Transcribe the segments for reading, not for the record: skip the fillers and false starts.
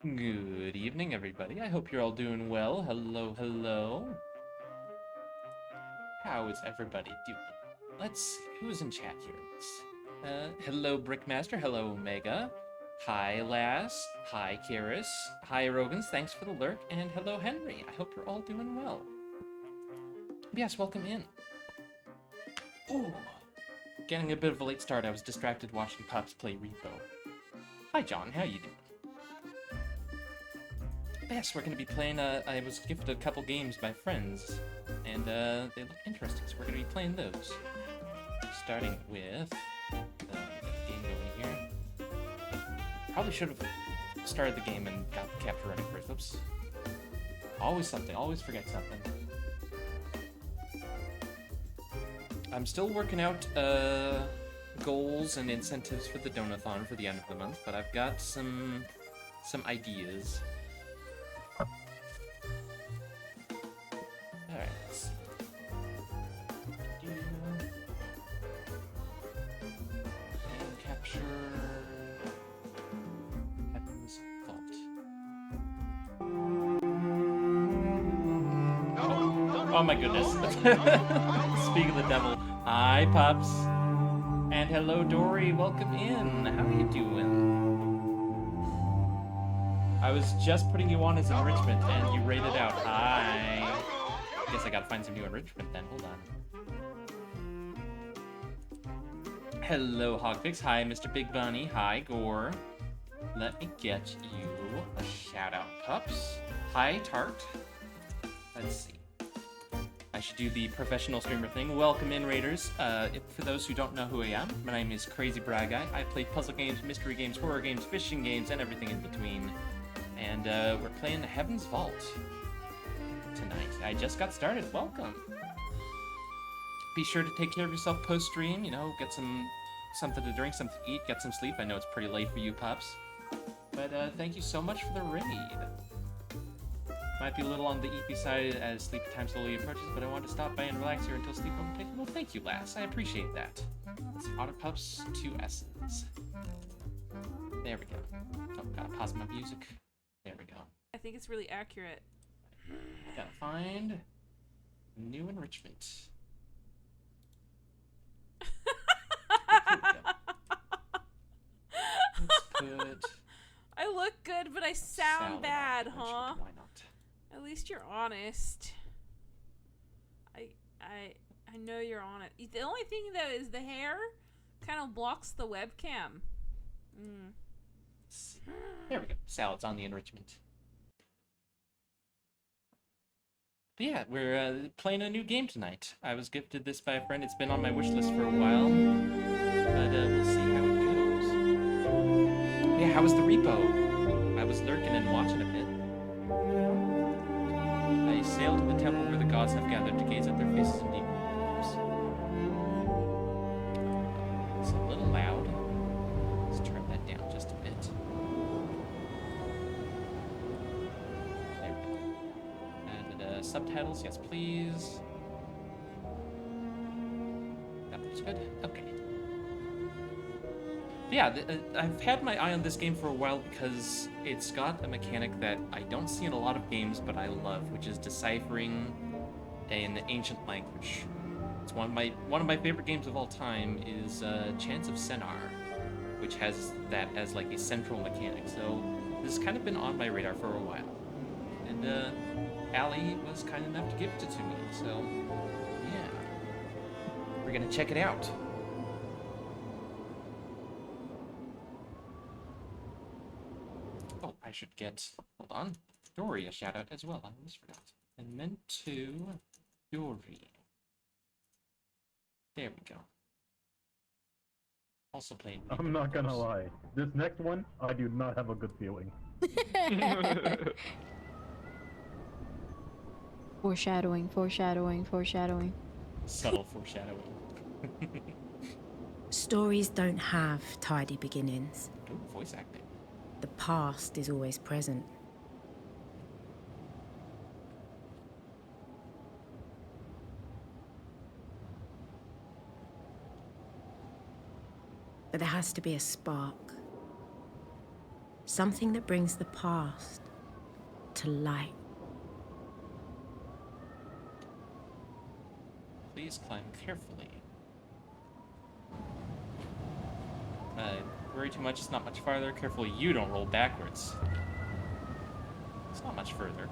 Good evening, everybody. I hope you're all doing well. Hello, hello. How is everybody doing? Let's see, who's in chat here? Hello, Brickmaster. Hello, Omega. Hi, Lass. Hi, Karis. Hi, Rogans. Thanks for the lurk. And hello, Henry. I hope you're all doing well. Yes, welcome in. Ooh. Getting a bit of a late start. I was distracted watching Pops play Repo. Hi, John. How you doing? Yes, we're going to be playing, I was gifted a couple games by friends, and they look interesting, so we're going to be playing those. Starting with, get the game going here. Probably should have started the game and got the capture running first. Oops. Always something, always forget something. I'm still working out, goals and incentives for the Donathon for the end of the month, but I've got some ideas. Alright, let's see. And capture Heaven's Vault. Oh my goodness. Speak of the devil. Hi, Pops. And hello, Dory. Welcome in. How are you doing? I was just putting you on as enrichment, and you rated out. Hi. Guess I gotta find some new enrichment then. Hold on. Hello, Hogfix. Hi, Mr. Big Bunny. Hi, Gore. Let me get you a shout out, Pups. Hi, Tart. Let's see. I should do the professional streamer thing. Welcome in, Raiders. For those who don't know who I am, my name is Crazy Bra Guy. I play puzzle games, mystery games, horror games, fishing games, and everything in between. And we're playing Heaven's Vault tonight. I just got started. Welcome. Be sure to take care of yourself post-stream. You know, get something to drink, something to eat, get some sleep. I know it's pretty late for you, Pops. But thank you so much for the raid. Might be a little on the eepy side as sleep time slowly approaches, but I want to stop by and relax here until sleep overtakes me. Well, thank you, Lass. I appreciate that. Let's see, Otter Pups, 2 S's. There we go. Oh, gotta pause my music. There we go. I think it's really accurate. Gotta find new enrichment. Let's put... I look good, but I sound bad, huh? Why not? At least you're honest. I know you're honest. The only thing though is the hair kind of blocks the webcam. There we go. Salads on the enrichment. But yeah, we're playing a new game tonight. I was gifted this by a friend. It's been on my wish list for a while, but we'll see how it goes. Yeah, how was the repo? I was lurking and watching a bit. I sailed to the temple where the gods have gathered to gaze at their faces in deep woes. It's a little loud. Let's turn that down just a bit. There we go. And subtitles, yes please. That looks good. Okay. Yeah, I've had my eye on this game for a while because it's got a mechanic that I don't see in a lot of games, but I love, which is deciphering an ancient language. It's one of my favorite games of all time is Chants of Sennar, which has that as like a central mechanic. So this has kind of been on my radar for a while, and Allie was kind enough to gift it to me. So yeah, we're gonna check it out. Oh, I should get, hold on, Dory a shout out as well. I almost forgot. And meant to Dory. There we go. Also playing. I'm not gonna lie. This next one, I do not have a good feeling. Foreshadowing, foreshadowing, foreshadowing. Subtle foreshadowing. Stories don't have tidy beginnings. Ooh, voice acting. The past is always present. But there has to be a spark. Something that brings the past to light. Please climb carefully. Worry too much, it's not much farther. Careful you don't roll backwards. It's not much further.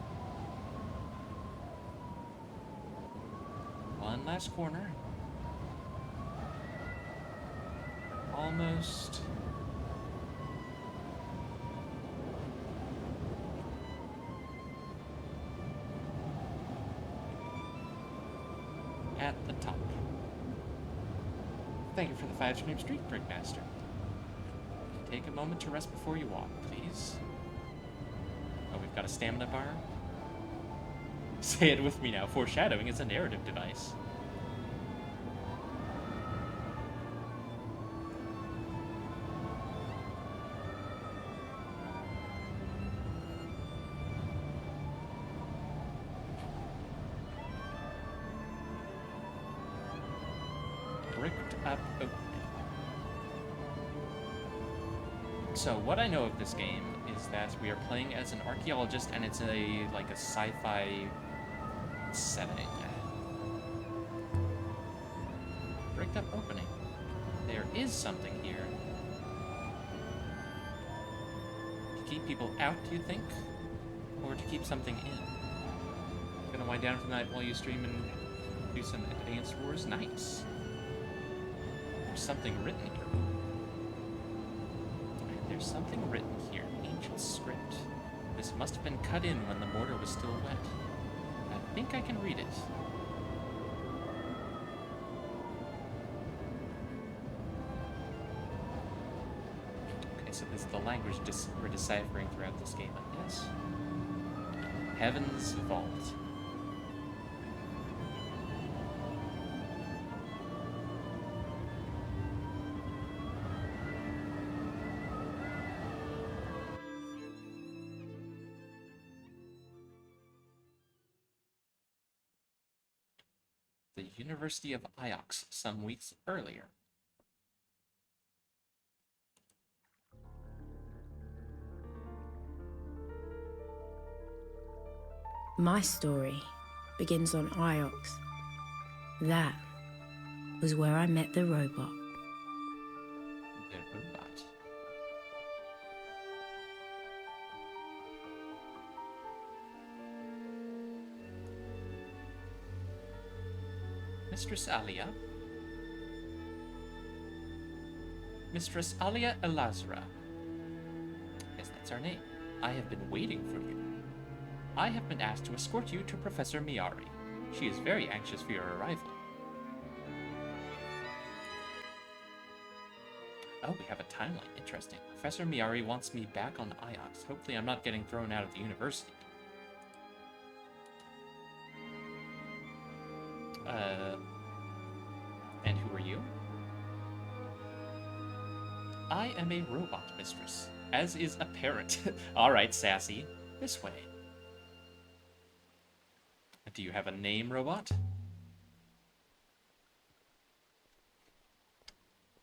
One last corner. Almost. At the top. Thank you for the 5-stream streak, Brickmaster. Take a moment to rest before you walk, please. Oh, we've got a stamina bar. Say it with me now. Foreshadowing is a narrative device. Bricked up opening. So what I know of this game is that we are playing as an archaeologist, and it's like a sci-fi setting. Bricked up opening. There is something here. To keep people out, do you think? Or to keep something in? Gonna wind down tonight while you stream and do some Advanced Wars? Nice. There's something written here. There's something written here. Ancient script. This must have been cut in when the mortar was still wet. I think I can read it. Okay, so this is the language we're deciphering throughout this game, I guess. Heaven's Vault. The University of Iox some weeks earlier. My story begins on Iox. That was where I met the robot. The robot. Mistress Alia. Mistress Alia Elazra. Yes, that's our name. I have been waiting for you. I have been asked to escort you to Professor Miari. She is very anxious for your arrival. Oh, we have a timeline. Interesting. Professor Miari wants me back on Iox. Hopefully I'm not getting thrown out of the university. And who are you? I am a robot, mistress, as is a parrot. All right, sassy. This way. Do you have a name, robot?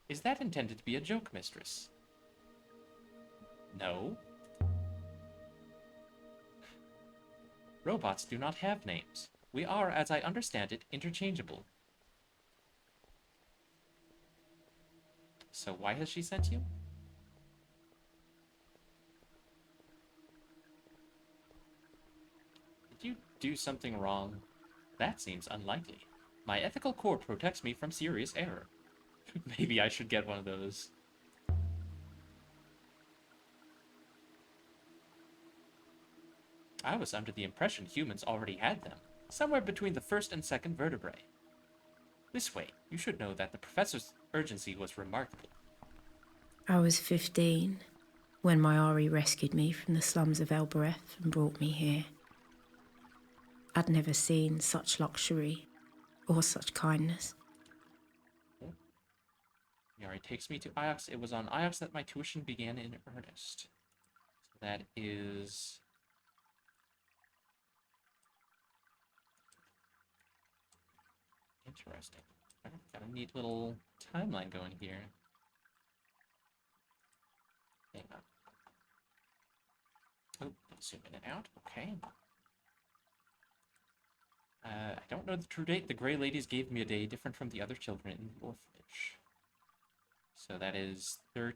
Is that intended to be a joke, mistress? No. Robots do not have names. We are, as I understand it, interchangeable. So why has she sent you? Did you do something wrong? That seems unlikely. My ethical core protects me from serious error. Maybe I should get one of those. I was under the impression humans already had them, somewhere between the first and second vertebrae. This way, you should know that the professor's urgency was remarkable. I was 15 when my Ari rescued me from the slums of Elbereth and brought me here. I'd never seen such luxury or such kindness. Miari takes me to Iox. It was on Iox that my tuition began in earnest. So that is... interesting. Got a neat little timeline going here. Hang on. zoom in and out. Okay. I don't know the true date. The Grey Ladies gave me a day different from the other children in the orphanage. So that is 3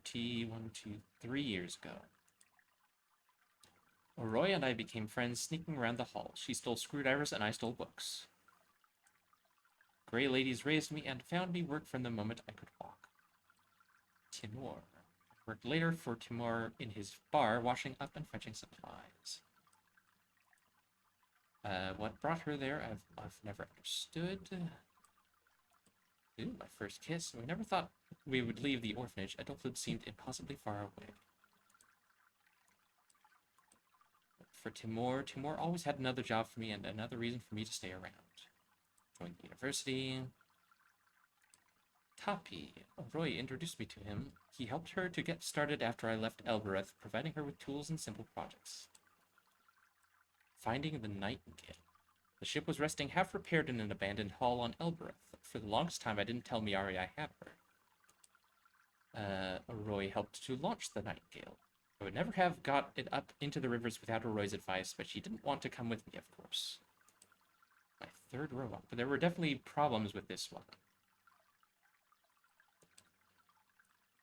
years ago. Roy and I became friends sneaking around the hall. She stole screwdrivers and I stole books. Grey Ladies raised me and found me work from the moment I could walk. Timur. Worked later for Timur in his bar, washing up and fetching supplies. What brought her there, I've never understood. Ooh, my first kiss. We never thought we would leave the orphanage. Adulthood seemed impossibly far away. For Timur always had another job for me and another reason for me to stay around. Joined the university. Tapi. Roy introduced me to him. He helped her to get started after I left Elbereth, providing her with tools and simple projects. Finding the Nightingale. The ship was resting half-repaired in an abandoned hall on Elbereth. For the longest time, I didn't tell Miari I had her. Roy helped to launch the Nightingale. I would never have got it up into the rivers without Roy's advice, but she didn't want to come with me, of course. My third robot. But there were definitely problems with this one.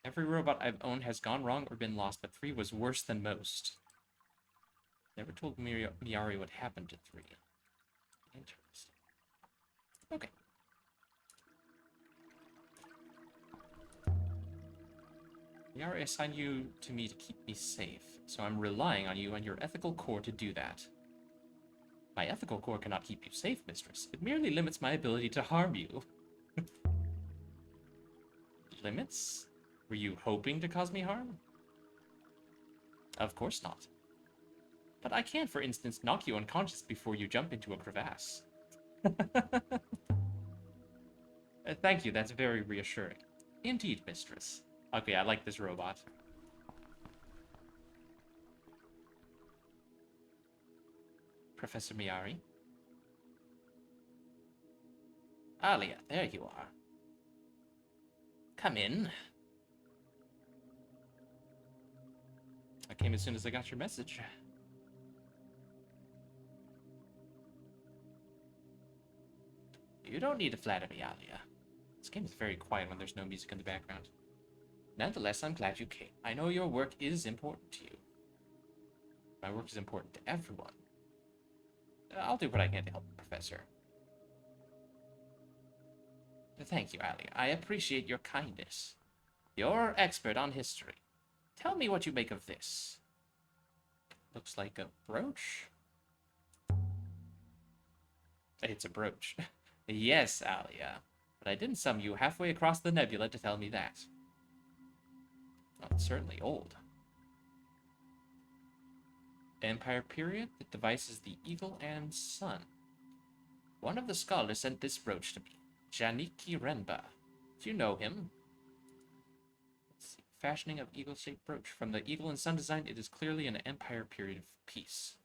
Every robot I've owned has gone wrong or been lost, but 3 was worse than most. Never told Miari what happened to 3. Interesting. Okay. Miari assigned you to me to keep me safe, so I'm relying on you and your ethical core to do that. My ethical core cannot keep you safe, mistress. It merely limits my ability to harm you. Limits? Were you hoping to cause me harm? Of course not. But I can, for instance, knock you unconscious before you jump into a crevasse. Thank you, that's very reassuring. Indeed, mistress. Okay, I like this robot. Professor Miari? Alia, there you are. Come in. I came as soon as I got your message. You don't need to flatter me, Alia. This game is very quiet when there's no music in the background. Nonetheless, I'm glad you came. I know your work is important to you. My work is important to everyone. I'll do what I can to help, Professor. Thank you, Alia. I appreciate your kindness. You're expert on history. Tell me what you make of this. Looks like a brooch. It's a brooch. Yes, Alia. But I didn't summon you halfway across the nebula to tell me that. Well, it's certainly old. Empire period? The device is the Eagle and Sun. One of the scholars sent this brooch to me. Janiki Renba. Do you know him? Let's see. Fashioning of eagle-shaped brooch. From the Eagle and Sun design, it is clearly an Empire period piece.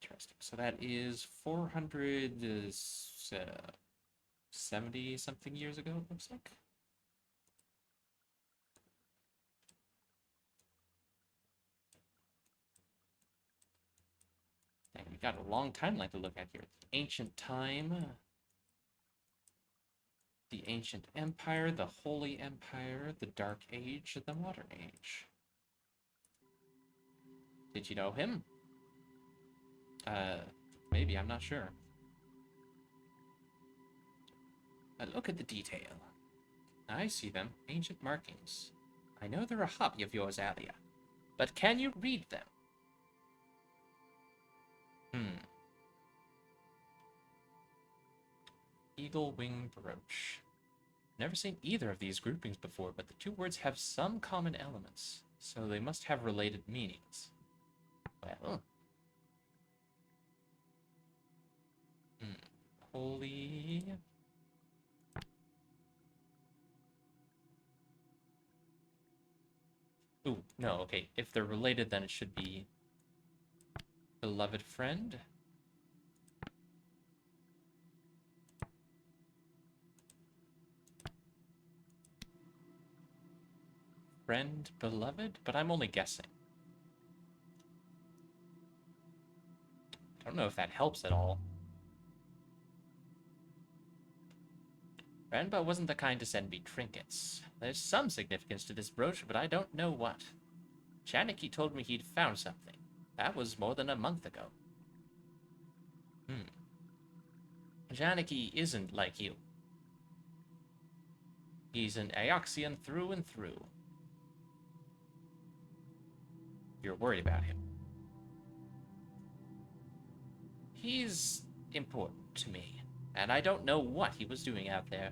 Interesting. So that is 470 something years ago, it looks like. And we got a long timeline to look at here. The ancient time, the ancient empire, the holy empire, the dark age, the modern age. Did you know him? Maybe, I'm not sure. Look at the detail. I see them. Ancient markings. I know they're a hobby of yours, Alia. But can you read them? Eagle wing brooch. Never seen either of these groupings before, but the two words have some common elements, so they must have related meanings. Well... Holy... Ooh, no, okay. If they're related, then it should be... Beloved friend? Friend, beloved? But I'm only guessing. don't know if that helps at all. Renba wasn't the kind to send me trinkets. There's some significance to this brooch, but I don't know what. Chaniki told me he'd found something. That was more than a month ago. Chaniki isn't like you. He's an Aoxian through and through. You're worried about him. He's important to me, and I don't know what he was doing out there.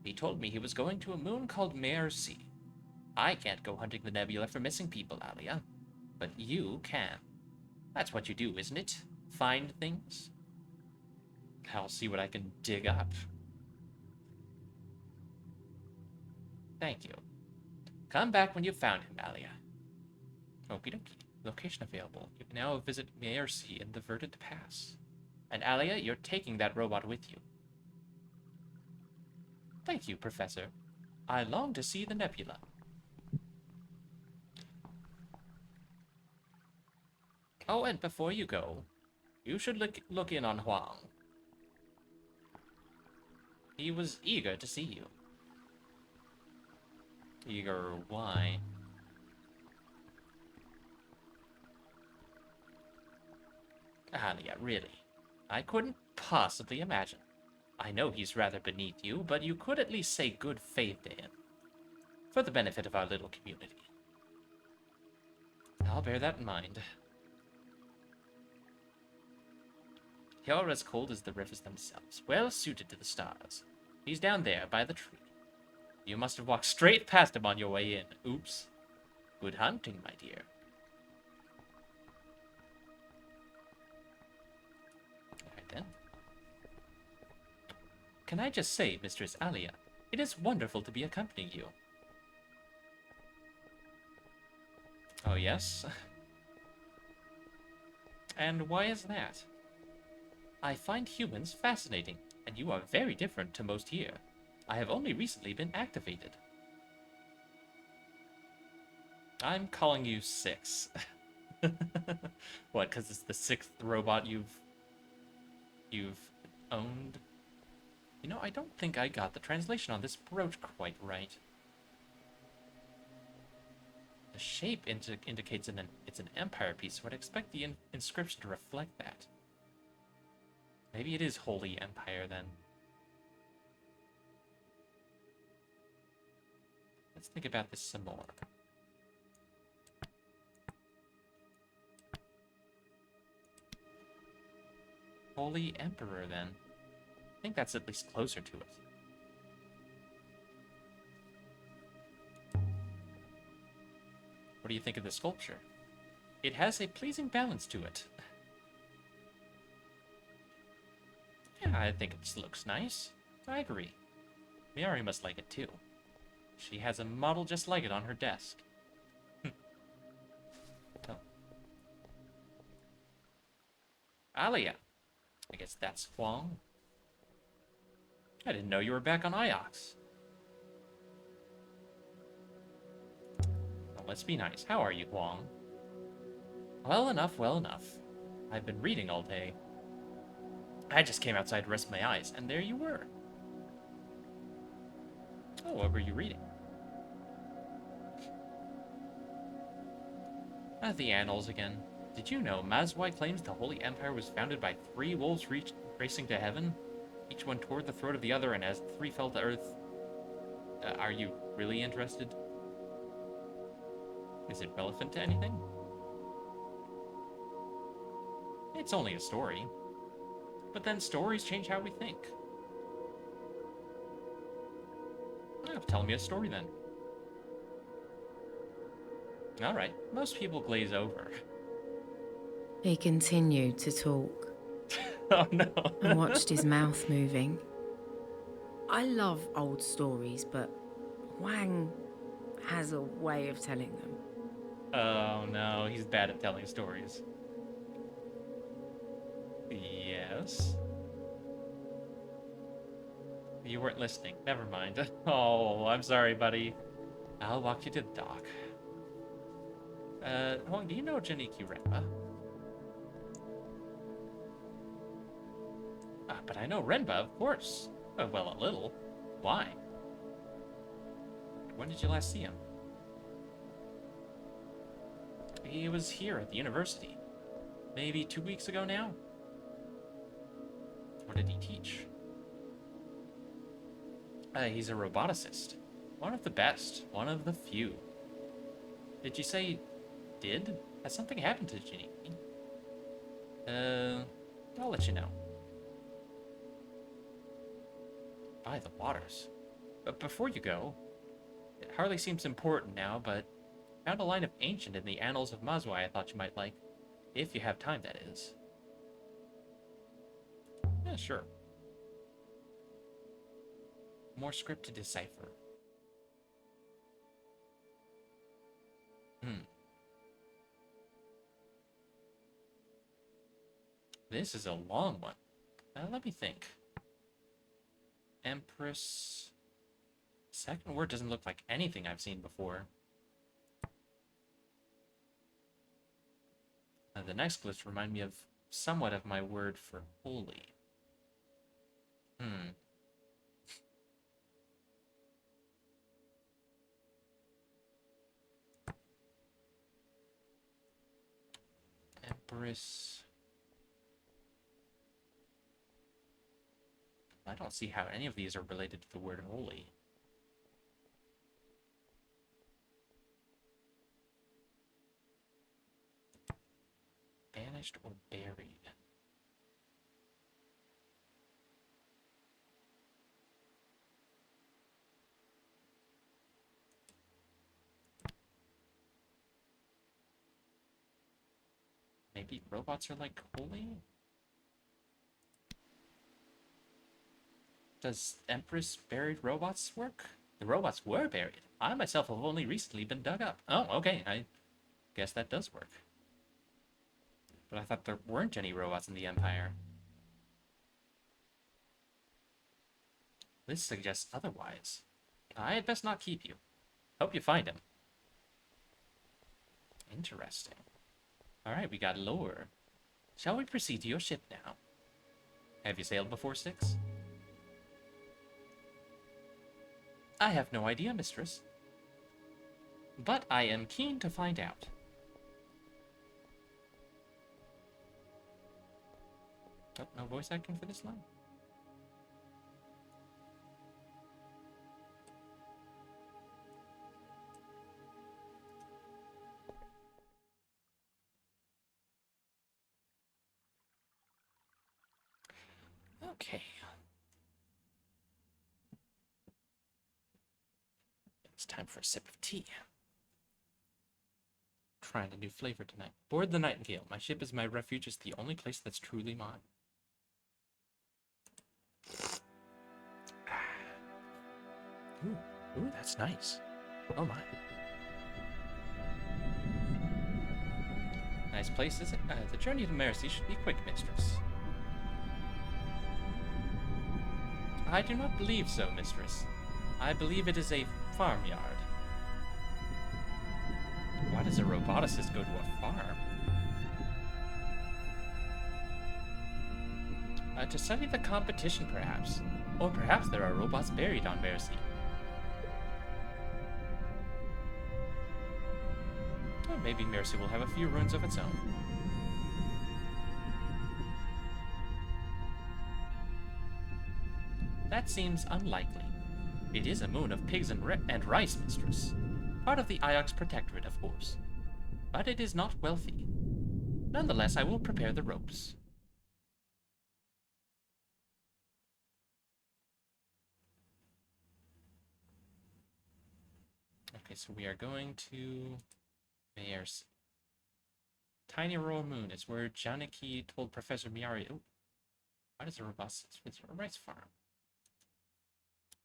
He told me he was going to a moon called Mercy. I can't go hunting the nebula for missing people, Alia, but you can. That's what you do, isn't it? Find things? I'll see what I can dig up. Thank you. Come back when you've found him, Alia. Okie dokie. Location available. You can now visit Mercy in the Verdant Pass. And Alia, you're taking that robot with you. Thank you, Professor. I long to see the nebula. Oh, and before you go, you should look in on Huang. He was eager to see you. Eager why? Alia, really. I couldn't possibly imagine. I know he's rather beneath you, but you could at least say good faith to him. For the benefit of our little community. I'll bear that in mind. You're as cold as the rivers themselves, well suited to the stars. He's down there, by the tree. You must have walked straight past him on your way in. Oops. Good hunting, my dear. Alright then. Can I just say, Mistress Alia, it is wonderful to be accompanying you. Oh, yes? And why is that? I find humans fascinating, and you are very different to most here. I have only recently been activated. I'm calling you 6. What, because it's the 6th robot you've owned? You know, I don't think I got the translation on this brooch quite right. The shape indicates it's an empire piece, so I'd expect the inscription to reflect that. Maybe it is Holy Empire, then. Let's think about this some more. Holy Emperor, then. I think that's at least closer to it. What do you think of the sculpture? It has a pleasing balance to it. Yeah, I think it looks nice. I agree. Miari must like it too. She has a model just like it on her desk. Oh. Alia. I guess that's Huang. I didn't know you were back on Iox. Well, let's be nice. How are you, Huang? Well enough, well enough. I've been reading all day. I just came outside to rest my eyes, and there you were. Oh, what were you reading? The annals again. Did you know Mazwai claims the Holy Empire was founded by 3 wolves racing to heaven? Each one toward the throat of the other, and as the 3 fell to earth... are you really interested? Is it relevant to anything? It's only a story. But then stories change how we think. Oh, tell me a story then. Alright, most people glaze over. He continued to talk. Oh no. I watched his mouth moving. I love old stories, but Wang has a way of telling them. Oh no, he's bad at telling stories. Yes? You weren't listening. Never mind. Oh, I'm sorry, buddy. I'll walk you to the dock. Huang, do you know Janiki Renba? but I know Renba, of course. Well, a little. Why? When did you last see him? He was here at the university. Maybe 2 weeks ago now? What did he teach? He's a roboticist. One of the best. One of the few. Did you say did? Has something happened to Ginny? I'll let you know. By the waters. But before you go, it hardly seems important now, but I found a line of ancient in the Annals of Mazwai I thought you might like. If you have time, that is. Yeah, sure. More script to decipher. This is a long one. Let me think. Empress. Second word doesn't look like anything I've seen before. The next glyphs remind me of somewhat of my word for holy. Empress. I don't see how any of these are related to the word holy. Banished or buried? Maybe robots are like holy? Does Empress buried robots work? The robots were buried. I myself have only recently been dug up. Oh, okay. I guess that does work. But I thought there weren't any robots in the Empire. This suggests otherwise. I had best not keep you. Hope you find him. Interesting. Alright, we got lore. Shall we proceed to your ship now? Have you sailed before, Styx? I have no idea, mistress. But I am keen to find out. Oh, no voice acting for this line? Okay. It's time for a sip of tea. Trying a new flavor tonight. Board the Nightingale. My ship is my refuge. It's the only place that's truly mine. Ooh, that's nice. Oh my. Nice place, is it? The journey to Mercy should be quick, mistress. I do not believe so, mistress. I believe it is a farmyard. Why does a roboticist go to a farm? To study the competition, perhaps. Or perhaps there are robots buried on Mercy. Or maybe Mercy will have a few ruins of its own. That seems unlikely. It is a moon of pigs and rice, mistress. Part of the Iox Protectorate, of course. But it is not wealthy. Nonetheless, I will prepare the ropes. Okay, so we are going to Mercy. Tiny Royal Moon is where Janaki told Professor Miari. Oh, why does a robust a rice farm?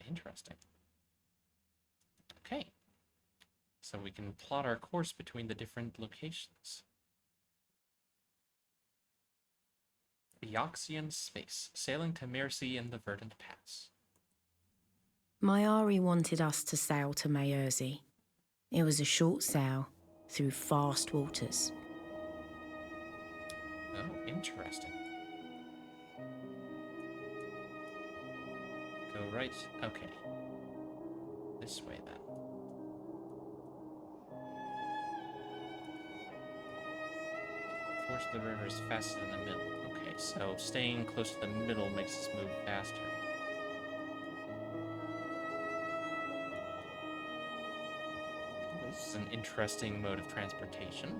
Interesting. Okay. So we can plot our course between the different locations. Eoxian space, sailing to Mercy in the Verdant Pass. Myari wanted us to sail to Mayerzi. It was a short sail through fast waters. Oh, interesting. Go right. Okay. This way then. Force the river is faster than the middle. Okay, so staying close to the middle makes us move faster. This is an interesting mode of transportation.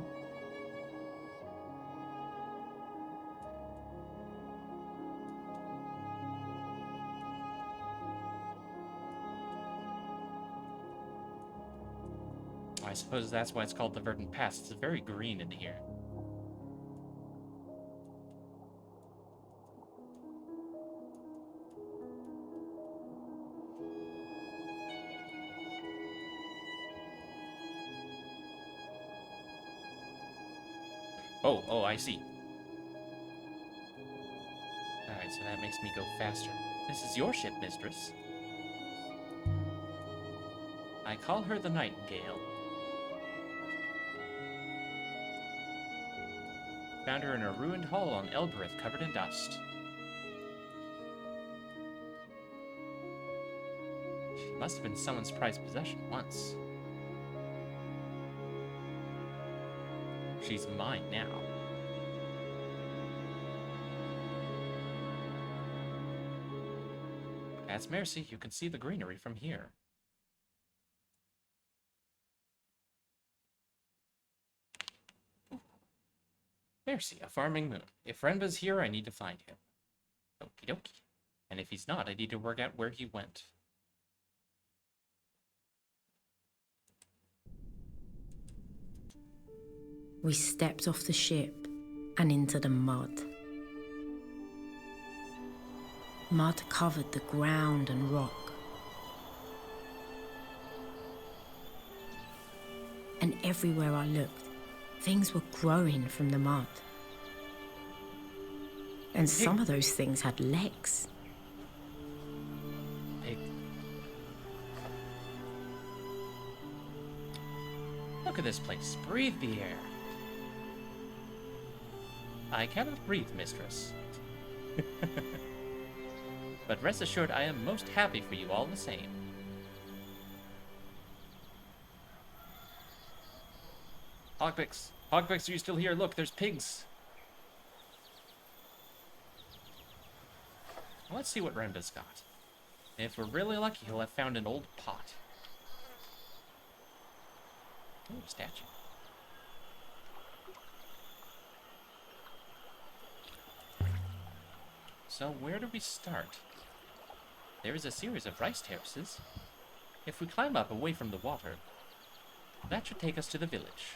I suppose that's why it's called the Verdant Pass. It's very green in here. Oh, I see. Alright, so that makes me go faster. This is your ship, mistress. I call her the Nightingale. Found her in a ruined hall on Elbereth, covered in dust. She must have been someone's prized possession once. She's mine now. That's Mercy. You can see the greenery from here. Mercy, a farming moon. If Renba's here, I need to find him. Okie dokie. And if he's not, I need to work out where he went. We stepped off the ship and into the mud. Mud covered the ground and rock. And everywhere I looked, things were growing from the mud. And some of those things had legs. Pig. Look at this place. Breathe the air. I cannot breathe, mistress. But rest assured, I am most happy for you all the same. Hogpix! Hogpix, are you still here? Look, there's pigs! Let's see what Renba's got. If we're really lucky, he'll have found an old pot. Ooh, a statue. So where do we start? There is a series of rice terraces. If we climb up away from the water, that should take us to the village.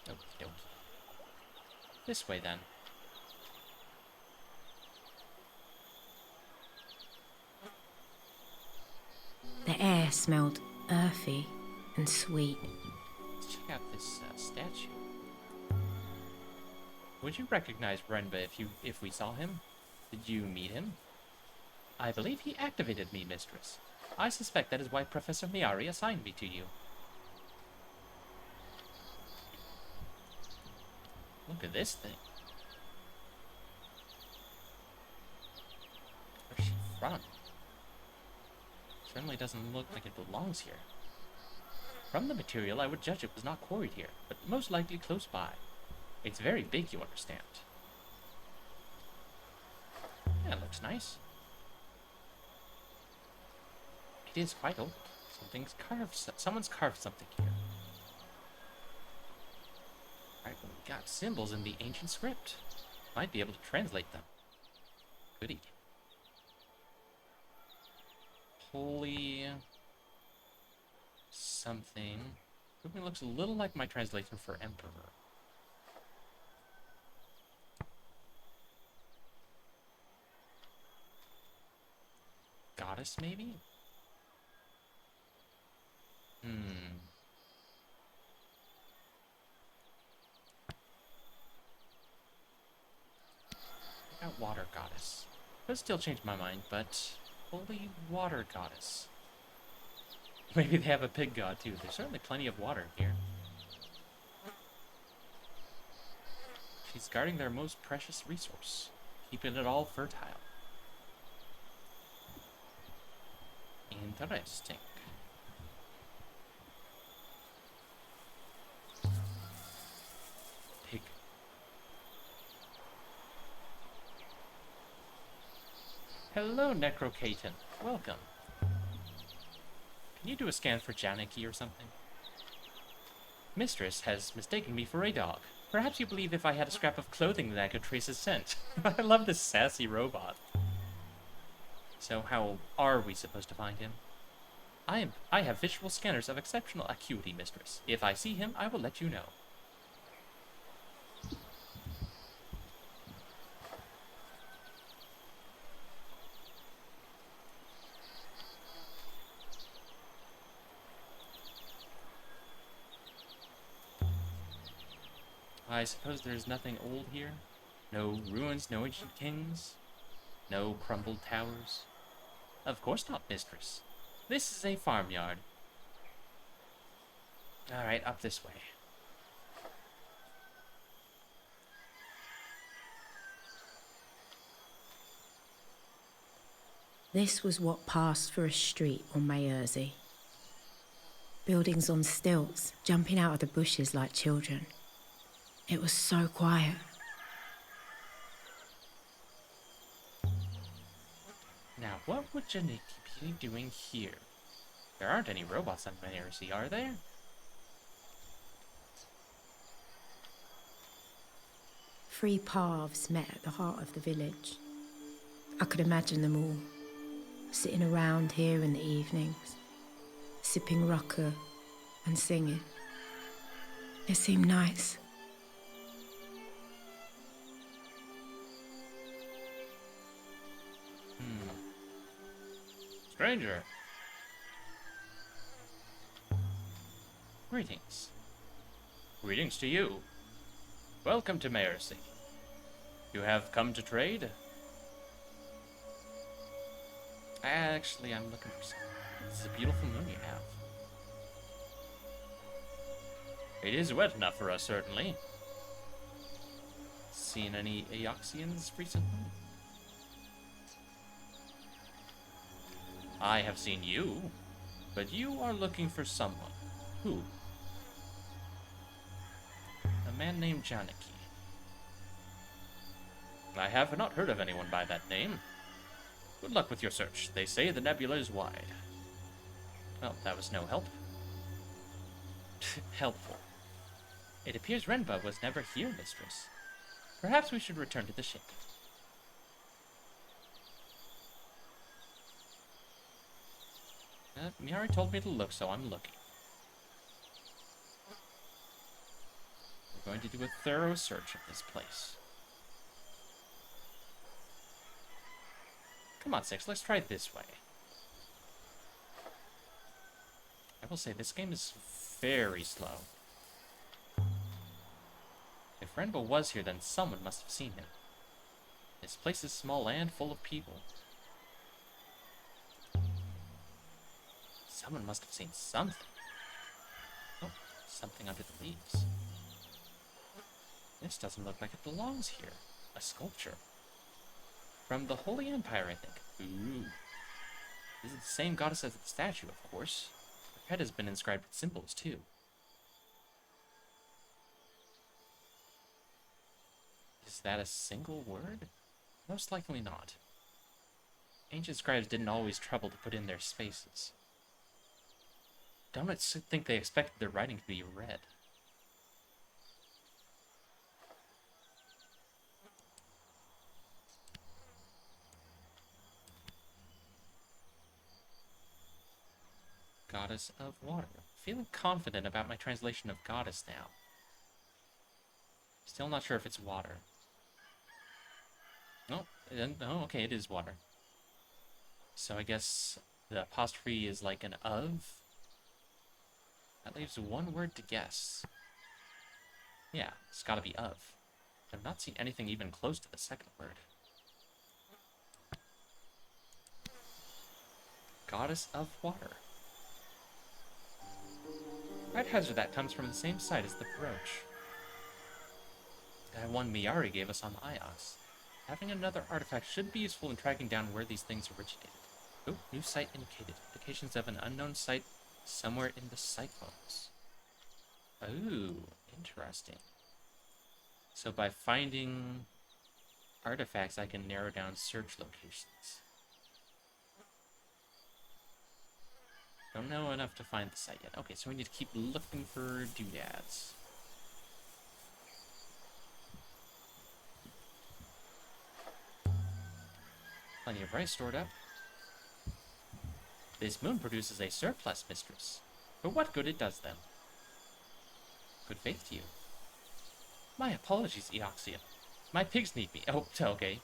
Okie dokie. This way then. The air smelled earthy and sweet. Let's check out this statue. Would you recognize Renba if we saw him? Did you meet him? I believe he activated me, mistress. I suspect that is why Professor Miari assigned me to you. Look at this thing. Where's she from? Certainly doesn't look like it belongs here. From the material, I would judge it was not quarried here, but most likely close by. It's very big, you understand. Yeah, it looks nice. It is quite old. Someone's carved something here. Alright, well, we got symbols in the ancient script. Might be able to translate them. Goody. Holy... something. It looks a little like my translation for Emperor. Goddess, maybe? I got water goddess. Could still change my mind, but holy water goddess. Maybe they have a pig god too. There's certainly plenty of water here. She's guarding their most precious resource. Keeping it all fertile. Interesting. Pig. Hello, Necrocaton. Welcome. Can you do a scan for Janiki or something? Mistress has mistaken me for a dog. Perhaps you believe if I had a scrap of clothing that I could trace his scent. I love this sassy robot. So how are we supposed to find him? I have visual scanners of exceptional acuity, Mistress. If I see him, I will let you know. I suppose there's nothing old here? No ruins, no ancient kings? No crumbled towers? Of course not, Mistress. This is a farmyard. Alright, up this way. This was what passed for a street on Mayersey. Buildings on stilts, jumping out of the bushes like children. It was so quiet. Now, what would Janiki be doing here? There aren't any robots on Mayersey, are there? Three paths met at the heart of the village. I could imagine them all, sitting around here in the evenings, sipping rucker and singing. It seemed nice. Stranger. Greetings. Greetings to you. Welcome to Mayersey. You have come to trade? Actually, I'm looking for something. This is a beautiful moon you have. It is wet enough for us, certainly. Seen any Eoxians recently? I have seen you, but you are looking for someone. Who? A man named Janiki. I have not heard of anyone by that name. Good luck with your search. They say the nebula is wide. Well, that was no help. Helpful. It appears Renba was never here, Mistress. Perhaps we should return to the ship. Miari told me to look, so I'm looking. We're going to do a thorough search of this place. Come on, Six, let's try it this way. I will say, this game is very slow. If Renbo was here, then someone must have seen him. This place is small and full of people. Someone must have seen something. Oh, something under the leaves. This doesn't look like it belongs here. A sculpture. From the Holy Empire, I think. Ooh. This is the same goddess as the statue, of course. Her head has been inscribed with symbols, too. Is that a single word? Most likely not. Ancient scribes didn't always trouble to put in their spaces. Don't think they expected their writing to be read. Goddess of water. Feeling confident about my translation of goddess now. Still not sure if it's water. No, okay, it is water. So I guess the apostrophe is like an of? That leaves one word to guess. Yeah, it's gotta be of. I've not seen anything even close to the second word. Goddess of water. I'd hazard that comes from the same site as the brooch. That one Miari gave us on Ios. Having another artifact should be useful in tracking down where these things originated. Oh, new site indicated. Indications of an unknown site somewhere in the cyclones. Oh, interesting. So by finding artifacts, I can narrow down search locations. Don't know enough to find the site yet. Okay, so we need to keep looking for doodads. Plenty of rice stored up. This moon produces a surplus, mistress. For what good it does them? Good faith to you. My apologies, Eoxia. My pigs need me. Oh, okay.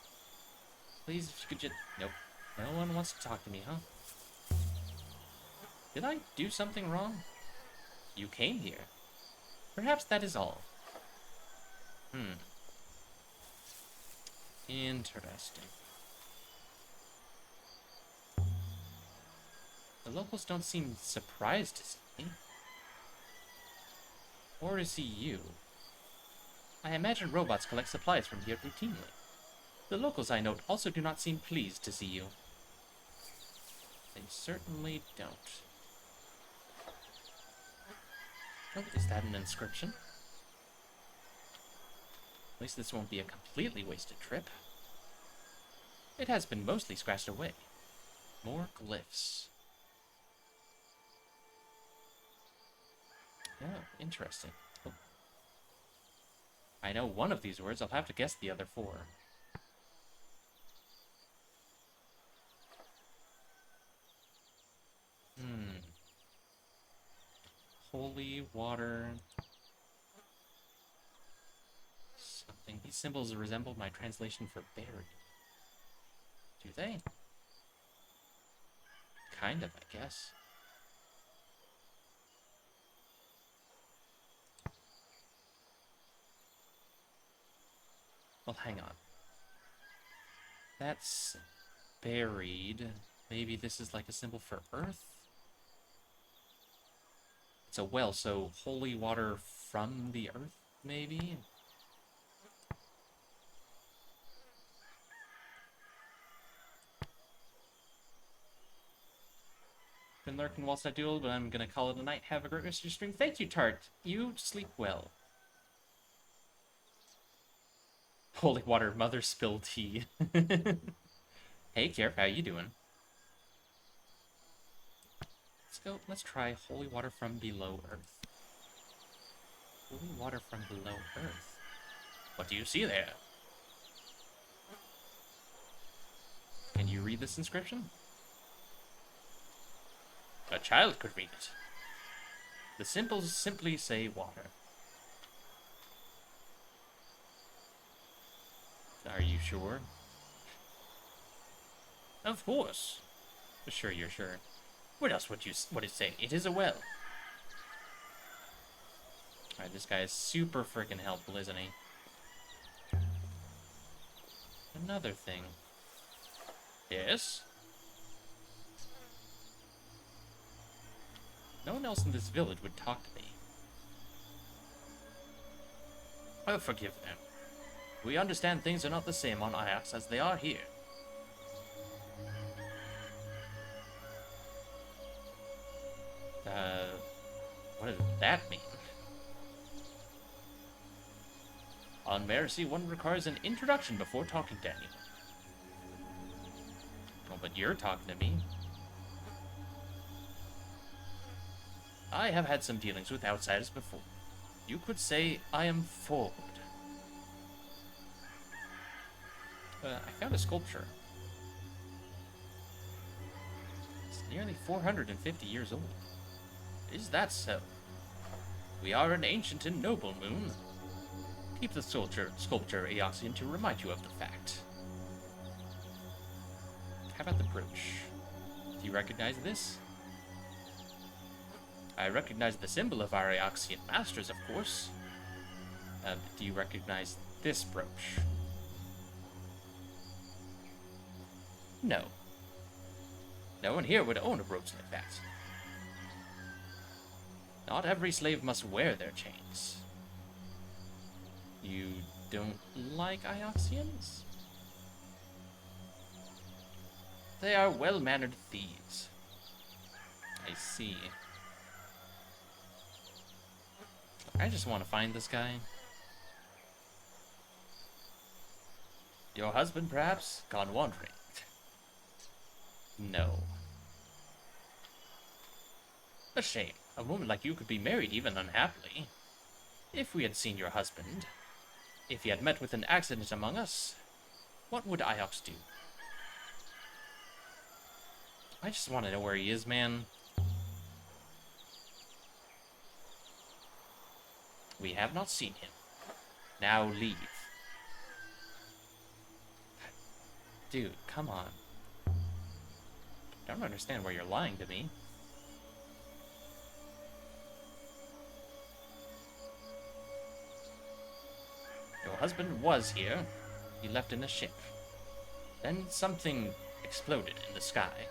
Please, if you could just... Nope. No one wants to talk to me, huh? Did I do something wrong? You came here. Perhaps that is all. Interesting. The locals don't seem surprised to see me. Or to see you. I imagine robots collect supplies from here routinely. The locals I note also do not seem pleased to see you. They certainly don't. Oh, is that an inscription? At least this won't be a completely wasted trip. It has been mostly scratched away. More glyphs. Oh, interesting. Oh. I know one of these words. I'll have to guess the other four. Holy water. Something. These symbols resemble my translation for buried. Do they? Kind of, I guess. Well, hang on. That's buried. Maybe this is like a symbol for earth? It's a well, so holy water from the earth, maybe? Been lurking whilst I duel, but I'm gonna call it a night. Have a great rest of your stream. Thank you, Tart. You sleep well. Holy water, mother spilled tea. Hey, Kierf, how you doing? Let's try holy water from below earth. Holy water from below earth. What do you see there? Can you read this inscription? A child could read it. The symbols simply say water. Are you sure? Of course. Sure, you're sure. What else would it say? It is a well. Alright, this guy is super freaking helpful, isn't he? Another thing. Yes? No one else in this village would talk to me. Oh, forgive them. We understand things are not the same on Ajax as they are here. What does that mean? On Mercy, one requires an introduction before talking to anyone. Oh, but you're talking to me. I have had some dealings with outsiders before. You could say I am forward. I found a sculpture. It's nearly 450 years old. Is that so? We are an ancient and noble moon. Keep the sculpture Eoxian to remind you of the fact. How about the brooch? Do you recognize this? I recognize the symbol of our Eoxian masters, of course. Do you recognize this brooch? No. No one here would own a brooch like that. Not every slave must wear their chains. You don't like Ioxians? They are well-mannered thieves. I see. I just want to find this guy. Your husband, perhaps? Gone wandering. No. A shame. A woman like you could be married even unhappily. If we had seen your husband, if he had met with an accident among us, what would Iox do? I just want to know where he is, man. We have not seen him. Now leave. Dude, come on. I don't understand why you're lying to me. Your husband was here. He left in a ship. Then something exploded in the sky.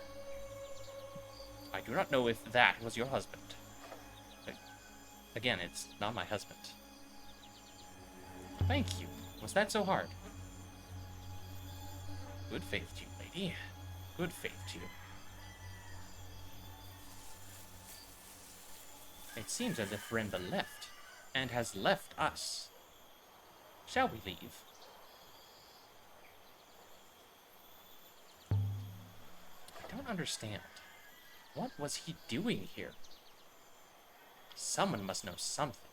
I do not know if that was your husband. Again, it's not my husband. Thank you. Was that so hard? Good faith to you, lady. Good faith to you. It seems as if Brenda left, and has left us. Shall we leave? I don't understand. What was he doing here? Someone must know something.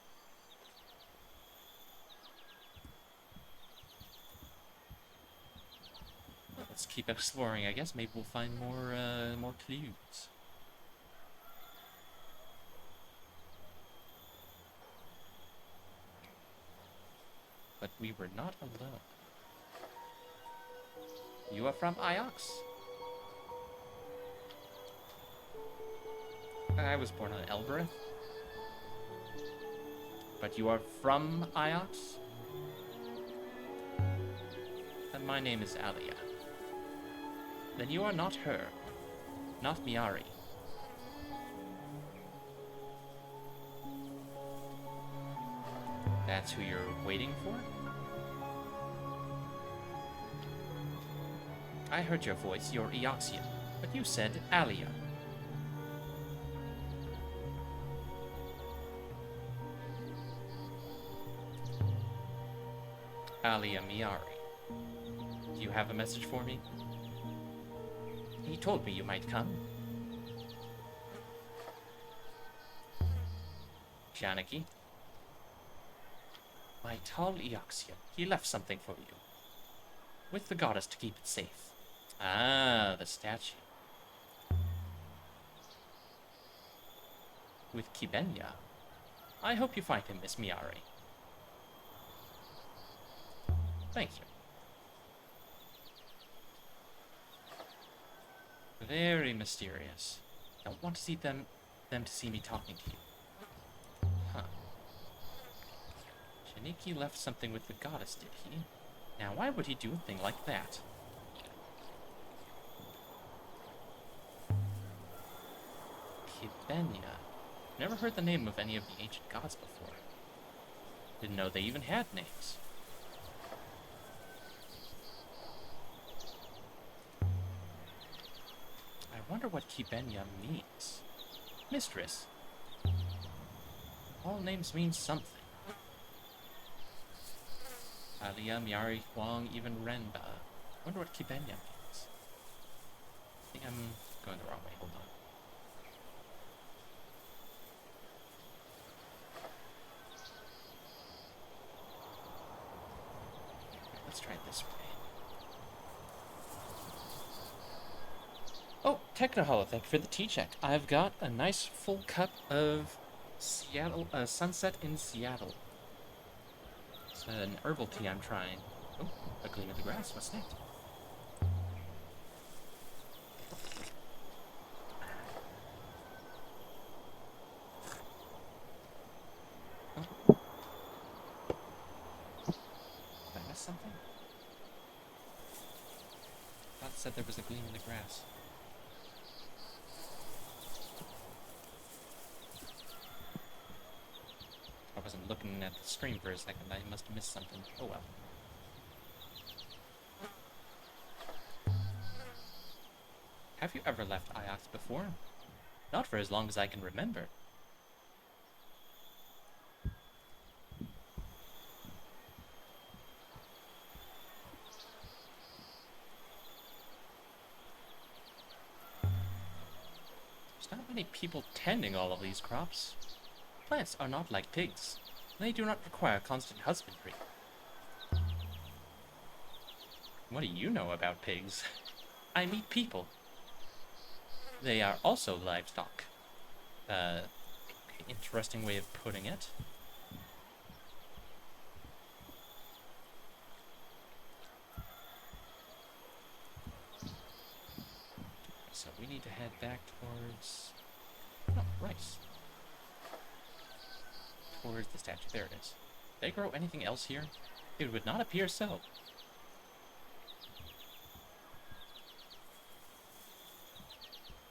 Well, let's keep exploring. I guess maybe we'll find more clues. But we were not alone. You are from Iox? I was born on Elbereth. But you are from Iox? Then my name is Alia. Then you are not her. Not Miari. That's who you're waiting for? I heard your voice, your Eoxian, but you said Alia. Alia Miari. Do you have a message for me? He told me you might come. Janaki. My tall Eoxian, he left something for you. With the goddess to keep it safe. Ah, the statue. With Kibenya. I hope you find him, Miss Miari. Thank you. Very mysterious. Don't want to see them to see me talking to you. Huh. Shaniki left something with the goddess, did he? Now, why would he do a thing like that? Kibenya. Never heard the name of any of the ancient gods before. Didn't know they even had names. I wonder what Kibenya means. Mistress. All names mean something. Alia, Miari, Huang, even Renba. Wonder what Kibenya means. I think I'm going the wrong way. Hold on. Let's try it this way. Oh, Technohollow, thank you for the tea check. I've got a nice full cup of Seattle, Sunset in Seattle. It's an herbal tea I'm trying. Oh, a gleam of the grass. What's next? Oh. Did I miss something? I thought it said there was a gleam in the grass. I wasn't looking at the screen for a second. I must have missed something. Oh well. Have you ever left Iox before? Not for as long as I can remember. There's not many people tending all of these crops. Plants are not like pigs. They do not require constant husbandry. What do you know about pigs? I meet people. They are also livestock. Interesting way of putting it. So we need to head back towards... No, rice. Towards the statue. There it is. They grow anything else here? It would not appear so.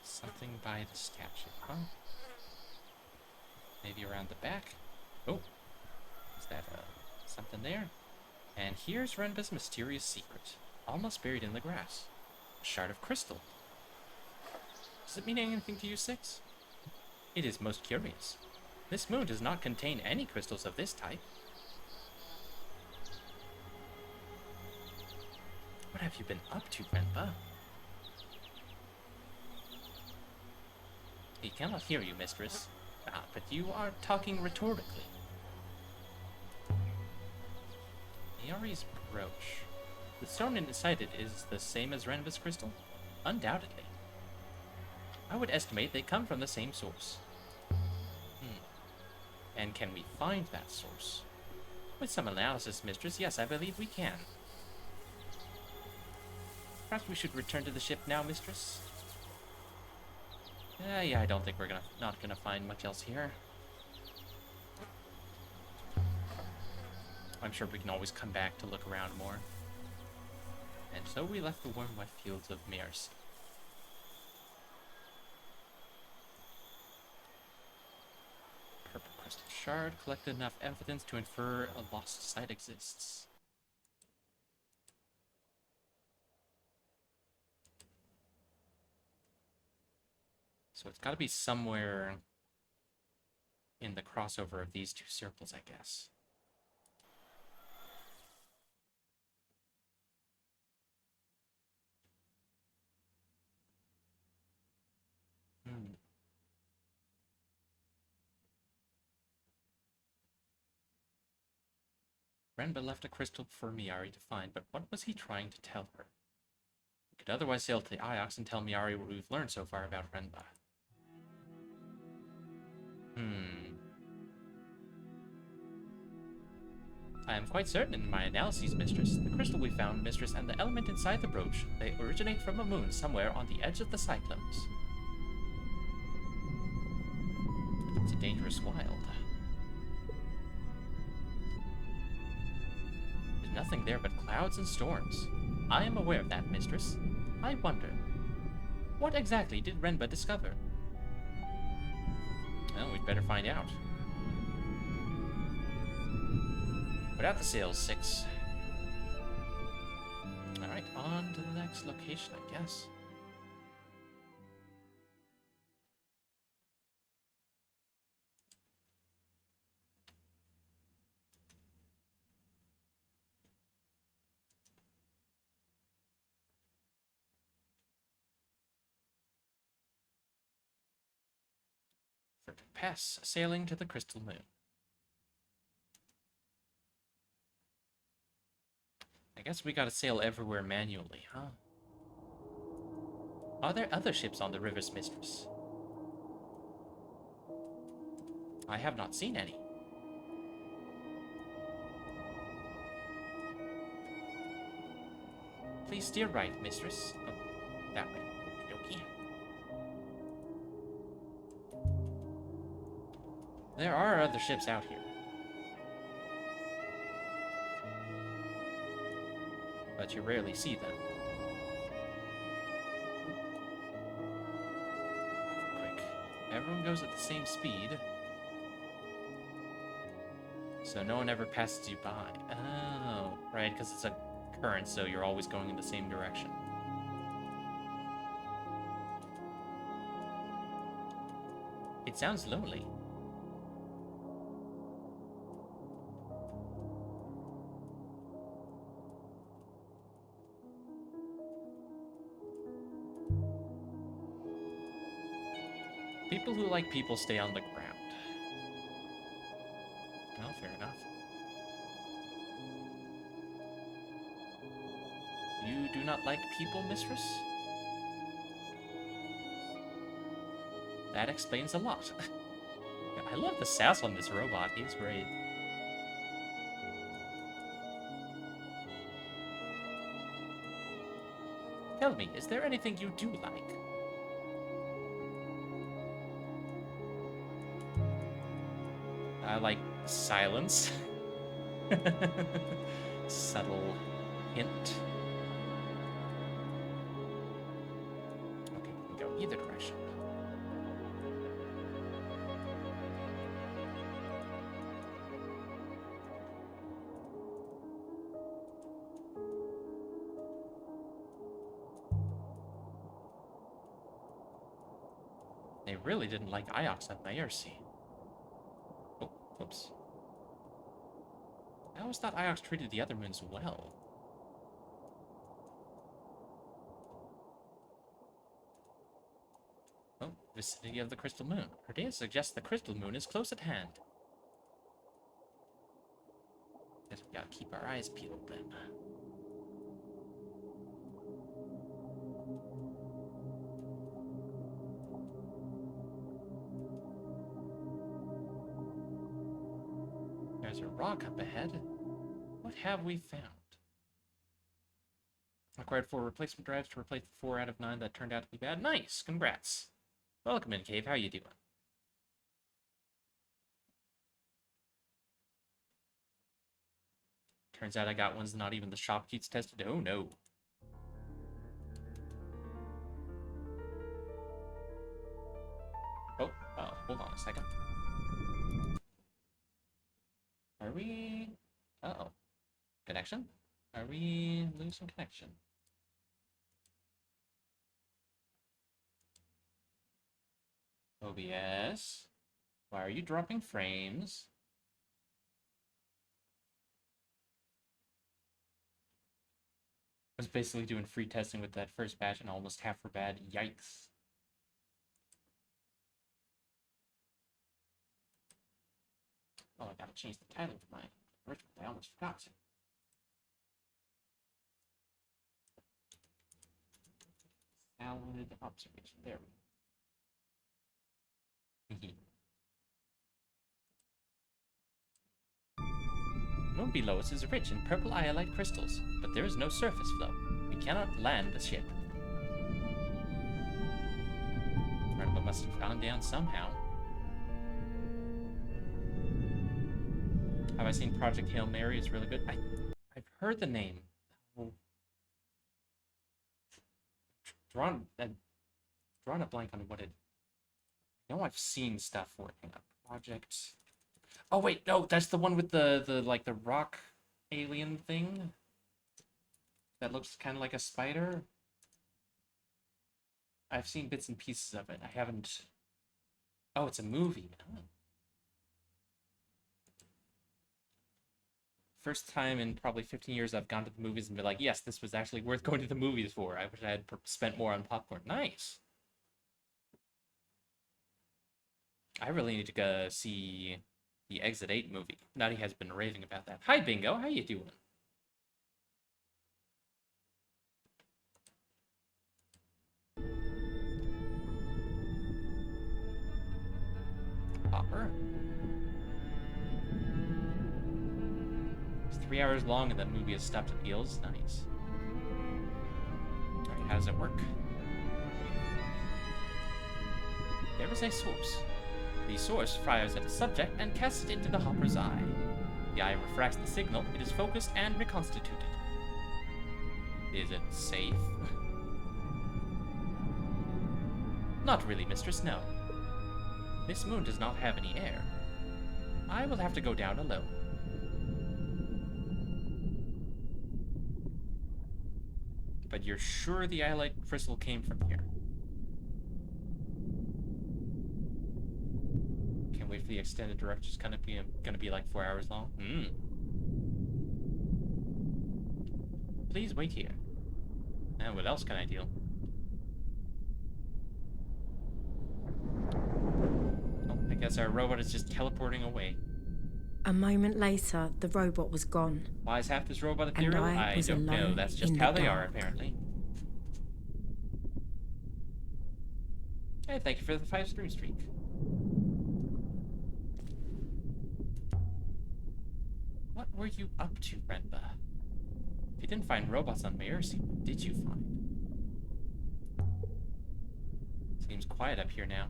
Something by the statue, huh? Maybe around the back? Oh, is that something there? And here's Renba's mysterious secret, almost buried in the grass. A shard of crystal. Does it mean anything to you, Six? It is most curious. This moon does not contain any crystals of this type. What have you been up to, Renba? He cannot hear you, mistress. Ah, but you are talking rhetorically. Iari's brooch. The stone inside it is the same as Renba's crystal? Undoubtedly. I would estimate they come from the same source. And can we find that source? With some analysis, mistress, yes, I believe we can. Perhaps we should return to the ship now, mistress? Yeah, I don't think we're not gonna find much else here. I'm sure we can always come back to look around more. And so we left the warm, wet fields of Mears. Purple crystal shard collected enough evidence to infer a lost site exists. So it's got to be somewhere in the crossover of these two circles, I guess. Renba left a crystal for Miari to find, but what was he trying to tell her? We could otherwise sail to the Iox and tell Miari what we've learned so far about Renba. I am quite certain in my analyses, mistress. The crystal we found, mistress, and the element inside the brooch, they originate from a moon somewhere on the edge of the cyclones. It's a dangerous wild. There's nothing there but clouds and storms. I am aware of that, mistress. I wonder, what exactly did Renba discover? Well, we'd better find out. Put out the sails, Six. Alright, on to the next location, I guess. Third pass, sailing to the Crystal Moon. I guess we gotta sail everywhere manually, huh? Are there other ships on the river's mistress? I have not seen any. Please steer right, mistress. Oh, that way. Okie dokie. There are other ships out here. But you rarely see them. Quick. Everyone goes at the same speed. So no one ever passes you by. Oh, right, because it's a current, so you're always going in the same direction. It sounds lonely. People who like people stay on the ground. Well, fair enough. You do not like people, mistress? That explains a lot. I love the sass on this robot. He's great. Tell me, is there anything you do like? I like silence. Subtle hint. Okay, we can go either direction. They really didn't like Iox at IRC. Oh, oops. I always thought Iox treated the other moons well. Oh, vicinity of the crystal moon. Her data suggests the crystal moon is close at hand. Guess we gotta keep our eyes peeled then. There's a rock up ahead. What have we found? Acquired 4 replacement drives to replace the 4 out of 9 that turned out to be bad. Nice! Congrats! Welcome in, Cave. How you doing? Turns out I got ones not even the shopkeep's tested. Oh no. Oh, hold on a second. Are we... Uh-oh. Connection? Are we losing connection? OBS? Why are you dropping frames? I was basically doing free testing with that first batch and almost half were bad. Yikes. Oh, I gotta change the title for my original. I almost forgot to. Salad observation. There we go. Moon below us is rich in purple iolite crystals, but there is no surface flow. We cannot land the ship. Renbo must have gone down somehow. Have I seen Project Hail Mary? It's really good. I've heard the name. Oh. Drawn a blank on what it. I know I've seen stuff for it. Project. Oh wait, no, that's the one with the like the rock alien thing. That looks kind of like a spider. I've seen bits and pieces of it. I haven't. Oh, it's a movie. Oh. First time in probably 15 years I've gone to the movies and been like, yes, this was actually worth going to the movies for. I wish I had spent more on popcorn. Nice. I really need to go see the Exit 8 movie. Nutty has been raving about that. Hi, Bingo. How you doing? Hopper. It's 3 hours long and that movie has stopped at Peels. Nice. Alright, how does it work? There is a source. The source fires at a subject and casts it into the hopper's eye. The eye refracts the signal, it is focused and reconstituted. Is it safe? Not really, mistress, no. This moon does not have any air. I will have to go down alone. But you're sure the iolite crystal came from here? Can't wait for the extended direct. It's gonna be like 4 hours long. Please wait here. And what else can I do? Oh, I guess our robot is just teleporting away. A moment later, the robot was gone. Why is half this robot And ethereal? I was don't know. alone That's just in how the they are, dark. apparently. Hey, thank you for the 5 stream streak. What were you up to, Renba? If you didn't find robots on Mercy, what did you find? Seems quiet up here now.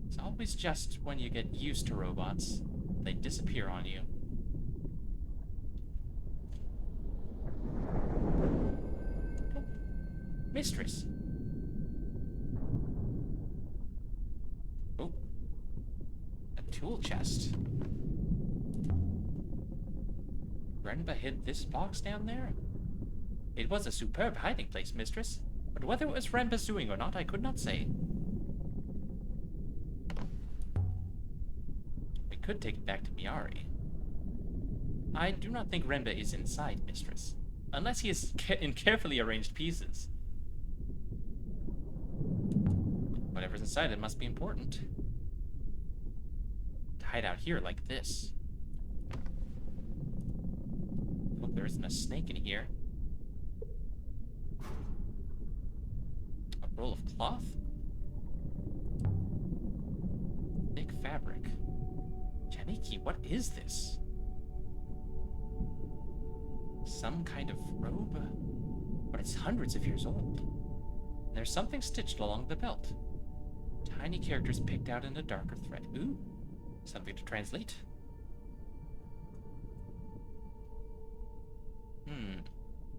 It's always just when you get used to robots, they disappear on you. Oh. Mistress. Oh. A tool chest. Renba hid this box down there? It was a superb hiding place, mistress. But whether it was Renba's doing or not, I could not say. We could take it back to Miari. I do not think Renba is inside, mistress. Unless he is in carefully arranged pieces. Whatever's inside it must be important. To hide out here like this. Hope there isn't a snake in here. A roll of cloth? Thick fabric. Janiki, what is this? Some kind of robe? But it's hundreds of years old. And there's something stitched along the belt. Tiny characters picked out in a darker thread. Ooh, something to translate.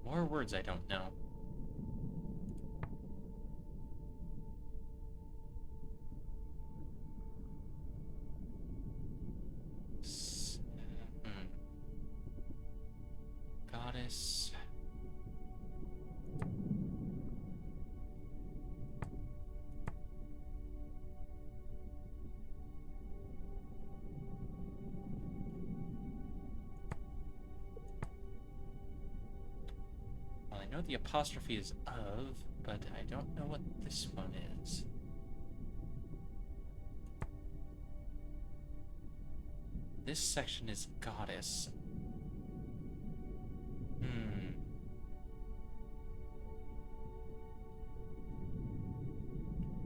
More words I don't know. Goddess. Well, I know the apostrophe is of, but I don't know what this one is. This section is goddess.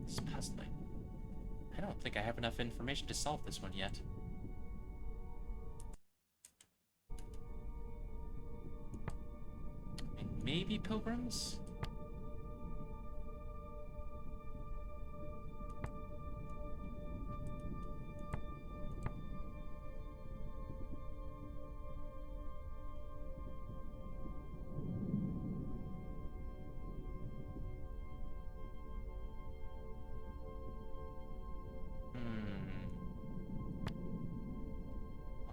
It's puzzling. I don't think I have enough information to solve this one yet. I mean, maybe pilgrims?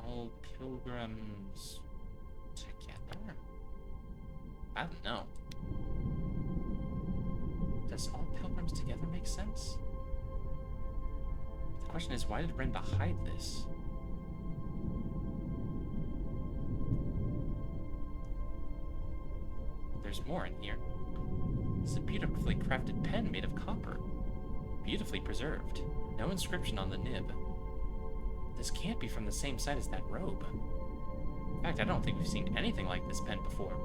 All pilgrims together? I don't know. Does all pilgrims together make sense? The question is, why did Renba hide this? There's more in here. This is a beautifully crafted pen made of copper. Beautifully preserved. No inscription on the nib. This can't be from the same site as that robe. In fact, I don't think we've seen anything like this pen before.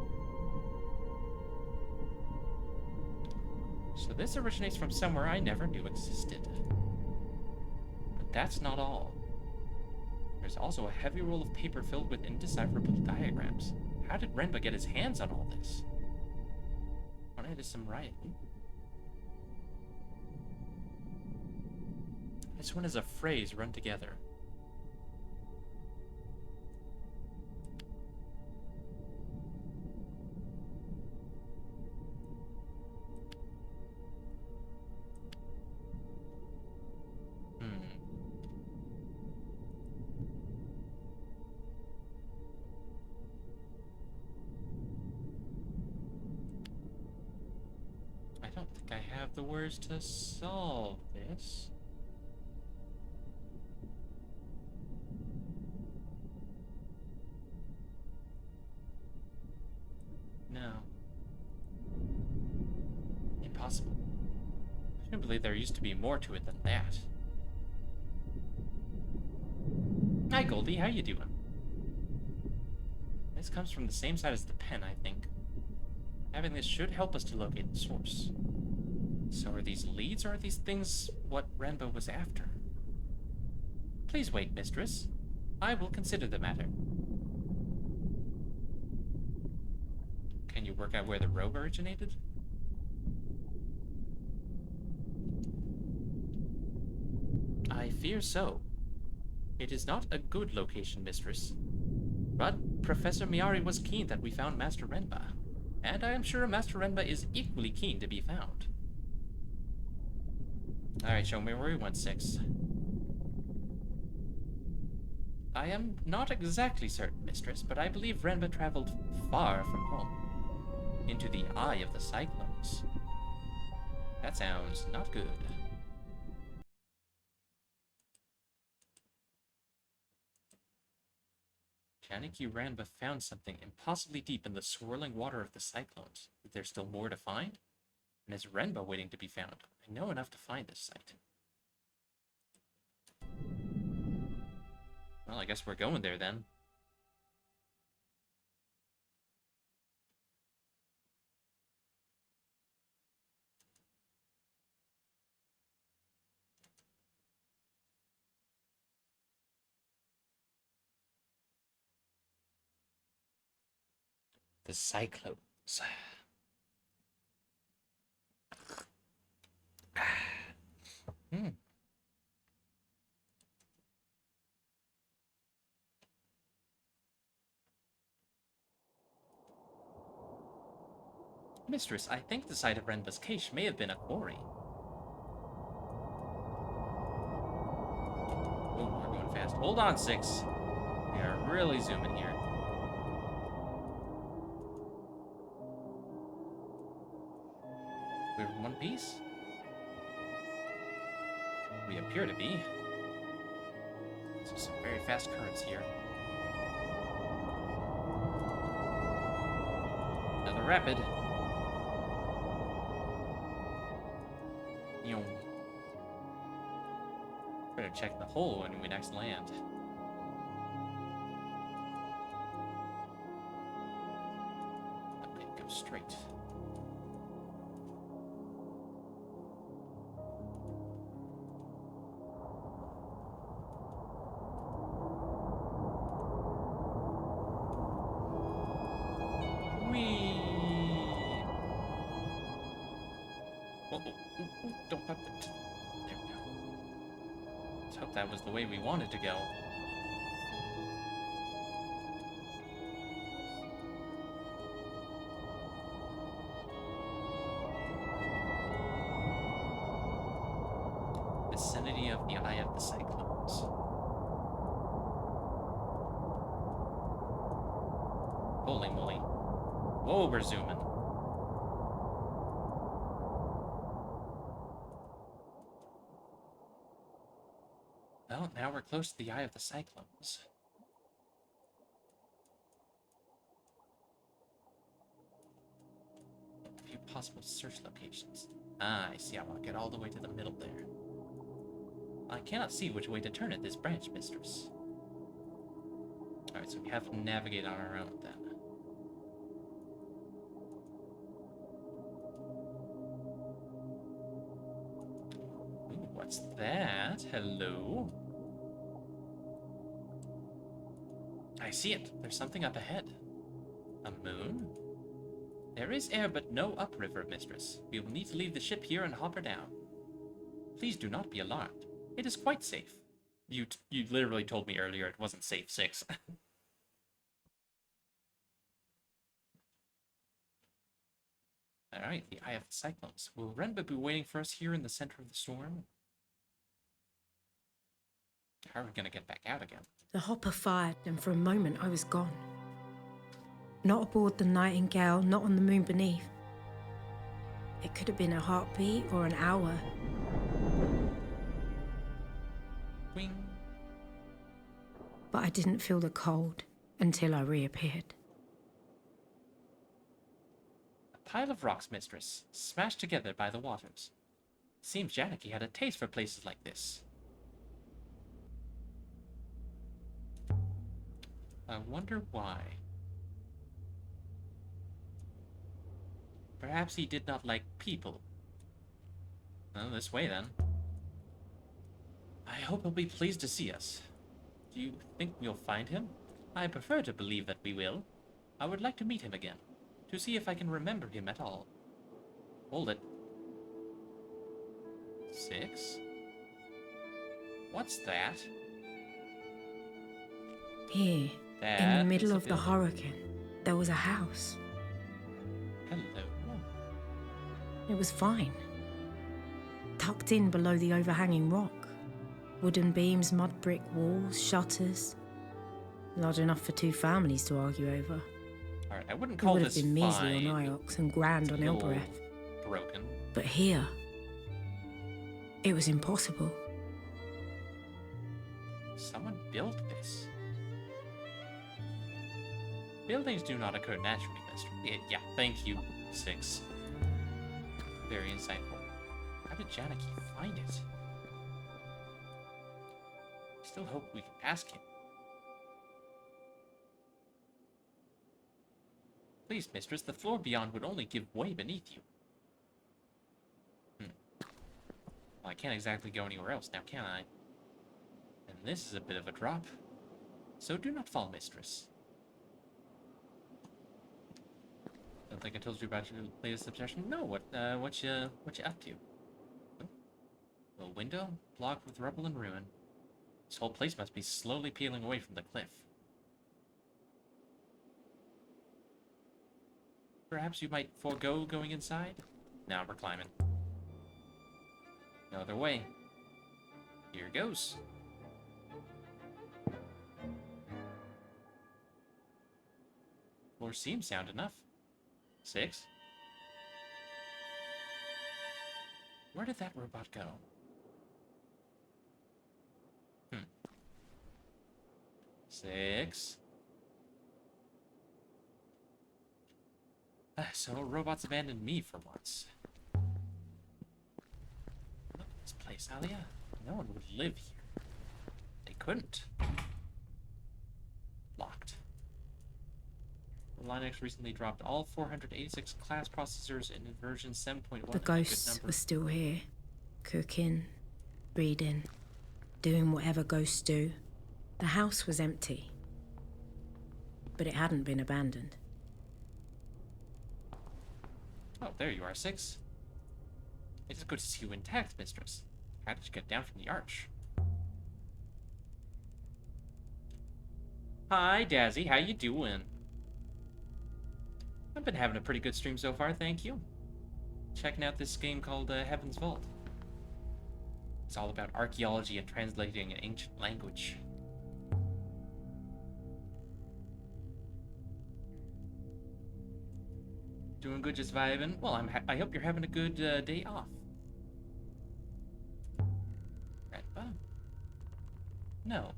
So this originates from somewhere I never knew existed. But that's not all. There's also a heavy roll of paper filled with indecipherable diagrams. How did Renba get his hands on all this? Oh, there's some writing. This one is a phrase run together. I don't think I have the words to solve this. Thankfully, there used to be more to it than that. Hi, Goldie. How you doing? This comes from the same side as the pen, I think. Having this should help us to locate the source. So are these leads, or are these things what Renbo was after? Please wait, mistress. I will consider the matter. Can you work out where the robe originated? I fear so. It is not a good location, mistress. But Professor Miyari was keen that we found Master Renba, and I am sure Master Renba is equally keen to be found. Alright, show me where we went, 6. I am not exactly certain, mistress, but I believe Renba traveled far from home. Into the eye of the cyclones. That sounds not good. Janiki Renba found something impossibly deep in the swirling water of the cyclones. Is there still more to find? And is Renba waiting to be found? I know enough to find this site. Well, I guess we're going there then. The cyclones. Mistress, I think the site of Renba's cache may have been a quarry. Oh, we're going fast. Hold on, 6. We are really zooming here. We're in one piece? We appear to be. So some very fast currents here. Another rapid. Better check the hole when we next land. Okay, go straight. Whee! Oh, don't bump it. There we go. Let's hope that was the way we wanted to go. Vicinity of the Eye of the Cyclones. Holy moly. Whoa, we're zooming. Well, now we're close to the Eye of the Cyclones. A few possible search locations. Ah, I see. I want to get all the way to the middle there. I cannot see which way to turn at this branch, mistress. Alright, so we have to navigate on our own then. Ooh, what's that? Hello? I see it. There's something up ahead. A moon? There is air, but no upriver, mistress. We will need to leave the ship here and hop her down. Please do not be alarmed. It is quite safe. You literally told me earlier it wasn't safe, 6. Alright, the Eye of the Cyclones. Will Renba be waiting for us here in the center of the storm? How are we gonna get back out again? The hopper fired, and for a moment I was gone. Not aboard the Nightingale, not on the moon beneath. It could have been a heartbeat or an hour. Wing. But I didn't feel the cold until I reappeared. A pile of rocks, mistress, smashed together by the waters. Seems Janaki had a taste for places like this. I wonder why. Perhaps he did not like people. Well, this way then. I hope he'll be pleased to see us. Do you think we'll find him? I prefer to believe that we will. I would like to meet him again, to see if I can remember him at all. Hold it. 6? What's that? Here, in That the middle is a of the building. hurricane, there was a house. Hello. It was fine. Tucked in below the overhanging rock. Wooden beams, mud brick walls, shutters. Large enough for 2 families to argue over. Alright, I wouldn't It call would have this been measly fine. on Iox and grand on It's a little Elbereth. broken. But here, it was impossible. Someone built this. Buildings do not occur naturally, Mr. Yeah, thank you, 6. Very insightful. How did Janaki find it? Still hope we can ask him. Please, mistress, the floor beyond would only give way beneath you. Well, I can't exactly go anywhere else now, can I? And this is a bit of a drop. So do not fall, mistress. Don't think I told you about your latest obsession. No, what you up to? Oh, a window blocked with rubble and ruin. This whole place must be slowly peeling away from the cliff. Perhaps you might forego going inside? Now we're climbing. No other way. Here goes. Floor seems sound enough. 6? Where did that robot go? 6. So robots abandoned me for once. Look at this place, Alia. No one would live here. They couldn't. Locked. Linux recently dropped all 486 class processors in version 7.1. The ghosts were still here, cooking, reading, doing whatever ghosts do. The house was empty, but it hadn't been abandoned. Oh, there you are, 6. It is good to see you intact, mistress. How did you get down from the arch? Hi, Dazzy. How you doing? I've been having a pretty good stream so far, thank you. Checking out this game called Heaven's Vault. It's all about archaeology and translating an ancient language. Doing good, just vibing. Well, I hope you're having a good day off. Red bug? No.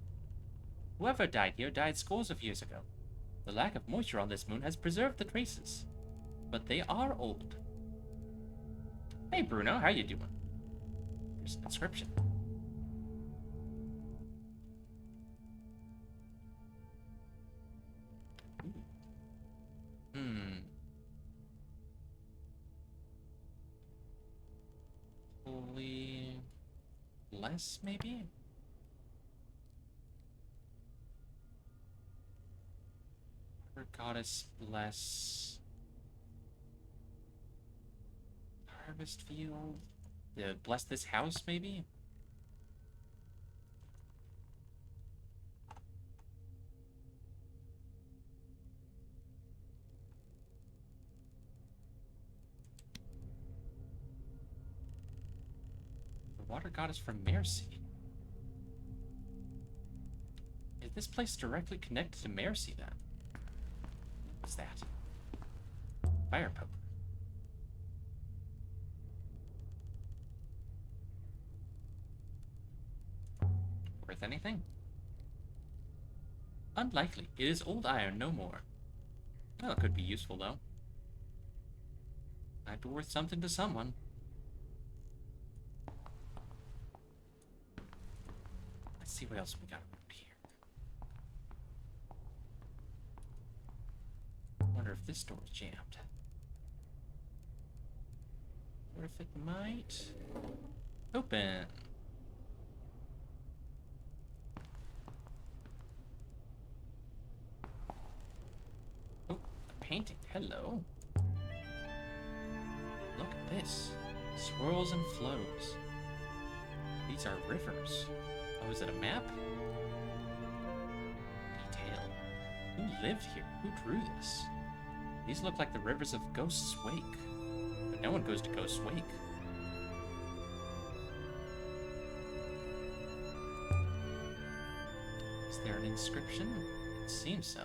Whoever died here died scores of years ago. The lack of moisture on this moon has preserved the traces, but they are old. Hey, Bruno, how you doing? Here's an inscription. Ooh. Holy... Bless, maybe? Goddess bless. Harvest field. Bless this house, maybe? The water goddess from Mercy. Is this place directly connected to Mercy then? What's that? Fire poker. Worth anything? Unlikely. It is old iron, no more. Well, it could be useful, though. Might be worth something to someone. see what else we got around here. Wonder if this door's jammed. Or if it might open. Oh, a painting. Hello. Look at this. Swirls and flows. These are rivers. Oh, is it a map? Detail. Who lived here? Who drew this? These look like the rivers of Ghost's Wake. But no one goes to Ghost's Wake. Is there an inscription? It seems so.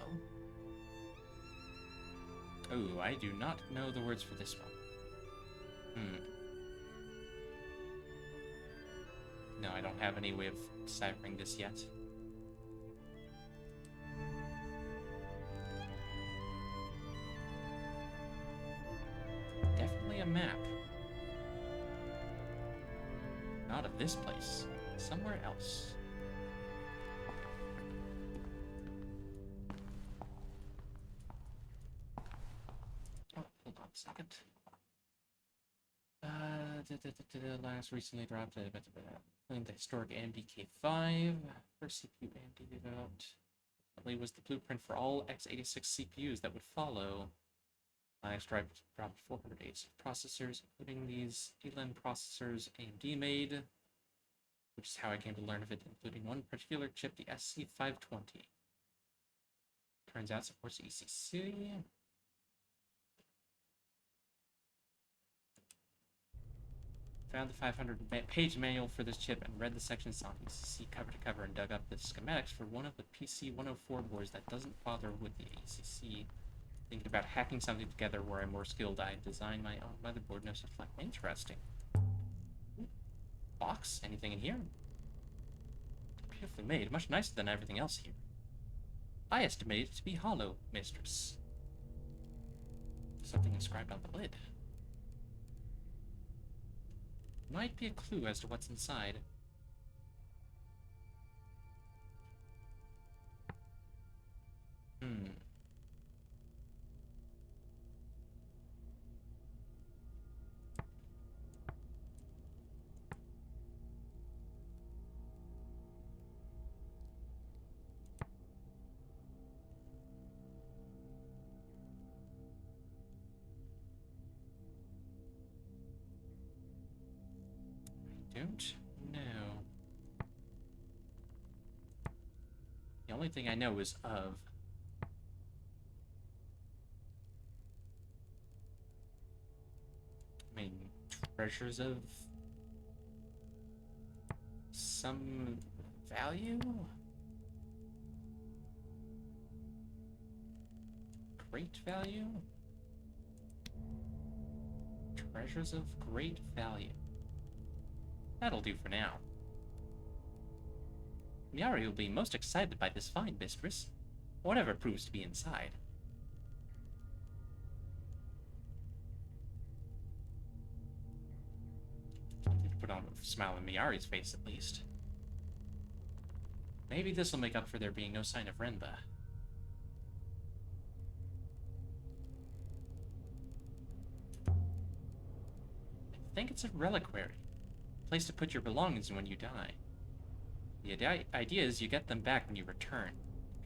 Oh, I do not know the words for this one. No, I don't have any way of deciphering this yet. Definitely a map. Not of this place. Somewhere else. Oh, hold on a second. Last recently dropped the historic AMD-K5. First CPU AMD developed. It was the blueprint for all x86 CPUs that would follow. Linux dropped 486 processors, including these Elan processors AMD made, which is how I came to learn of it, including one particular chip, the SC520. Turns out supports ECC. Found the 500-page manual for this chip and read the sections on ECC cover to cover and dug up the schematics for one of the PC-104 boards that doesn't bother with the ECC. Thinking about hacking something together where I'm more skilled, I designed my own motherboard. No such like interesting. Box? Anything in here? Beautifully made. Much nicer than everything else here. I estimate it to be hollow, mistress. Something inscribed on the lid. Might be a clue as to what's inside. Don't know. The only thing I know is of. I mean, treasures of some value? Great value? Treasures of great value. That'll do for now. Miari will be most excited by this find, mistress. Whatever proves to be inside. Put on a smile on Miari's face, at least. Maybe this'll make up for there being no sign of Renba. I think it's a reliquary. Place to put your belongings in when you die. The idea is you get them back when you return.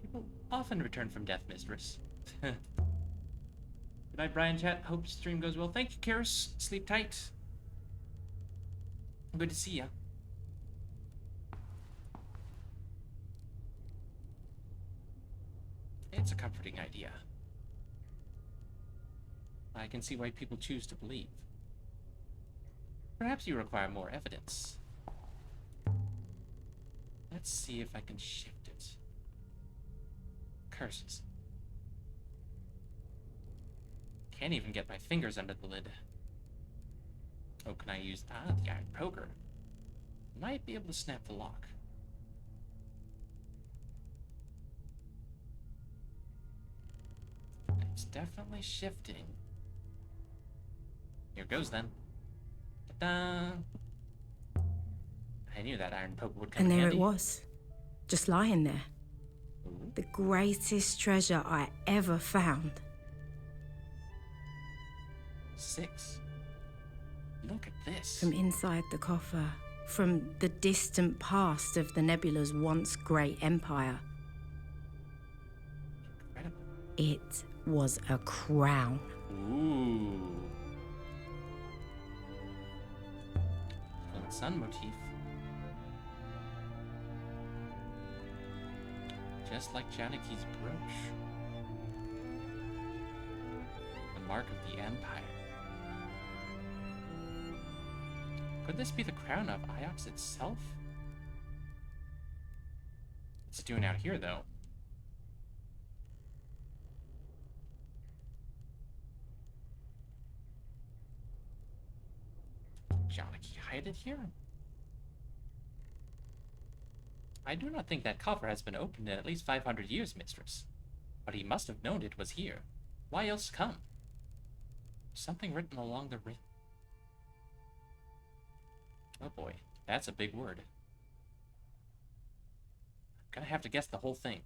People often return from death, mistress. Good night, Brian chat. Hope stream goes well. Thank you, Karis. Sleep tight. Good to see ya. It's a comforting idea. I can see why people choose to believe. Perhaps you require more evidence. Let's see if I can shift it. Curses. Can't even get my fingers under the lid. Oh, can I use... Ah, the iron poker. Might be able to snap the lock. It's definitely shifting. Here goes then. Ta-da! I knew that iron poker would come in And there handy. it was, just lying there. Ooh. The greatest treasure I ever found. 6. Look at this. From inside the coffer, from the distant past of the nebula's once great empire. Incredible. It was a crown. Ooh. Little sun motif. Just like Janaki's brooch. The mark of the Empire. Could this be the crown of Iox itself? What's it doing out here, though? Janaki hide it here? I do not think that coffer has been opened in at least 500 years, mistress. But he must have known it was here. Why else come? Something written along the rim. Oh boy, that's a big word. Gonna have to guess the whole thing.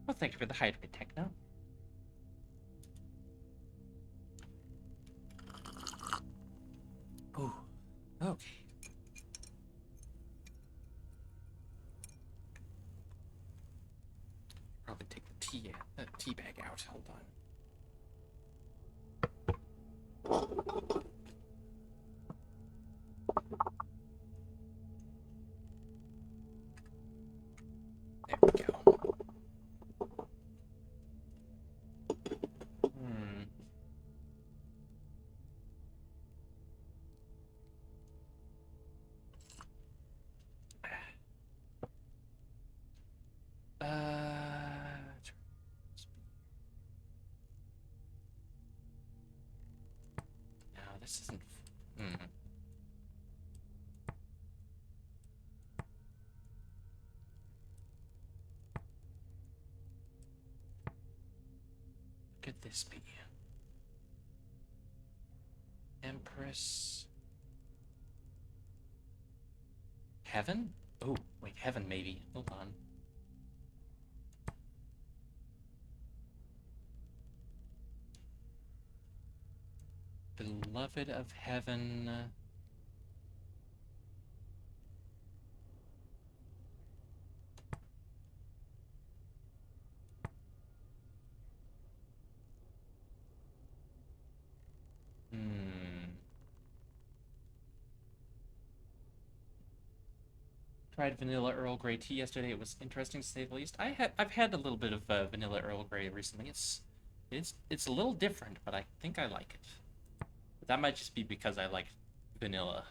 Well, thank you for the hydrate, Techno. Oh, okay. Probably take the tea bag out. Hold on. There we go. No, this isn't. Could this be? Empress. Heaven? Oh, wait, heaven maybe. Hold on. Beloved of heaven. Tried vanilla Earl Grey tea yesterday. It was interesting to say the least. I've had a little bit of vanilla Earl Grey recently. It's a little different, but I think I like it. But that might just be because I like vanilla.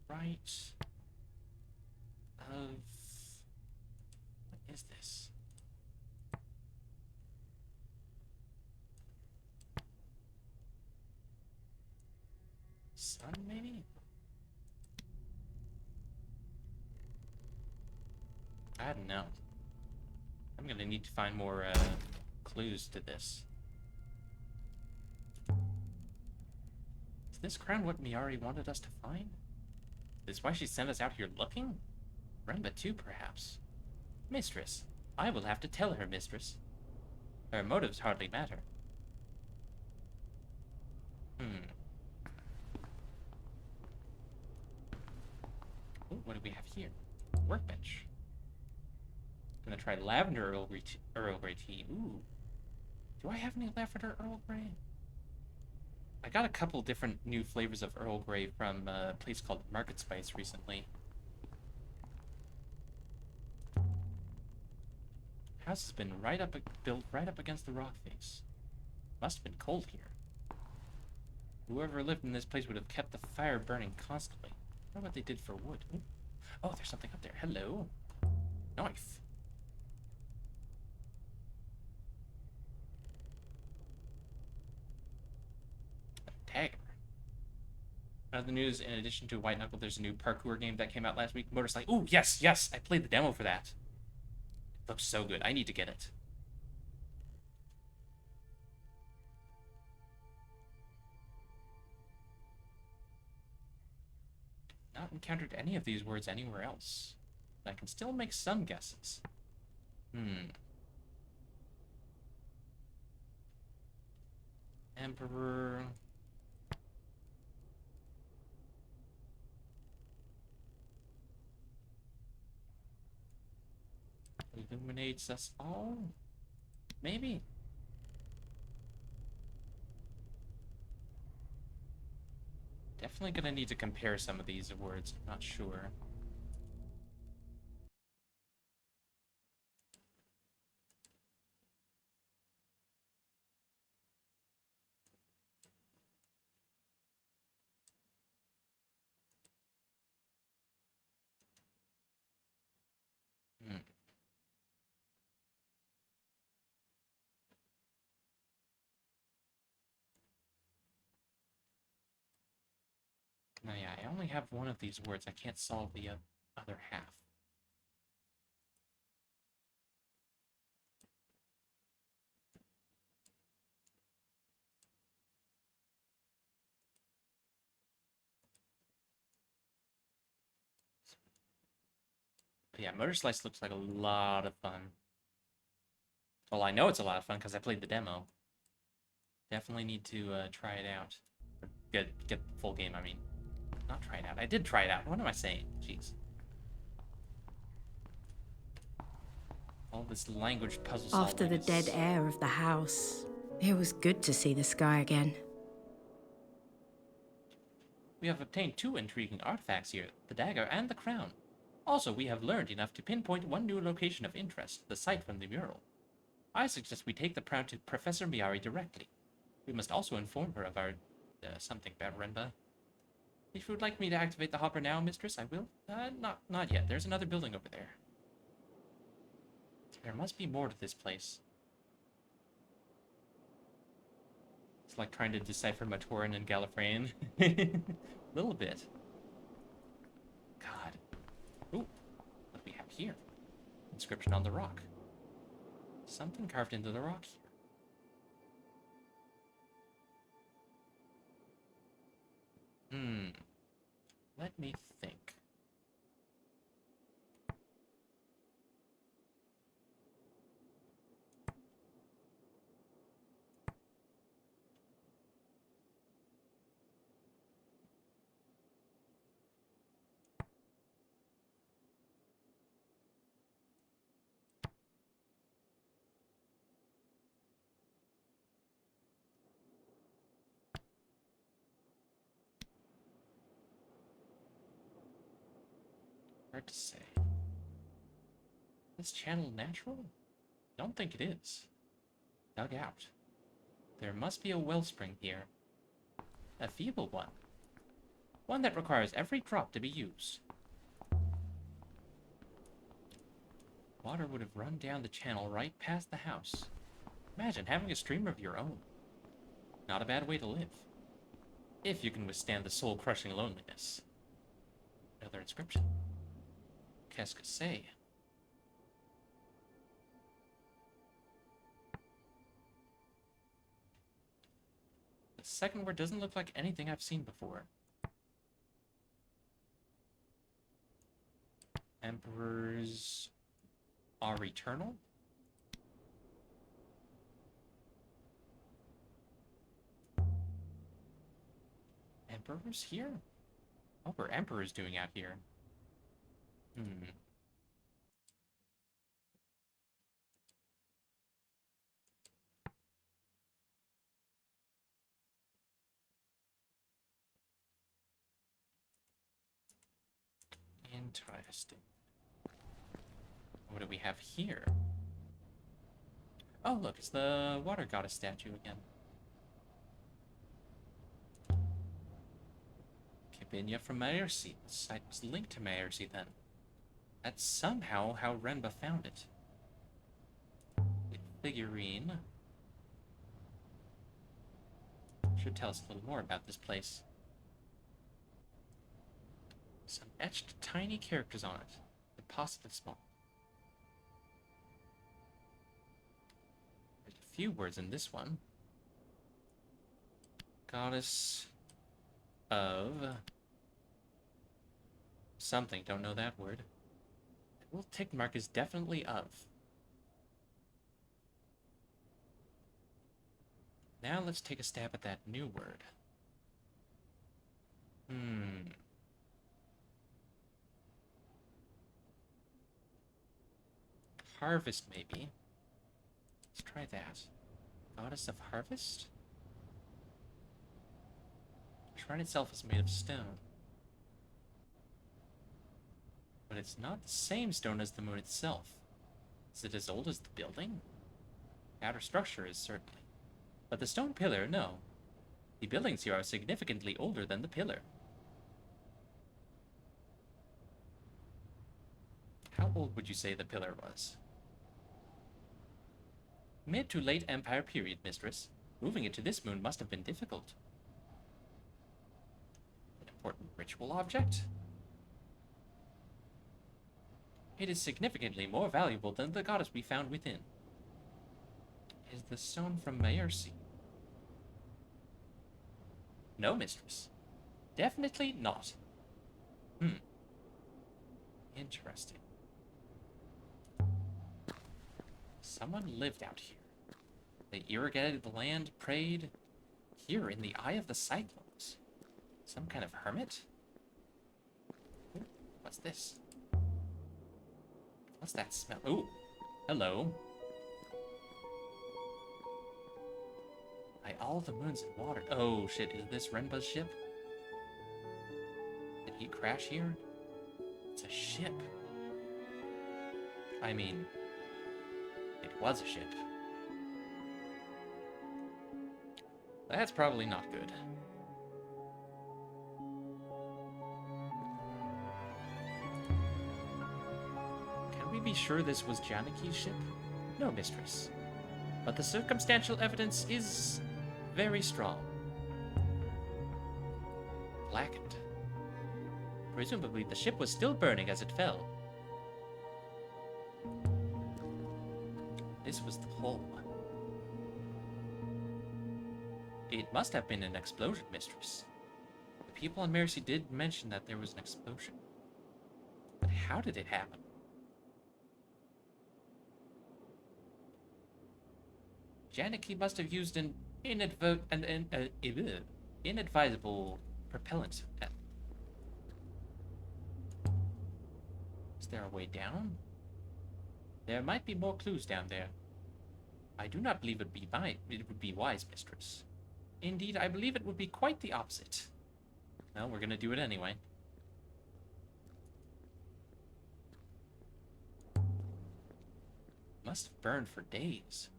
Right. What is this? Sun, maybe? I don't know. I'm gonna need to find more clues to this. Is this crown what Miari wanted us to find? Is this why she sent us out here looking? Remba too, perhaps. Mistress. I will have to tell her, mistress. Her motives hardly matter. Ooh, what do we have here? Workbench. Gonna try lavender Earl Grey tea. Ooh. Do I have any lavender Earl Grey? I got a couple different new flavors of Earl Grey from a place called Market Spice recently. House has been built right up against the rock face. Must have been cold here. Whoever lived in this place would have kept the fire burning constantly. I wonder what they did for wood. Ooh. Oh, there's something up there. Hello. Knife. A dagger. Other news, in addition to White Knuckle, there's a new parkour game that came out last week. Motorcycle. Ooh, yes, yes! I played the demo for that. It looks so good. I need to get it. Not encountered any of these words anywhere else. I can still make some guesses. Emperor. Illuminates us all? Maybe? Definitely gonna need to compare some of these words. I'm not sure. No, yeah, I only have one of these words. I can't solve the other half. But yeah, Motor Slice looks like a lot of fun. Well, I know it's a lot of fun because I played the demo. Definitely need to try it out. Or get the full game, I mean. Not try it out. I did try it out. What am I saying? Jeez. All this language puzzle solving. After the dead air of the house, it was good to see the sky again. We have obtained 2 intriguing artifacts here, the dagger and the crown. Also, we have learned enough to pinpoint one new location of interest, the site from the mural. I suggest we take the crown to Professor Miyari directly. We must also inform her of our something about Renba. If you would like me to activate the hopper now, mistress, I will. Not yet. There's another building over there. There must be more to this place. It's like trying to decipher Matoran and Gallifreyan. A little bit. God. Ooh, what do we have here? Inscription on the rock. Something carved into the rock here. Let me think. Hard to say. This channel natural? Don't think it is. Dug out. There must be a wellspring here. A feeble one. One that requires every drop to be used. Water would have run down the channel right past the house. Imagine having a stream of your own. Not a bad way to live. If you can withstand the soul-crushing loneliness. Another inscription. Qu'est-ce que c'est? The second word doesn't look like anything I've seen before. Emperor's Our Eternal? Emperor's here? What were Emperors doing out here? Interesting. What do we have here? Oh, look, it's the water goddess statue again. Cabinia from Maersi. The site was linked to Maersi then. That's somehow how Renba found it. The figurine should tell us a little more about this place. Some etched tiny characters on it. They're possibly small. There's a few words in this one. Goddess of something, don't know that word. The little tick mark is definitely of. Now let's take a stab at that new word. Harvest, maybe. Let's try that. Goddess of Harvest? The shrine itself is made of stone. But it's not the same stone as the moon itself. Is it as old as the building? The outer structure is certainly. But the stone pillar, no. The buildings here are significantly older than the pillar. How old would you say the pillar was? Mid to late Empire period, mistress. Moving it to this moon must have been difficult. An important ritual object? It is significantly more valuable than the goddess we found within. Is the stone from Maersi? No, mistress. Definitely not. Interesting. Someone lived out here. They irrigated the land, prayed. Here in the eye of the cyclones. Some kind of hermit? Ooh, what's this? What's that smell? Ooh, hello. By all the moons and water. Oh shit, is this Renba's ship? Did he crash here? It's a ship. I mean, it was a ship. That's probably not good. Can we be sure this was Janiki's ship? No, mistress. But the circumstantial evidence is very strong. Blackened. Presumably the ship was still burning as it fell. This was the hull. It must have been an explosion, mistress. The people on Mercy did mention that there was an explosion. But how did it happen? Janiki must have used an inadvisable propellant. Is there a way down? There might be more clues down there. I do not believe it would be wise, mistress. Indeed, I believe it would be quite the opposite. Well, we're gonna do it anyway. Must have burned for days.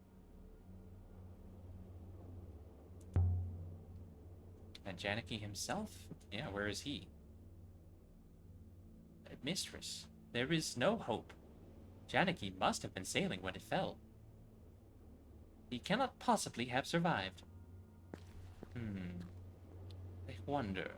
And Janiki himself? Yeah, where is he? Mistress, there is no hope. Janiki must have been sailing when it fell. He cannot possibly have survived. I wonder.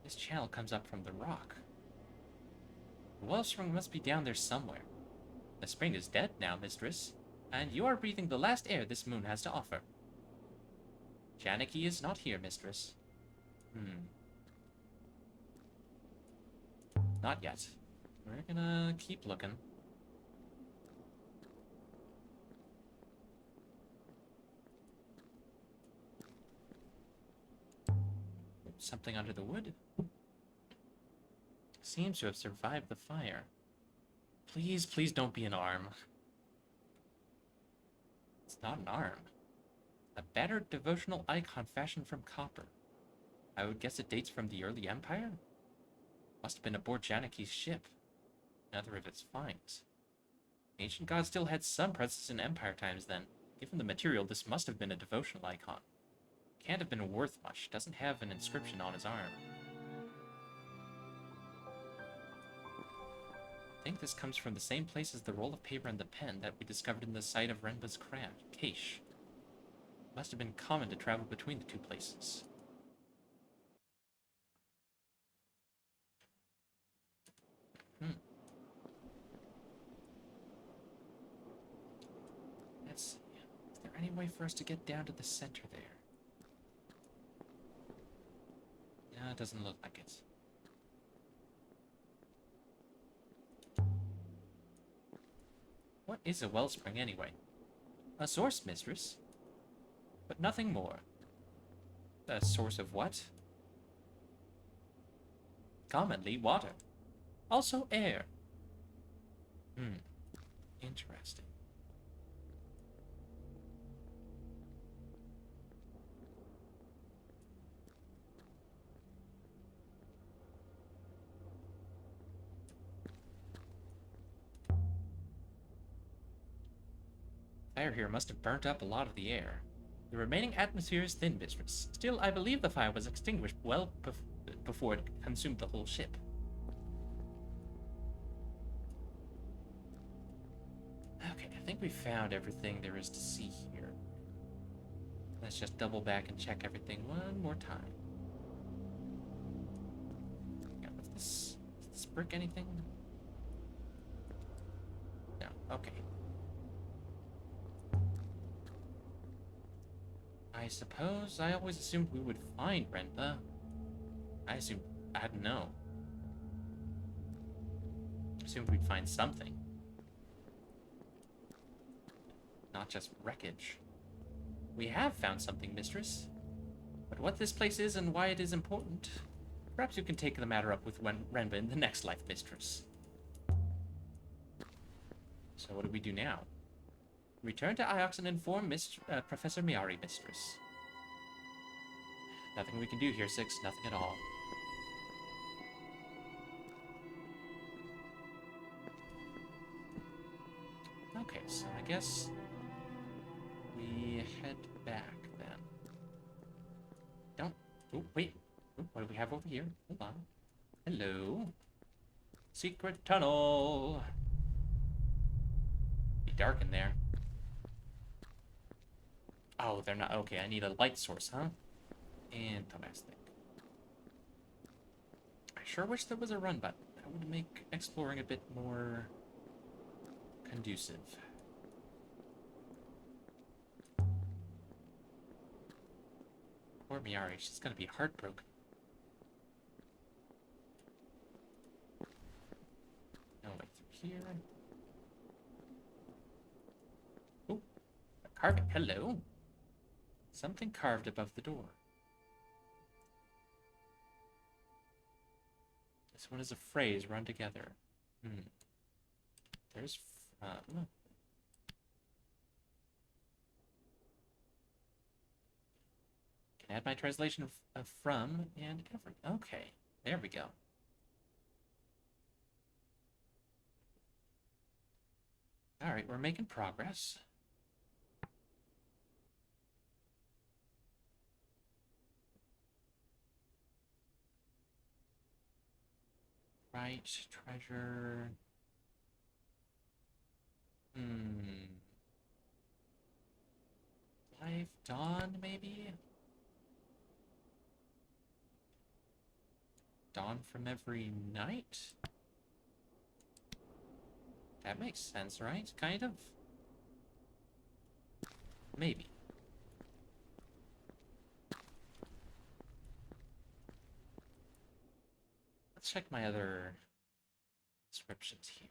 This channel comes up from the rock. The wellspring must be down there somewhere. The spring is dead now, mistress, and you are breathing the last air this moon has to offer. Janiki is not here, mistress. Not yet. We're gonna keep looking. Something under the wood? Seems to have survived the fire. Please, please don't be an arm. It's not an arm. A battered devotional icon fashioned from copper. I would guess it dates from the early Empire? Must have been aboard Janiki's ship. Another of its finds. Ancient gods still had some presence in Empire times then. Given the material, this must have been a devotional icon. Can't have been worth much. Doesn't have an inscription on his arm. I think this comes from the same place as the roll of paper and the pen that we discovered in the site of Renba's cache. Must have been common to travel between the two places. Let's see. Is there any way for us to get down to the center there? No, it doesn't look like it. What is a wellspring anyway? A source, mistress. But nothing more. A source of what? Commonly water. Also air. Interesting. Fire here must have burnt up a lot of the air. The remaining atmosphere is thin, mistress. Still, I believe the fire was extinguished well before it consumed the whole ship. Okay, I think we found everything there is to see here. Let's just double back and check everything one more time. Yeah, what's this? Is this brick anything? No, okay. I suppose I always assumed we would find Renba. I don't know. Assumed we'd find something. Not just wreckage. We have found something, mistress. But what this place is and why it is important, perhaps you can take the matter up with Renba in the next life, mistress. So what do we do now? Return to Iox and inform Professor Miari, mistress. Nothing we can do here, Six. Nothing at all. Okay, so I guess we head back then. Don't. Oh, wait. Oh, what do we have over here? Hold on. Hello. Secret tunnel. Be dark in there. Oh, they're not. Okay, I need a light source, huh? Interesting. I sure wish there was a run button. That would make exploring a bit more conducive. Poor Miari, she's gonna be heartbroken. No way through here. Oh, a carving. Hello. Something carved above the door. This one is a phrase run together. There's from. Can add my translation of from and every. Okay, there we go. All right, we're making progress. Right, treasure. Life, dawn, maybe? Dawn from every night? That makes sense, right? Kind of? Maybe. Let's check my other descriptions here.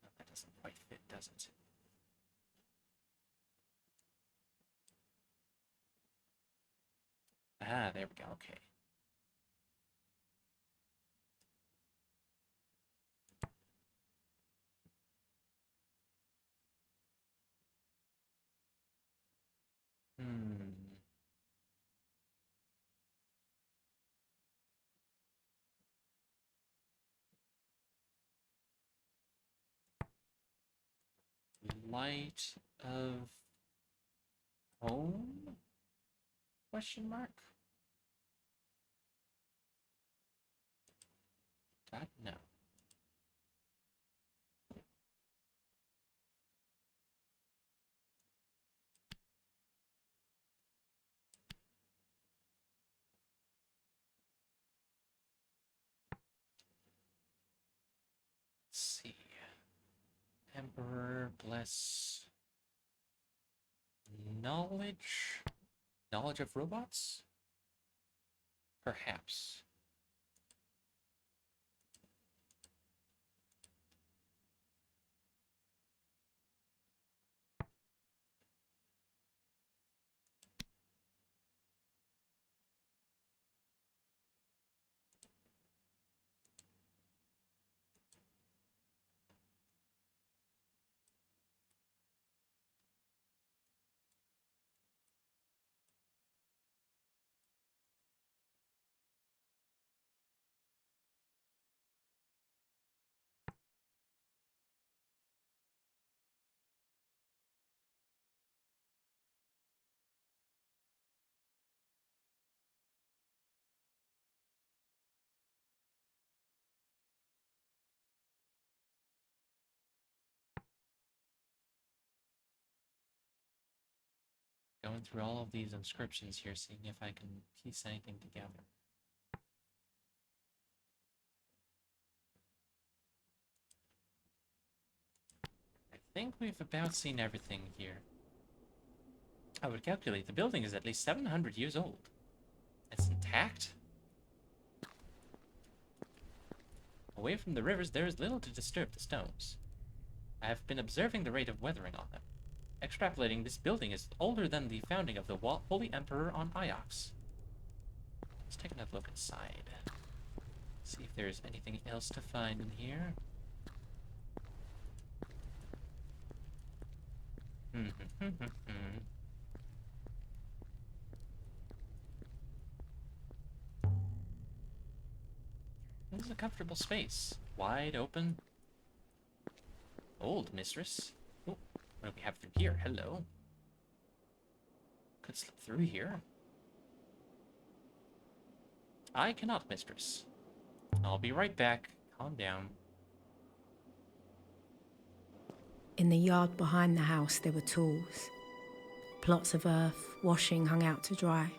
No, that doesn't quite fit, does it? Ah, there we go. Okay. Hmm. Light of home? Question mark? God, no. Let's see. Emperor bless knowledge. Knowledge of robots? Perhaps. Going through all of these inscriptions here, seeing if I can piece anything together. I think we've about seen everything here. I would calculate the building is at least 700 years old. It's intact? Away from the rivers, there is little to disturb the stones. I have been observing the rate of weathering on them. Extrapolating, this building is older than the founding of the Holy Emperor on Iox. Let's take another look inside. See if there's anything else to find in here. This is a comfortable space. Wide open. Old mistress. Oh, what do we have through here? Hello. Could slip through here. I cannot, mistress. I'll be right back. Calm down. In the yard behind the house, there were tools. Plots of earth, washing hung out to dry.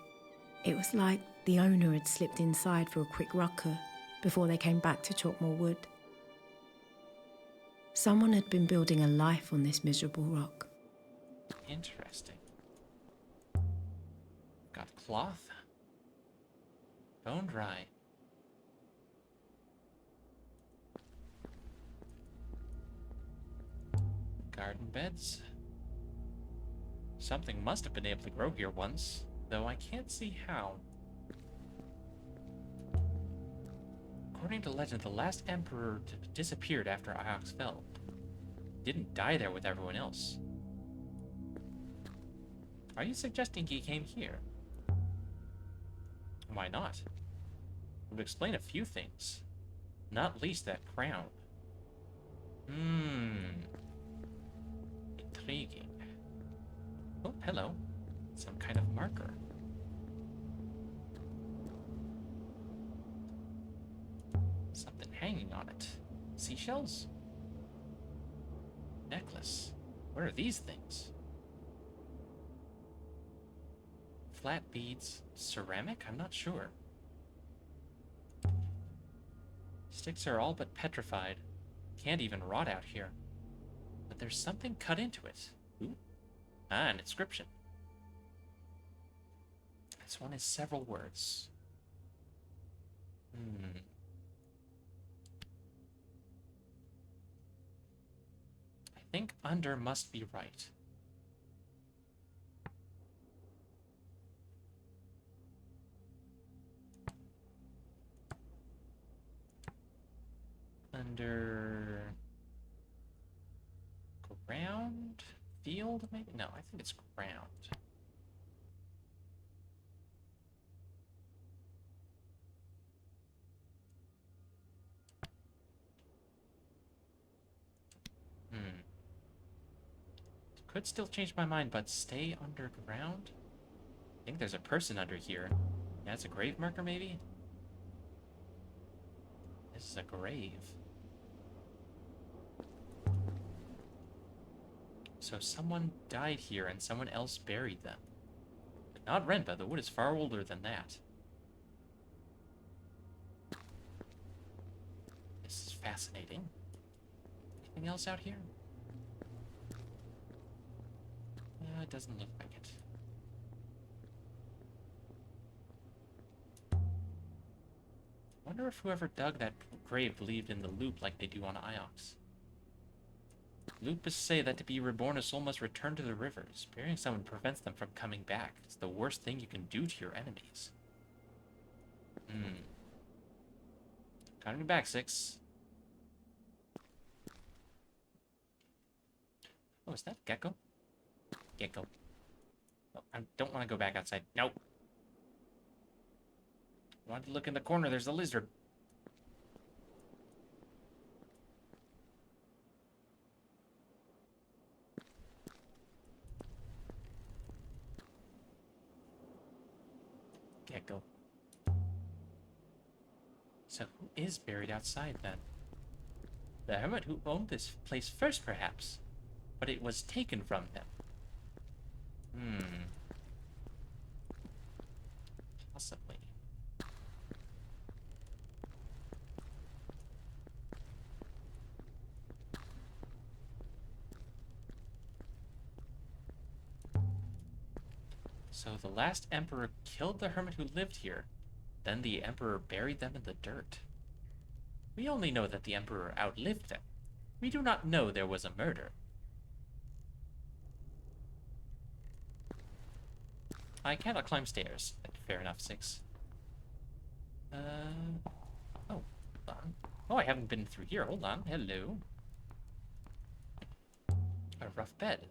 It was like the owner had slipped inside for a quick rucker before they came back to chop more wood. Someone had been building a life on this miserable rock. Interesting. Got cloth. Bone dry. Garden beds. Something must have been able to grow here once, though I can't see how. According to legend, the last emperor disappeared after Iox fell. Didn't die there with everyone else. Are you suggesting he came here? Why not? It would explain a few things. Not least that crown. Intriguing. Oh, hello. Some kind of marker. Something hanging on it. Seashells? Necklace. What are these things? Flat beads. Ceramic? I'm not sure. Sticks are all but petrified. Can't even rot out here. But there's something cut into it. Ooh. Ah, an inscription. This one is several words. I think under must be right. Under ground? Field, maybe? No, I think it's ground. Could still change my mind, but stay underground? I think there's a person under here. Yeah, it's a grave marker, maybe? This is a grave. So someone died here and someone else buried them. But not Renpa, the wood is far older than that. This is fascinating. Anything else out here? It doesn't look like it. Wonder if whoever dug that grave believed in the loop like they do on Iox. Loopists say that to be reborn, a soul must return to the rivers. Burying someone prevents them from coming back. It's the worst thing you can do to your enemies. Coming back, 6. Oh, is that Gecko? Gecko. Oh, I don't want to go back outside. Nope. I want to look in the corner. There's a lizard. Gecko. So who is buried outside then? The hermit who owned this place first, perhaps. But it was taken from him. Possibly. So the last emperor killed the hermit who lived here. Then the emperor buried them in the dirt. We only know that the emperor outlived them. We do not know there was a murder. I cannot climb stairs. Fair enough, 6. Oh, hold on. Oh, I haven't been through here. Hold on. Hello. A rough bed.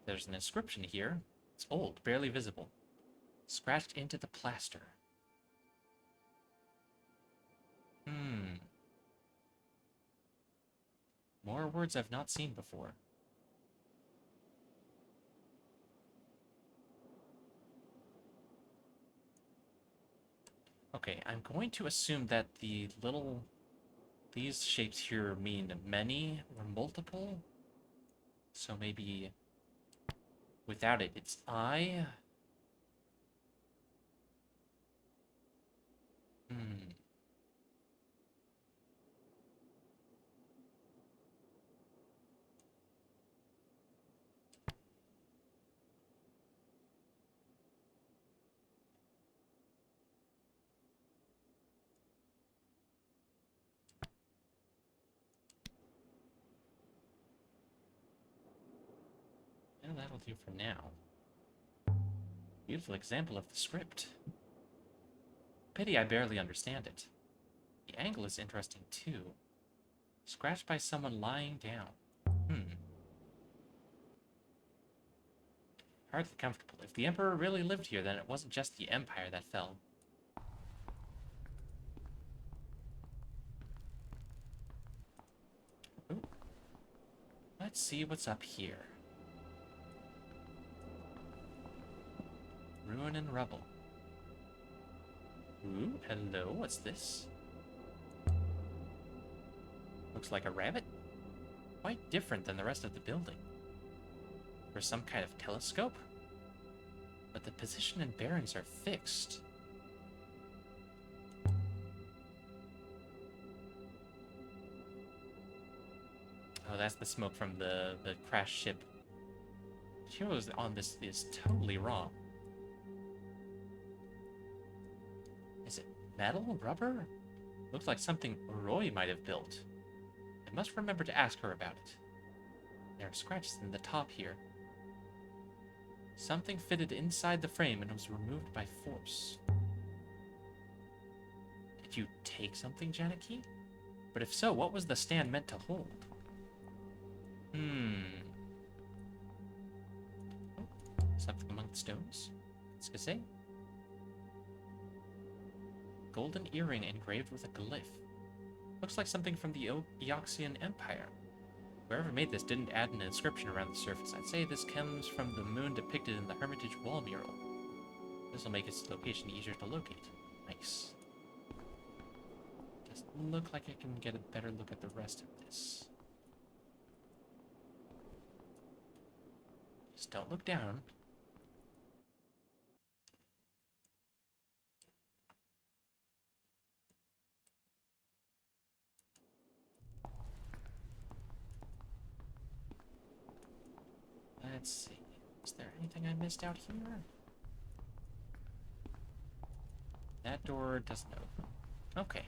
There's an inscription here. It's old, barely visible. Scratched into the plaster. More words I've not seen before. Okay, I'm going to assume that these shapes here mean many or multiple. So maybe without it, it's I. And that'll do for now. Beautiful example of the script. Pity I barely understand it. The angle is interesting too. Scratched by someone lying down. Hardly comfortable. If the Emperor really lived here, then it wasn't just the Empire that fell. Ooh. Let's see what's up here. Ruin and rubble. Ooh, hello, what's this? Looks like a rabbit. Quite different than the rest of the building. Or some kind of telescope? But the position and bearings are fixed. Oh, that's the smoke from the crashed ship. Materials on this is totally wrong. Is it metal? Rubber? Looks like something Roy might have built. I must remember to ask her about it. There are scratches in the top here. Something fitted inside the frame and was removed by force. Did you take something, Janaki? But if so, what was the stand meant to hold? Something among the stones? Qu'est-ce que c'est? Golden earring engraved with a glyph. Looks like something from the Eoxian Empire. Whoever made this didn't add an inscription around the surface. I'd say this comes from the moon depicted in the Hermitage wall mural. This will make its location easier to locate. Nice. Doesn't look like I can get a better look at the rest of this. Just don't look down. Let's see. Is there anything I missed out here? That door doesn't open. Okay.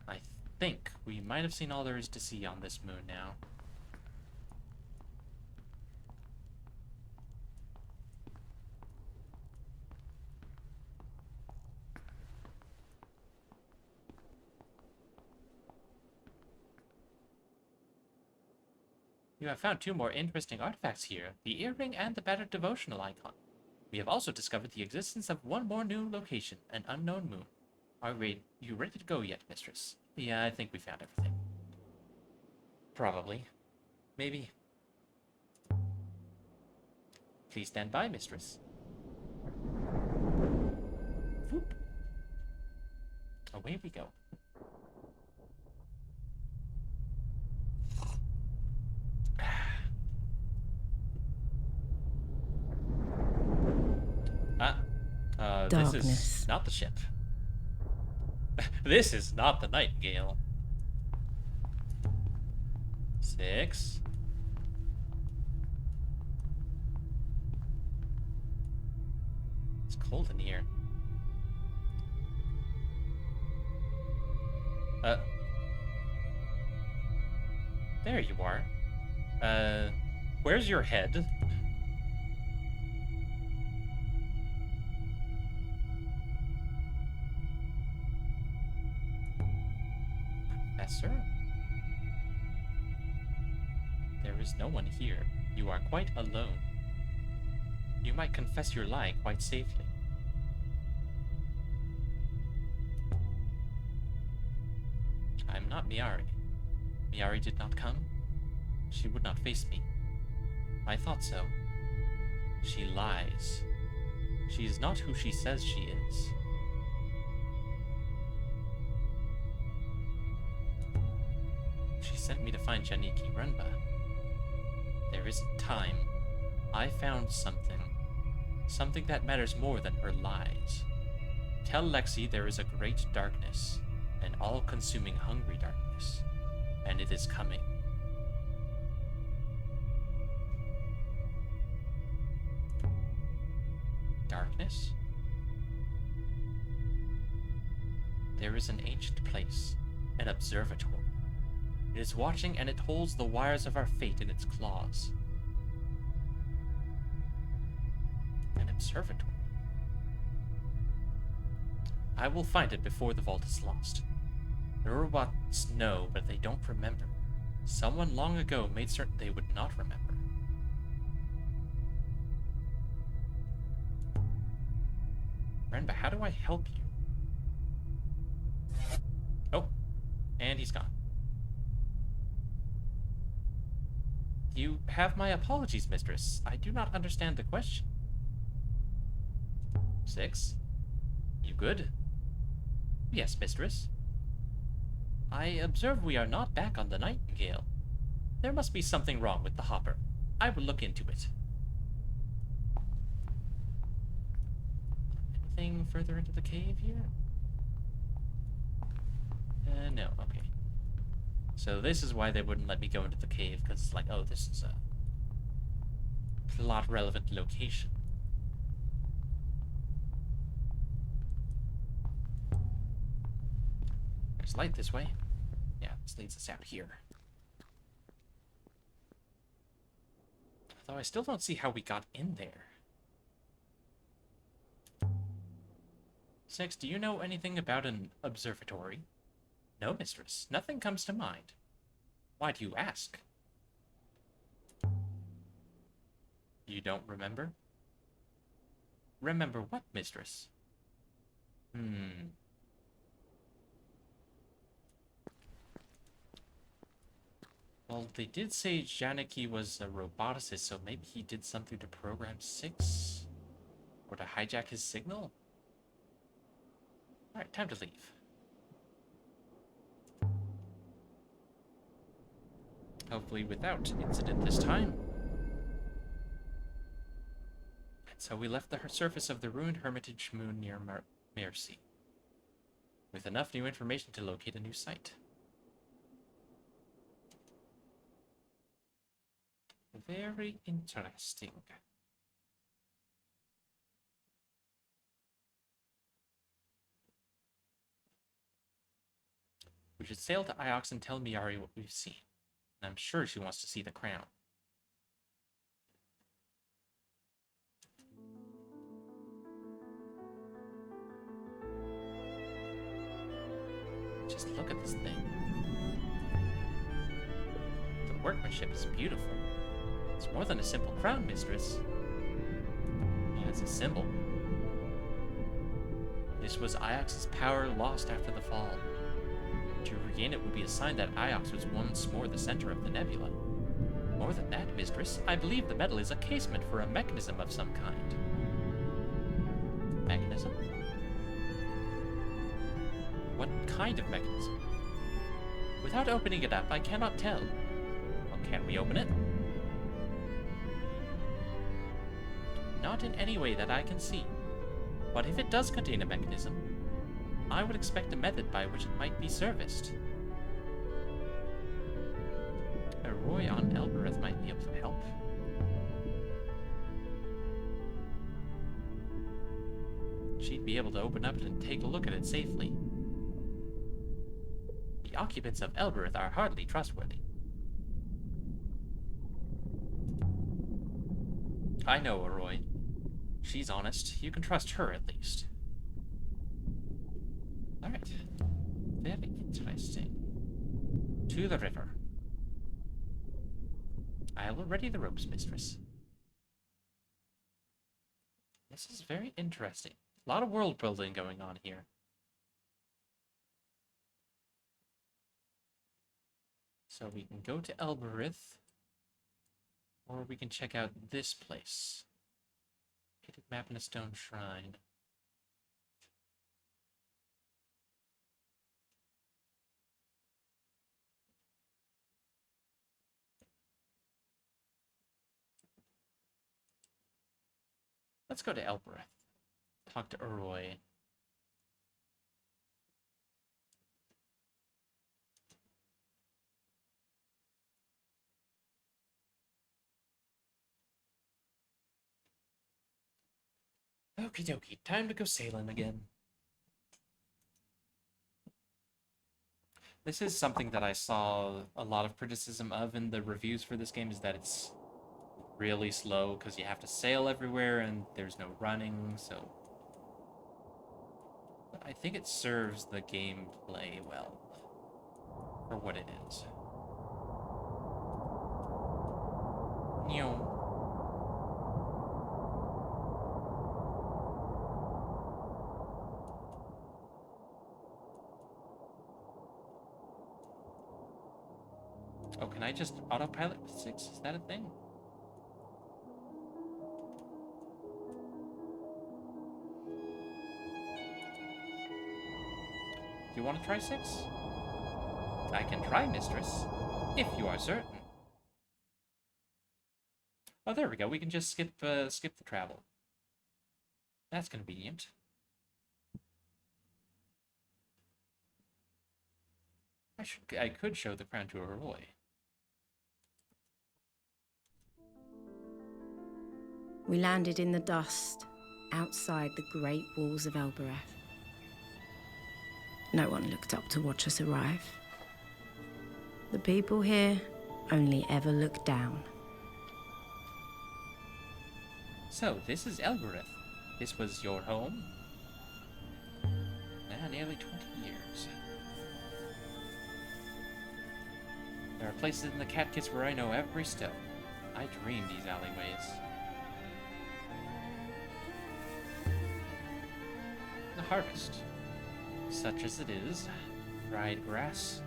I think we might have seen all there is to see on this moon now. You have found two more interesting artifacts here, the earring and the battered devotional icon. We have also discovered the existence of one more new location, an unknown moon. Are you ready to go yet, mistress? Yeah, I think we found everything. Probably. Maybe. Please stand by, mistress. Whoop. Away we go. This is not the ship. This is not the Nightingale. 6. It's cold in here. There you are. Where's your head? Professor? There is no one here. You are quite alone. You might confess your lie quite safely. I'm not Miari. Miari did not come. She would not face me. I thought so. She lies. She is not who she says she is. She sent me to find Janiki Renba. There isn't time. I found something. Something that matters more than her lies. Tell Lexi there is a great darkness, an all-consuming hungry darkness, and it is coming. Darkness? There is an ancient place, an observatory. It is watching, and it holds the wires of our fate in its claws. An observatory. I will find it before the vault is lost. The robots know, but they don't remember. Someone long ago made certain they would not remember. Renba, how do I help you? Oh, and he's gone. You have my apologies, mistress. I do not understand the question. 6. You good? Yes, mistress. I observe we are not back on the Nightingale. There must be something wrong with the hopper. I will look into it. Anything further into the cave here? No, okay. So this is why they wouldn't let me go into the cave, because it's like, oh, this is a plot-relevant location. There's light this way. Yeah, this leads us out here. Though I still don't see how we got in there. Six, do you know anything about an observatory? No, mistress. Nothing comes to mind. Why do you ask? You don't remember? Remember what, mistress? Well, they did say Janicki was a roboticist, so maybe he did something to program 6? Or to hijack his signal? Alright, time to leave. Hopefully without incident this time. And so we left the surface of the ruined hermitage moon near Mercy, with enough new information to locate a new site. Very interesting. We should sail to Iox and tell Miari what we've seen. And I'm sure she wants to see the crown. Just look at this thing. The workmanship is beautiful. It's more than a simple crown, mistress. Yeah, it's a symbol. This was Iox's power lost after the fall. To regain it would be a sign that Iox was once more the center of the nebula. More than that, mistress, I believe the metal is a casement for a mechanism of some kind. Mechanism? What kind of mechanism? Without opening it up, I cannot tell. Well, can't we open it? Not in any way that I can see. But if it does contain a mechanism, I would expect a method by which it might be serviced. A Roy on Elbereth might be able to help. She'd be able to open up and take a look at it safely. The occupants of Elbereth are hardly trustworthy. I know Roy. She's honest. You can trust her at least. Alright. Very interesting. To the river. I will ready the ropes, mistress. This is very interesting. A lot of world building going on here. So we can go to Elbereth, or we can check out this place. Painted map in a stone shrine. Let's go to Elbereth. Talk to Uroi. Okie dokie, time to go sailing again. This is something that I saw a lot of criticism of in the reviews for this game, is that it's really slow because you have to sail everywhere and there's no running, so... But I think it serves the gameplay well for what it is. Nyo. Oh, can I just autopilot with 6? Is that a thing? Do you want to try 6? I can try, mistress, if you are certain. Oh, there we go. We can just skip the travel. That's convenient. I could show the crown to a Roy. We landed in the dust, outside the great walls of Elbereth. No one looked up to watch us arrive. The people here only ever look down. So, this is Elbereth. This was your home? Nearly 20 years. There are places in the Cat Kiss where I know every step. I dream these alleyways. The harvest. Such as it is. Dried grass.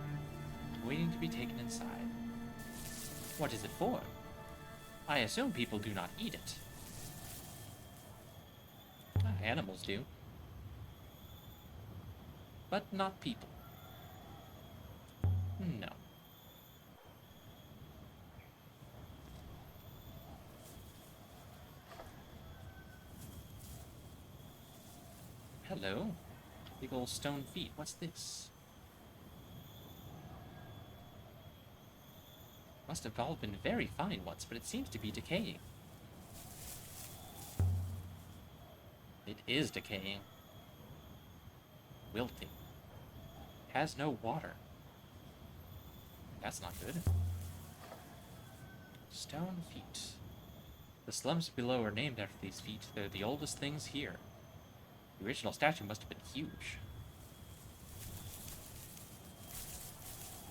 Waiting to be taken inside. What is it for? I assume people do not eat it. Animals do. But not people. No. Hello. Big old stone feet. What's this? Must have all been very fine once, but it seems to be decaying. It is decaying. Wilting. Has no water. That's not good. Stone feet. The slums below are named after these feet. They're the oldest things here. The original statue must have been huge.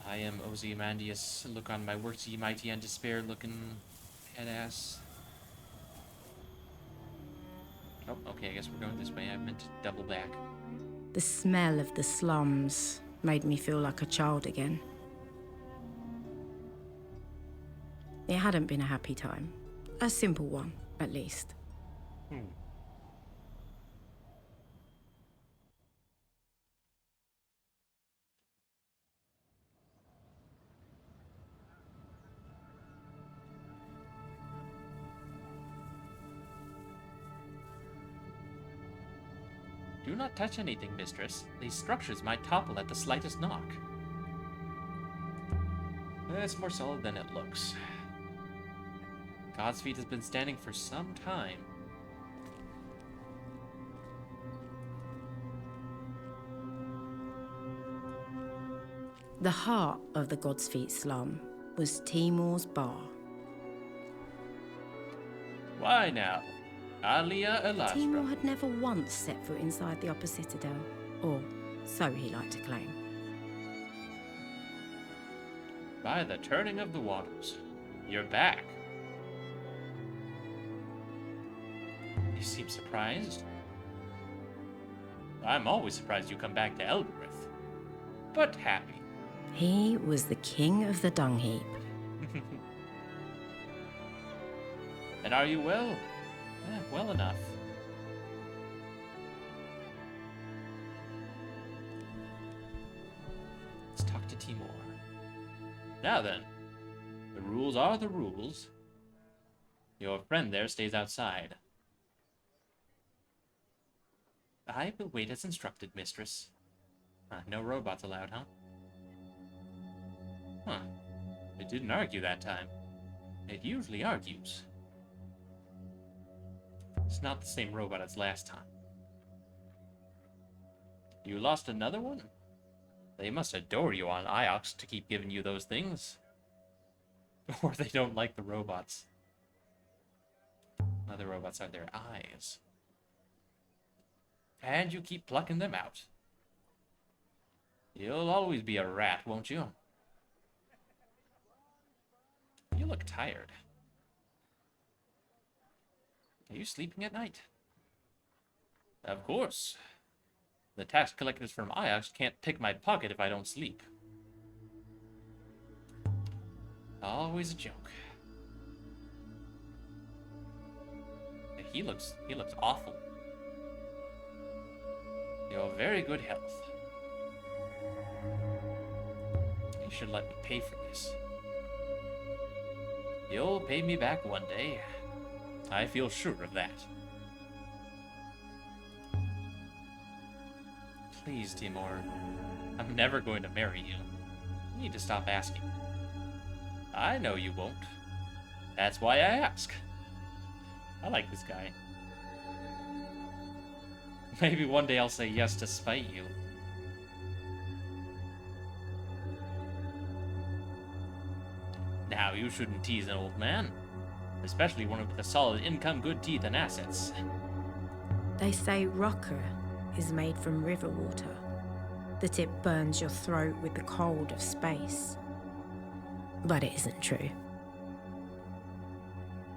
I am Ozymandias. Look on my works, ye mighty and despair-looking head-ass. Oh, okay, I guess we're going this way. I meant to double back. The smell of the slums made me feel like a child again. It hadn't been a happy time. A simple one, at least. Do not touch anything, mistress. These structures might topple at the slightest knock. It's more solid than it looks. God's feet has been standing for some time. The heart of the God's Feet slum was Timor's bar. Why now? Alia Elastra. Timor had never once set foot inside the upper citadel, or so he liked to claim. By the turning of the waters, you're back. You seem surprised. I'm always surprised you come back to Elbereth, but happy. He was the king of the dung heap. And are you well? Well enough. Let's talk to Timor. Now then, the rules are the rules. Your friend there stays outside. I will wait as instructed, mistress. No robots allowed, huh? Huh. It didn't argue that time. It usually argues. It's not the same robot as last time. You lost another one? They must adore you on Iox to keep giving you those things. Or they don't like the robots. Other robots are their eyes. And you keep plucking them out. You'll always be a rat, won't you? You look tired. Are you sleeping at night? Of course. The tax collectors from Iox can't pick my pocket if I don't sleep. Always a joke. He looks awful. You're very good health. You should let me pay for this. You'll pay me back one day. I feel sure of that. Please, Timor. I'm never going to marry you. You need to stop asking. I know you won't. That's why I ask. I like this guy. Maybe one day I'll say yes to spite you. Now, you shouldn't tease an old man. Especially one with a solid income, good teeth, and assets. They say rucker is made from river water, that it burns your throat with the cold of space. But it isn't true.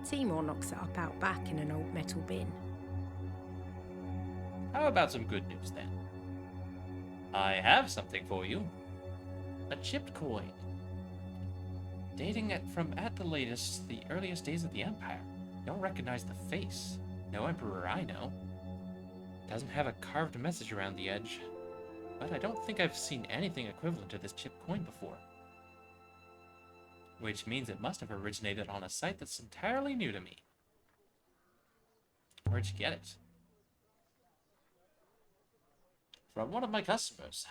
Timor knocks it up out back in an old metal bin. How about some good news, then? I have something for you. A chipped coin. Dating from at the latest, the earliest days of the Empire. Don't recognize the face. No emperor I know. Doesn't have a carved message around the edge. But I don't think I've seen anything equivalent to this chipped coin before. Which means it must have originated on a site that's entirely new to me. Where'd you get it? From one of my customers.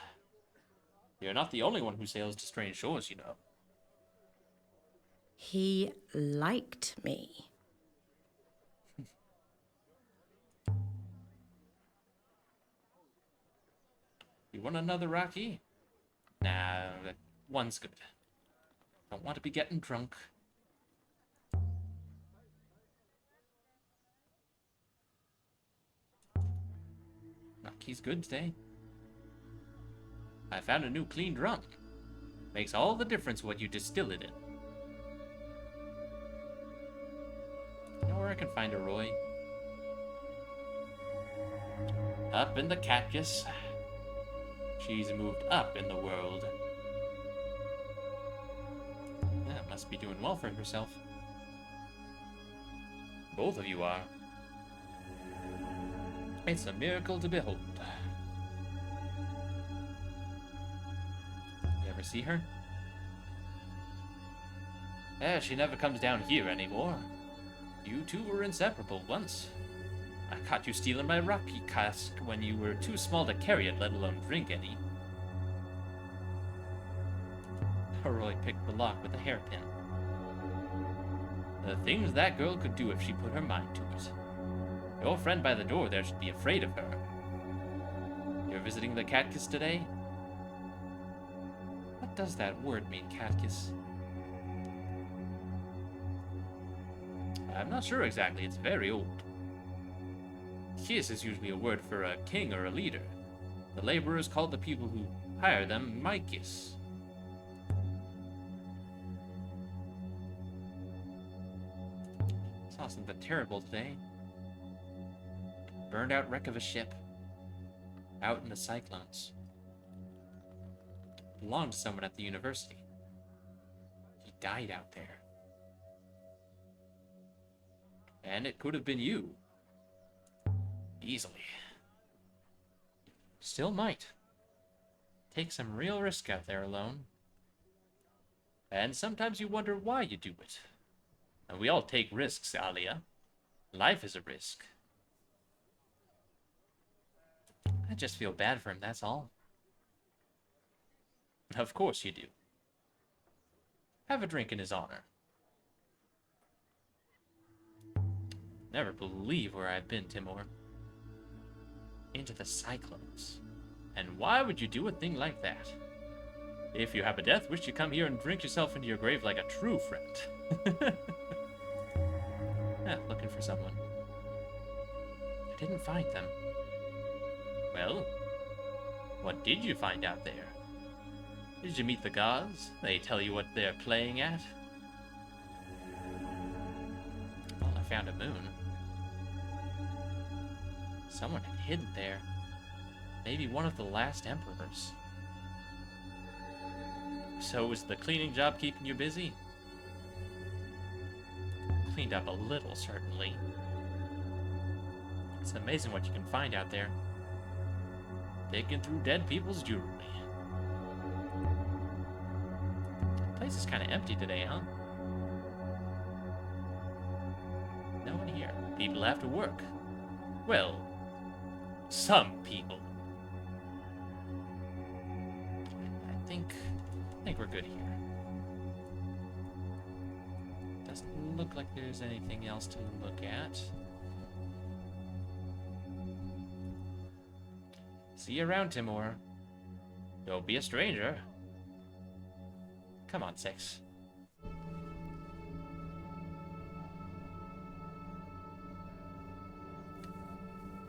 You're not the only one who sails to strange shores, you know. He liked me. You want another Rocky? Nah, one's good. Don't want to be getting drunk. Rocky's good today. I found a new cleaned rum. Makes all the difference what you distill it in. You know where I can find a Roy? Up in the cactus. She's moved up in the world. Yeah, must be doing well for herself. Both of you are. It's a miracle to behold. You ever see her? Eh, she never comes down here anymore. You two were inseparable once. I caught you stealing my Rocky cask when you were too small to carry it, let alone drink any. Roy picked the lock with a hairpin. The things that girl could do if she put her mind to it. Your friend by the door there should be afraid of her. You're visiting the Catkiss today? What does that word mean, Catkiss? I'm not sure exactly, it's very old. Kiss is usually a word for a king or a leader. The laborers called the people who hire them Mykis. Saw something terrible today. Burned out wreck of a ship. Out in the cyclones. Belonged to someone at the university. He died out there. And it could have been you. Easily. Still might. Take some real risk out there alone. And sometimes you wonder why you do it. And we all take risks, Alia. Life is a risk. I just feel bad for him, that's all. Of course you do. Have a drink in his honor. Never believe where I've been, Timor. Into the cyclones. And why would you do a thing like that? If you have a death wish, you come here and drink yourself into your grave like a true friend. Looking for someone. I didn't find them. Well, what did you find out there? Did you meet the gods? They tell you what they're playing at? Well, I found a moon. Someone had hidden there. Maybe one of the last emperors. So was the cleaning job keeping you busy? Cleaned up a little, certainly. It's amazing what you can find out there. Digging through dead people's jewelry. The place is kind of empty today, huh? No one here. People have to work. Well, some people. I think think we're good here. Doesn't look like there's anything else to look at. See you around, Timur. Don't be a stranger. Come on, 6.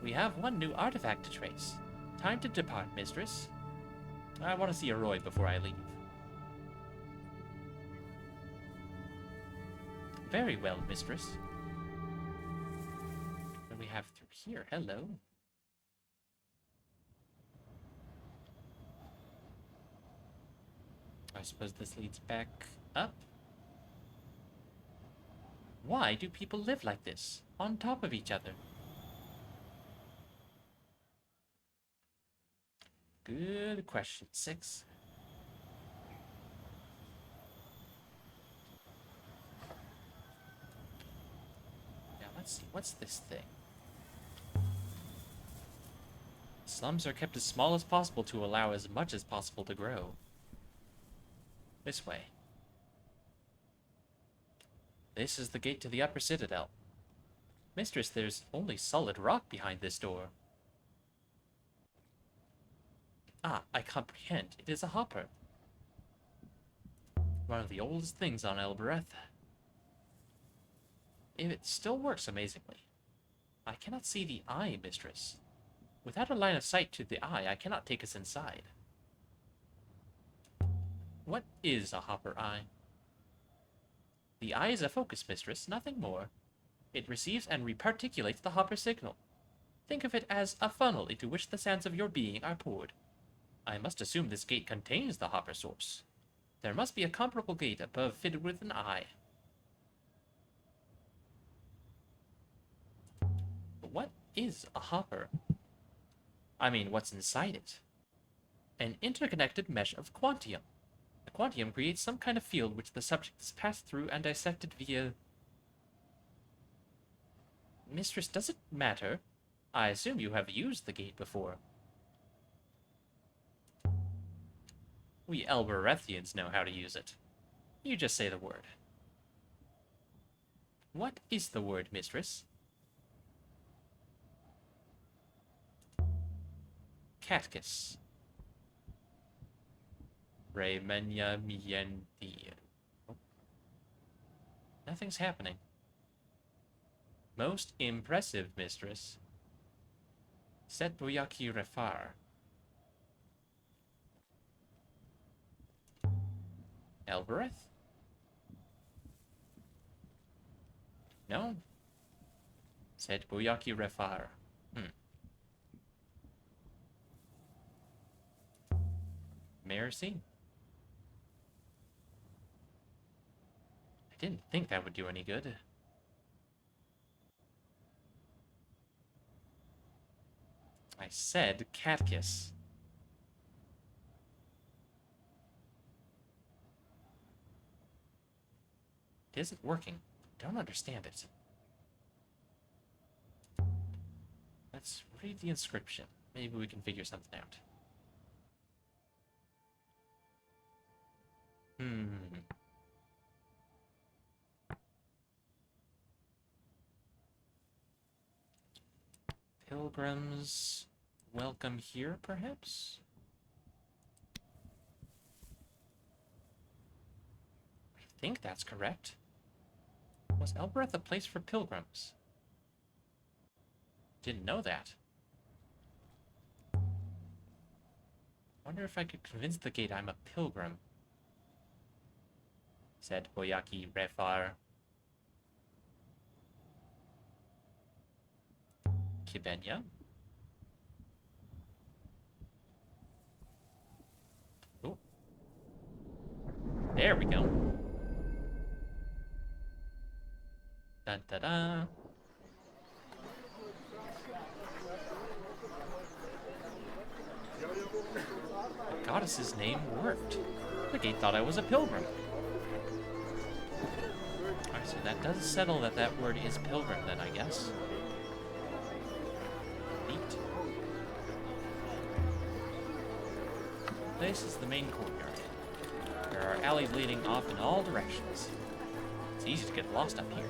We have one new artifact to trace. Time to depart, mistress. I want to see a Roy before I leave. Very well, mistress. What do we have through here? Hello. I suppose this leads back up. Why do people live like this, on top of each other? Good question, 6. Now let's see, what's this thing? Slums are kept as small as possible to allow as much as possible to grow. This way. This is the gate to the upper citadel. Mistress, there's only solid rock behind this door. Ah, I comprehend. It is a hopper. One of the oldest things on Elbereth. It still works amazingly. I cannot see the eye, mistress. Without a line of sight to the eye, I cannot take us inside. What is a hopper eye? The eye is a focus, mistress, nothing more. It receives and reparticulates the hopper signal. Think of it as a funnel into which the sands of your being are poured. I must assume this gate contains the hopper source. There must be a comparable gate above fitted with an eye. But what is a hopper? I mean, what's inside it? An interconnected mesh of quantium. The quantium creates some kind of field which the subject is passed through and dissected via... Mistress, does it matter? I assume you have used the gate before. We Elberethians know how to use it. You just say the word. What is the word, mistress? Catchus. Remenya miendi. Oh. Nothing's happening. Most impressive, mistress. Set buyaki refar. Elbereth? No? Said Buyaki Refar. Mercy? I didn't think that would do any good. I said Catkiss. It isn't working. Don't understand it. Let's read the inscription. Maybe we can figure something out. Pilgrims welcome here, perhaps? I think that's correct. Was Elbereth a place for pilgrims? Didn't know that. Wonder if I could convince the gate I'm a pilgrim. Said Boyaki Refar. Kibenya. Oh. There we go. Dun da da. The goddess's name worked. The gate thought I was a pilgrim. Alright, so that does settle that word is pilgrim then, I guess. Neat. This is the main courtyard. There There are alleys leading off in all directions. It's easy to get lost up here.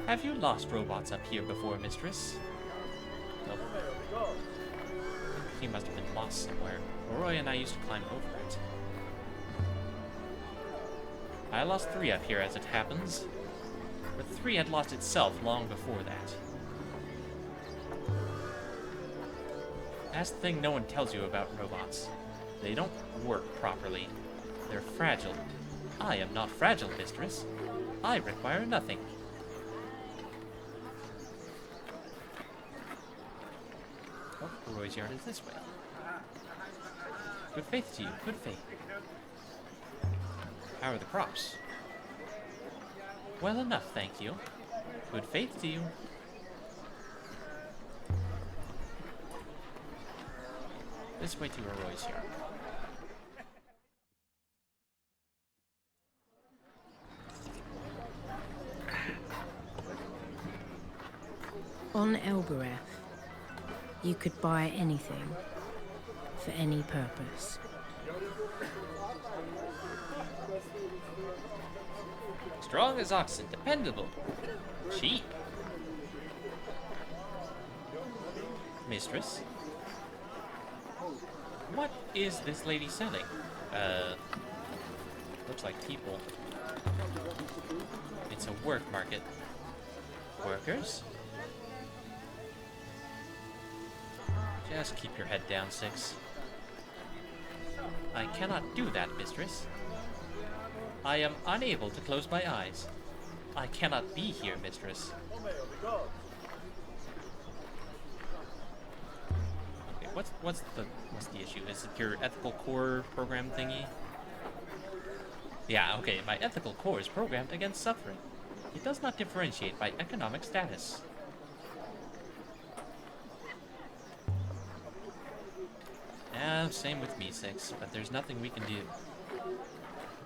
Have you lost robots up here before, mistress? Nope. He must have been lost somewhere. Roy and I used to climb over it. I lost 3 up here as it happens. But 3 had lost itself long before that. That's the thing no one tells you about robots. They don't work properly. They're fragile. I am not fragile, mistress. I require nothing. Oh, Roy's yard is this way. Good faith to you, good faith. How are the crops? Well enough, thank you. Good faith to you. This way to Roy's yard. On Elbereth, you could buy anything for any purpose. Strong as oxen, dependable. Cheap. Mistress? What is this lady selling? Looks like people. It's a work market. Workers? Just keep your head down, 6. I cannot do that, mistress. I am unable to close my eyes. I cannot be here, mistress. Okay, what's the issue? Is it your ethical core program thingy? Yeah, okay, my ethical core is programmed against suffering. It does not differentiate by economic status. Same with me, 6, but there's nothing we can do.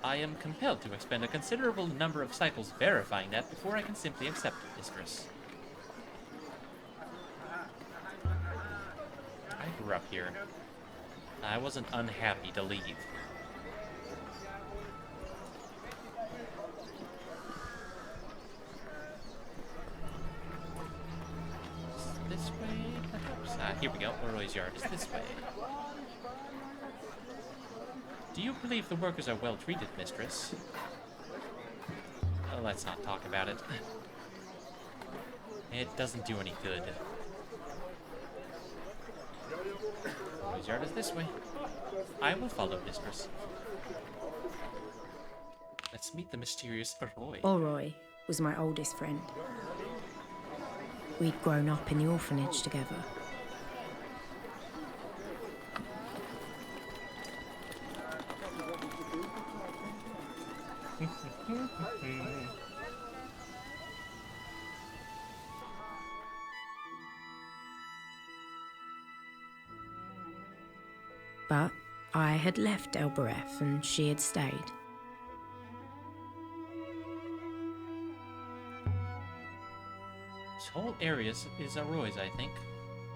I am compelled to expend a considerable number of cycles verifying that before I can simply accept it, mistress. I grew up here. I wasn't unhappy to leave. This way, perhaps? Here we go. Roy's yard is this way. Do you believe the workers are well treated, mistress? Oh, let's not talk about it. It doesn't do any good. Roy's yard is this way. I will follow, mistress. Let's meet the mysterious Roy. Roy was my oldest friend. We'd grown up in the orphanage together. But I had left Elbereth and she had stayed. This whole area is Roy's, I think.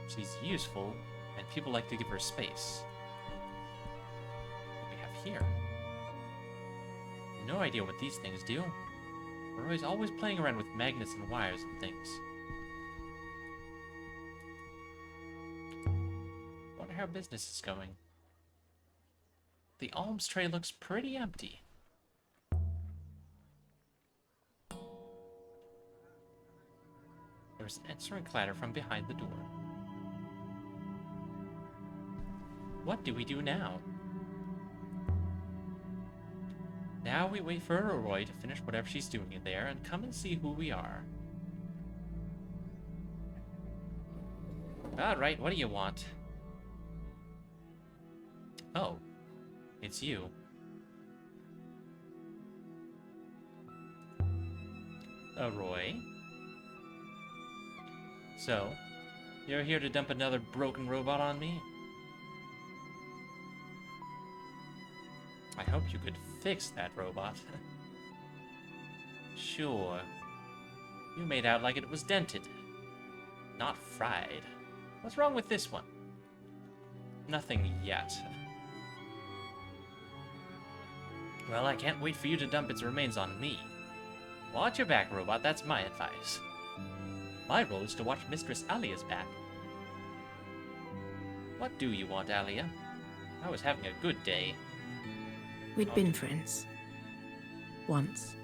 She's useful, and people like to give her space. What do we have here? No idea what these things do. Roy's always playing around with magnets and wires and things. Wonder how business is going. The alms tray looks pretty empty. There was an answering clatter from behind the door. What do we do now? Now we wait for Roy to finish whatever she's doing in there and come and see who we are. Alright, what do you want? Oh, it's you. Roy? So, you're here to dump another broken robot on me? I hope you could fix that robot. Sure. You made out like it was dented, not fried. What's wrong with this one? Nothing yet. Well, I can't wait for you to dump its remains on me. Watch your back, robot. That's my advice. My role is to watch Mistress Alia's back. What do you want, Alia? I was having a good day. We'd been friends. Once.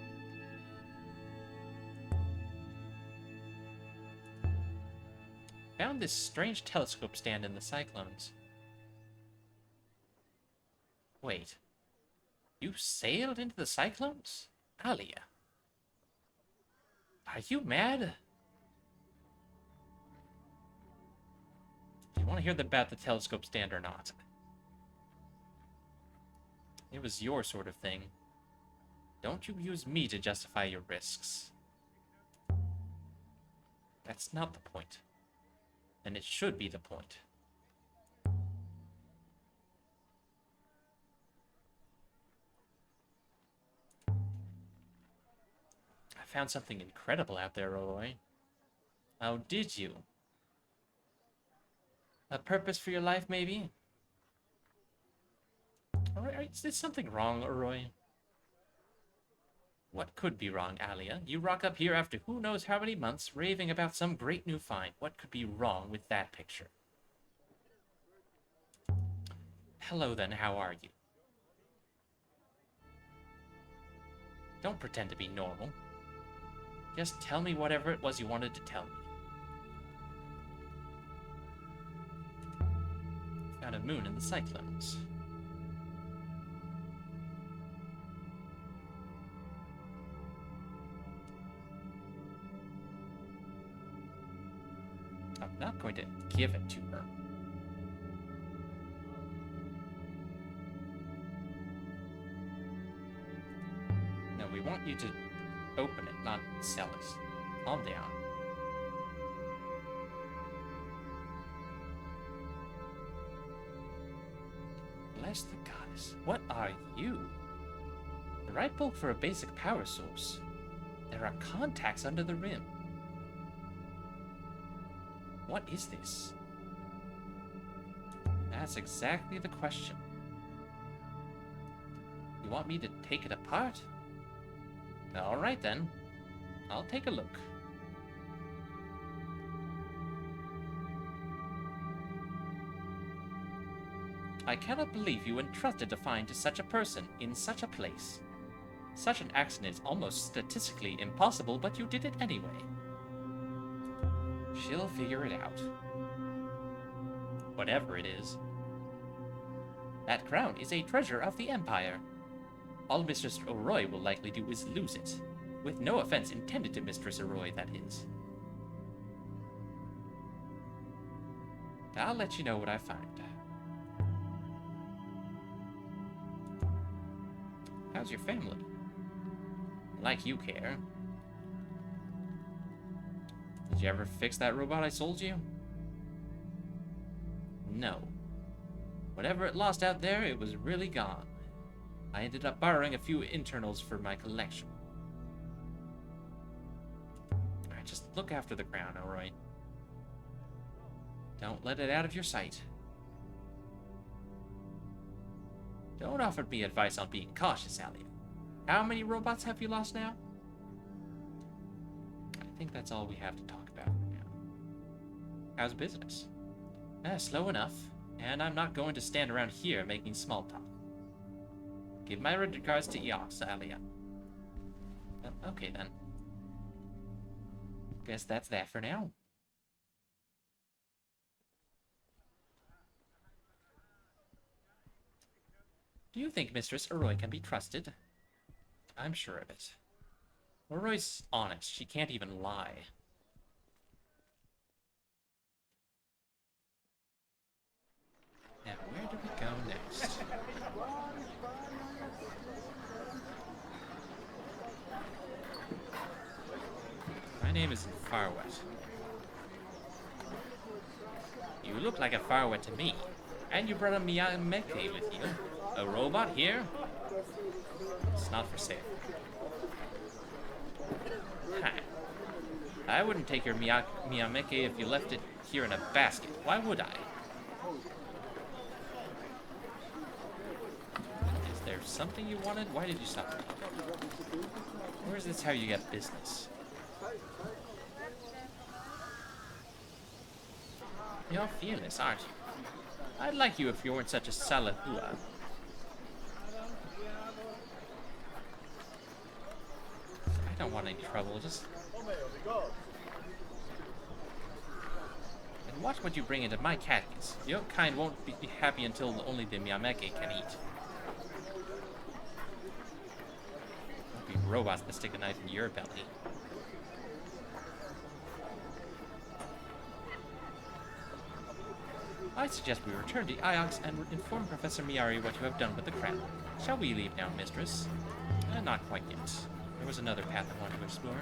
Found this strange telescope stand in the Cyclones. Wait. You sailed into the Cyclones? Alia. Are you mad? Do you want to hear about the telescope stand or not? It was your sort of thing. Don't you use me to justify your risks. That's not the point. And it should be the point. I found something incredible out there, Roy. Oh, did you? A purpose for your life, maybe? Alright, is something wrong, Roy? What could be wrong, Alia? You rock up here after who knows how many months, raving about some great new find. What could be wrong with that picture? Hello then, how are you? Don't pretend to be normal. Just tell me whatever it was you wanted to tell me. Found a moon in the Cyclones. I'm not going to give it to her. No, we want you to open it, not sell it. Calm down. Bless the goddess. What are you? The right bulk for a basic power source. There are contacts under the rim. What is this? That's exactly the question. You want me to take it apart? Alright then. I'll take a look. I cannot believe you entrusted a find to such a person in such a place. Such an accident is almost statistically impossible, but you did it anyway. She'll figure it out. Whatever it is. That crown is a treasure of the Empire. All Mistress O'Roy will likely do is lose it. With no offense intended to Mistress O'Roy, that is. I'll let you know what I find. How's your family? Like you care. Did you ever fix that robot I sold you? No. Whatever it lost out there, it was really gone. I ended up borrowing a few internals for my collection. Alright, just look after the crown, alright? Don't let it out of your sight. Don't offer me advice on being cautious, Alia. How many robots have you lost now? I think that's all we have to talk about for now. How's business? Slow enough, and I'm not going to stand around here making small talk. Give my regards to Eos, Alia. Okay then. Guess that's that for now. Do you think Mistress O'Roy can be trusted? I'm sure of it. O'Roy's honest. She can't even lie. Now, where do we go next? My name is Farwet. You look like a Farwet to me. And you brought a Miyameke with you. A robot here? It's not for sale. Ha. I wouldn't take your Miyameke if you left it here in a basket. Why would I? Is there something you wanted? Why did you stop me? Or is this how you get business? You're fearless, aren't you? I'd like you if you weren't such a salahua. I don't want any trouble, just... And watch what you bring into my caddies. Your kind won't be happy until only the Miyameke can eat. Won't be robots that stick a knife in your belly. I suggest we return to Iox and inform Professor Miyari what you have done with the crown. Shall we leave now, mistress? Not quite yet. There was another path I wanted to explore.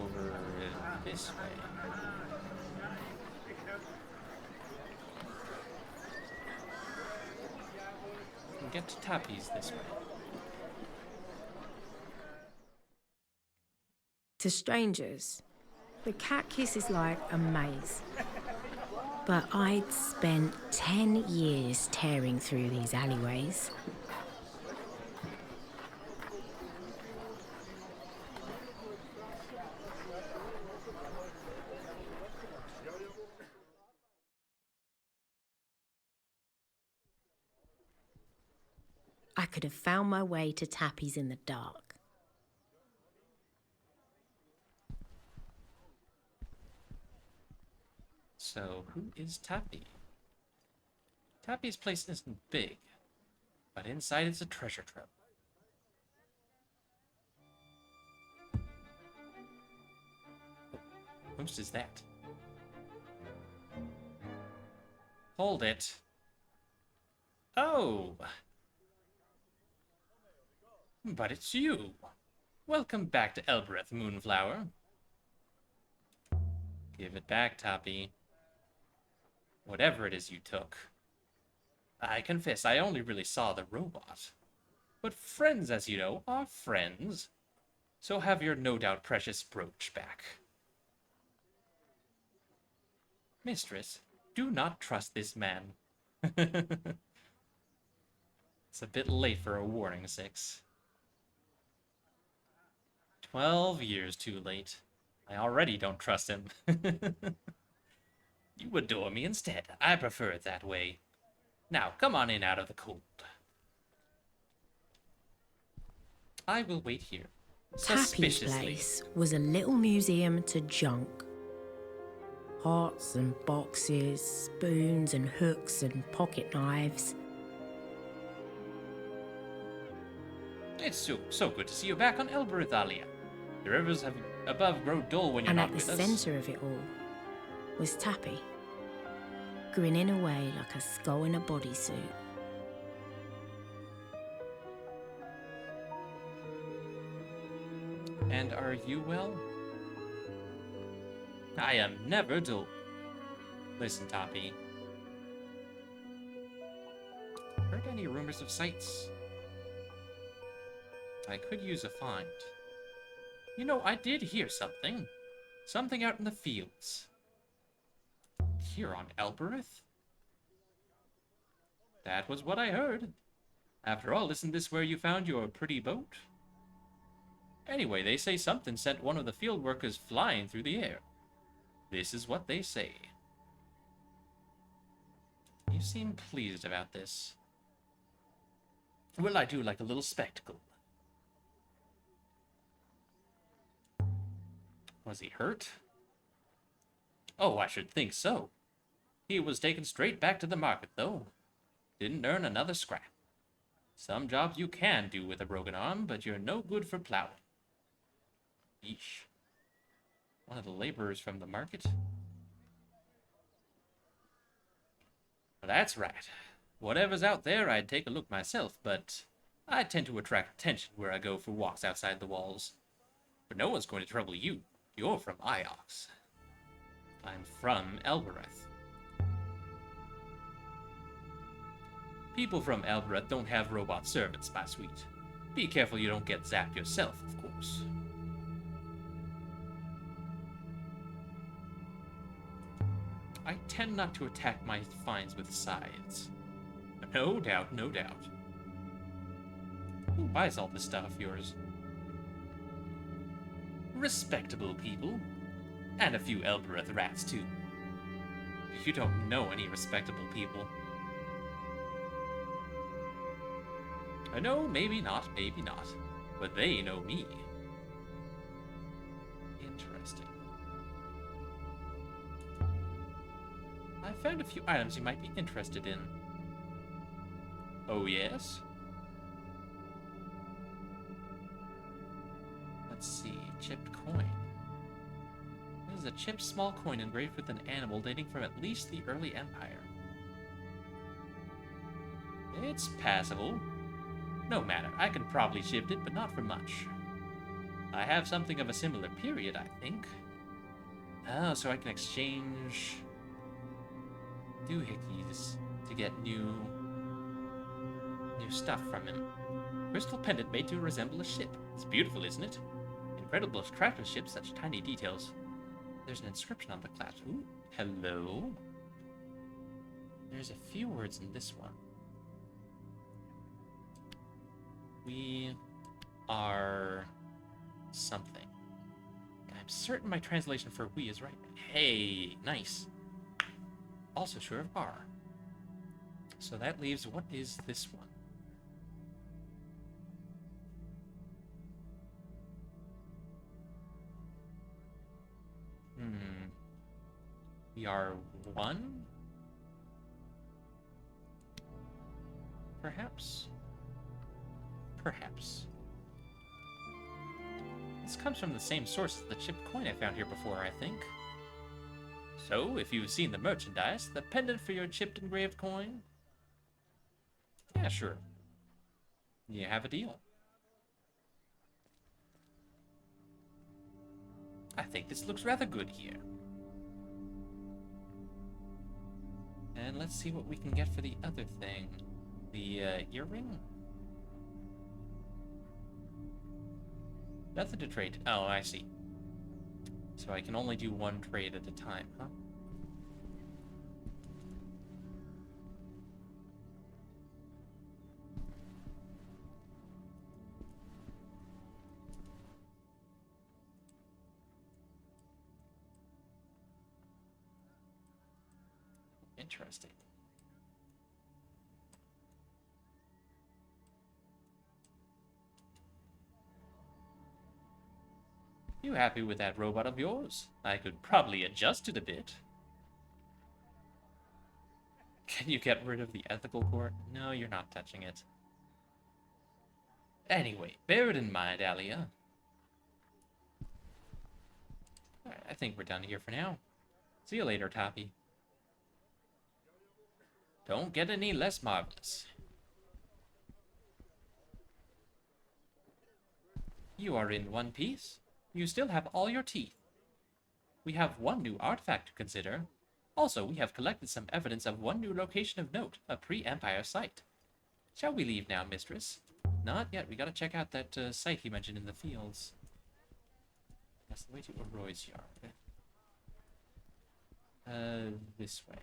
Over this way. We can get to Tapi's this way. To strangers, the cat kiss is like a maze. But I'd spent 10 years tearing through these alleyways. I could have found my way to Tappy's in the dark. So, who is Tappy? Tappy's place isn't big, but inside it's a treasure trove. Whose is that? Hold it. Oh! But it's you. Welcome back to Elbereth, Moonflower. Give it back, Tappy. Whatever it is you took. I confess, I only really saw the robot. But friends, as you know, are friends. So have your no doubt precious brooch back. Mistress, do not trust this man. It's a bit late for a warning, 6. 12 years too late. I already don't trust him. You adore me instead. I prefer it that way. Now, come on in out of the cold. I will wait here. Tappy's Suspiciously. place was a little museum to junk. Pots and boxes, spoons and hooks and pocket knives. It's so good to see you back on Elbereth, Alia. The rivers have above grow dull when you're And not at with the us. centre of it all was Tappy, grinning away like a skull in a bodysuit. And are you well? I am never dull. Listen, Tappy. Heard any rumors of sights? I could use a find. You know, I did hear something. Something out in the fields. Here on Elbereth? That was what I heard. After all, isn't this where you found your pretty boat? Anyway, they say something sent one of the field workers flying through the air. This is what they say. You seem pleased about this. Well, I do like a little spectacle. Was he hurt? Oh, I should think so. He was taken straight back to the market, though. Didn't earn another scrap. Some jobs you can do with a broken arm, but you're no good for plowing. Yeesh. One of the laborers from the market? Well, that's right. Whatever's out there, I'd take a look myself, but I tend to attract attention where I go for walks outside the walls. But no one's going to trouble you. You're from Iox. I'm from Elbereth. People from Elbereth don't have robot servants, my sweet. Be careful you don't get zapped yourself, of course. tend not to attack my finds with scythes. No doubt, no doubt. Who buys all this stuff of yours? Respectable people. And a few Elbereth rats, too. You don't know any respectable people. No, maybe not, but they know me. Interesting. I found a few items you might be interested in. Oh, yes? Let's see, chipped coin. This is a chipped small coin engraved with an animal dating from at least the early Empire. It's passable. No matter, I can probably shift it, but not for much. I have something of a similar period, I think. Oh, so I can exchange doohickeys to get new stuff from him. Crystal pendant made to resemble a ship. It's beautiful, isn't it? Incredible craftsmanship, such tiny details. There's an inscription on the clasp. Ooh, hello. There's a few words in this one. We are something. I'm certain my translation for we is right. Hey, nice. Also sure of R. So that leaves, what is this one? We are one? Perhaps? Perhaps. This comes from the same source as the chipped coin I found here before, I think. So, if you've seen the merchandise, the pendant for your chipped engraved coin? Yeah, sure. You have a deal. I think this looks rather good here. And let's see what we can get for the other thing. The earring? Nothing to trade. Oh, I see. So I can only do one trade at a time, huh? Interesting. You happy with that robot of yours? I could probably adjust it a bit. Can you get rid of the ethical core? No, you're not touching it. Anyway, bear it in mind, Alia. Alright, I think we're done here for now. See you later, Toppy. Don't get any less marvelous. You are in one piece. You still have all your teeth. We have one new artifact to consider. Also, we have collected some evidence of one new location of note, a pre-Empire site. Shall we leave now, mistress? Not yet. We gotta check out that site he mentioned in the fields. That's the way to Aroy's yard. This way.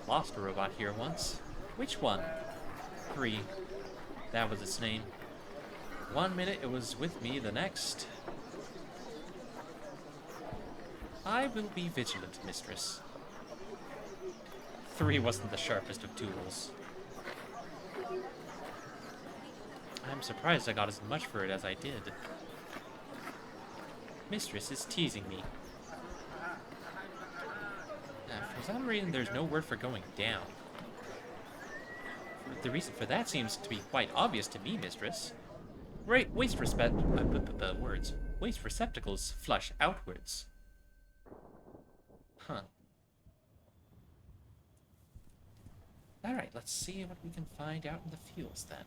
Lost a robot here once. Which one? 3. That was its name. 1 minute it was with me, the next. I will be vigilant, mistress. 3 wasn't the sharpest of tools. I'm surprised I got as much for it as I did. Mistress is teasing me. For some reason, there's no word for going down. The reason for that seems to be quite obvious to me, mistress. Right, waste receptacles flush outwards. Huh. Alright, let's see what we can find out in the fields then.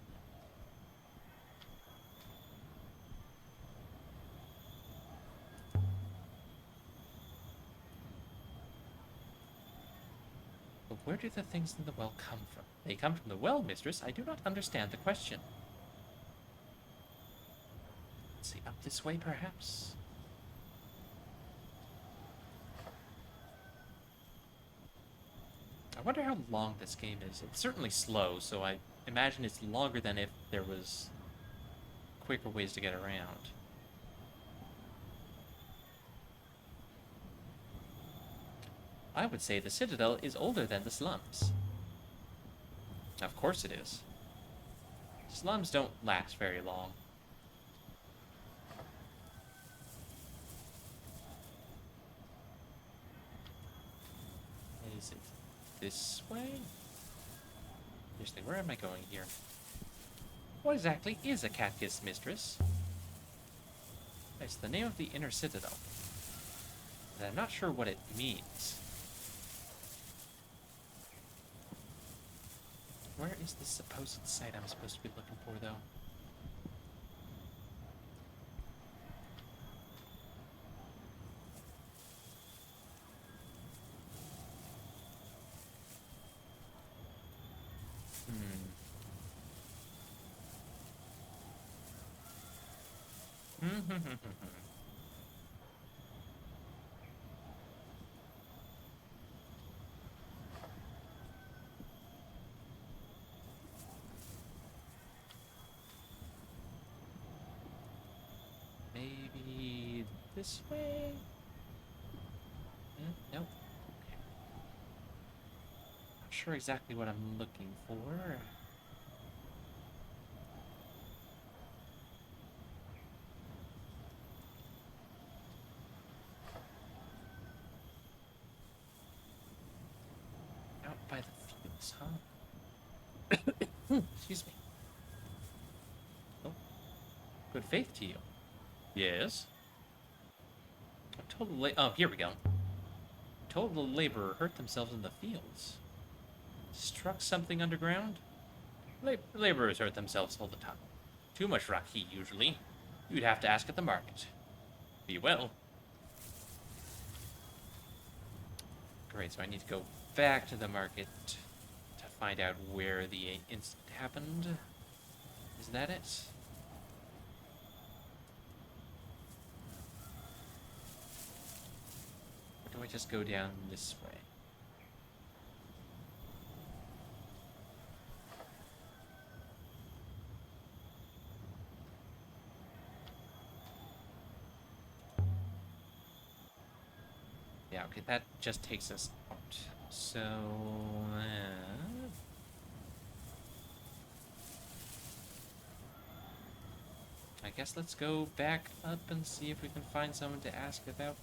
where do the things in the well come from? They come from the well, mistress. I do not understand the question. Let's see, up this way, perhaps? I wonder how long this game is. It's certainly slow, so I imagine it's longer than if there was quicker ways to get around. I would say the Citadel is older than the slums. Of course it is. Slums don't last very long. Is it this way? Seriously, where am I going here? What exactly is a catkiss, mistress? It's the name of the inner citadel. And I'm not sure what it means. Where is the supposed site I'm supposed to be looking for, though? Maybe this way? Nope. Okay. Not sure exactly what I'm looking for. Out by the fields, huh? Excuse me. Oh. Good faith to you. Yes? Oh, here we go. Told the laborer hurt themselves in the fields. Struck something underground? Laborers hurt themselves all the time. Too much rock heat, usually. You'd have to ask at the market. Be well. Great, so I need to go back to the market to find out where the incident happened. Is that it? Or do I just go down this way? Yeah, okay, that just takes us out. So, I guess let's go back up and see if we can find someone to ask about.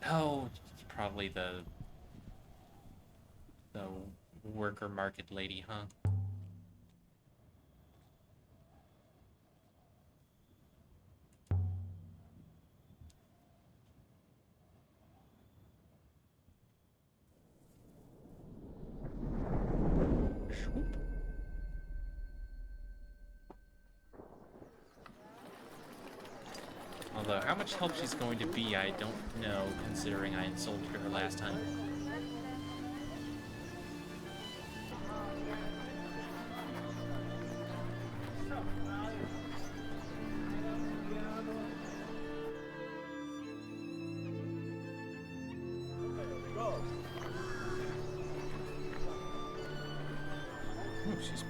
Oh, probably the worker market lady, huh? Although, how much help she's going to be, I don't know, considering I insulted her last time. Oh, she's...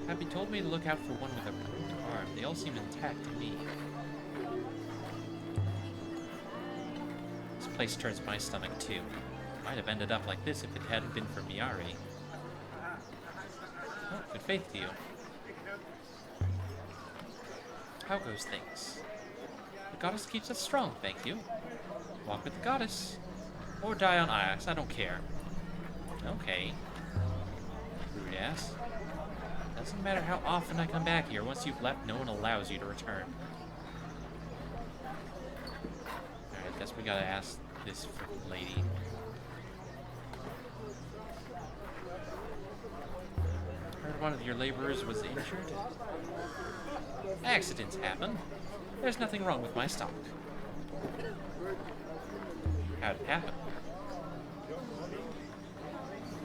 Happy told me to look out for one with a broken arm. They all seem intact to me. This place turns my stomach too. Might have ended up like this if it hadn't been for Miari. Oh, good faith to you. How goes things? The goddess keeps us strong, thank you. Walk with the goddess. Or die on ice, I don't care. Okay. Rude ass. Doesn't matter how often I come back here. Once you've left, no one allows you to return. Alright, guess we gotta ask this lady. heard one of your laborers was injured? Accidents happen. There's nothing wrong with my stock. How'd it happen?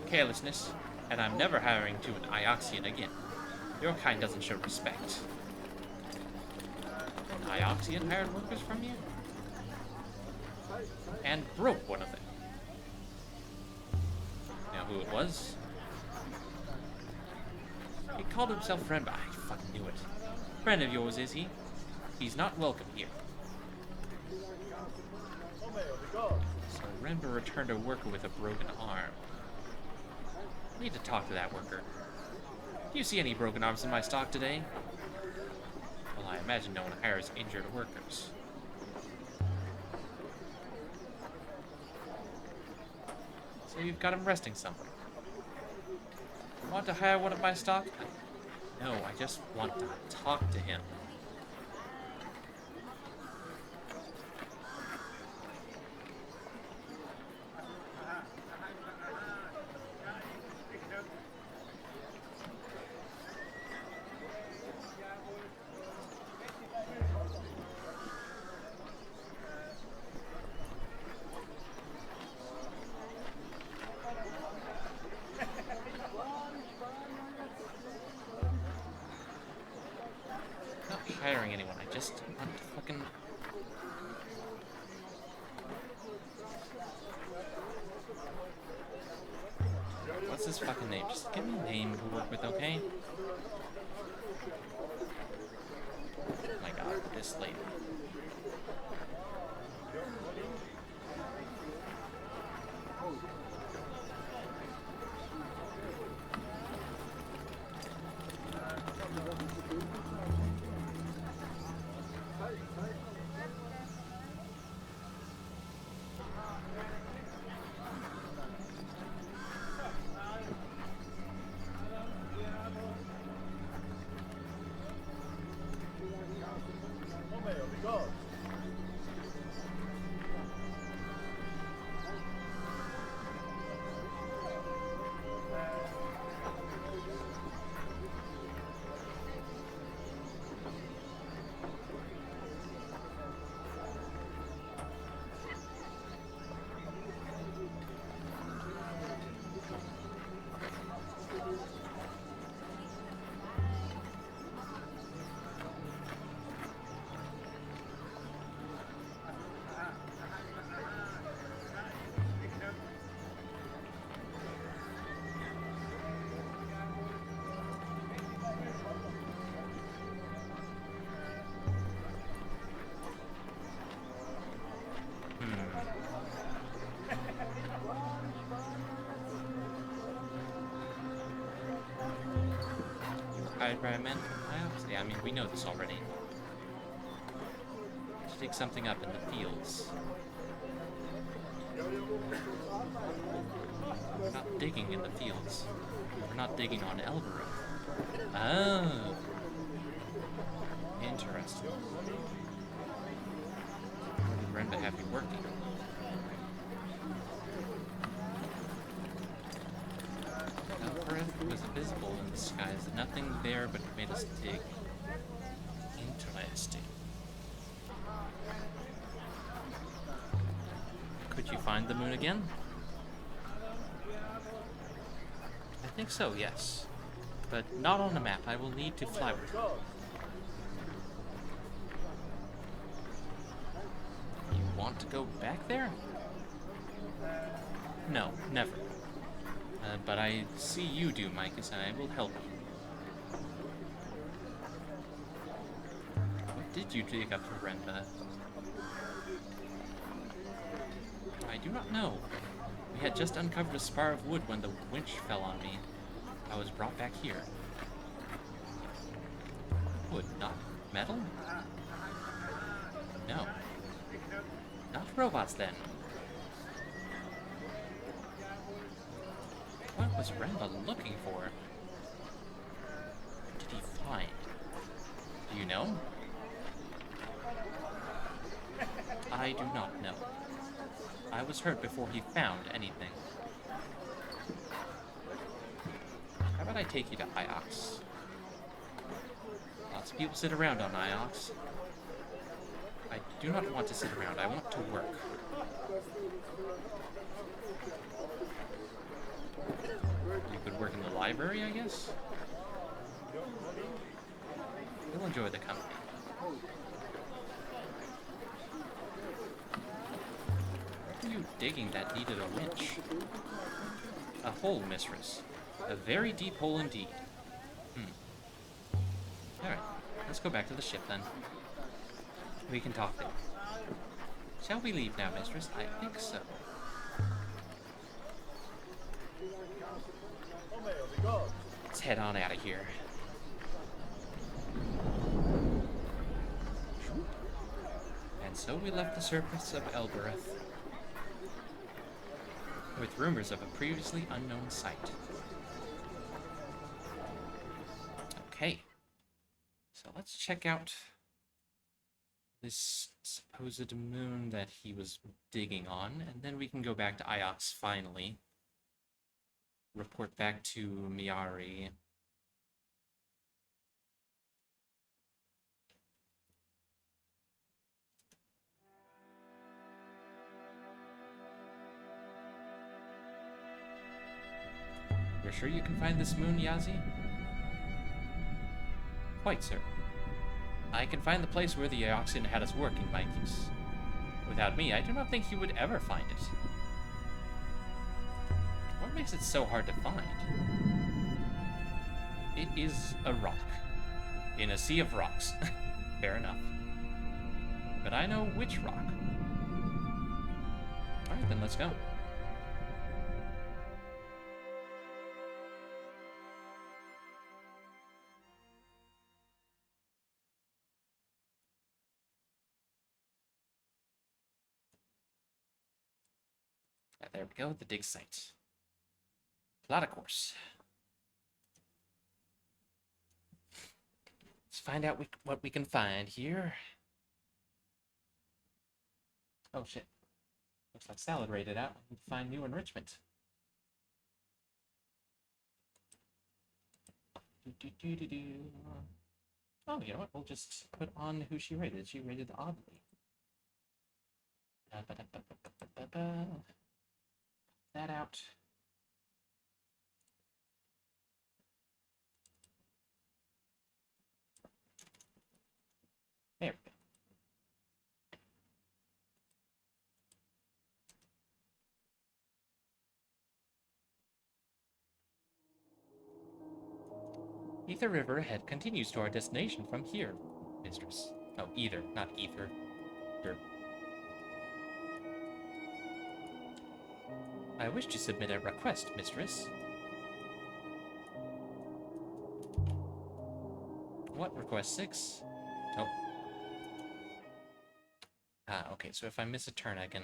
Carelessness, and I'm never hiring to an Ioxian again. Your kind doesn't show respect. An Ioxian hired workers from you? And broke one of them. Know who it was? He called himself Renba. I fucking knew it. Friend of yours, is he? He's not welcome here. So Renba returned a worker with a broken arm. Need to talk to that worker. Do you see any broken arms in my stock today? Well, I imagine no one hires injured workers. So you've got him resting somewhere. Want to hire one of my stock? No, I just want to talk to him. Hiring anyone, I just want to fucking... What's his fucking name? Just give me a name to work with, okay? Oh my god, this lady. Librarian, I mean, we know this already. To dig something up in the fields. We're not digging in the fields. We're not digging on Elbereth. Oh. Interesting. Where did Brenda have you working? Elbereth was visible in the skies. Nothing there but made us dig. Interesting. Could you find the moon again? I think so, yes. But not on a map. I will need to fly with it. You want to go back there? No, never. But I see you do, Micus, and I will help you. What did you dig up for Renba? I do not know. We had just uncovered a spar of wood when the winch fell on me. I was brought back here. Wood, not metal? No. Not robots, then. What was Renba looking for? What did he find? Do you know? I do not know. I was hurt before he found anything. How about I take you to Iox? Lots of people sit around on Iox. I do not want to sit around. I want to work. You could work in the library, I guess? You'll enjoy the company. What are you digging that needed a winch? A hole, mistress. A very deep hole indeed. Alright, let's go back to the ship then. We can talk there. Shall we leave now, mistress? I think so. Let's head on out of here. And so we left the surface of Elbereth, with rumors of a previously unknown site. Okay. So let's check out this supposed moon that he was digging on, and then we can go back to Iox finally. Report back to Miari. You're sure you can find this moon, Yazi? Quite certain. I can find the place where the Ioxian had us working, Mikes. Without me, I do not think he would ever find it. What makes it so hard to find? It is a rock. In a sea of rocks. Fair enough. But I know which rock. Alright, then let's go. There we go, the dig site. Plot a course. Let's find out what we can find here. Oh shit. Looks like salad rated out. We need to find new enrichment. Oh, you know what? We'll just put on who she rated. She rated oddly. That out. There we go. Ether River ahead continues to our destination from here, mistress. Oh, either, not ether. Derp. I wish to submit a request, mistress. What? Request 6? Oh. Ah, okay, so if I miss a turn, I can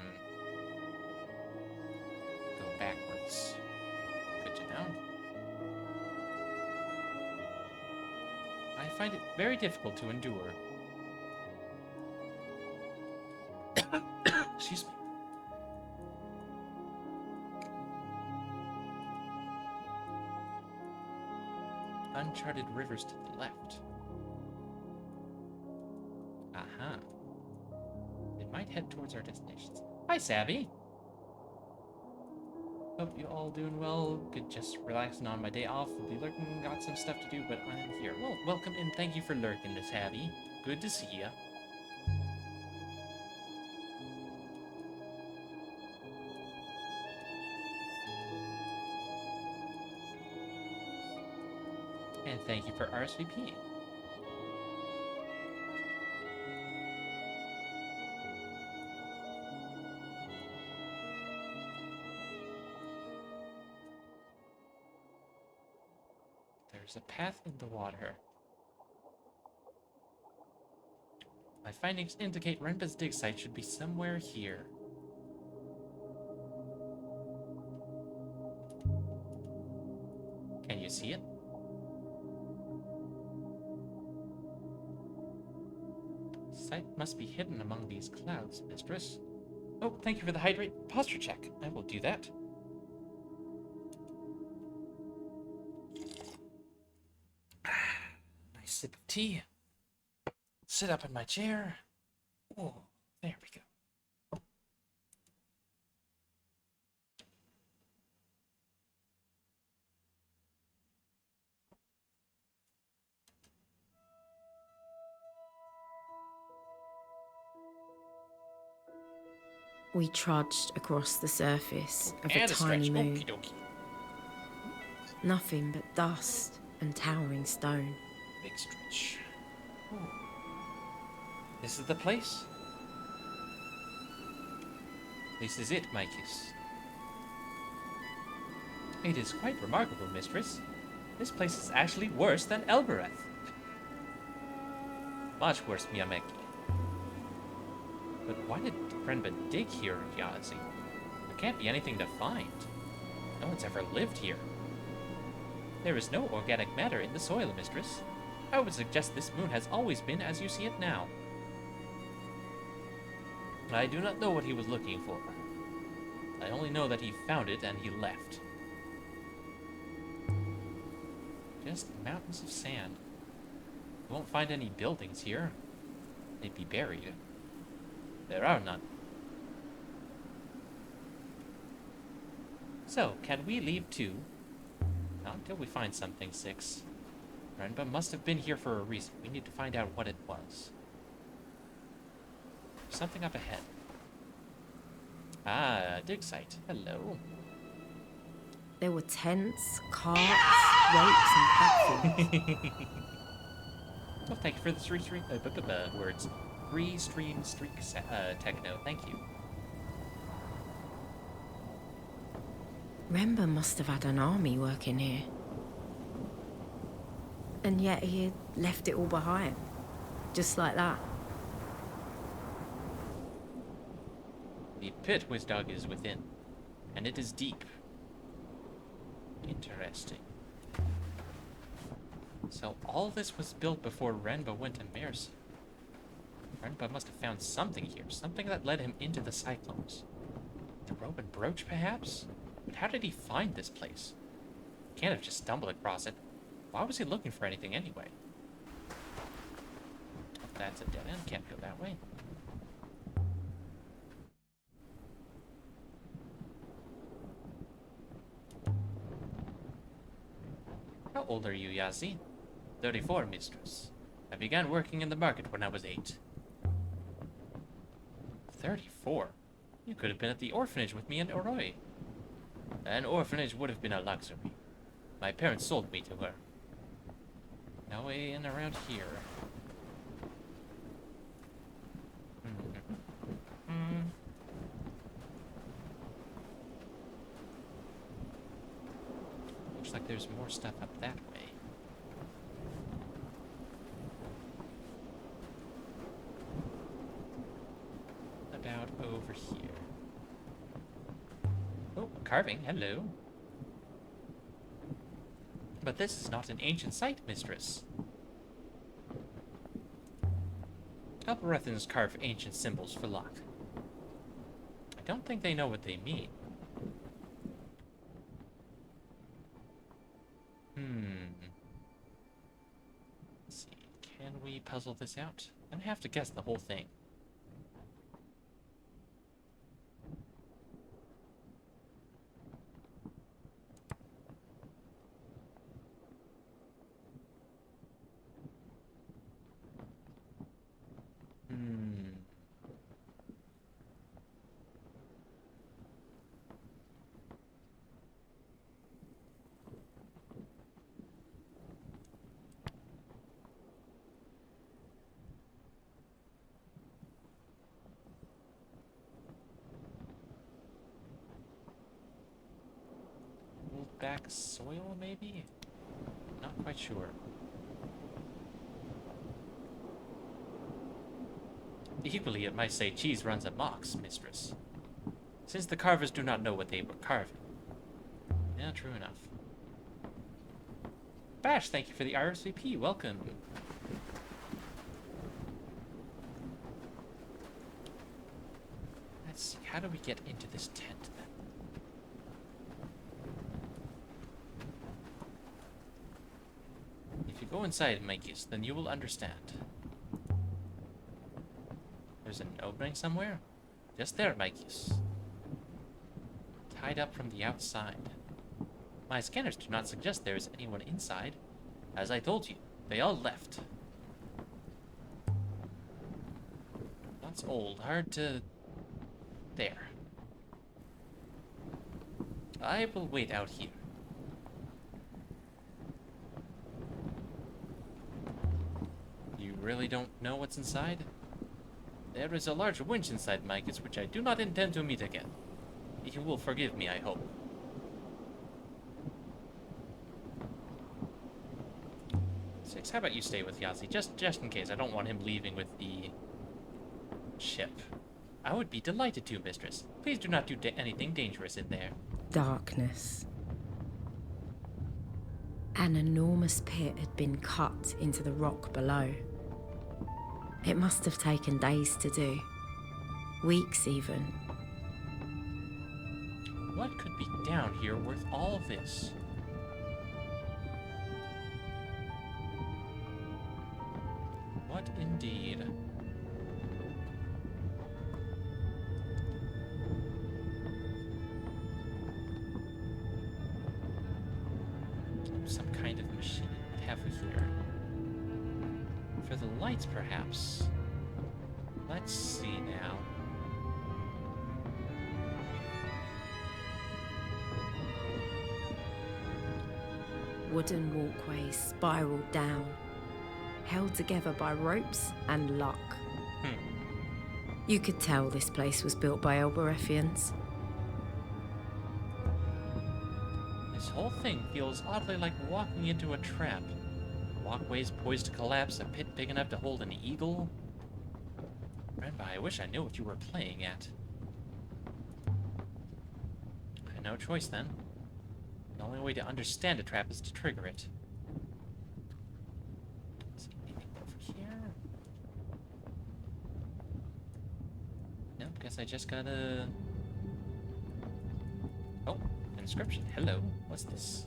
go backwards. Good to know. I find it very difficult to endure. Excuse me. Uncharted rivers to the left. Aha. It might head towards our destinations. Hi, Savvy. Hope you all doing well. Could just relaxing on my day off. Will be lurking. Got some stuff to do, but I'm here. Well, welcome and thank you for lurking, Miss Savvy. Good to see ya. And thank you for RSVP. There's a path in the water. My findings indicate Renba's dig site should be somewhere here. Can you see it? Site must be hidden among these clouds, mistress. Oh, thank you for the hydrate posture check. I will do that. tea. Sit up in my chair. Oh, there we go. We trudged across the surface of a And a tiny stretch. moon. Okie dokie. Nothing but dust and towering stone. Big stretch. Ooh. This is the place? This is it, my kiss. It is quite remarkable, mistress. This place is actually worse than Elbereth. Much worse, Miyameki. But why did Renba dig here, Yazi? There can't be anything to find. No one's ever lived here. There is no organic matter in the soil, mistress. I would suggest this moon has always been as you see it now. I do not know what he was looking for. I only know that he found it and he left. Just mountains of sand. You won't find any buildings here. They'd be buried. There are none. So, can we leave too? Not until we find something, 6. Renba must have been here for a reason. We need to find out what it was. Something up ahead. Ah, dig site. Hello. There were tents, carts, ropes, and platforms. Well, thank you for the words. Free stream streak techno. Thank you. Remba must have had an army working here. And yet he had left it all behind. Just like that. The pit Wizdog is within, and it is deep. Interesting. So all this was built before Renba went to Mercy. Renba must have found something here, something that led him into the cyclones. The Roman brooch, perhaps? But how did he find this place? He can't have just stumbled across it. Why was he looking for anything anyway? That's a dead end, can't go that way. How old are you, Yazi? 34, mistress. I began working in the market when I was 8. 34? You could have been at the orphanage with me and Oroi. An orphanage would have been a luxury. My parents sold me to her. No way in around here. Looks like there's more stuff up that way. About over here. Oh, a carving. Hello. But this is not an ancient site, mistress. Alberethans carve ancient symbols for luck. I don't think they know what they mean. Let's see. Can we puzzle this out? I'm gonna have to guess the whole thing. Back soil, maybe? Not quite sure. Equally, it might say cheese runs amok, mistress. Since the carvers do not know what they were carving. Yeah, true enough. Bash, thank you for the RSVP. Welcome. Let's see, how do we get into this tent then? If you go Go inside, Mikey's, then you will understand. There's an opening somewhere? Just there, Mikey's. Tied up from the outside. My scanners do not suggest there is anyone inside. As I told you, they all left. That's old, hard to... There. I will wait out here. You really don't know what's inside? There is a large winch inside Micah's which I do not intend to meet again. You will forgive me, I hope. Six, how about you stay with Yazzie, just in case. I don't want him leaving with the ship. I would be delighted to, mistress. Please do not do anything dangerous in there. Darkness. An enormous pit had been cut into the rock below. It must have taken days to do. Weeks even. What could be down here worth all this? What indeed? Some kind of machine. What have we here? For the lights, perhaps. Let's see now. Wooden walkways spiraled down, held together by ropes and luck. You could tell this place was built by Elberethians. This whole thing feels oddly like walking into a trap. Walkways poised to collapse, a pit big enough to hold an eagle. Grandpa, I wish I knew what you were playing at. I had no choice then. The only way to understand a trap is to trigger it. Is anything over here? Nope, guess I just gotta... Oh, inscription. Hello. What's this?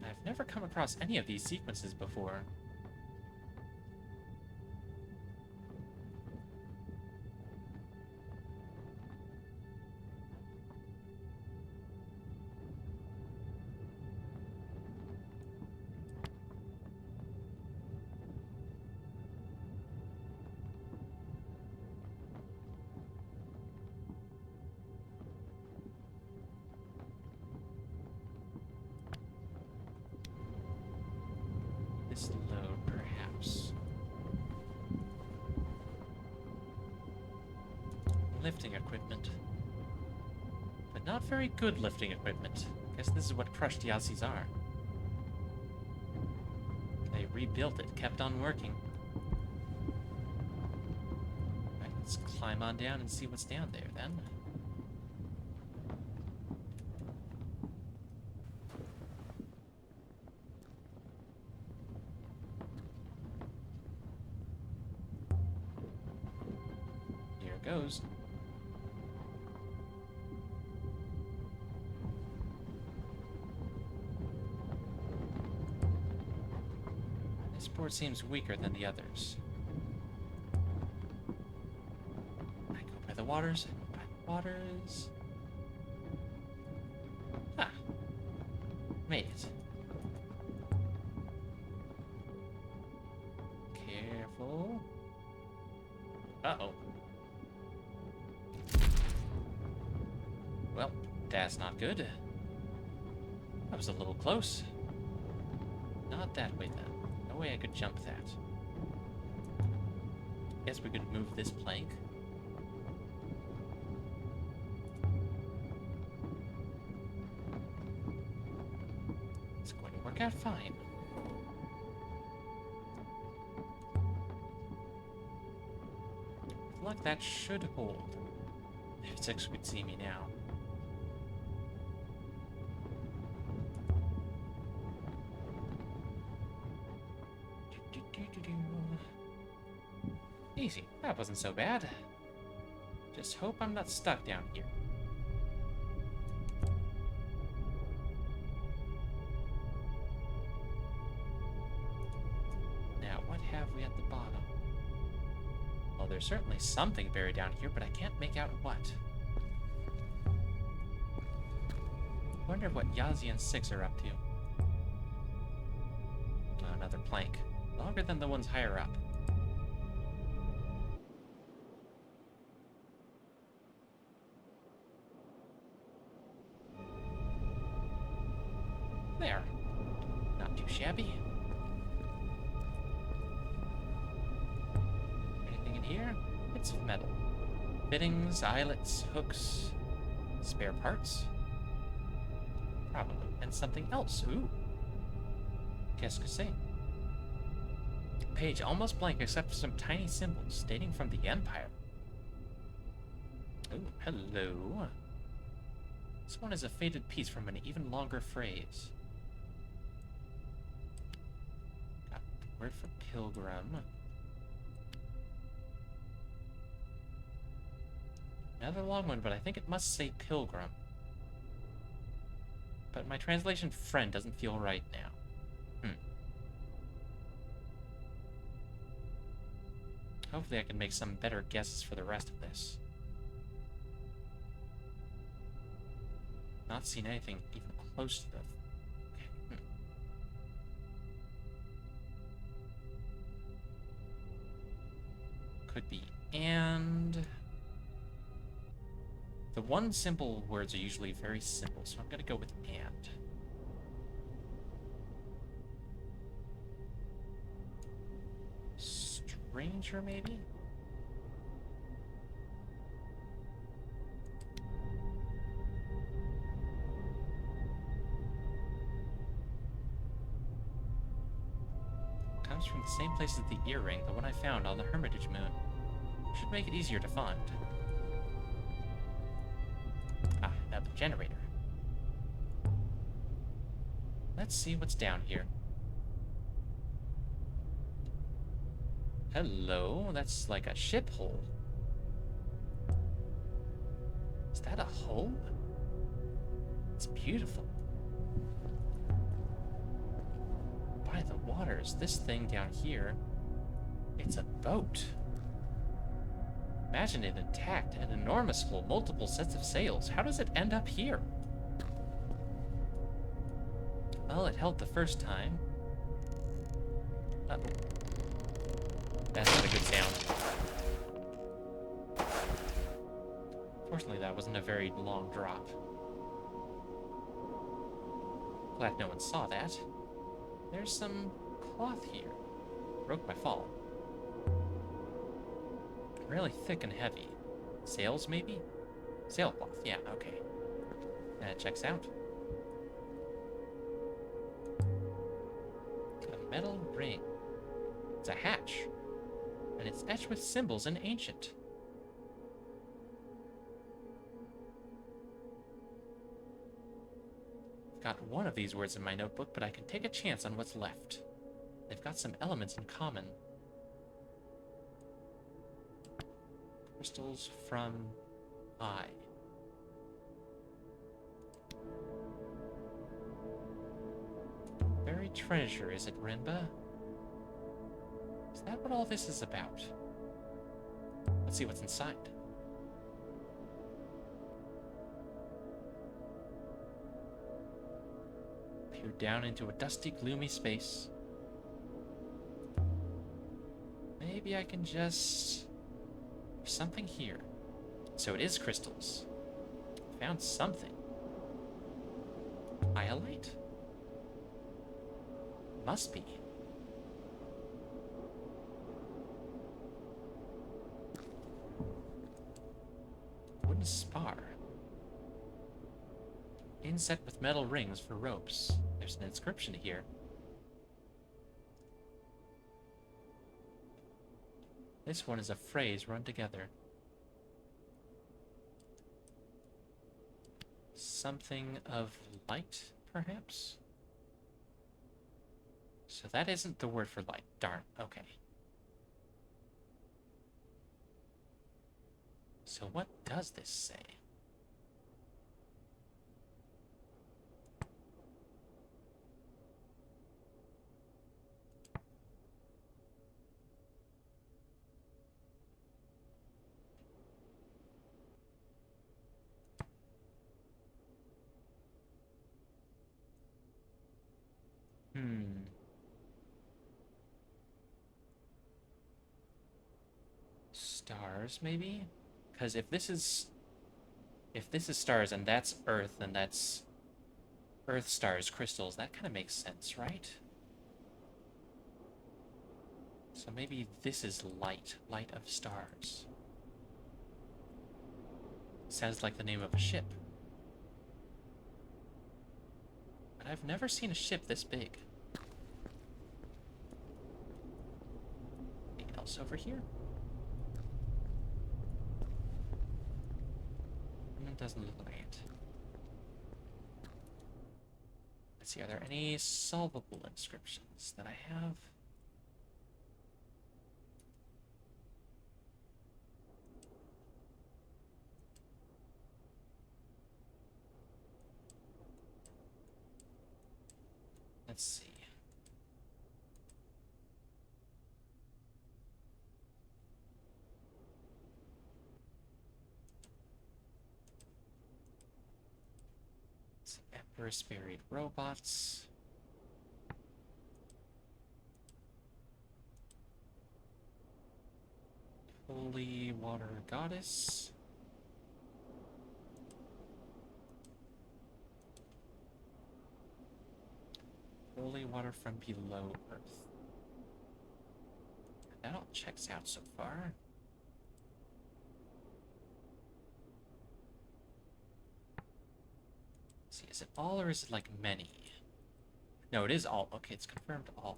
I've never come across any of these sequences before. This load, perhaps. Lifting equipment. But not very good lifting equipment. Guess this is what crushed Yazzis are. They rebuilt it, kept on working. Right, let's climb on down and see what's down there then. Goes. This board seems weaker than the others. I go by the waters. By the waters. Ah. Made it. Careful. Uh-oh. Well, that's not good. That was a little close. Not that way, then. No way I could jump that. Guess we could move this plank. It's going to work out fine. With luck, that should hold. If Six could see me now. Easy. That wasn't so bad. Just hope I'm not stuck down here. what have we at the bottom? Well, there's certainly something buried down here, but I can't make out what. Wonder what Yazi and Six are up to. Oh, another plank. Longer than the ones higher up. There. Not too shabby. Anything in here? Bits of metal. Fittings, eyelets, hooks, spare parts. Probably. And something else. Ooh. Qu'est-ce que c'est? Page almost blank except for some tiny symbols dating from the Empire. Ooh, hello. This one is a faded piece from an even longer phrase. Got the word for pilgrim. Another long one, but I think it must say pilgrim. But my translation friend doesn't feel right now. Hopefully I can make some better guesses for the rest of this. Not seen anything even close to the... Okay. Could be and... The one simple words are usually very simple, so I'm gonna go with and. Stranger, maybe? Comes from the same place as the earring, the one I found on the Hermitage Moon. Should make it easier to find. Ah, now the generator. Let's see what's down here. Hello, that's like a ship hole. Is that a hole? It's beautiful. By the waters, this thing down here, it's a boat. Imagine it intact, an enormous hole, multiple sets of sails. How does it end up here? Well, it held the first time. Uh-oh. That's not a good sound. Fortunately, that wasn't a very long drop. Glad no one saw that. There's some cloth here. Broke my fall. Really thick and heavy. Sails, maybe? Sailcloth, yeah, okay. That checks out. A metal ring. It's a hatch. And it's etched with symbols in ancient. I've got one of these words in my notebook, but I can take a chance on what's left. They've got some elements in common. Crystals from eye. Buried treasure, is it, Rinba? Is that what all this is about? Let's see what's inside. Peer down into a dusty, gloomy space. Maybe I can just... There's something here. So it is crystals. Found something. Iolite? Must be. Wooden spar. Inset with metal rings for ropes. There's an inscription here. This one is a phrase run together. Something of light, perhaps? So that isn't the word for light. Darn. Okay. So what does this say? stars, maybe? Because if this is stars and that's Earth, and that's Earth stars, crystals, that kind of makes sense, right? So maybe this is light of stars. Sounds like the name of a ship. But I've never seen a ship this big. Anything else over here? It doesn't look like it. Let's see, are there any solvable inscriptions that I have? Let's see. Empress buried robots. Holy water goddess. Holy water from below Earth. That all checks out so far. Let's see, is it all or is it like many? No, it is all. Okay, it's confirmed all.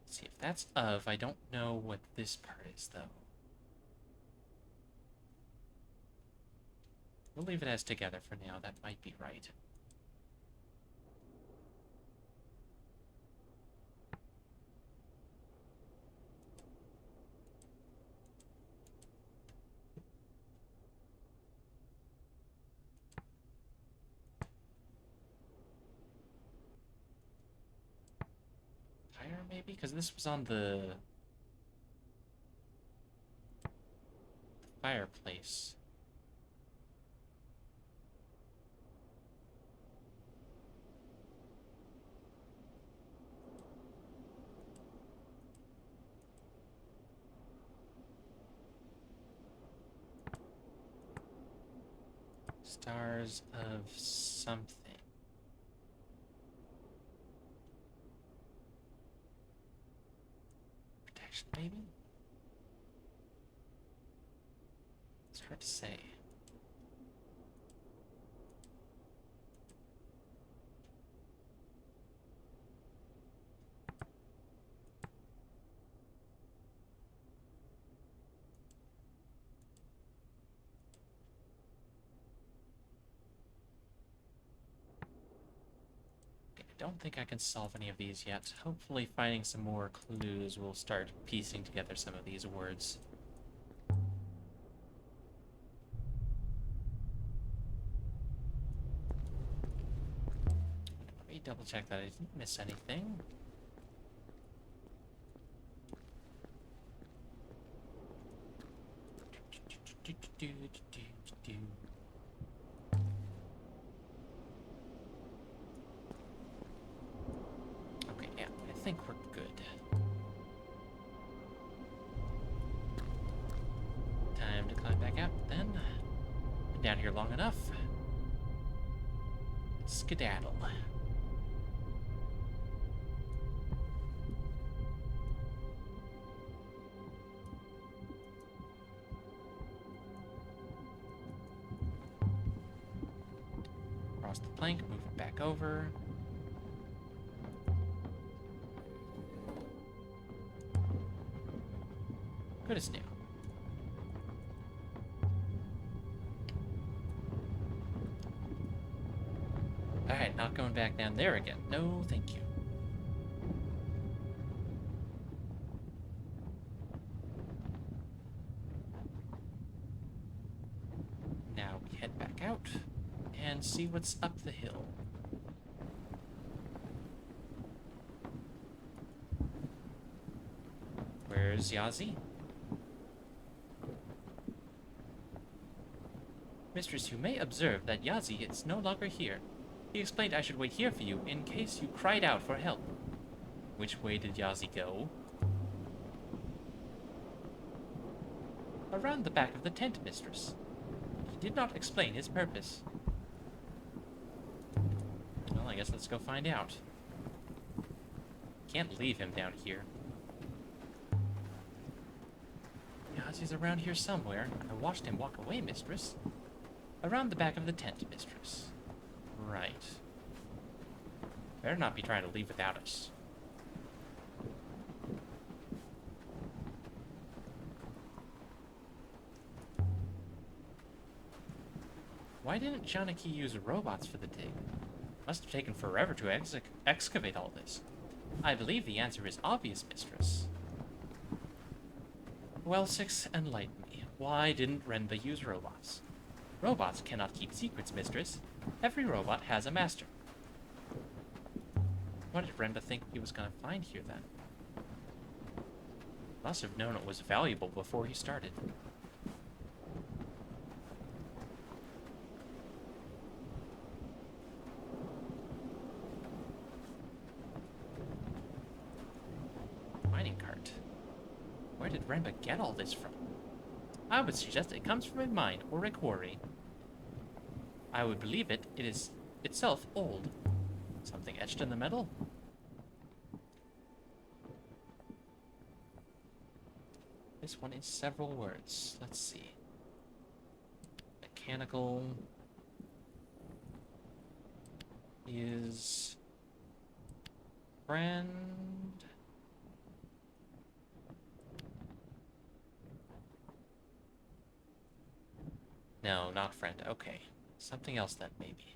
Let's see if that's of. I don't know what this part is though. We'll leave it as together for now. That might be right. Fire, maybe? Because this was on the fireplace. Stars of something. Protection, maybe? It's hard to say. I don't think I can solve any of these yet. Hopefully finding some more clues will start piecing together some of these words. Let me double check that I didn't miss anything. Okay, yeah, I think we're good. Time to climb back out then. Been down here long enough. Skedaddle. Cross the plank, move it back over. Good as new. Alright, not going back down there again. No, thank you. Now we head back out and see what's up the hill. Where's Yazi? Mistress, you may observe that Yazi is no longer here. He explained I should wait here for you in case you cried out for help. Which way did Yazi go? Around the back of the tent, mistress. He did not explain his purpose. Well, I guess let's go find out. Can't leave him down here. Yazi's around here somewhere. I watched him walk away, mistress. Around the back of the tent, mistress. Right. Better not be trying to leave without us. Why didn't Janaki use robots for the dig? Must have taken forever to excavate all this. I believe the answer is obvious, mistress. Well, Six, enlighten me. Why didn't Renba use robots? Robots cannot keep secrets, mistress. Every robot has a master. What did Renba think he was going to find here, then? Must have known it was valuable before he started. Mining cart. Where did Renba get all this from? I would suggest it comes from a mine or a quarry. I would believe it is itself old. Something etched in the metal? This one is several words. Let's see. Mechanical is friend. No, not friend. Okay. Something else then, maybe.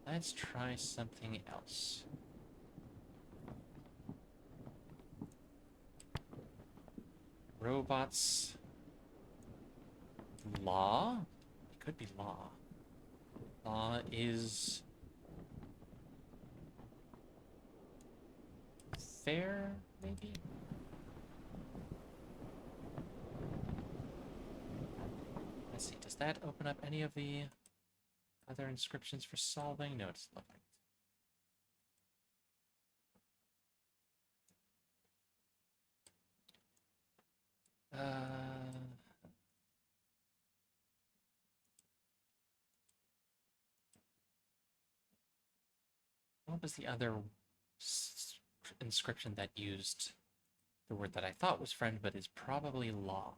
Let's try something else. Robots. Law? It could be law. Law is fair, maybe? Let's see, does that open up any of the other inscriptions for solving? No, it doesn't look like it. What was the other inscription that used the word that I thought was friend, but is probably law?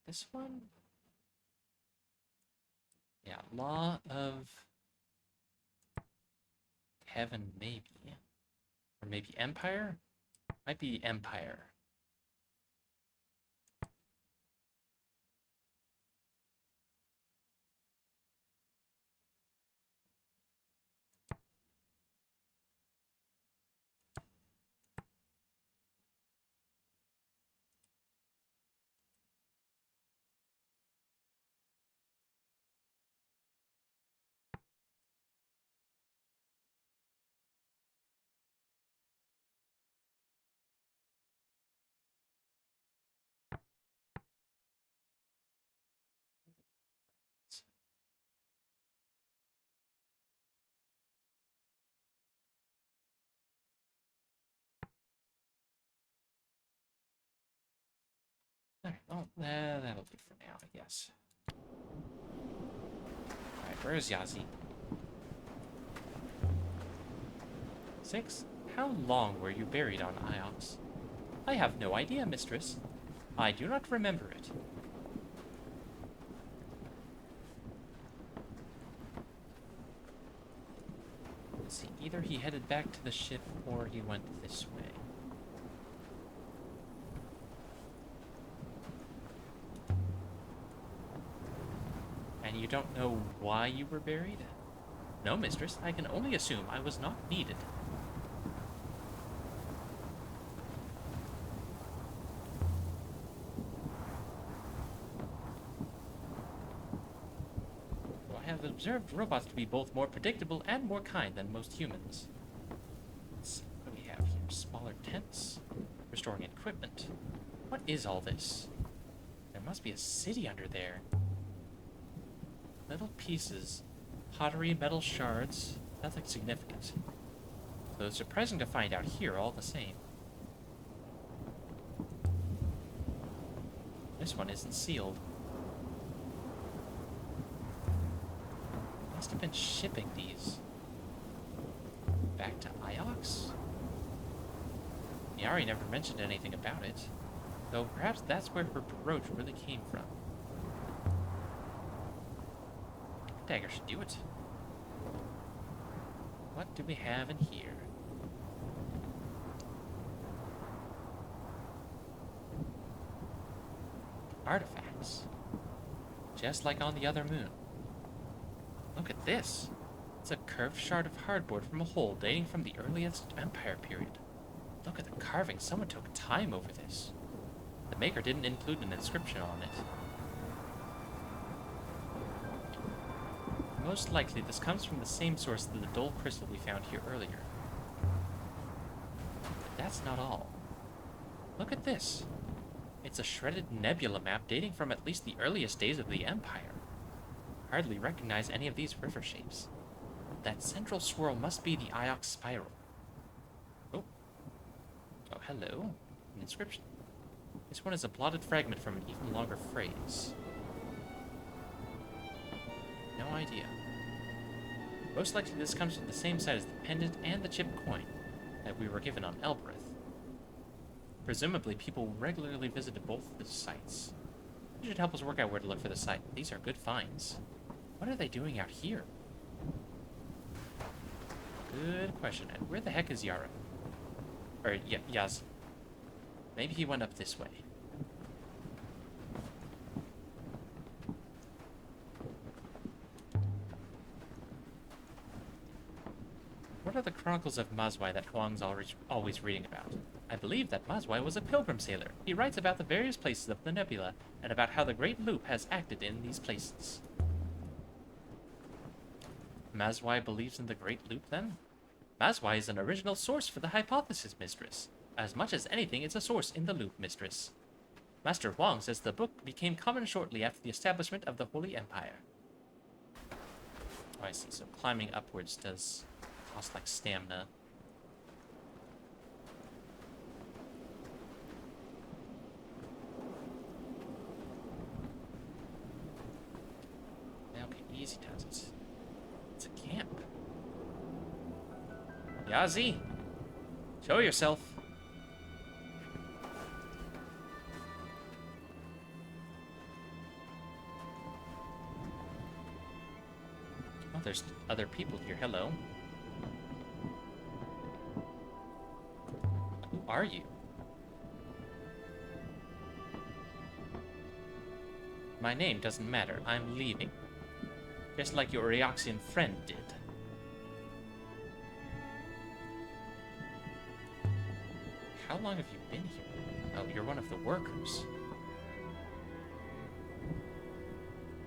This one? Yeah, law of heaven, maybe. Or maybe empire? Might be empire. Alright, well, that'll do for now, I guess. Alright, where's Yazi? 6. How long were you buried on Iox? I have no idea, mistress. I do not remember it. Let's see, either he headed back to the ship or he went this way. And you don't know why you were buried? No, mistress, I can only assume I was not needed. observed robots to be both more predictable and more kind than most humans. Let's see, what do we have here? Smaller tents, restoring equipment. What is all this? There must be a city under there. Little pieces, pottery, metal shards, nothing significant. Though it's surprising to find out here all the same. This one isn't sealed. Must have been shipping these back to Iox? Yari never mentioned anything about it, though perhaps that's where her brooch really came from. Dagger should do it. What do we have in here? Artifacts. Just like on the other moon. Look at this. It's a curved shard of hardboard from a hole dating from the earliest Empire period. Look at the carving. Someone took time over this. The maker didn't include an inscription on it. Most likely this comes from the same source as the dull crystal we found here earlier. But that's not all. Look at this. It's a shredded nebula map dating from at least the earliest days of the Empire. Hardly recognize any of these river shapes. That central swirl must be the Iox spiral. Oh, hello. An inscription. This one is a blotted fragment from an even longer phrase. No idea. Most likely this comes from the same site as the pendant and the chipped coin that we were given on Elbereth. Presumably, people regularly visited both of the sites. You should help us work out where to look for the site. These are good finds. What are they doing out here? Good question. And where the heck is Yara? Or, Yaz. Maybe he went up this way. What are the chronicles of Mazwai that Huang's always reading about? I believe that Mazwai was a pilgrim sailor. He writes about the various places of the nebula, and about how the Great Loop has acted in these places. Mazwai believes in the Great Loop, then? Mazwai is an original source for the hypothesis, Mistress. As much as anything, it's a source in the loop, Mistress. Master Huang says the book became common shortly after the establishment of the Holy Empire. Oh, I see. So climbing upwards does cost like stamina. Okay, easy does it. It's a camp. Yazi, show yourself. Oh, there's other people here. Hello. Who are you? My name doesn't matter. I'm leaving. Just like your Eoxian friend did. How long have you been here? Oh, you're one of the workers.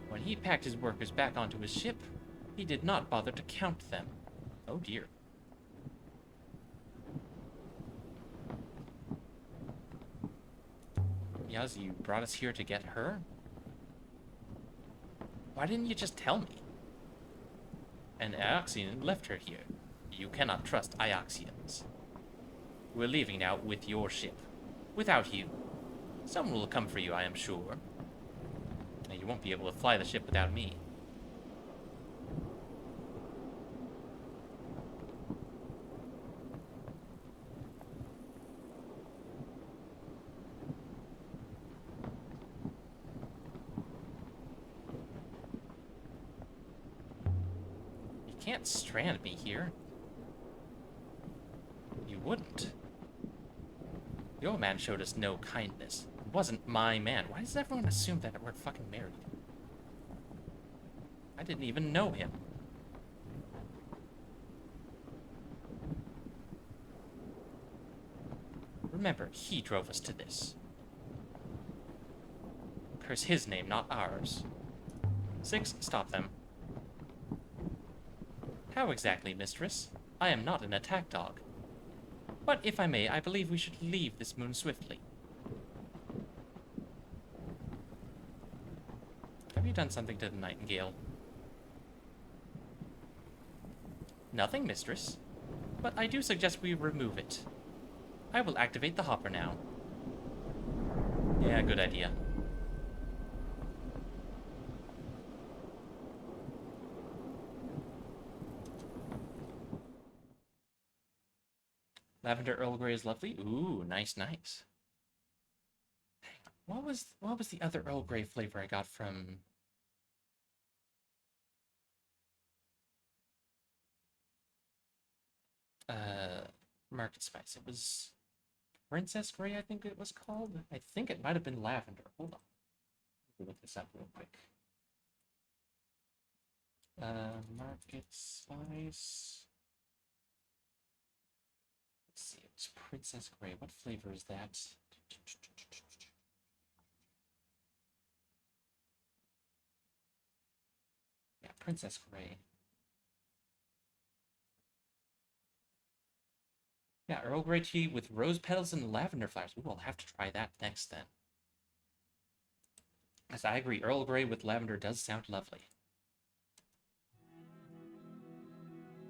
When he packed his workers back onto his ship, he did not bother to count them. Oh dear. Yaz, you brought us here to get her? Why didn't you just tell me? An Ioxian left her here. You cannot trust Ioxians. We're leaving now with your ship. Without you. Someone will come for you, I am sure. Now, you won't be able to fly the ship without me. You can't strand me here. You wouldn't. The old man showed us no kindness. It wasn't my man. Why does everyone assume that we're fucking married? I didn't even know him. Remember, he drove us to this. Curse his name, not ours. 6, stop them. How exactly, mistress? I am not an attack dog. But if I may, I believe we should leave this moon swiftly. Have you done something to the nightingale? Nothing, mistress. But I do suggest we remove it. I will activate the hopper now. Yeah, good idea. Lavender Earl Grey is lovely. Ooh, nice, nice. What was the other Earl Grey flavor I got from Market Spice? It was Princess Grey, I think it was called. I think it might have been lavender. Hold on. Let me look this up real quick. Market Spice. Let's see, it's Princess Grey. What flavor is that? Yeah, Princess Grey. Yeah, Earl Grey tea with rose petals and lavender flowers. Ooh, I'll have to try that next then. Yes, I agree. Earl Grey with lavender does sound lovely.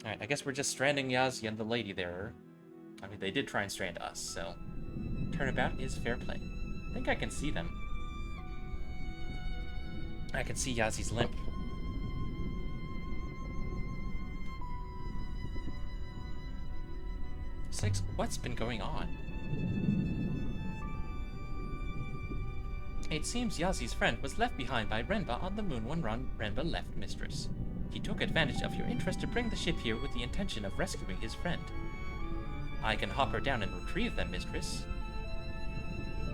Alright, I guess we're just stranding Yazi and the lady there. I mean, they did try and strand us, so... Turnabout is fair play. I think I can see them. I can see Yazi's limp. Six, what's been going on? It seems Yazi's friend was left behind by Renba on the moon when Renba left, mistress. He took advantage of your interest to bring the ship here with the intention of rescuing his friend. I can hop her down and retrieve them, mistress.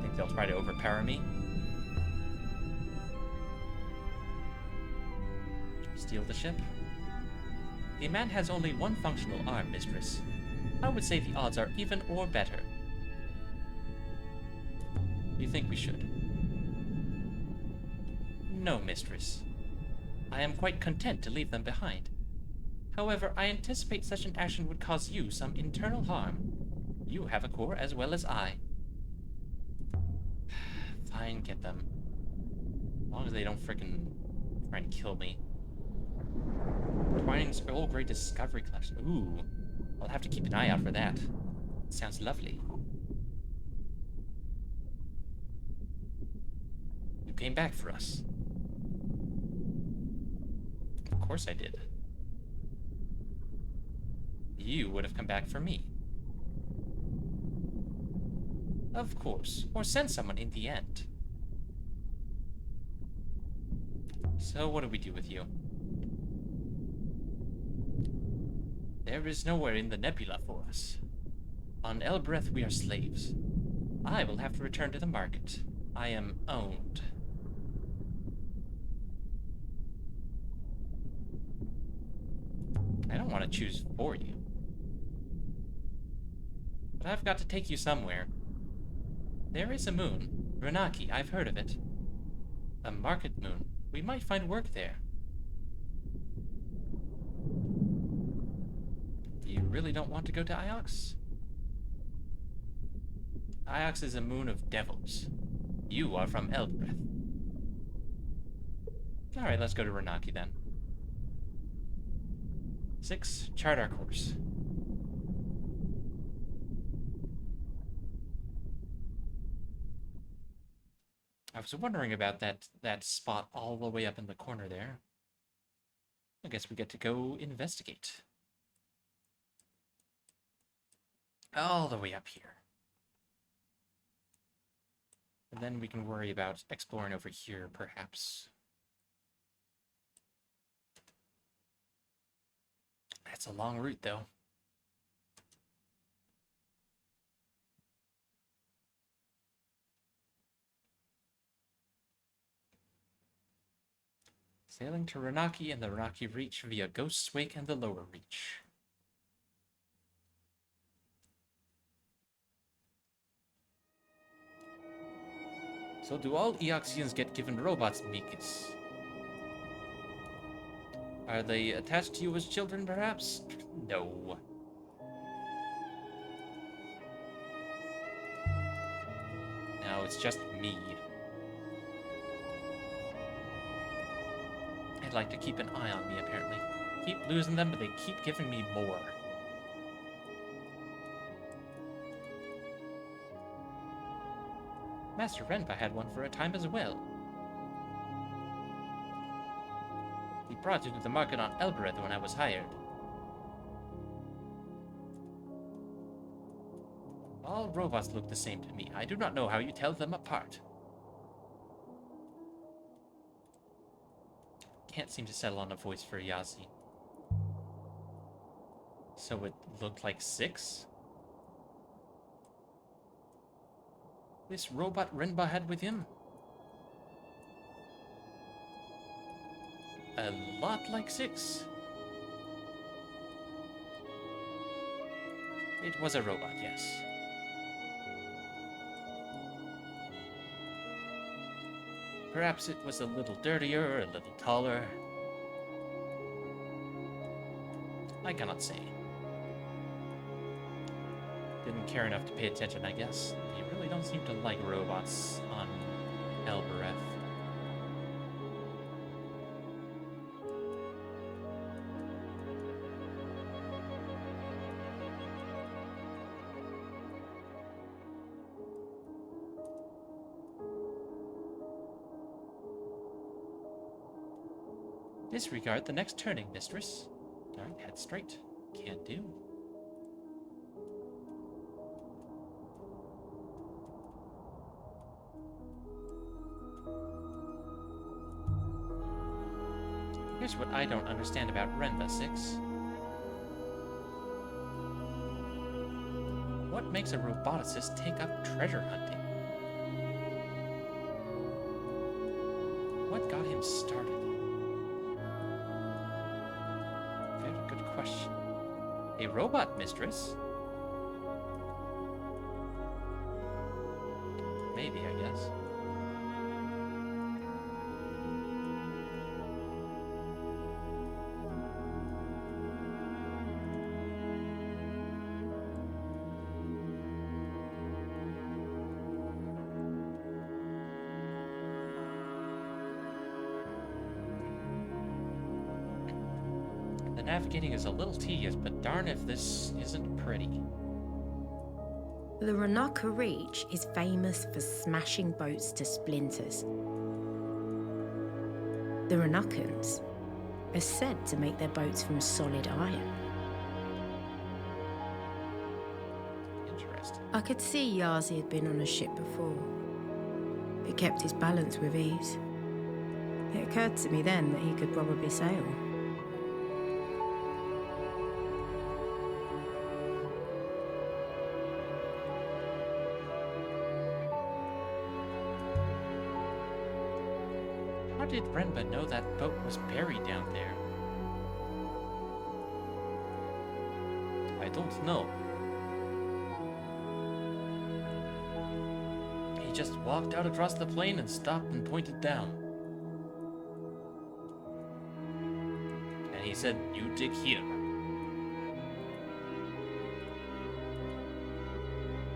Think they'll try to overpower me? Steal the ship? The man has only one functional arm, mistress. I would say the odds are even or better. You think we should? No, mistress. I am quite content to leave them behind. However, I anticipate such an action would cause you some internal harm. You have a core as well as I. Fine, get them. As long as they don't frickin' try and kill me. Twining's Earl Grey Discovery Collection. Ooh. I'll have to keep an eye out for that. Sounds lovely. You came back for us. Of course I did. You would have come back for me. Of course. Or send someone in the end. So what do we do with you? There is nowhere in the nebula for us. On Elbreth we are slaves. I will have to return to the market. I am owned. I don't want to choose for you. But I've got to take you somewhere. There is a moon. Renaki, I've heard of it. A market moon. We might find work there. You really don't want to go to Iox? Iox is a moon of devils. You are from Elbreth. Alright, let's go to Renaki then. 6. Chart our course. I was wondering about that spot all the way up in the corner there. I guess we get to go investigate. All the way up here. And then we can worry about exploring over here, perhaps. That's a long route, though. Sailing to Renaki and the Renaki Reach via Ghost's Wake and the Lower Reach. So do all Eoxians get given robots, Mikus? Are they attached to you as children, perhaps? No. No, it's just me. I'd like to keep an eye on me, apparently. Keep losing them, but they keep giving me more. Master Renpa had one for a time as well. He brought it to the market on Elbereth when I was hired. All robots look the same to me. I do not know how you tell them apart. Can't seem to settle on a voice for Yazi. So it looked like 6? This robot Renba had with him? A lot like 6. It was a robot, yes. Perhaps it was a little dirtier, a little taller. I cannot say. Didn't care enough to pay attention, I guess. They really don't seem to like robots on Elbereth. Disregard the next turning, mistress. Darn, head straight. Can't do. Here's what I don't understand about Renba 6. What makes a roboticist take up treasure hunting? What got him started? Very good question. A robot, mistress? Maybe, I guess. Navigating is a little tedious, but darn if this isn't pretty. The Ranaka Reach is famous for smashing boats to splinters. The Ranakans are said to make their boats from solid iron. Interesting. I could see Yazi had been on a ship before. He kept his balance with ease. It occurred to me then that he could probably sail. How did Renba know that boat was buried down there? I don't know. He just walked out across the plain and stopped and pointed down. And he said, "You dig here."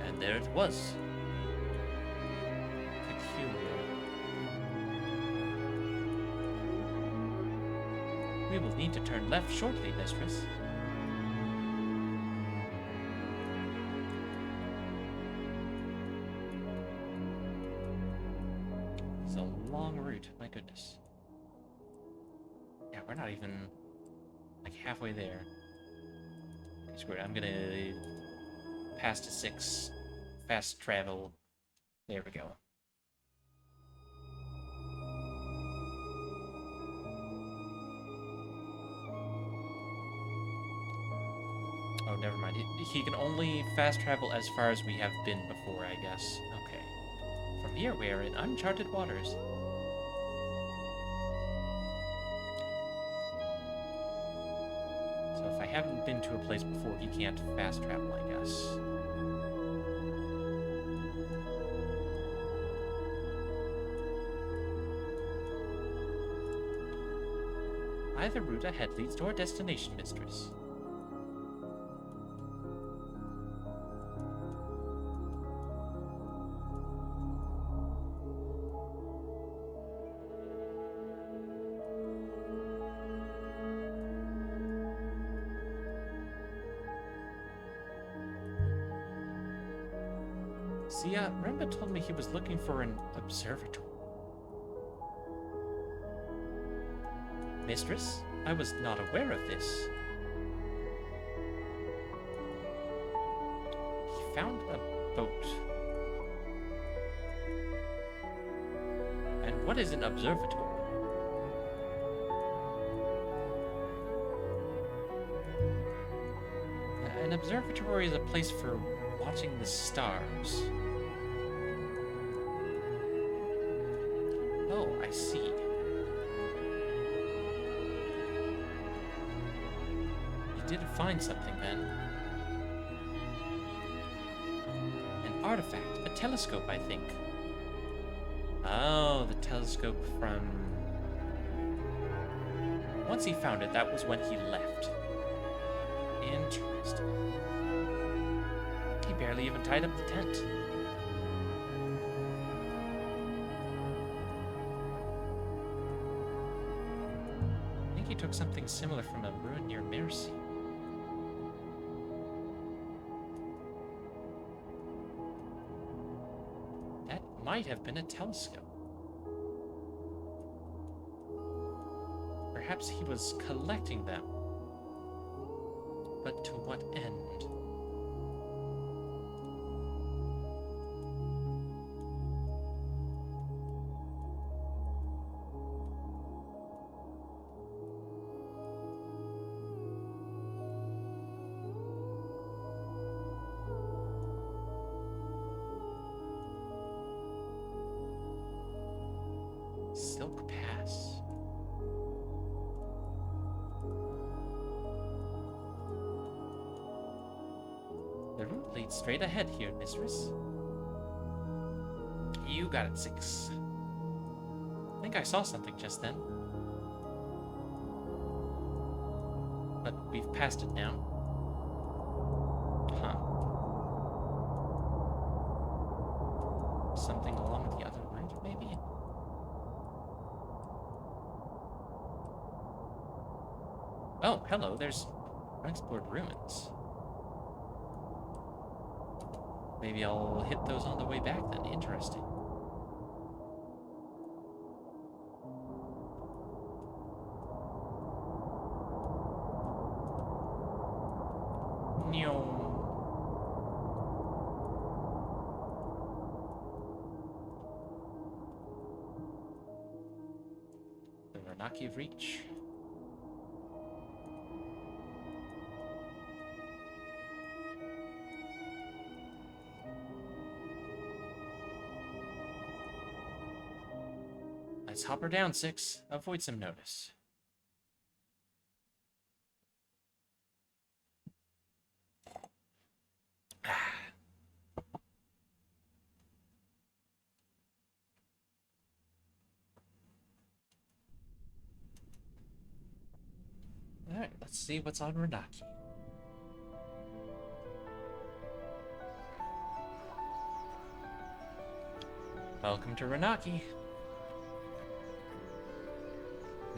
And there it was. Peculiar. We will need to turn left shortly, mistress. It's a long route, my goodness. Yeah, we're not even like halfway there. Okay, screw it. I'm gonna pass to 6, fast travel. There we go. Oh, never mind. He can only fast travel as far as we have been before, I guess. Okay. From here, we are in uncharted waters. So if I haven't been to a place before, he can't fast travel, I guess. Either route ahead leads to our destination, mistress. See, Remba told me he was looking for an observatory. Mistress, I was not aware of this. He found a boat. And what is an observatory? An observatory is a place for watching the stars. Oh, I see. You did find something then. An artifact, a telescope, I think. Oh, the telescope from... Once he found it, that was when he left. Interesting. He barely even tied up the tent. I think he took something similar from a ruin near Mercy. That might have been a telescope. Perhaps he was collecting them. But to what end? Silk Pass. The route leads straight ahead here, mistress. You got it, 6. I think I saw something just then. But we've passed it now. Huh. Something along the other route, maybe? Oh, hello, there's unexplored ruins. Maybe I'll hit those on the way back then. Interesting. The Ranaki Reach. Let's hop her down, 6. Avoid some notice. Alright, let's see what's on Ranaki. Welcome to Ranaki.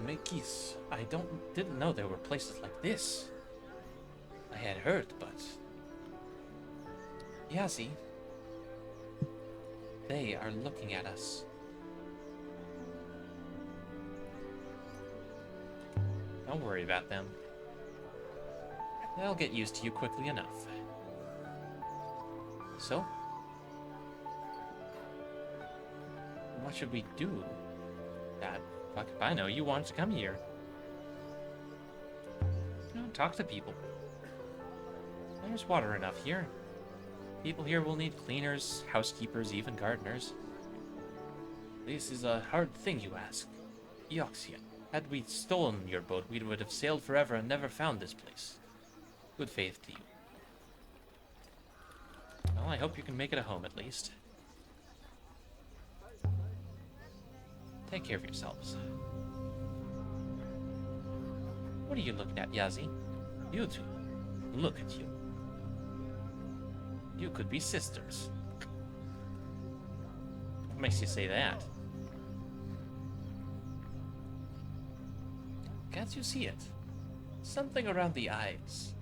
Mekis, I didn't know there were places like this. I had heard, but... Yazi, they are looking at us. Don't worry about them. They'll get used to you quickly enough. So? What should we do? Fuck if I know, you wanted to come here. Talk to people. There's water enough here. People here will need cleaners, housekeepers, even gardeners. This is a hard thing you ask. Eoxia, had we stolen your boat, we would have sailed forever and never found this place. Good faith to you. Well, I hope you can make it a home at least. Take care of yourselves. What are you looking at, Yazi? You two. Look at you. You could be sisters. What makes you say that? Can't you see it? Something around the eyes.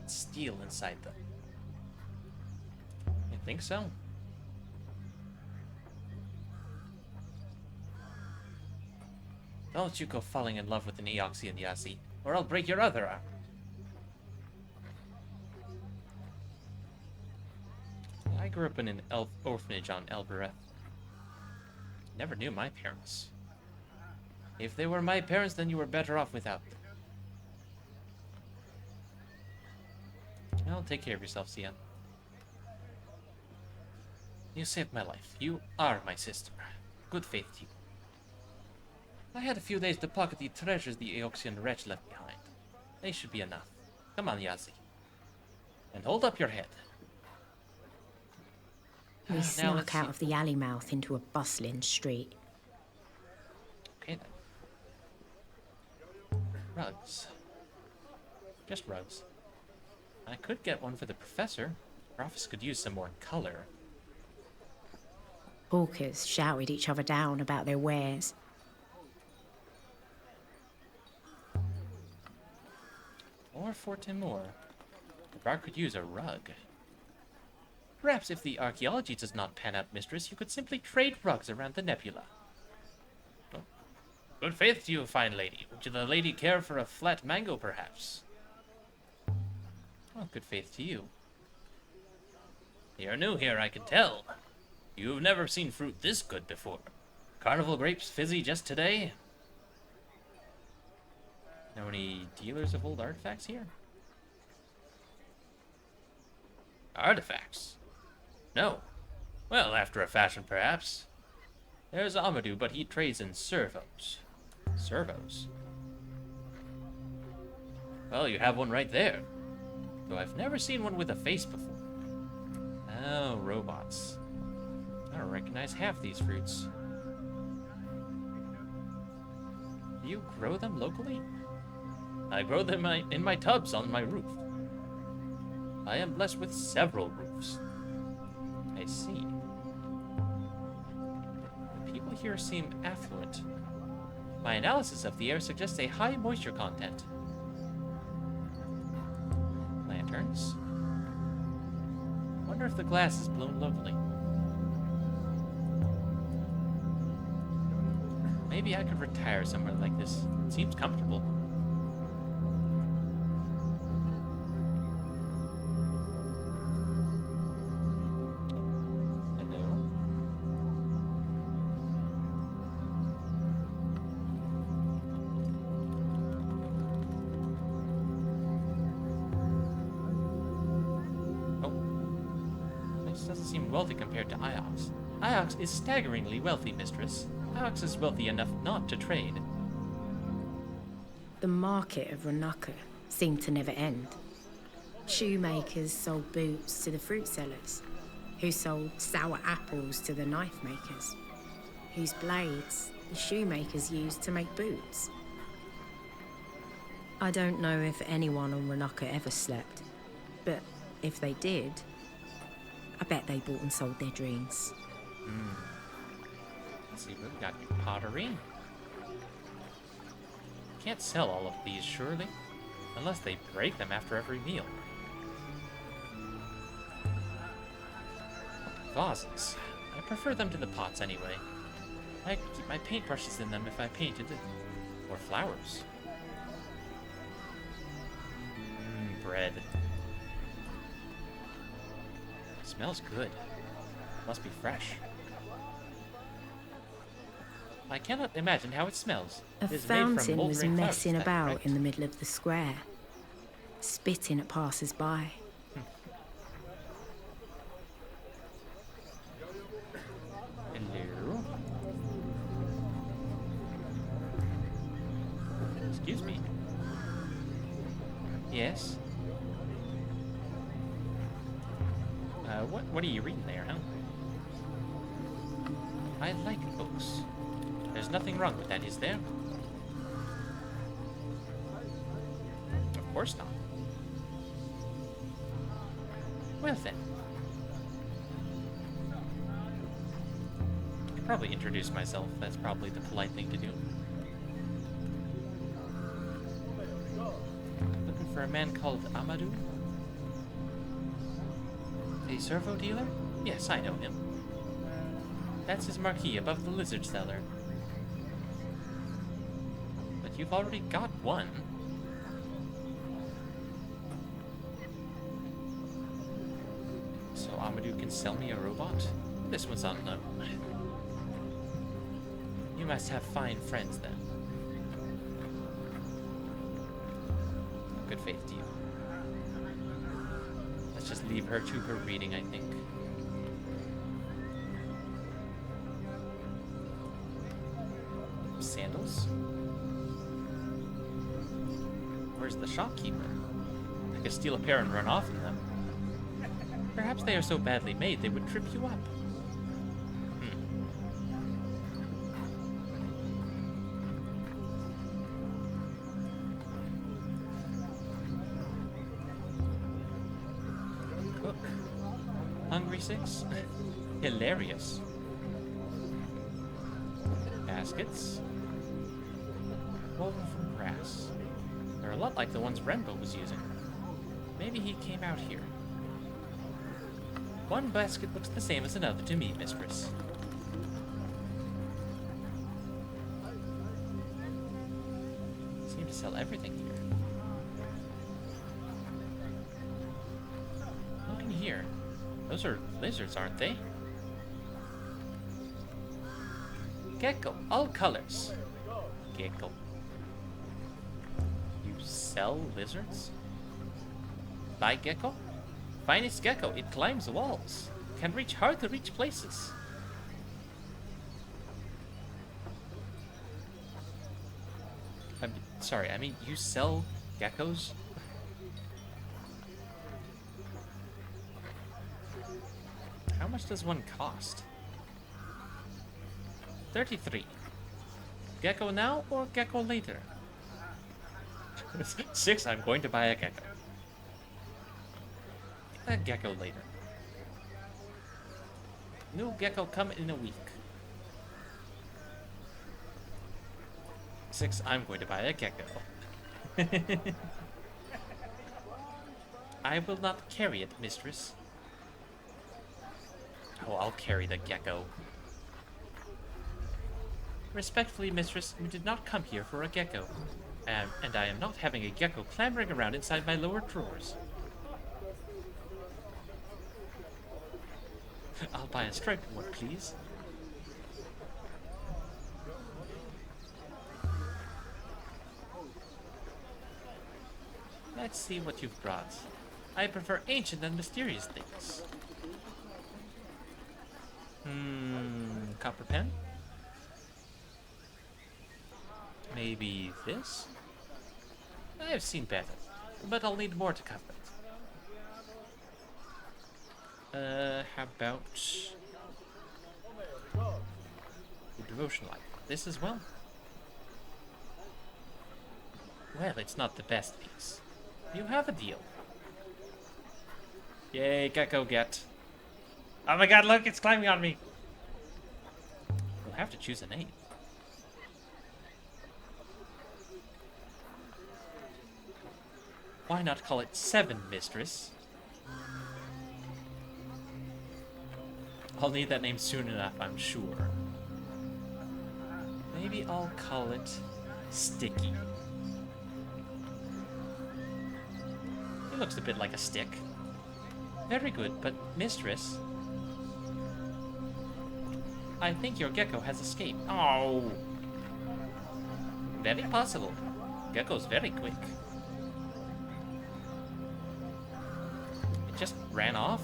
Steel inside them. You think so? Don't you go falling in love with an Eoxian, Yazi, or I'll break your other arm. I grew up in an elf orphanage on Elbereth. Never knew my parents. If they were my parents, then you were better off without them. Well, take care of yourself, Sia. You saved my life. You are my sister. Good faith to you. I had a few days to pocket the treasures the Eoxian wretch left behind. They should be enough. Come on, Yazi. And hold up your head. We snuck out of the alley mouth into a bustling street. Okay then. Rugs. Just rugs. I could get one for the professor. Our office could use some more color. Hawkers shouted each other down about their wares. Or for Timur. The bar could use a rug. Perhaps if the archaeology does not pan out, mistress, you could simply trade rugs around the nebula. Oh. Good faith to you, fine lady. Would the lady care for a flat mango, perhaps? Well, good faith to you. You're new here, I can tell. You've never seen fruit this good before. Carnival grapes fizzy just today? Know any dealers of old artifacts here? Artifacts? No. Well, after a fashion, perhaps. There's Amadou, but he trades in servos. Servos? Well, you have one right there. Though I've never seen one with a face before. Oh, robots. I don't recognize half these fruits. Do you grow them locally? I grow them in my tubs on my roof. I am blessed with several roofs. I see. The people here seem affluent. My analysis of the air suggests a high moisture content. Lanterns. Wonder if the glass is blown locally. Maybe I could retire somewhere like this. It seems comfortable. Doesn't seem wealthy compared to Iox. Iox is staggeringly wealthy, mistress. Iox is wealthy enough not to trade. The market of Renaka seemed to never end. Shoemakers sold boots to the fruit sellers, who sold sour apples to the knife makers, whose blades the shoemakers used to make boots. I don't know if anyone on Renaka ever slept, but if they did, I bet they bought and sold their dreams. Let's see, we've got pottery. Can't sell all of these, surely? Unless they break them after every meal. Vases. I prefer them to the pots anyway. I could keep my paintbrushes in them if I painted it. Or flowers. Bread. Smells good. Must be fresh. I cannot imagine how it smells. A It is made from fountain was mouldering messing clouds, is that about correct? in the middle of the square, spitting at passers-by. Hello? Excuse me. Yes? What are you reading there, huh? I like books. There's nothing wrong with that, is there? course not. Well then. I could probably introduce myself. That's probably the polite thing to do. Looking for a man called Amadou? A servo dealer? Yes, I know him. That's his marquee above the lizard cellar. But you've already got one. So Amadou can sell me a robot? This one's unknown. You must have fine friends then. Good faith to you. Let's just leave her to her reading, I think. Sandals? Where's the shopkeeper? I could steal a pair and run off in them. Perhaps they are so badly made they would trip you up. Cook. Hungry six? Hilarious. Baskets. Woven from grass. They're a lot like the ones Renbo was using. Maybe he came out here. One basket looks the same as another to me, mistress. Seem to sell everything here. Look in here. Those are lizards, aren't they? Gecko, all colors. Gecko. You sell lizards? Buy gecko? Finest gecko, it climbs walls. Can reach hard to reach places. Sorry, I mean, you sell geckos? How much does one cost? 33. Gecko now or gecko later? 6, I'm going to buy a gecko. A gecko later. New gecko come in a week. 6, I'm going to buy a gecko. I will not carry it, mistress. Oh, I'll carry the gecko. Respectfully, mistress, we did not come here for a gecko. And I am not having a gecko clambering around inside my lower drawers. I'll buy a striped one, please. Let's see what you've brought. I prefer ancient and mysterious things. Copper pen? Maybe this? I've seen better, but I'll need more to cover it. How about the devotion light? This as well? Well, it's not the best piece. You have a deal. Yay, gecko get. Oh my god, look, it's climbing on me! We'll have to choose a name. Why not call it 7, mistress? I'll need that name soon enough, I'm sure. Maybe I'll call it Sticky. He looks a bit like a stick. Very good, but mistress, I think your gecko has escaped. Oh! Very possible. Gecko's very quick. It just ran off.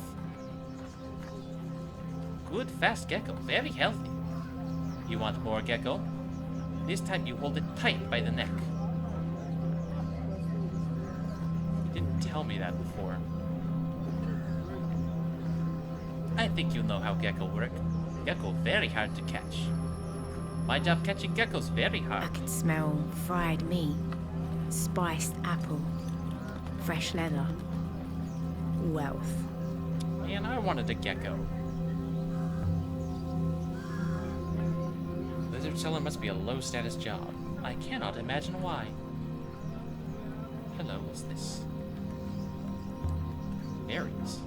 Good, fast gecko. Very healthy. You want more gecko? This time you hold it tight by the neck. You didn't tell me that before. I think you know how gecko work. Gecko very hard to catch. My job catching geckos very I hard. could smell fried meat, spiced apple, fresh leather, wealth. Man, I wanted a gecko. Lizard seller must be a low-status job. I cannot imagine why. Hello, what's this? Berries.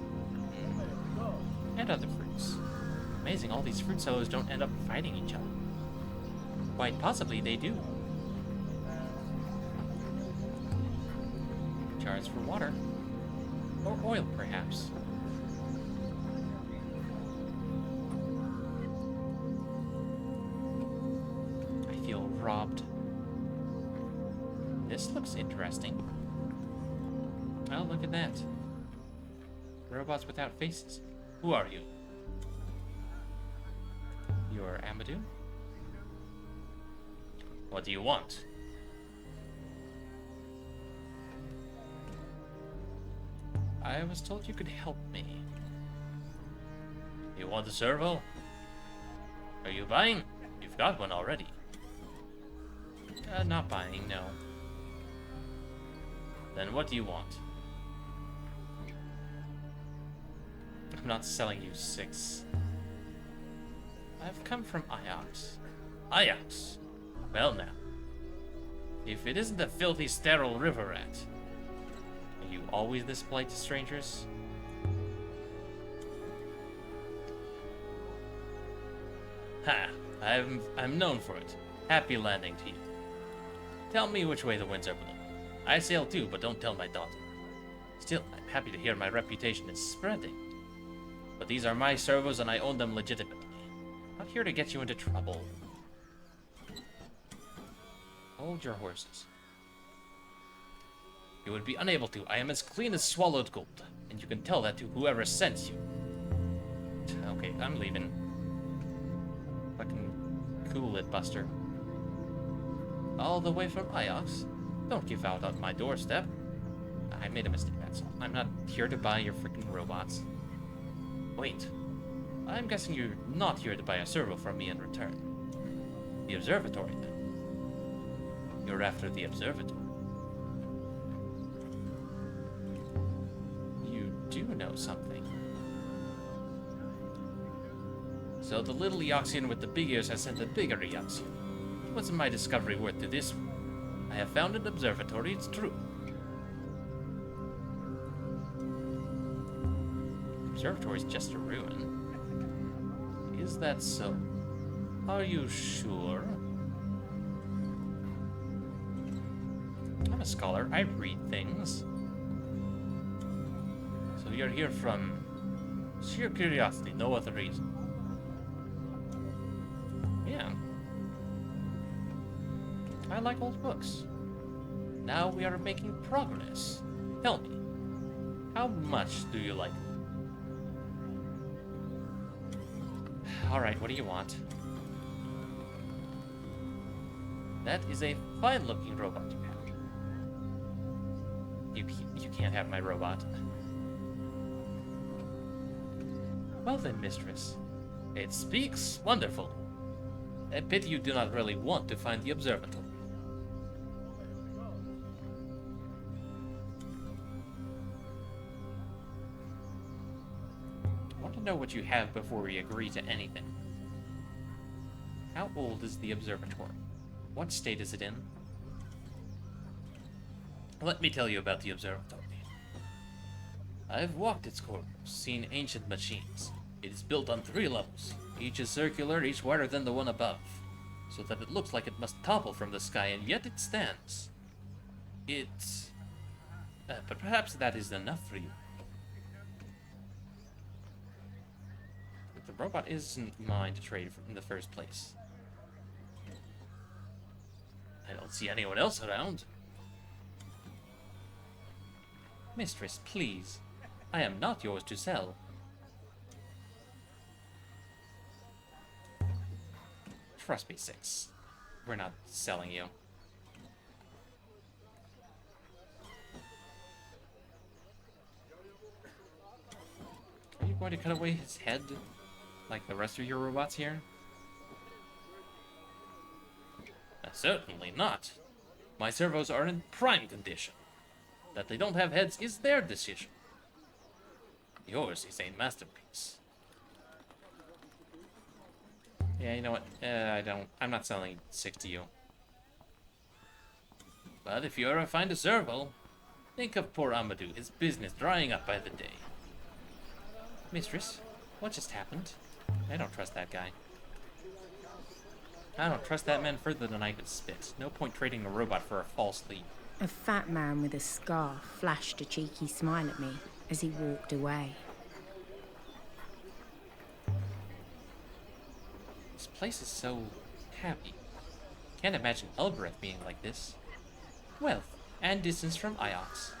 And other fruits. Amazing, all these fruit sellers don't end up fighting each other. Quite possibly they do. Jars for water. Or oil, perhaps. I feel robbed. This looks interesting. Oh, look at that. Robots without faces. Who are you? You're Amadou? What do you want? I was told you could help me. You want a servo? Are you buying? You've got one already. Not buying, no. Then what do you want? I'm not selling you 6. I've come from Ajax. Ajax? Well now. If it isn't a filthy, sterile river rat. Are you always this polite to strangers? Ha! I'm known for it. Happy landing to you. Tell me which way the winds are blowing. I sail too, but don't tell my daughter. Still, I'm happy to hear my reputation is spreading. But these are my servos and I own them legitimately. Not here to get you into trouble. Hold your horses. You would be unable to. I am as clean as swallowed gold. And you can tell that to whoever sent you. Okay, I'm leaving. Fucking cool it, Buster. All the way from Ajax? Don't give out on my doorstep. I made a mistake, that's all. I'm not here to buy your freaking robots. Wait. I'm guessing you're not here to buy a servo from me in return. The observatory, then. You're after the observatory. You do know something. So the little Eoxian with the big ears has sent a bigger Eoxian. What's my discovery worth to this one? I have found an observatory, it's true. The observatory's just a ruin. Is that so? Are you sure? I'm a scholar. I read things. So you're here from sheer curiosity, no other reason. Yeah. I like old books. Now we are making progress. Tell me, how much do you like them? Alright, what do you want? That is a fine-looking robot you have. You can't have my robot. Well then, mistress. It speaks wonderful. A pity you do not really want to find the observatory. I want to know what you have before we agree to anything. How old is the observatory? What state is it in? Let me tell you about the observatory. I've walked its corridors, seen ancient machines. It is built on 3 levels. Each is circular, each wider than the one above, so that it looks like it must topple from the sky, and yet it stands. But perhaps that is enough for you. The robot isn't mine to trade in the first place. I don't see anyone else around. Mistress, please. I am not yours to sell. Trust me, 6. We're not selling you. Are you going to cut away his head like the rest of your robots here? Certainly not. My servos are in prime condition. That they don't have heads is their decision. Yours is a masterpiece. Yeah, you know what? I'm not selling 6 to you. But if you ever find a serval, think of poor Amadou, his business drying up by the day. Mistress, what just happened? I don't trust that guy. I don't trust that man further than I could spit. No point trading a robot for a false lead. A fat man with a scar flashed a cheeky smile at me as he walked away. This place is so happy. Can't imagine Elbereth being like this. Wealth and distance from Iox.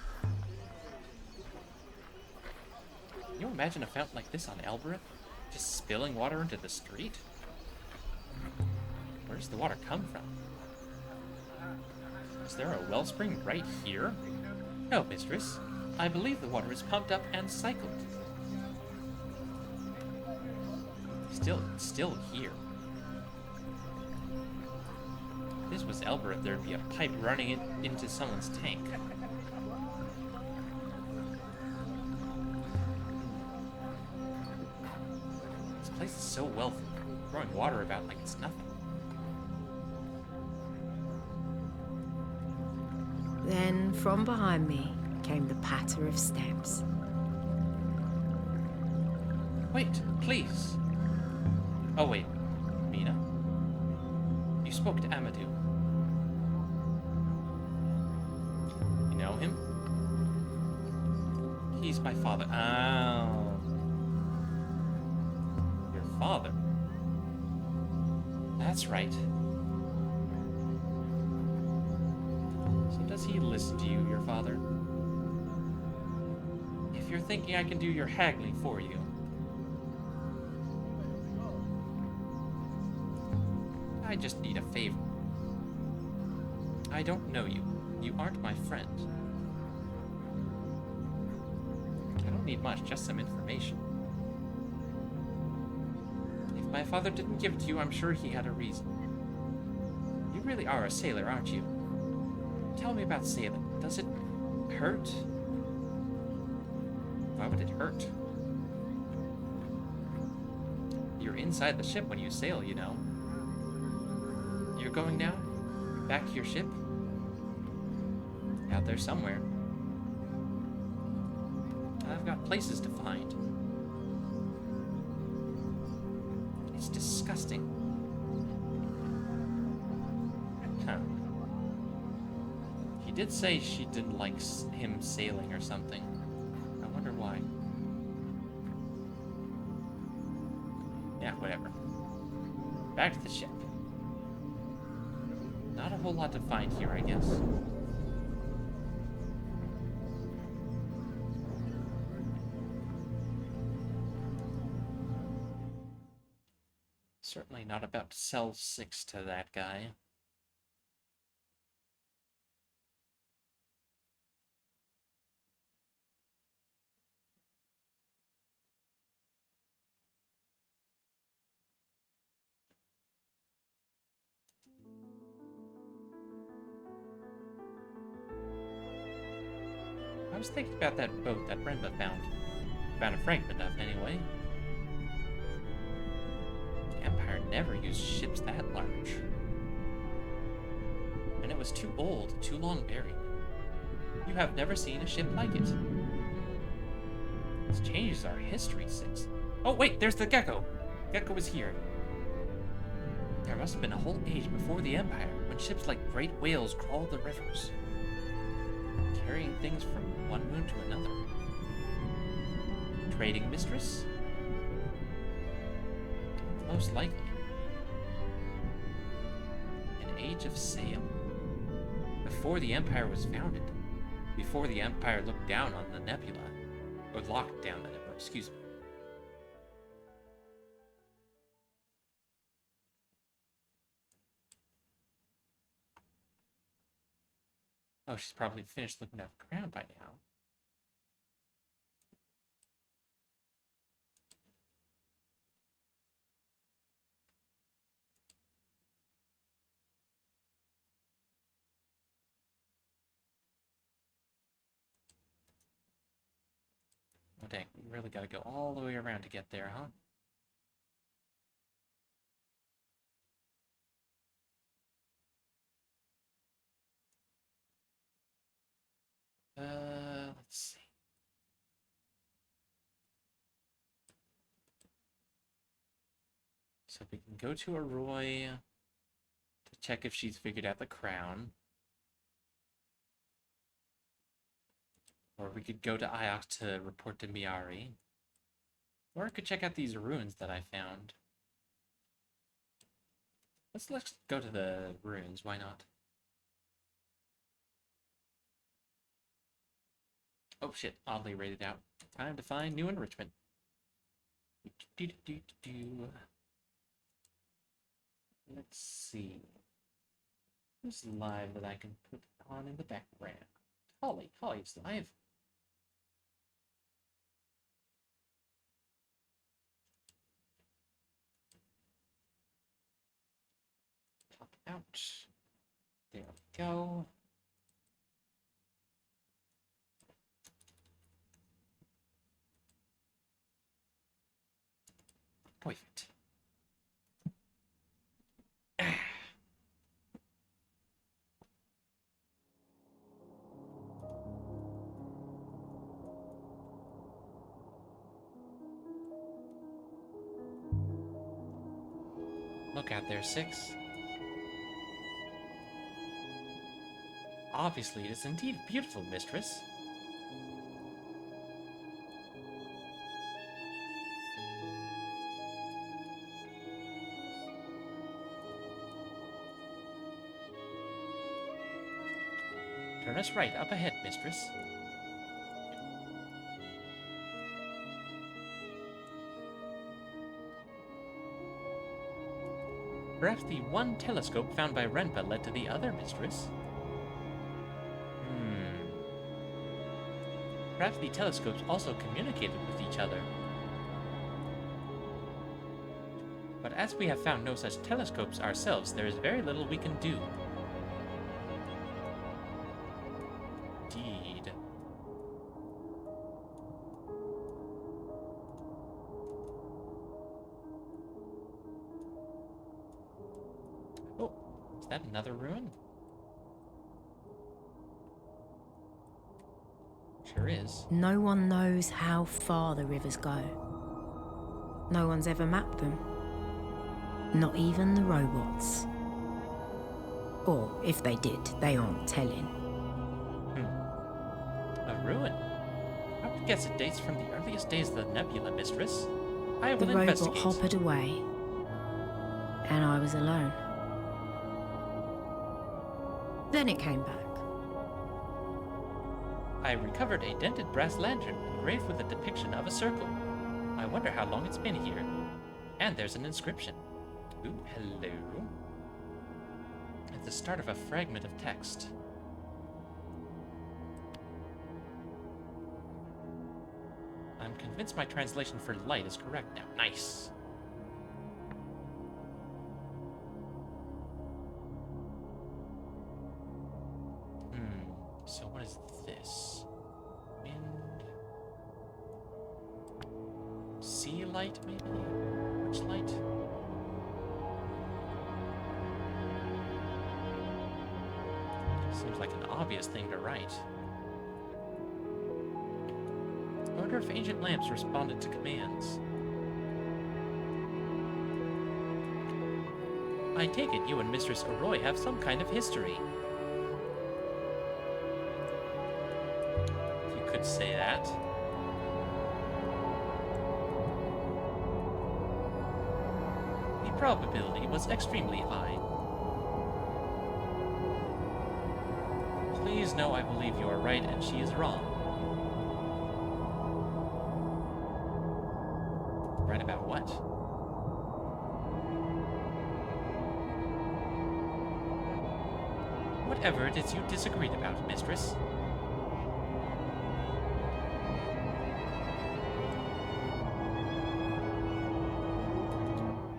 Can you imagine a fountain like this on Elbereth? Just spilling water into the street? Where does the water come from? Is there a wellspring right here? No, mistress. I believe the water is pumped up and cycled. Still here. If this was Elbereth, there'd be a pipe running into someone's tank. This place is so wealthy, throwing water about like it's nothing. Then, from behind me, came the patter of steps. Wait, please. Oh, wait. Mina? You spoke to Amadou. You know him? He's my father. Oh. Your father? That's right. So does he listen to you, your father? If you're thinking I can do your haggling for you, I just need a favor. I don't know you. You aren't my friend. I don't need much, just some information. If my father didn't give it to you, I'm sure he had a reason. You really are a sailor, aren't you? Tell me about sailing. Does it hurt? Why would it hurt? You're inside the ship when you sail, you know. You're going now? Back to your ship? Out there somewhere. I've got places to find. It's disgusting. Huh. He did say she didn't like him sailing or something. I wonder why. Yeah, whatever. Back to the ship. Not a whole lot to find here, I guess. Certainly not about to sell 6 to that guy. I was thinking about that boat that Brenda found. Found a fragment of, anyway. The Empire never used ships that large. And it was too old, too long buried. You have never seen a ship like it. This changes our history, Six. Oh, wait, there's the Gecko! Gecko is here. There must have been a whole age before the Empire, when ships like great whales crawled the rivers, carrying things from one moon to another. Trading mistress? Most likely. An age of sail. Before the Empire was founded. Before the Empire looked down on the nebula. Or locked down the nebula, excuse me. Oh, she's probably finished looking at the ground by now. Oh dang, we really gotta go all the way around to get there, huh? Let's see. So we can go to Arroy to check if she's figured out the crown. Or we could go to Ayok to report to Miari. Or I could check out these ruins that I found. Let's go to the ruins, why not? Oh shit, oddly rated out. Time to find new enrichment. Let's see. Who's live that I can put on in the background? Holly's live. Pop out. There we go. Perfect. Look out there, Six. Obviously, it is indeed beautiful, mistress. Turn us right up ahead, mistress. Perhaps the one telescope found by Renpa led to the other, mistress. Perhaps the telescopes also communicated with each other. But as we have found no such telescopes ourselves, there is very little we can do. Indeed. Oh, is that another ruin? Sure is. No one knows how far the rivers go. No one's ever mapped them. Not even the robots. Or, if they did, they aren't telling. A ruin? I would guess it dates from the earliest days of the nebula, mistress. I will The robot investigate. hoppered away, and I was alone. Then it came back. I recovered a dented brass lantern engraved with a depiction of a circle. I wonder how long it's been here. And there's an inscription. Ooh, hello. At the start of a fragment of text. I'm convinced my translation for light is correct now. Nice. So what is this? Wind. Sea light, maybe? Which light? Seems like an obvious thing to write. I wonder if ancient lamps responded to commands. I take it you and Mistress Arroy have some kind of history. If you could say that. The probability was extremely high. Please know I believe you are right and she is wrong. Right about what? Whatever it is you disagreed about, mistress.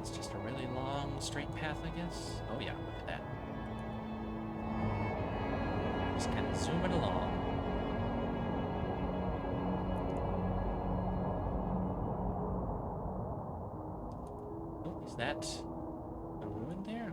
It's just a really long, straight path, I guess. Oh yeah, look at that. Just kind of zooming along. Is that a ruin there?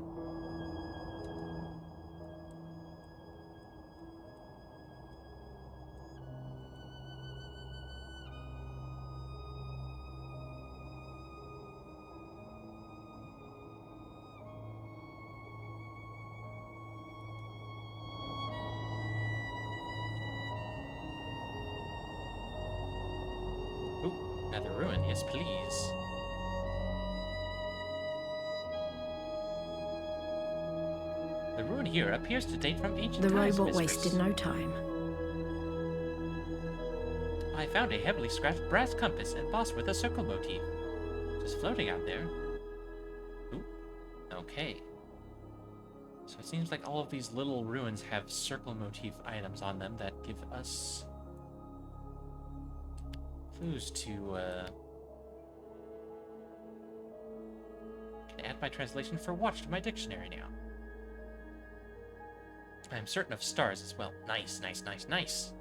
Ooh, another ruin. Yes, please. The ruin here appears to date from ancient The times, robot mistress. wasted no time. I found a heavily scratched brass compass embossed with a circle motif. Just floating out there. Ooh, okay. So it seems like all of these little ruins have circle motif items on them that give us clues to, can add my translation for watch to my dictionary now. I am certain of stars as well. Nice, nice, nice, nice.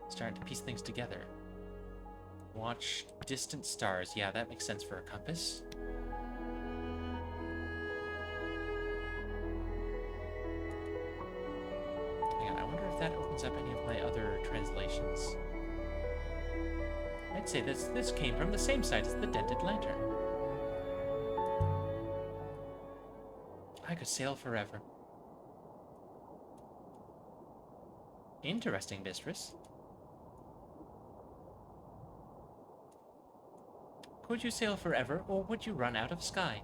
Starting to piece things together. Watch distant stars. Yeah, that makes sense for a compass. Hang on, I wonder if that opens up any of my other translations. I'd say this came from the same site as the dented lantern. I could sail forever. Interesting, mistress. Could you sail forever, or would you run out of sky?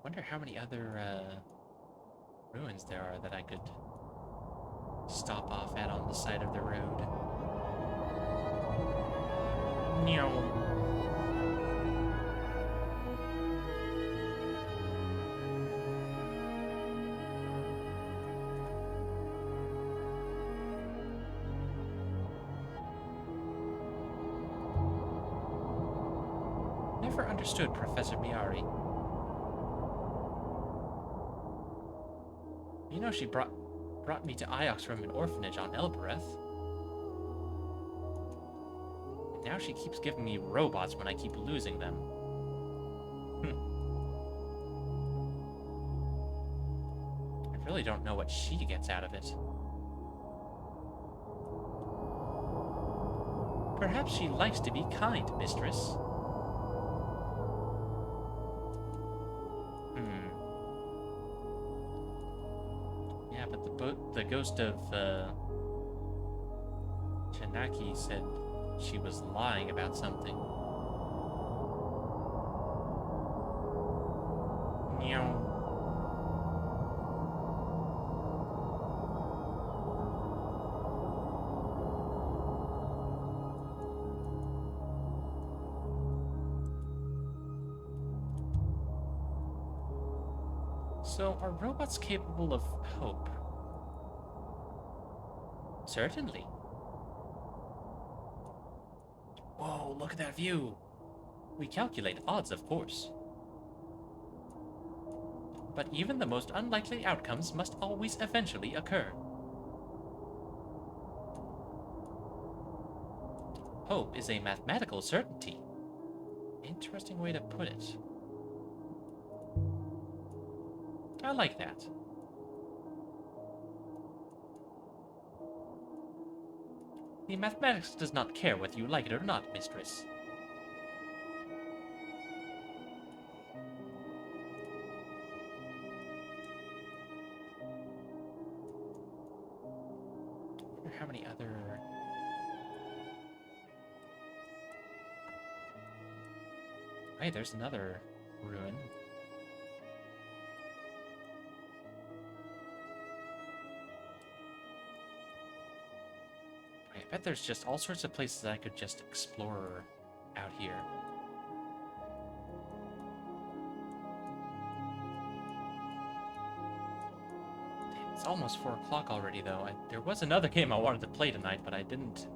Wonder how many other ruins there are that I could stop off at on the side of the road. Meow. Never understood Professor Miari. You know, she brought me to Iox from an orphanage on Elbereth. And now she keeps giving me robots when I keep losing them. I really don't know what she gets out of it. Perhaps she likes to be kind, mistress. Yeah, but the ghost of Chanaki said she was lying about something. Meow. So, are robots capable of hope? Certainly. Whoa, look at that view! We calculate odds, of course. But even the most unlikely outcomes must always eventually occur. Hope is a mathematical certainty. Interesting way to put it. I like that. The mathematics does not care whether you like it or not, mistress. I wonder how many other... Hey, there's another ruin. I bet there's just all sorts of places I could just explore out here. It's almost 4 o'clock already, though. There was another game I wanted to play tonight, but I didn't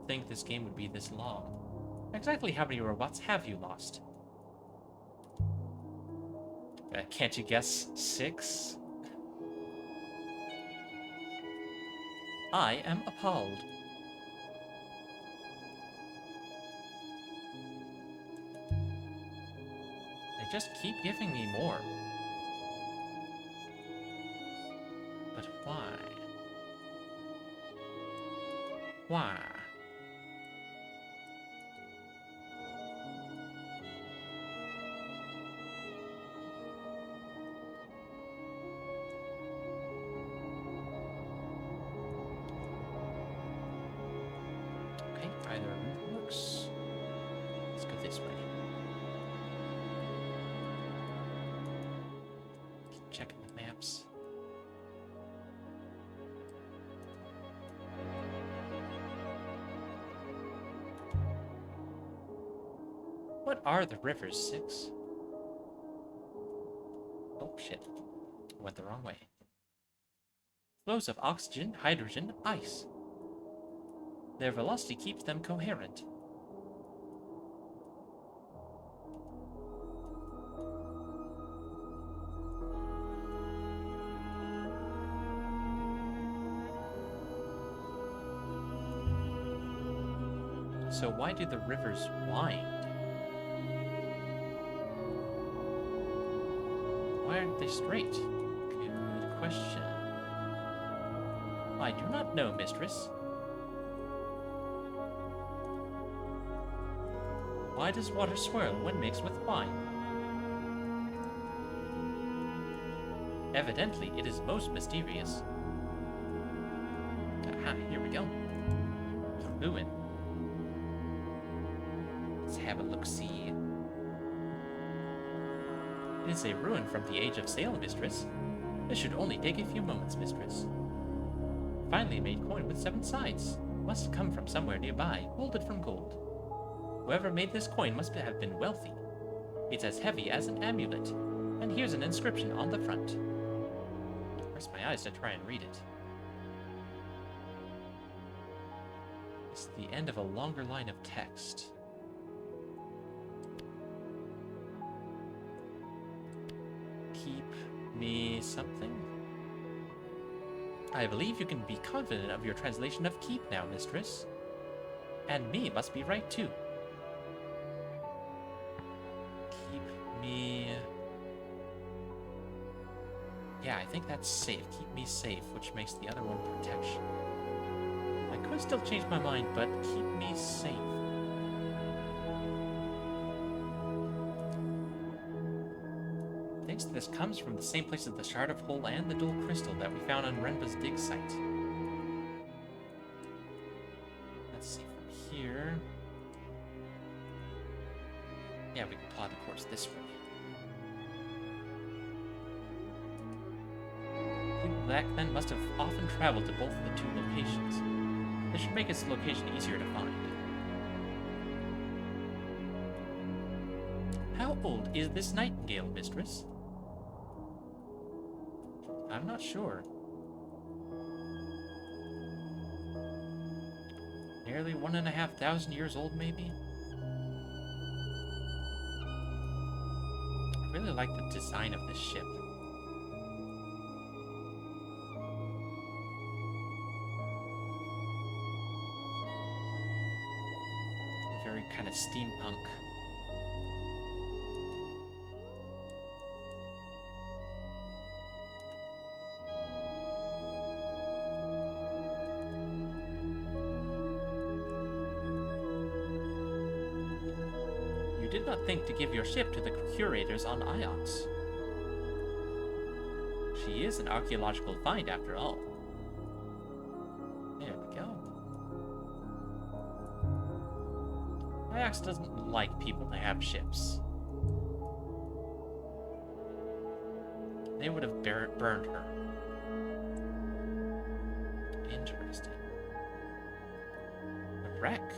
think this game would be this long. Exactly how many robots have you lost? Can't you guess? 6? I am appalled. They just keep giving me more. But why? Why? Okay, either route works. Let's go this way. Keep checking the maps. What are the rivers, Six? Oh, shit. Went the wrong way. Flows of oxygen, hydrogen, ice. Their velocity keeps them coherent. So why do the rivers wind? Why aren't they straight? Good question. I do not know, mistress. Why does water swirl when mixed with wine? Evidently, it is most mysterious. Aha, here we go. Ruin. Let's have a look-see. It is a ruin from the Age of Sail, mistress. This should only take a few moments, mistress. Finely made coin with 7 sides. Must come from somewhere nearby, molded from gold. Whoever made this coin must have been wealthy. It's as heavy as an amulet. And here's an inscription on the front. Press my eyes to try and read it. It's the end of a longer line of text. Keep me something? I believe you can be confident of your translation of keep now, mistress. And me must be right too. Keep me... Yeah, I think that's safe. Keep me safe, which makes the other one protection. I could still change my mind, but keep me safe. Thinks this comes from the same place as the Shard of Hull and the Dual Crystal that we found on Renba's dig site. Let's see from here. Yeah, we can plot the course this way. People back then must have often traveled to both of the 2 locations. This should make its location easier to find. How old is this nightingale, mistress? I'm not sure. Nearly 1,500 years old, maybe? I really like the design of this ship. Very kind of steampunk. You did not think to give your ship to the curators on Iox. She is an archaeological find after all. There we go. Iox doesn't like people to have ships. They would have burned her. Interesting. A wreck?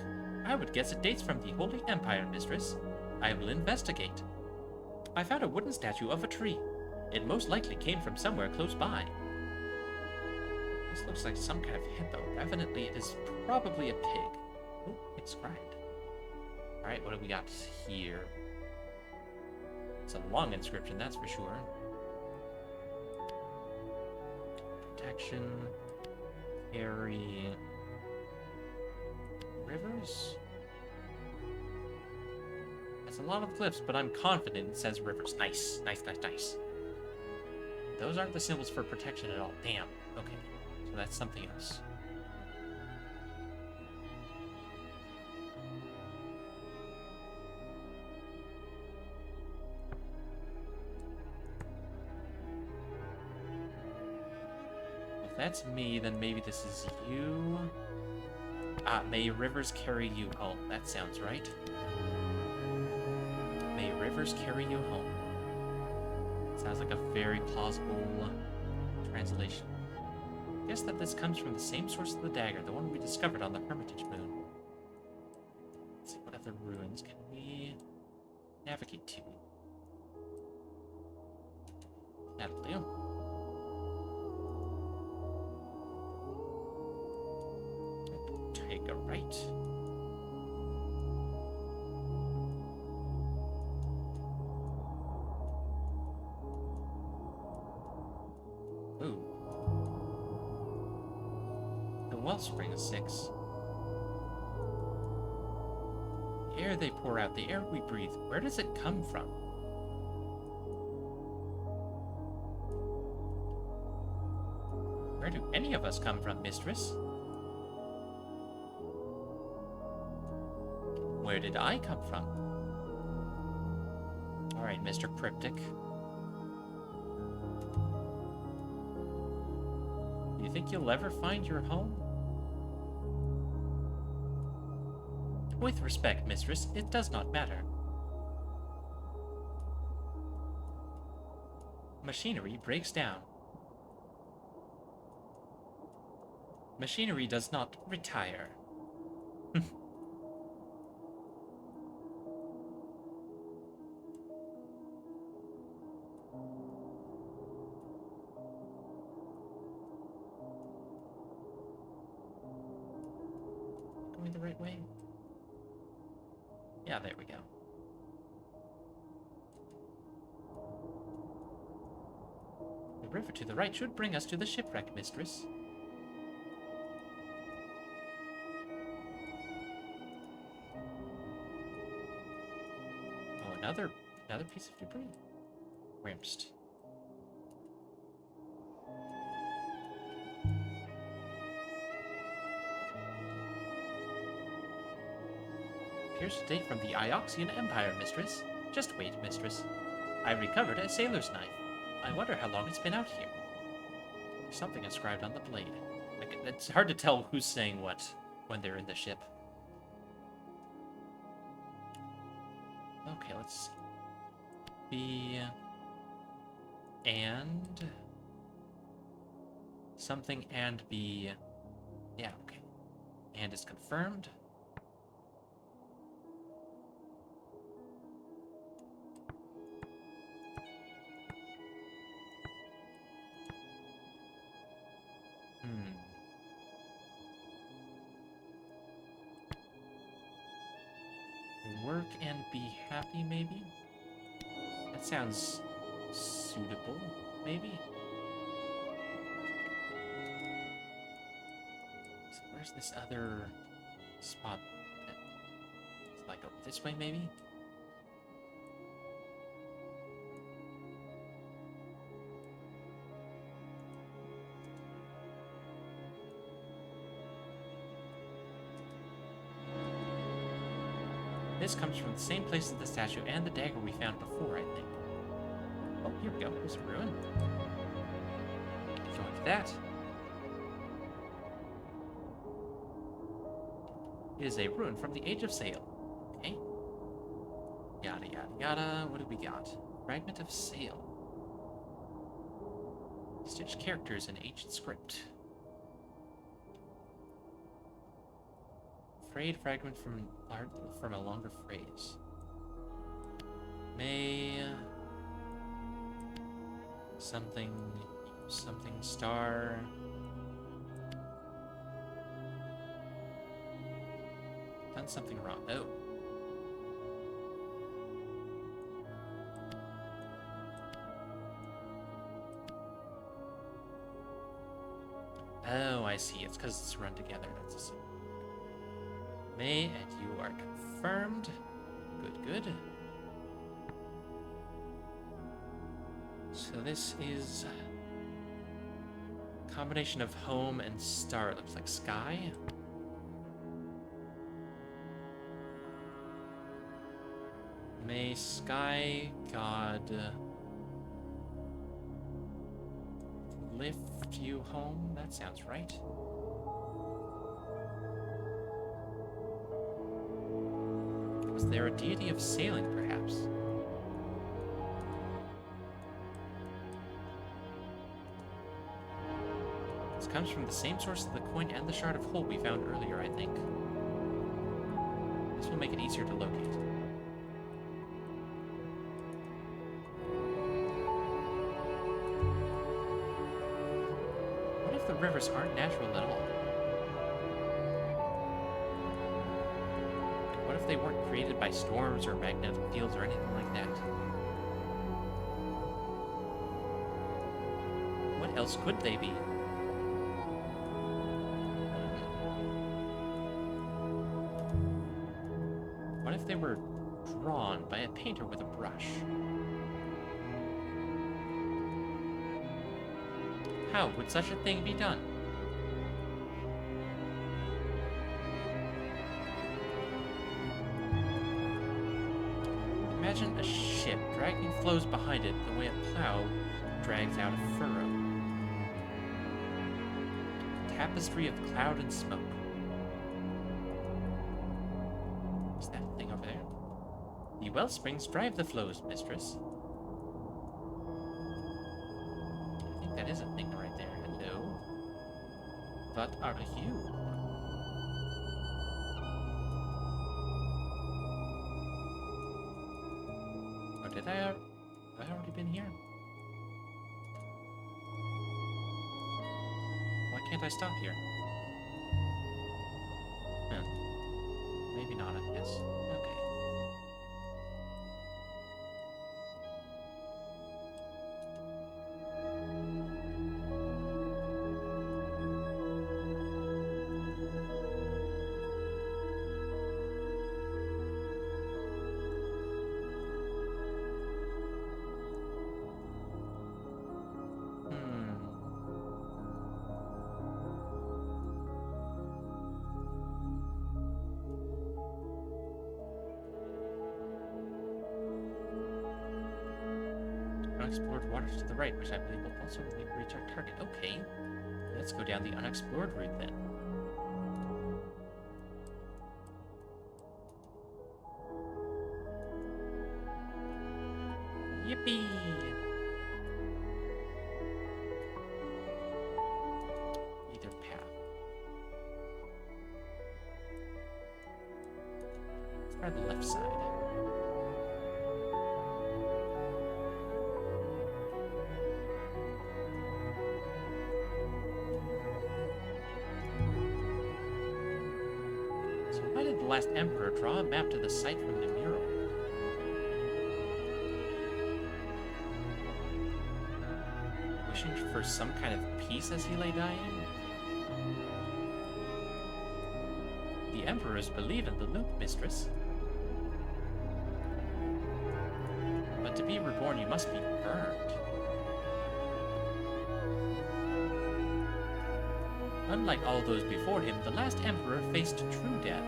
I would guess it dates from the Holy Empire, mistress. I will investigate. I found a wooden statue of a tree. It most likely came from somewhere close by. This looks like some kind of hippo. Evidently, it is probably a pig. Oh, inscribed. Alright, what do we got here? It's a long inscription, that's for sure. Protection. carry rivers? That's a lot of glyphs, but I'm confident it says rivers. Nice, nice, nice, nice. Those aren't the symbols for protection at all. Damn. Okay, so that's something else. If that's me, then maybe this is you. Ah, may rivers carry you home. That sounds right. May rivers carry you home. Sounds like a very plausible translation. Guess that this comes from the same source of the dagger, the one we discovered on the Hermitage Moon. Let's see, what other ruins can we navigate to? That'll do. Take a right. Ooh. The wellspring is 6. The air they pour out, the air we breathe, where does it come from? Where do any of us come from, mistress? Where did I come from? Alright, Mr. Cryptic. You think you'll ever find your home? With respect, mistress, it does not matter. Machinery breaks down. Machinery does not retire. Going the right way? Yeah, there we go. The river to the right should bring us to the shipwreck, mistress. Oh, another piece of debris. Wimst. Appears to date from the Ioxian Empire, mistress. Just wait, mistress. I recovered a sailor's knife. I wonder how long it's been out here. There's something inscribed on the blade. Like, it's hard to tell who's saying what when they're in the ship. Okay, let's see. B and something and B. Yeah, okay. And is confirmed. Work and be happy, maybe? That sounds suitable, maybe? So where's this other spot? Like over this way, maybe? This comes from the same place as the statue and the dagger we found before, I think. Oh, here we go. There's a ruin. Going for that. It is a ruin from the Age of Sail. Okay. Yada, yada, yada. What do we got? Fragment of Sail. Stitched characters in ancient script. Frayed fragment from a longer phrase. May something star. Done something wrong. Oh. Oh, I see. It's because it's run together. That's a sin. May, and you are confirmed. Good, good. So this is a combination of home and star. It looks like sky. May sky god lift you home? That sounds right. Was there a deity of sailing, perhaps? This comes from the same source as the coin and the shard of hull we found earlier, I think. This will make it easier to locate. What if the rivers aren't natural at all? What if they weren't created by storms or magnetic fields or anything like that? What else could they be? What if they were drawn by a painter with a brush? How would such a thing be done? Imagine a ship dragging flows behind it the way a plow drags out a furrow. A tapestry of cloud and smoke. Is that thing over there? The well springs drive the flows, mistress. I think that is a thing right there. Hello. What are you? Oh, did I? Have I already been here? Why can't I stop here? Maybe not, I guess. Okay. Unexplored waters to the right, which I believe will also reach our target. Okay, let's go down the unexplored route then. Yippee! Either path. Let's try the left side. Why did the last emperor draw a map to the site from the mural? Wishing for some kind of peace as he lay dying? The emperors believe in the loop, mistress. But to be reborn, you must be burned. Unlike all those before him, the last emperor faced true death.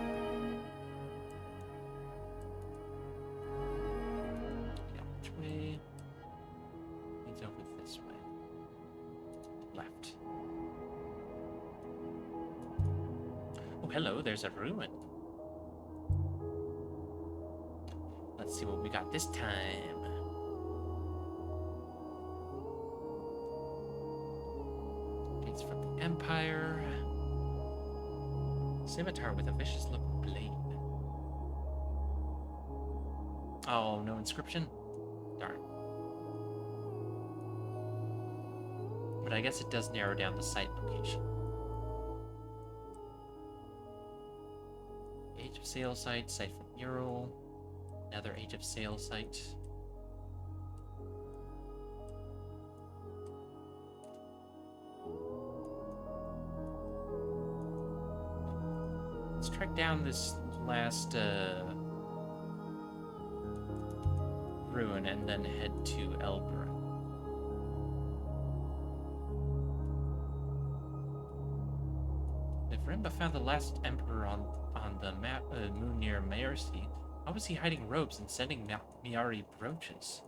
Yeah, which way? Leads over this way. Left. Oh, hello, there's a ruin. Let's see what we got this time. Gates from the Empire. Scimitar with a vicious looking blade. Oh, no inscription? Darn. But I guess it does narrow down the site location. Age of Sail site, site for mural. Another Age of Sail site. let's track down this last ruin and then head to Elbra. If Rimba found the last emperor on the map, moon near Maersi, how was he hiding robes and sending Miari brooches?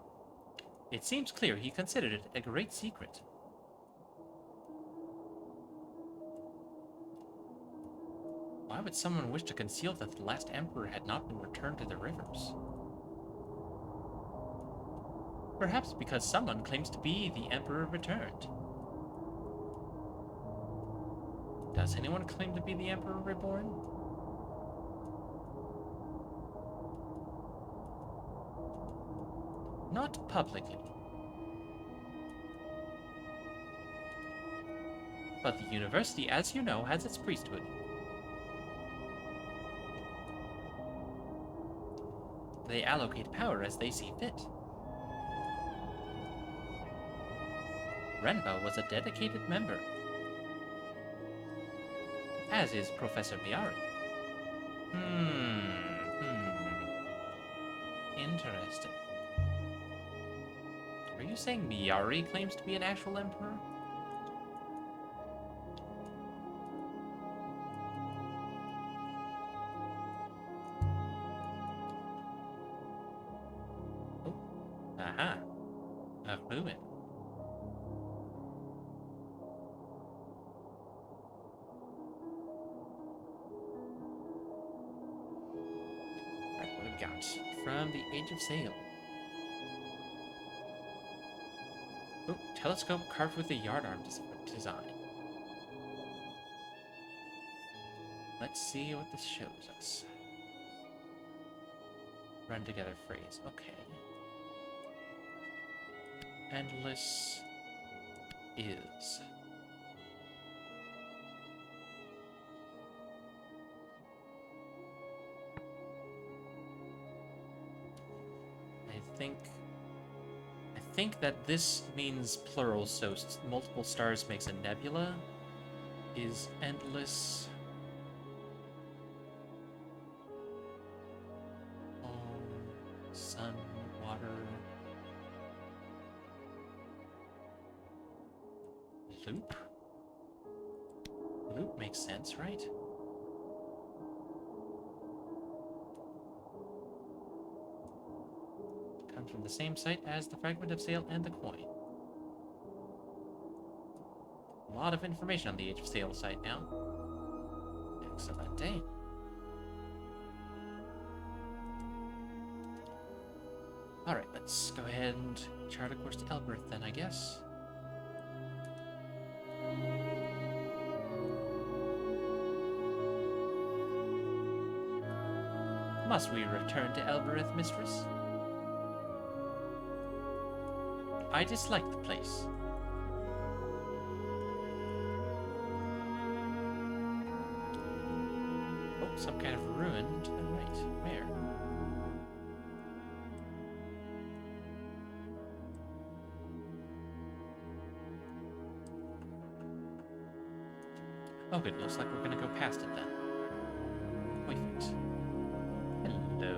It seems clear he considered it a great secret. Why would someone wish to conceal that the last emperor had not been returned to the rivers? Perhaps because someone claims to be the emperor returned. Does anyone claim to be the emperor reborn? Not publicly. But the university, as you know, has its priesthood. They allocate power as they see fit. Renba was a dedicated member, as is Professor Miari. Interesting. Are you saying Miari claims to be an actual emperor? Oh, aha, a ruin. Right, what have we got? From the Age of Sail. Oh, telescope carved with a yardarm design. Let's see what this shows us. Run together phrase. Okay. Endless is. I think that this means plural, so multiple stars makes a nebula. Is endless. Sun, water. Loop? Loop makes sense, right? Comes from the same site as the fragment of sail and the coin. A lot of information on the Age of Sail site now. Excellent day. Alright, let's go ahead and chart a course to Elbereth then, I guess. Must we return to Elbereth, mistress? I dislike the place. Oh, some kind of ruin to the right. Where? Oh good, looks like we're gonna go past it then. Perfect. Hello.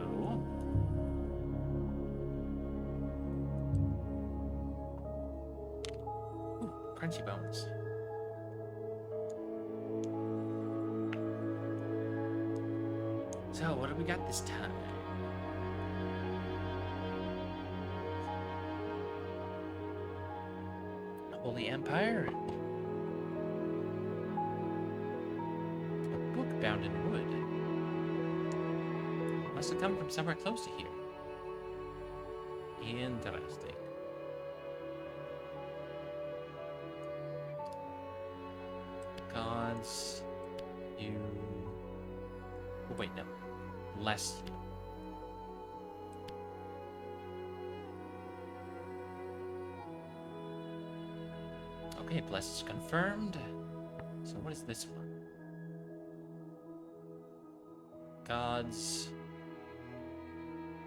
Ooh, crunchy bones. So, what do we got this time? Holy Empire. A book bound in wood. Must have come from somewhere close to here. Interesting. Gods, you... Oh, wait, no. Bless you. Okay, bless is confirmed. So what is this one? Gods...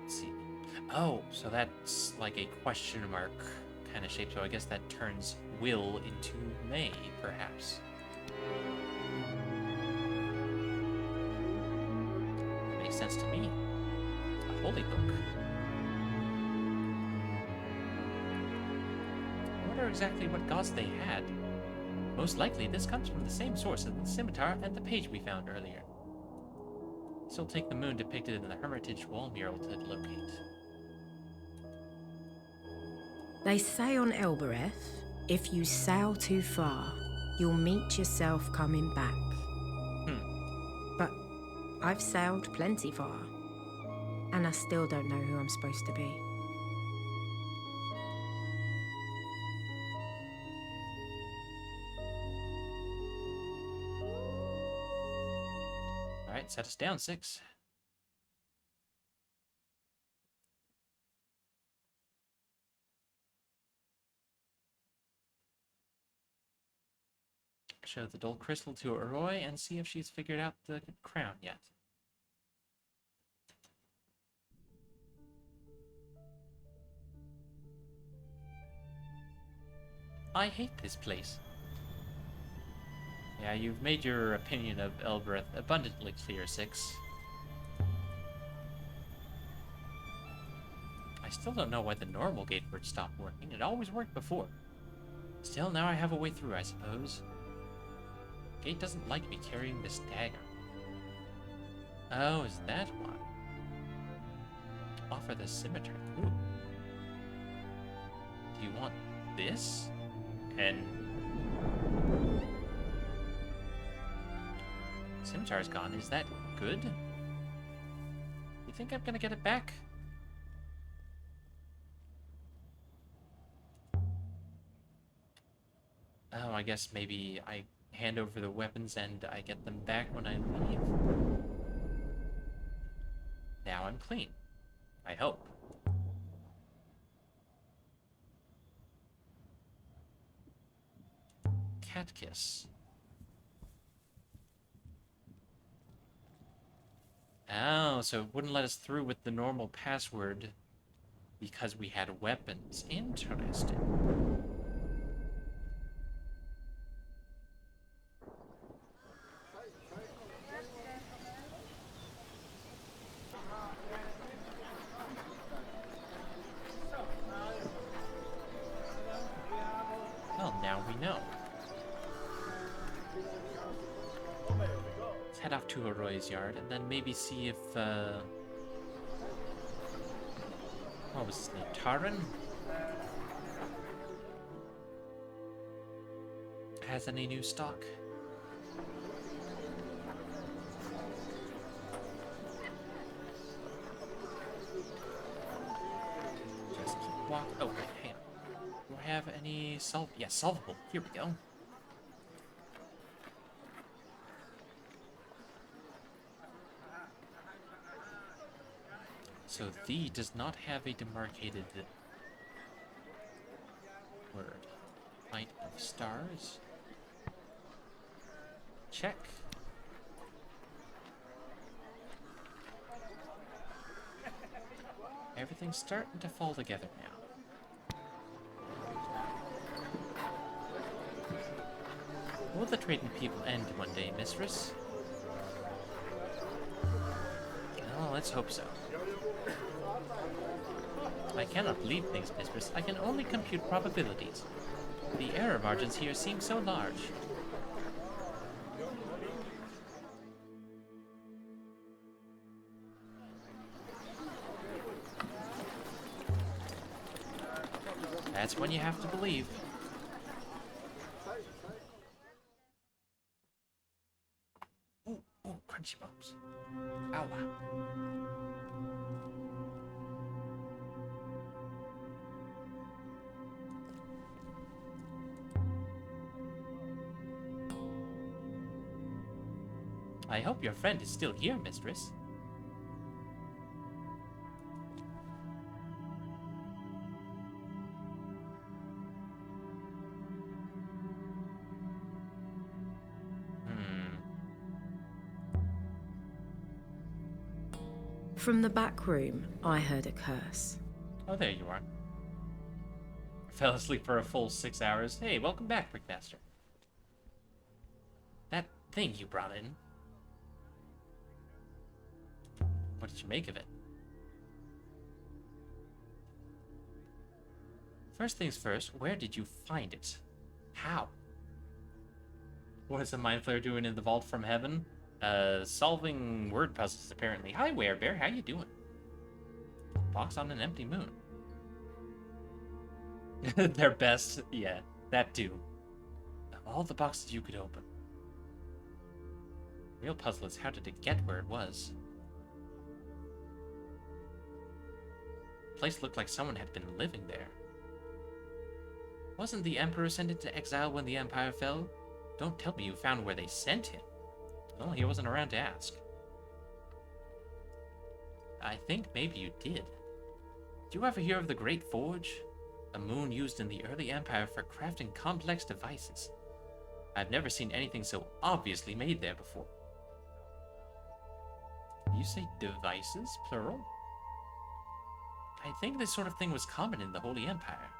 Let's see. Oh, so that's like a question mark kind of shape, so I guess that turns will into may, perhaps. makes sense to me. A holy book. I wonder exactly what gods they had. Most likely, this comes from the same source as the scimitar and the page we found earlier. This will take the moon depicted in the Hermitage wall mural to locate. They say on Elbereth, if you sail too far, you'll meet yourself coming back. But I've sailed plenty far, and I still don't know who I'm supposed to be. Alright, set us down, 6. Show the dull crystal to Arroy and see if she's figured out the crown yet. I hate this place. Yeah, you've made your opinion of Elbereth abundantly clear, 6. I still don't know why the normal gate would stop working. It always worked before. Still, now I have a way through, I suppose. Gate doesn't like me carrying this dagger. Oh, is that why? Offer the scimitar. Ooh. Do you want this? And scimitar's gone. Is that good? You think I'm gonna get it back? Oh, I guess maybe I hand over the weapons and I get them back when I leave. Now I'm clean. I hope. Cat kiss. Oh, so it wouldn't let us through with the normal password because we had weapons. Interesting. Well, now we know. Let's head off to Arroy's yard and then maybe see if, what was his name? Taran? Has any new stock? Just keep walking. Oh, wait, hang on. Do I have any solvable. Here we go. So "the" does not have a demarcated word. Light of stars. Check. Everything's starting to fall together now. Will the trading people end one day, mistress? Well, let's hope so. I cannot believe things, mistress. I can only compute probabilities. The error margins here seem so large. That's when you have to believe. Ooh, crunchy bumps. Ow. I hope your friend is still here, mistress. From the back room, I heard a curse. Oh, there you are. Fell asleep for a full 6 hours. Hey, welcome back, Brickmaster. That thing you brought in. What did you make of it? First things first, where did you find it? How? What is a mind flayer doing in the vault from heaven? Solving word puzzles, apparently. Hi, Werebear, how you doing? Box on an empty moon. Their best, yeah, that too. Of all the boxes you could open. Real puzzle is how did it get where it was? The place looked like someone had been living there. Wasn't the Emperor sent into exile when the Empire fell? Don't tell me you found where they sent him. Well, he wasn't around to ask. I think maybe you did. Did you ever hear of the Great Forge? A moon used in the early Empire for crafting complex devices. I've never seen anything so obviously made there before. You say devices, plural? I think this sort of thing was common in the Holy Empire.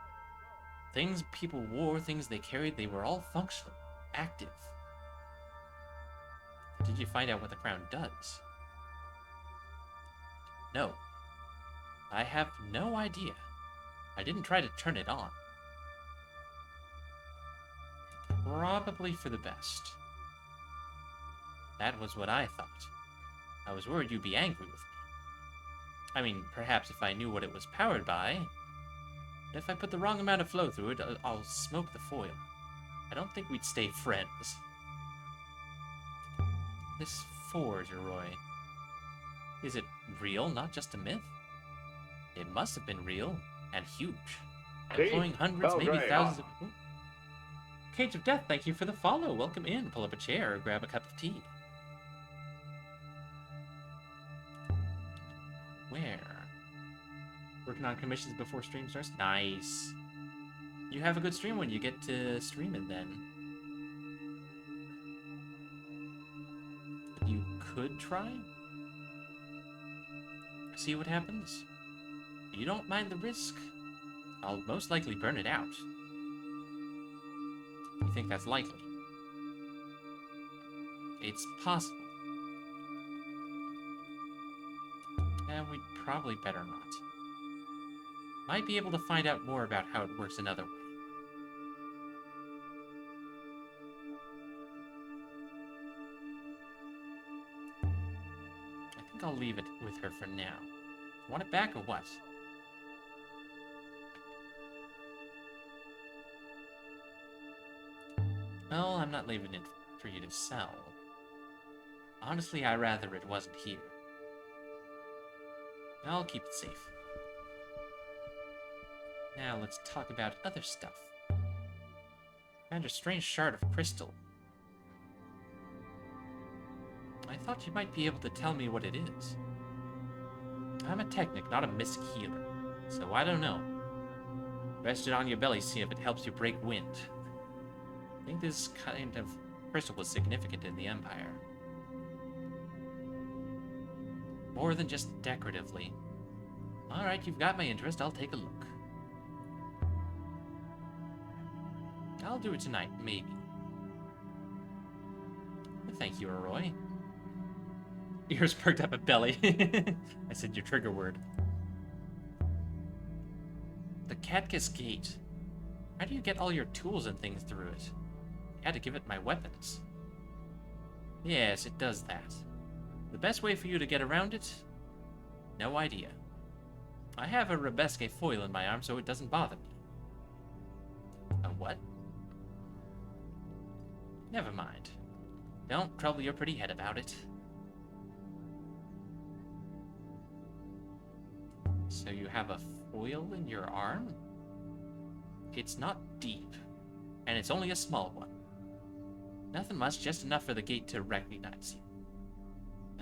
Things people wore, things they carried, they were all functional, active. Did you find out what the crown does? No. I have no idea. I didn't try to turn it on. Probably for the best. That was what I thought. I was worried you'd be angry with me. I mean, perhaps if I knew what it was powered by. But if I put the wrong amount of flow through it, I'll smoke the foil. I don't think we'd stay friends. This forge, Roy. Is it real, not just a myth? It must have been real, and huge. Employing hundreds, maybe thousands of... Ooh. Cage of Death, thank you for the follow. Welcome in. Pull up a chair or grab a cup of tea. Where? Working on commissions before stream starts? Nice. You have a good stream when you get to stream it then. You could try? See what happens? You don't mind the risk? I'll most likely burn it out. You think that's likely? It's possible. We'd probably better not. Might be able to find out more about how it works another way. I think I'll leave it with her for now. Want it back or what? Well, I'm not leaving it for you to sell. Honestly, I'd rather it wasn't here. I'll keep it safe. Now let's talk about other stuff. Found a strange shard of crystal. I thought you might be able to tell me what it is. I'm a technic, not a mystic healer, so I don't know. Rest it on your belly, see if it helps you break wind. I think this kind of crystal was significant in the Empire. More than just decoratively. Alright, you've got my interest, I'll take a look. I'll do it tonight, maybe. Thank you, Roy. Ears perked up at belly. I said your trigger word. The Catkiss Gate. How do you get all your tools and things through it? I had to give it my weapons. Yes, it does that. The best way for you to get around it? No idea. I have a Rebesque foil in my arm, so it doesn't bother me. A what? Never mind. Don't trouble your pretty head about it. So you have a foil in your arm? It's not deep, and it's only a small one. Nothing much, just enough for the gate to recognize you.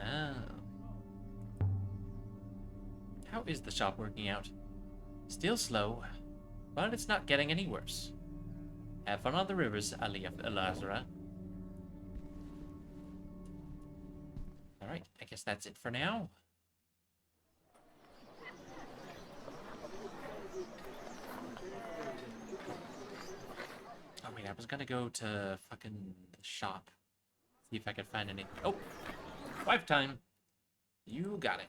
Oh. How is the shop working out? Still slow, but it's not getting any worse. Have fun on the rivers, Lazara. Alright, I guess that's it for now. Oh wait, I was gonna go to fucking the shop. See if I could find any... Oh! Wife time! You got it.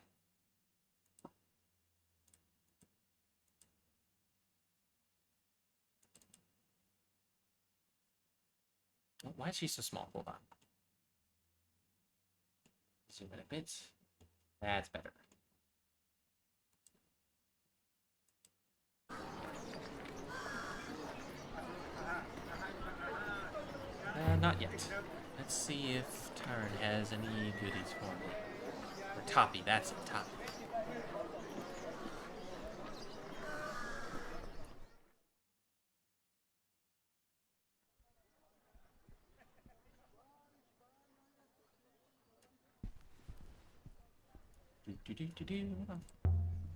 Oh, why is she so small? Hold on. Zoom in a bit. That's better. Not yet. Let's see if Tarn has any goodies for me. Or Toppy, that's it, Toppy. Do-do-do-do-do.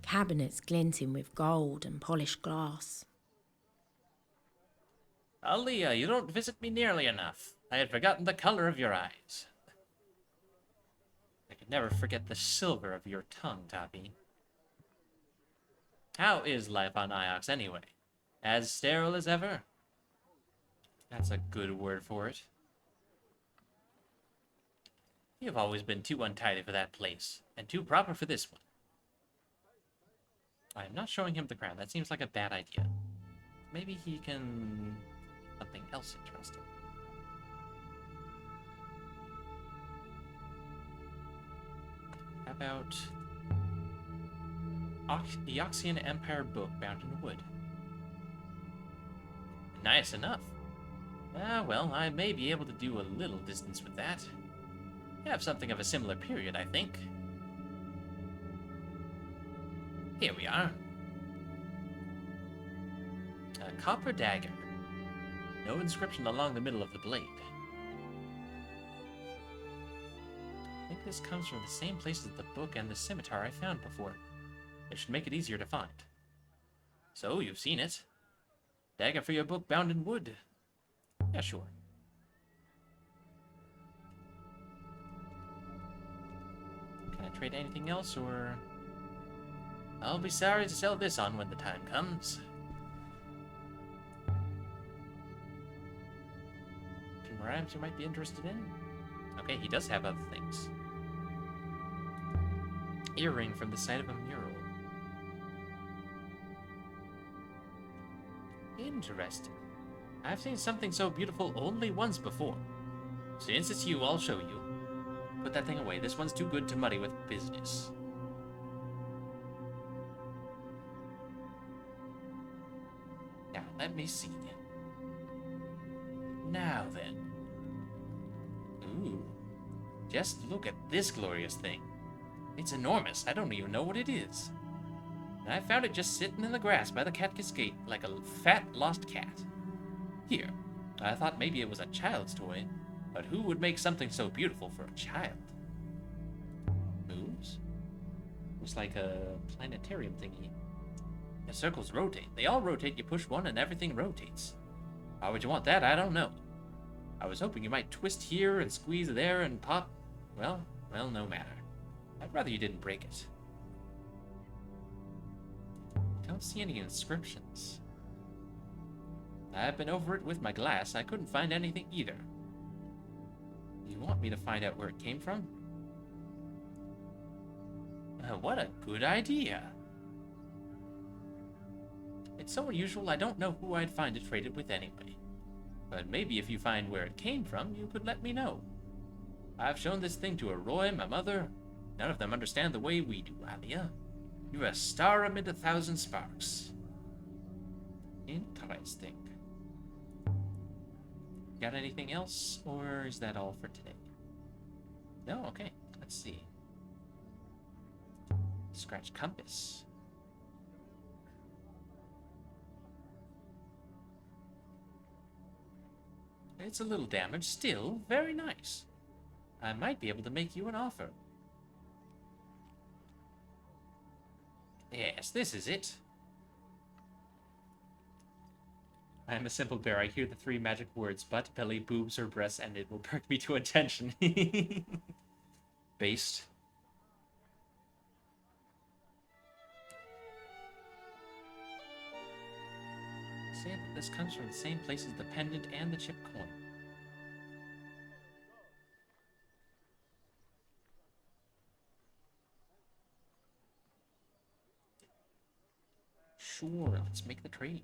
Cabinets glinting with gold and polished glass. Aaliyah, you don't visit me nearly enough. I had forgotten the color of your eyes. I could never forget the silver of your tongue, Toppy. How is life on Iox anyway? As sterile as ever? That's a good word for it. You've always been too untidy for that place, and too proper for this one. I'm not showing him the crown. That seems like a bad idea. Maybe he can... something else interesting. How about... the Oxian Empire book bound in wood? Nice enough. Ah, well, I may be able to do a little distance with that. I have something of a similar period, I think. Here we are. A copper dagger. No inscription along the middle of the blade. I think this comes from the same place as the book and the scimitar I found before. It should make it easier to find. So, you've seen it. Dagger for your book bound in wood. Yeah, sure. Can I trade anything else, or... I'll be sorry to sell this on when the time comes. A few more items you might be interested in? Okay, he does have other things. Earring from the side of a mural. Interesting. I've seen something so beautiful only once before. Since it's you, I'll show you. Put that thing away. This one's too good to muddy with business. Now, let me see. Now then. Ooh. Just look at this glorious thing. It's enormous. I don't even know what it is. And I found it just sitting in the grass by the cat cascade, like a fat, lost cat. Here. I thought maybe it was a child's toy, but who would make something so beautiful for a child? Moves? Looks like a planetarium thingy. The circles rotate. They all rotate. You push one and everything rotates. How would you want that? I don't know. I was hoping you might twist here and squeeze there and pop. Well, no matter. I'd rather you didn't break it. Don't see any inscriptions. I've been over it with my glass. I couldn't find anything either. You want me to find out where it came from? What a good idea. It's so unusual I don't know who I'd find it traded with anyway. But maybe if you find where it came from, you could let me know. I've shown this thing to Roy, my mother. None of them understand the way we do, Alia. You're a star amid 1,000 sparks. Interesting. Got anything else, or is that all for today? No? Okay, let's see. Scratch compass. It's a little damaged, still very nice. I might be able to make you an offer. Yes, this is it. I am a simple bear. I hear the 3 magic words: butt, belly, boobs, or breasts, and it will perk me to attention. Based. Say that this comes from the same place as the pendant and the chip coin. Sure, let's make the trade.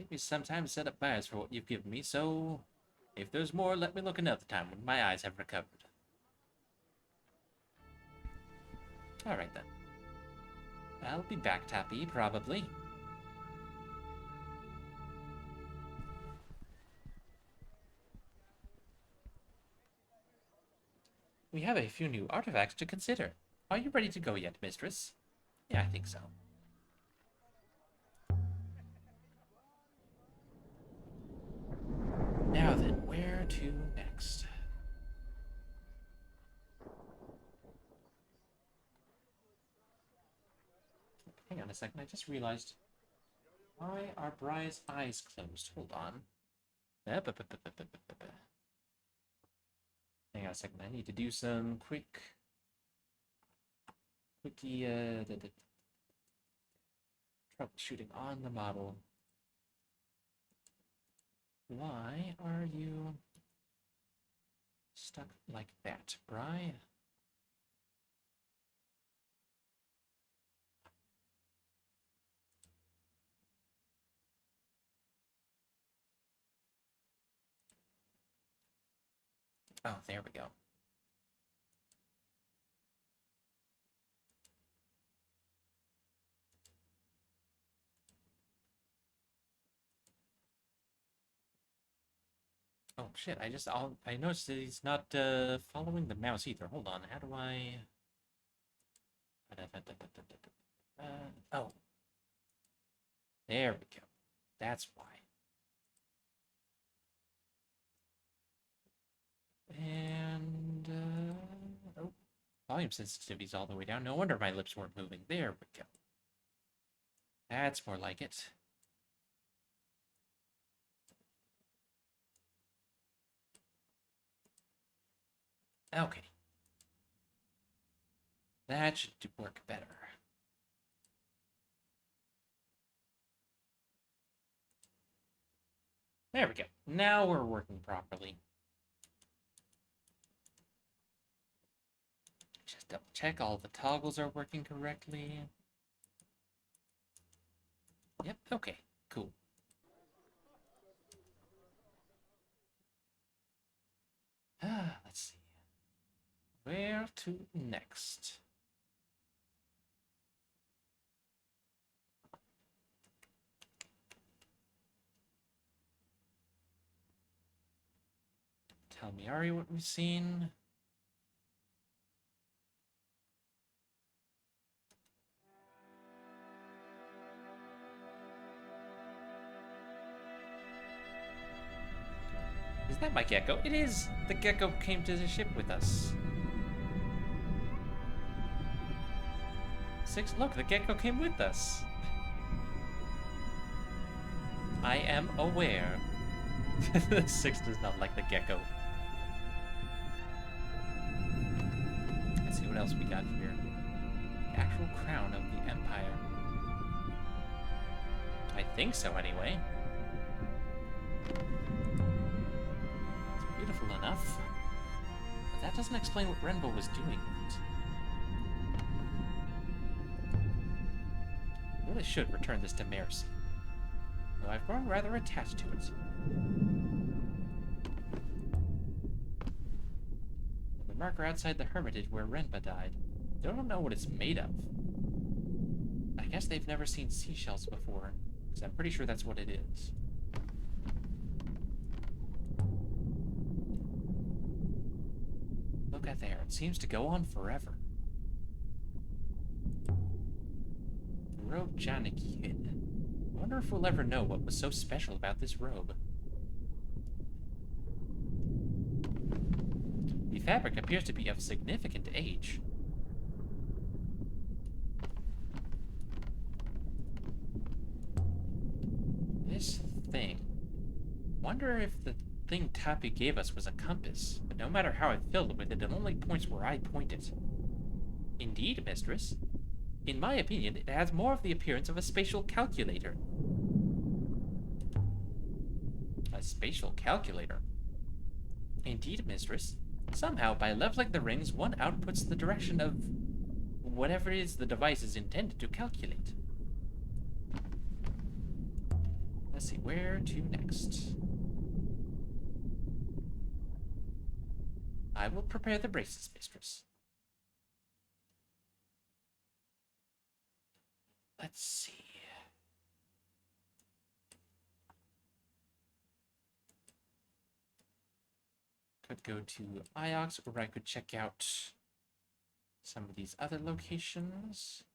Take me some time to set up buyers for what you've given me, so if there's more, let me look another time when my eyes have recovered. Alright then. I'll be back, Tappy, probably. We have a few new artifacts to consider. Are you ready to go yet, mistress? Yeah, I think so. Now then, where to next? Hang on a second, I just realized. Why are Bri's eyes closed? Hold on. Hang on a second, I need to do some quickie troubleshooting on the model. Why are you stuck like that, Bri? Oh, there we go. Oh shit, I noticed that he's not following the mouse either. Hold on, how do I oh. There we go. That's why. And oh, volume sensitivity's all the way down. No wonder my lips weren't moving. There we go. That's more like it. Okay. That should work better. There we go. Now we're working properly. Just double check all the toggles are working correctly. Yep, okay, cool. Let's see. Where to next? Tell me, Ari, what we've seen. Is that my gecko? It is! The gecko came to the ship with us. Six, look, the gecko came with us. I am aware. Six does not like the gecko. Let's see what else we got here. The actual crown of the Empire. I think so, anyway. It's beautiful enough. But that doesn't explain what Renbo was doing with it. I really should return this to Mercy, though I've grown rather attached to it. The marker outside the hermitage where Renba died. They don't know what it's made of. I guess they've never seen seashells before, because I'm pretty sure that's what it is. Look at there, it seems to go on forever. The robe Janaki hid. I wonder if we'll ever know what was so special about this robe. The fabric appears to be of significant age. This thing. Wonder if the thing Tappy gave us was a compass, but no matter how I filled it with it, it only points where I point it. Indeed, mistress. In my opinion, it has more of the appearance of a spatial calculator. A spatial calculator? Indeed, mistress. Somehow, by leveling the rings, one outputs the direction of whatever it is the device is intended to calculate. Let's see, where to next? I will prepare the braces, mistress. Let's see. Could go to Iox, or I could check out some of these other locations.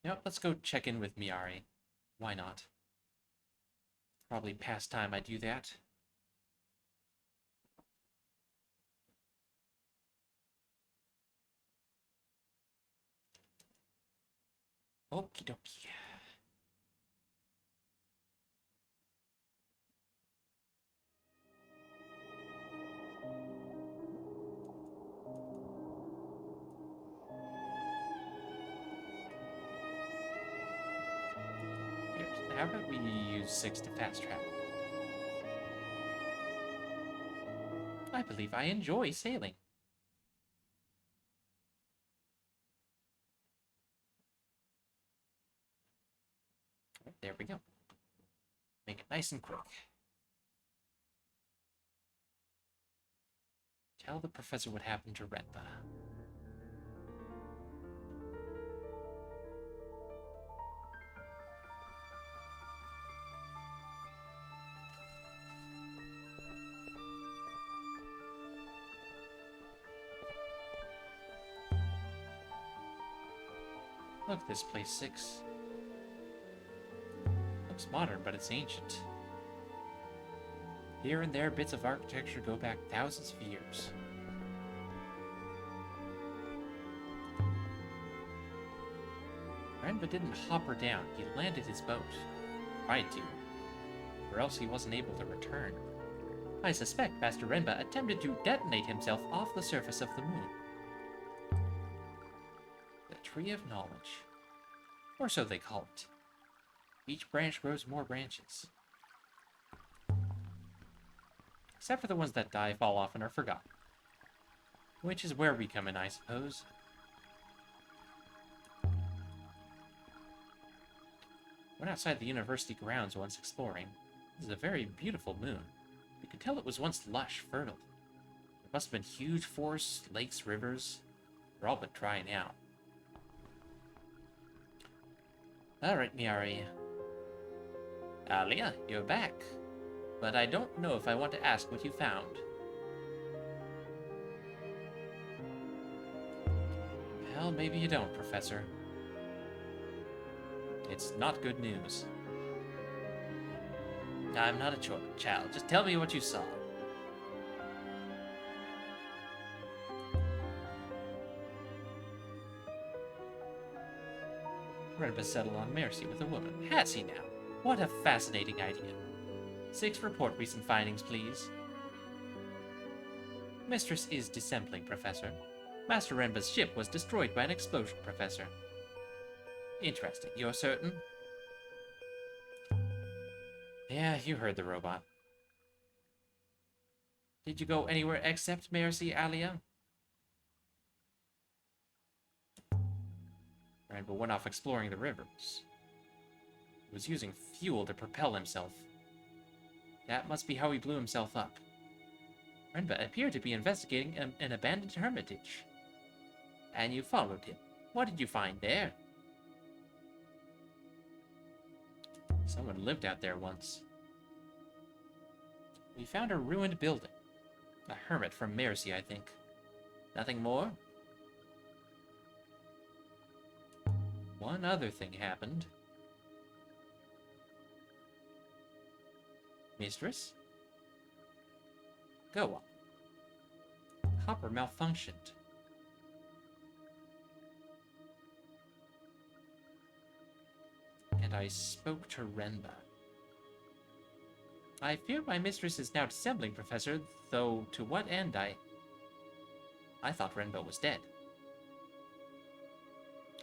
Yep, let's go check in with Miari. Why not? Probably past time I do that. Okie dokie. How about we use 6 to fast travel? I believe I enjoy sailing. Right, there we go. Make it nice and quick. Tell the professor what happened to Renba. Look at this place, 6. Looks modern, but it's ancient. Here and there, bits of architecture go back thousands of years. Renba didn't hop her down, he landed his boat. Tried to. Or else he wasn't able to return. I suspect Master Renba attempted to detonate himself off the surface of the moon. The Tree of Knowledge. Or so they call it. Each branch grows more branches. Except for the ones that die, fall off, and are forgotten. Which is where we come in, I suppose. Went outside the university grounds once exploring. This is a very beautiful moon. You could tell it was once lush, fertile. There must have been huge forests, lakes, rivers. They're all but dry now. Alright, Miari. Alia, you're back. But I don't know if I want to ask what you found. Well, maybe you don't, Professor. It's not good news. I'm not a child. Just tell me what you saw. Renba settled on Mercy with a woman. Has he now? What a fascinating idea. 6, report recent findings, please. Mistress is dissembling, Professor. Master Renba's ship was destroyed by an explosion, Professor. Interesting. You're certain? Yeah, you heard the robot. Did you go anywhere except Mercy, Alia? Renba went off exploring the rivers. He was using fuel to propel himself. That must be how he blew himself up. Renba appeared to be investigating an abandoned hermitage. And you followed him. What did you find there? Someone lived out there once. We found a ruined building. A hermit from Mercy, I think. Nothing more? One other thing happened. Mistress? Go on. Copper malfunctioned. And I spoke to Renba. I fear my mistress is now dissembling, Professor, though to what end I thought Renba was dead.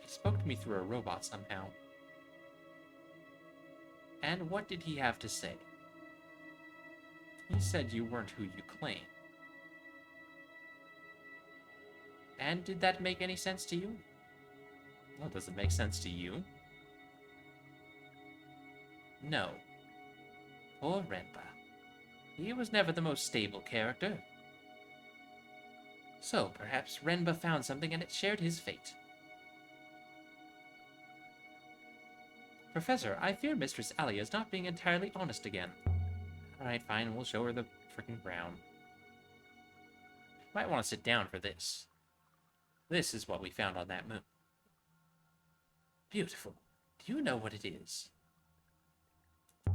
He spoke to me through a robot somehow. And what did he have to say? He said you weren't who you claim. And did that make any sense to you? Well, does it make sense to you? No. Poor Renba. He was never the most stable character. So, perhaps Renba found something and it shared his fate. Professor, I fear Mistress Alia is not being entirely honest again. Alright, fine, we'll show her the frickin' ground. Might want to sit down for this. This is what we found on that moon. Beautiful. Do you know what it is?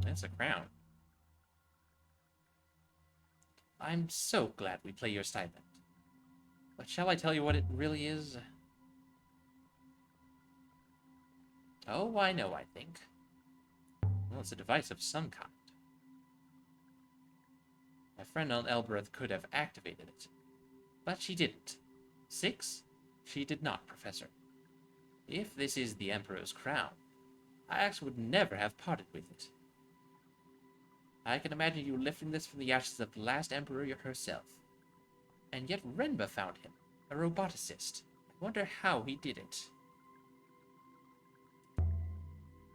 That's a crown. I'm so glad we play your stipend. But shall I tell you what it really is? Oh, I know, I think. Well, it's a device of some kind. My friend on Elbereth could have activated it. But she didn't. 6? She did not, Professor. If this is the Emperor's crown, Ix would never have parted with it. I can imagine you lifting this from the ashes of the last Emperor herself. And yet Renba found him, a roboticist. I wonder how he did it.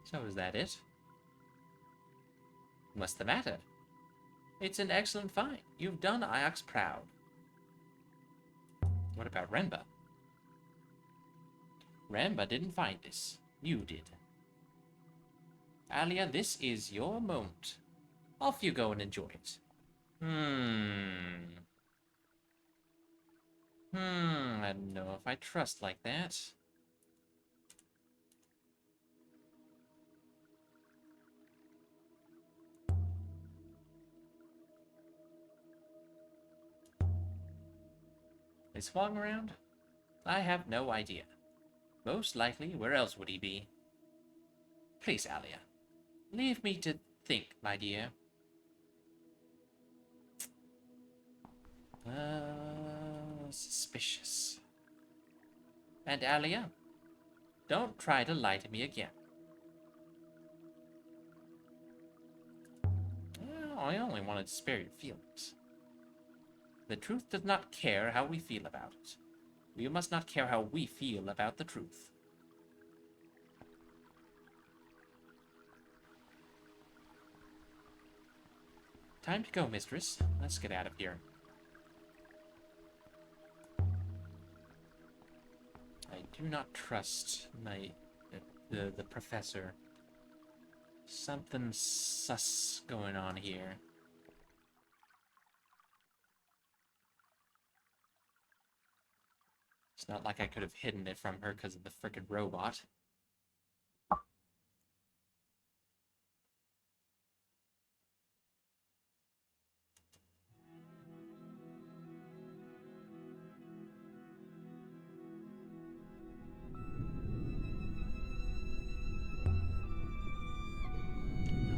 So is that it? What's the matter? It's an excellent find. You've done Ix proud. What about Renba? Renba didn't find this. You did. Alia, this is your moment. Off you go and enjoy it. I don't know if I trust like that. They swung around? I have no idea. Most likely, where else would he be? Please, Alia. Leave me to think, my dear. Suspicious. And Alia, don't try to lie to me again. Well, I only wanted to spare your feelings. The truth does not care how we feel about it. We must not care how we feel about the truth. Time to go, mistress. Let's get out of here. I do not trust the professor. Something sus going on here. It's not like I could have hidden it from her because of the frickin' robot.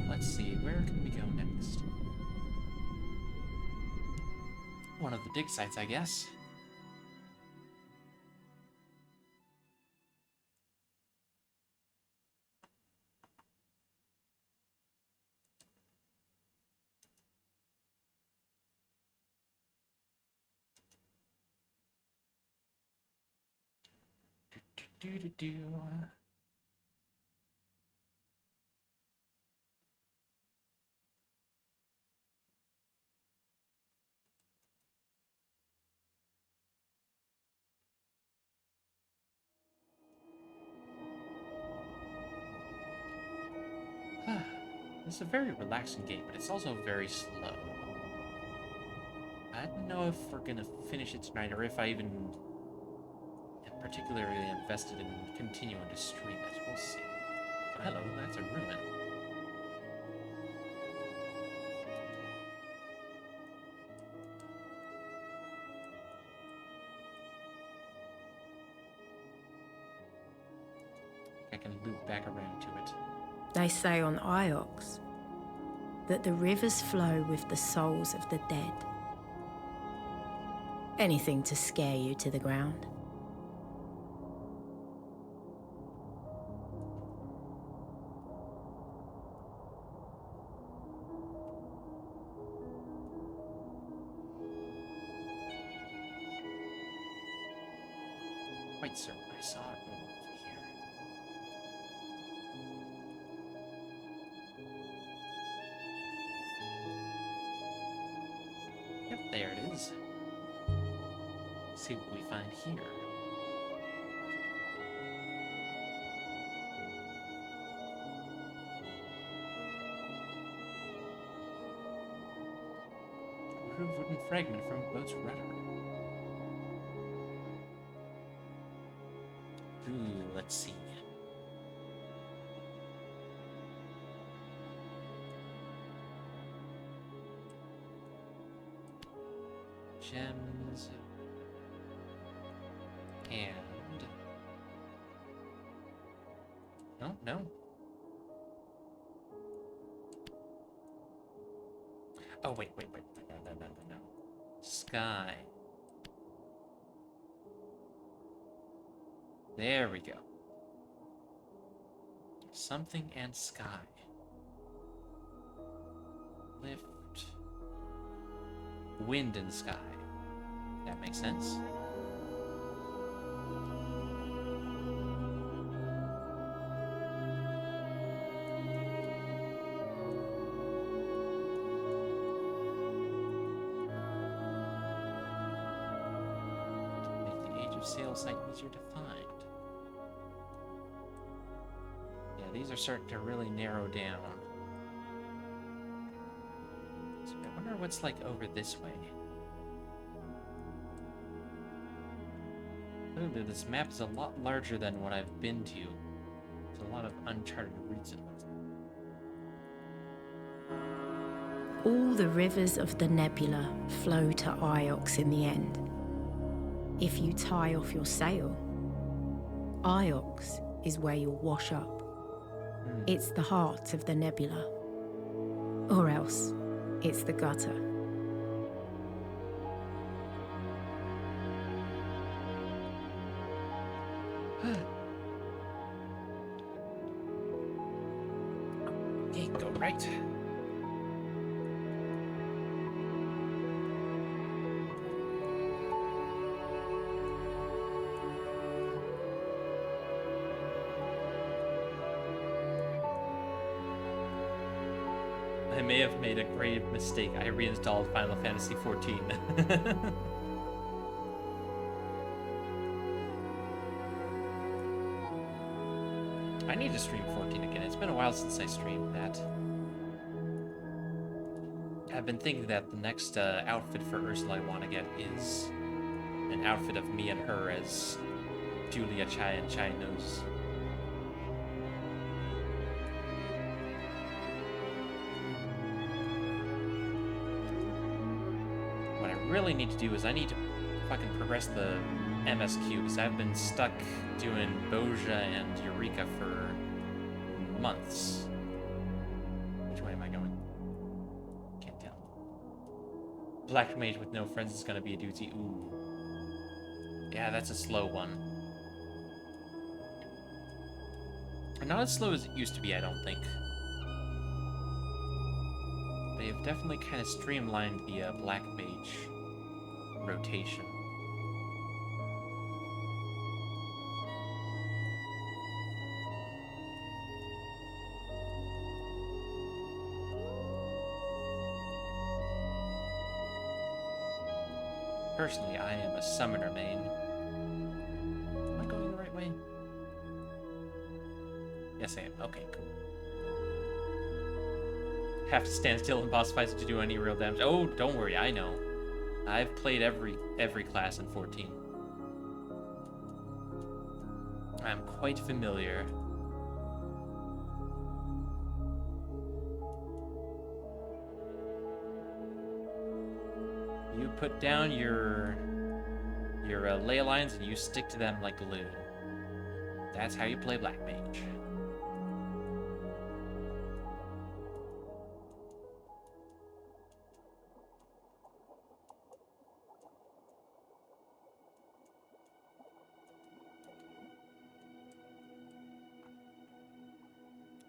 Let's see, where can we go next? One of the dig sites, I guess. Do. It's a very relaxing game, but it's also very slow. I don't know if we're gonna finish it tonight, or if I even am particularly invested in continuing to stream it. We'll see. Oh, hello, that's a ruin. I can loop back around to it. They say on Iox that the rivers flow with the souls of the dead. Anything to scare you to the ground. quite certain I saw it roll over here. Yep, there it is. See what we find here. Improved wooden fragment from boat's rudder. Ooh, let's see. Gems. And... No, no. Oh, wait. No. Sky. There we go. Something and sky. Lift. Wind and sky. That makes sense. Sail site easier to find. Yeah, these are starting to really narrow down. So I wonder what's like over this way. Clearly, this map is a lot larger than what I've been to. There's a lot of uncharted routes in it. All the rivers of the nebula flow to Iox in the end. If you tie off your sail, Iox is where you'll wash up. It's the heart of the nebula. Or else, it's the gutter. Okay, go right. I may have made a grave mistake. I reinstalled Final Fantasy XIV. I need to stream 14 again. It's been a while since I streamed that. I've been thinking that the next outfit for Ursula I want to get is an outfit of me and her as Julia Chai and Chai Knows. What I really need to do is I need to fucking progress the MSQ, because I've been stuck doing Boja and Eureka for months. Which way am I going? Can't tell. Black Mage with no friends is gonna be a doozy. Ooh. Yeah, that's a slow one. Not as slow as it used to be, I don't think. They've definitely kind of streamlined the Black Mage rotation. Personally, I am a summoner main. Am I going the right way? Yes, I am. Okay, cool. Have to stand still in boss fights to do any real damage. Oh, don't worry, I know. I've played every class in 14. I'm quite familiar. You put down your ley lines and you stick to them like glue. That's how you play Black Mage.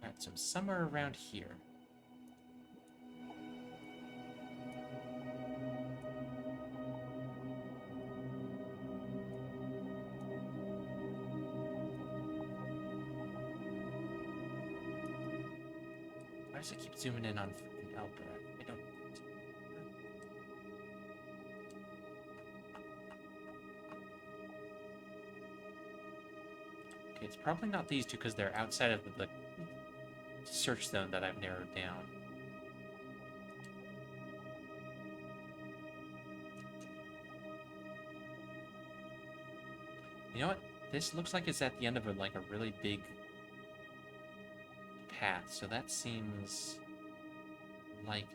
Alright, so somewhere around here. does it keep zooming in on freaking Albert? I don't. Okay, it's probably not these two because they're outside of the search zone that I've narrowed down. You know what? This looks like it's at the end of a really big path, so that seems likely.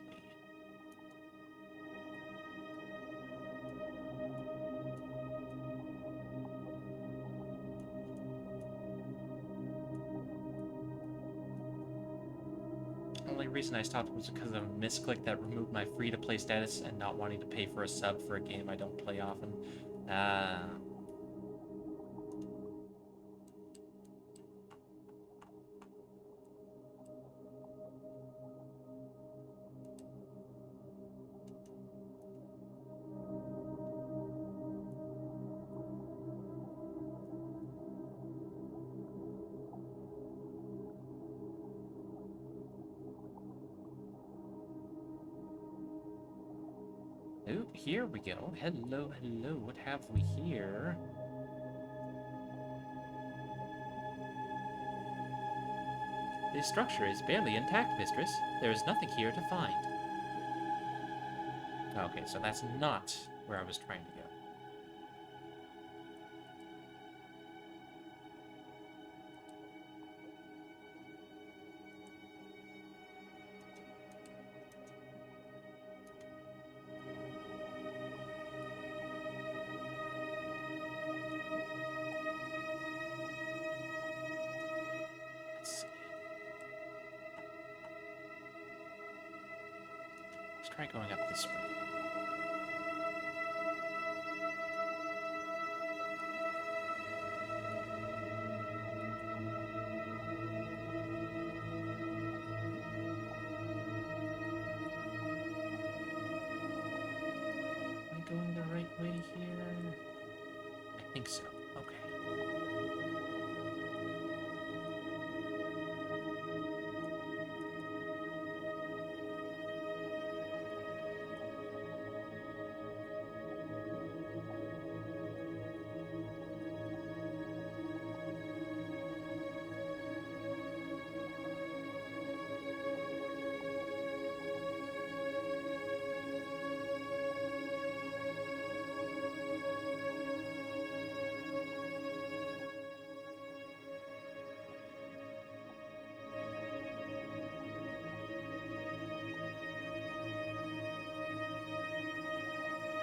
Only reason I stopped was because of a misclick that removed my free-to-play status and not wanting to pay for a sub for a game I don't play often. Oh, here we go. Hello, hello. What have we here? This structure is barely intact, mistress. There is nothing here to find. Okay, so that's not where I was trying to go. Let's try going up this way. Am I going the right way here? I think so. Okay.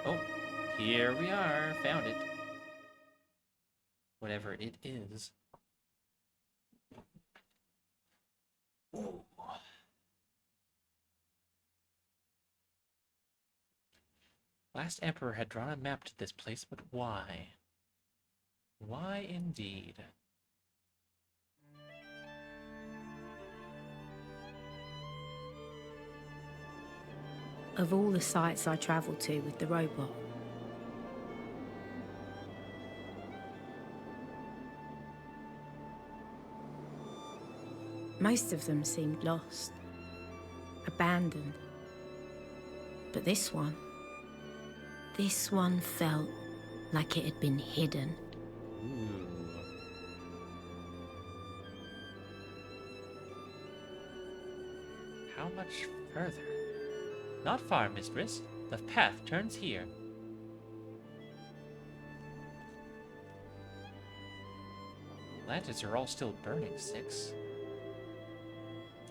Oh, here we are. Found it. Whatever it is. Ooh. Last Emperor had drawn a map to this place, but why? Why indeed? Of all the sites I travelled to with the robot, most of them seemed lost, abandoned. But this one felt like it had been hidden. Ooh. How much further? Not far, mistress. The path turns here. Lanterns are all still burning, Six.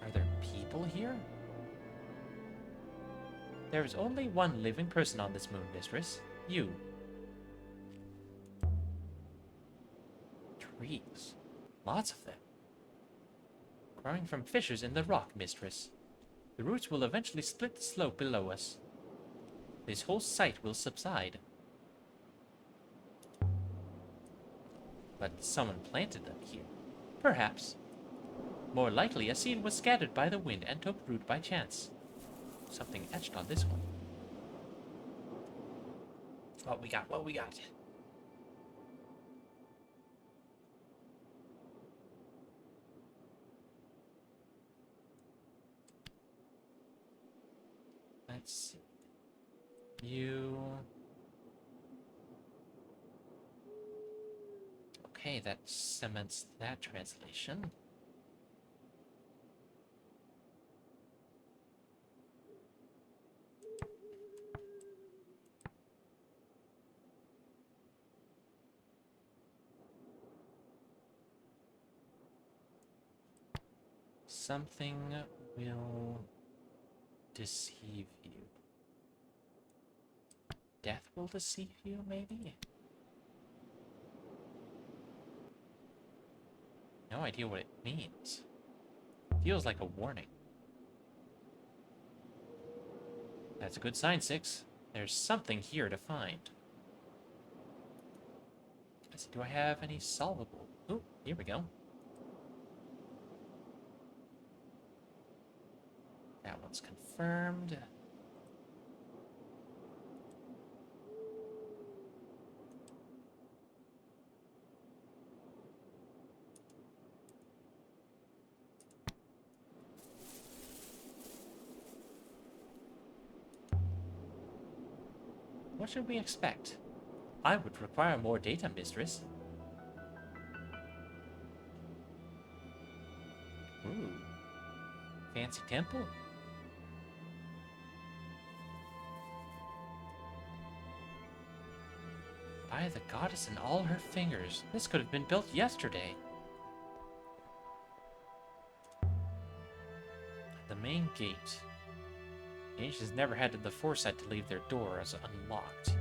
Are there people here? There is only one living person on this moon, mistress. You. Trees. Lots of them. Growing from fissures in the rock, mistress. The roots will eventually split the slope below us. This whole site will subside. But someone planted them here. Perhaps. More likely, a seed was scattered by the wind and took root by chance. Something etched on this one. What we got? What we got? Let's see. You... Okay, that cements that translation. Something will deceive you. Death will deceive you, maybe? No idea what it means. Feels like a warning. That's a good sign, 6. There's something here to find. Let's see, do I have any solvable? Oh, here we go. That one's confirmed. What should we expect? I would require more data, mistress. Ooh. Fancy temple? By the goddess and all her fingers, this could have been built yesterday. The main gate. The ancients never had the foresight to leave their doors unlocked.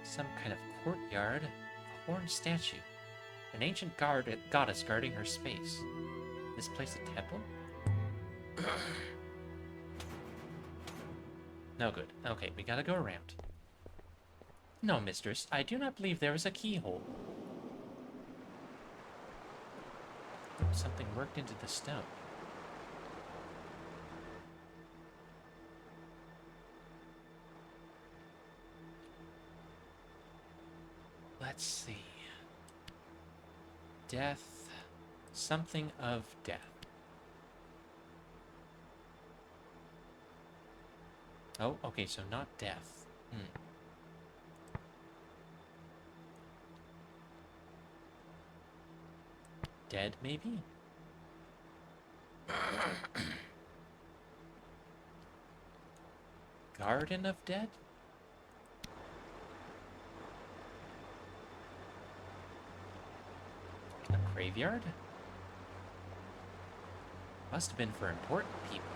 Some kind of courtyard, a horned statue, an ancient goddess guarding her space. This place a temple? No good. Okay, we gotta go around. No, mistress, I do not believe there is a keyhole. Something worked into the stone. Let's see. Death. Something of death. Oh, okay, so not death. Dead, maybe? Garden of Dead? A graveyard? Must have been for important people.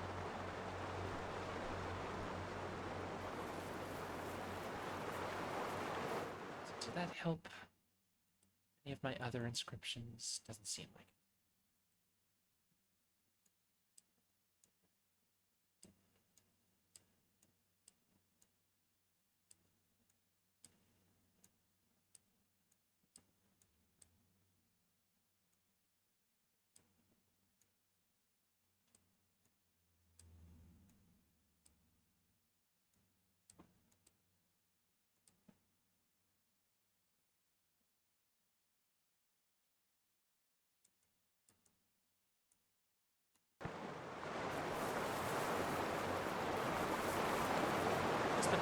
Did that help any of my other inscriptions? Doesn't seem like it.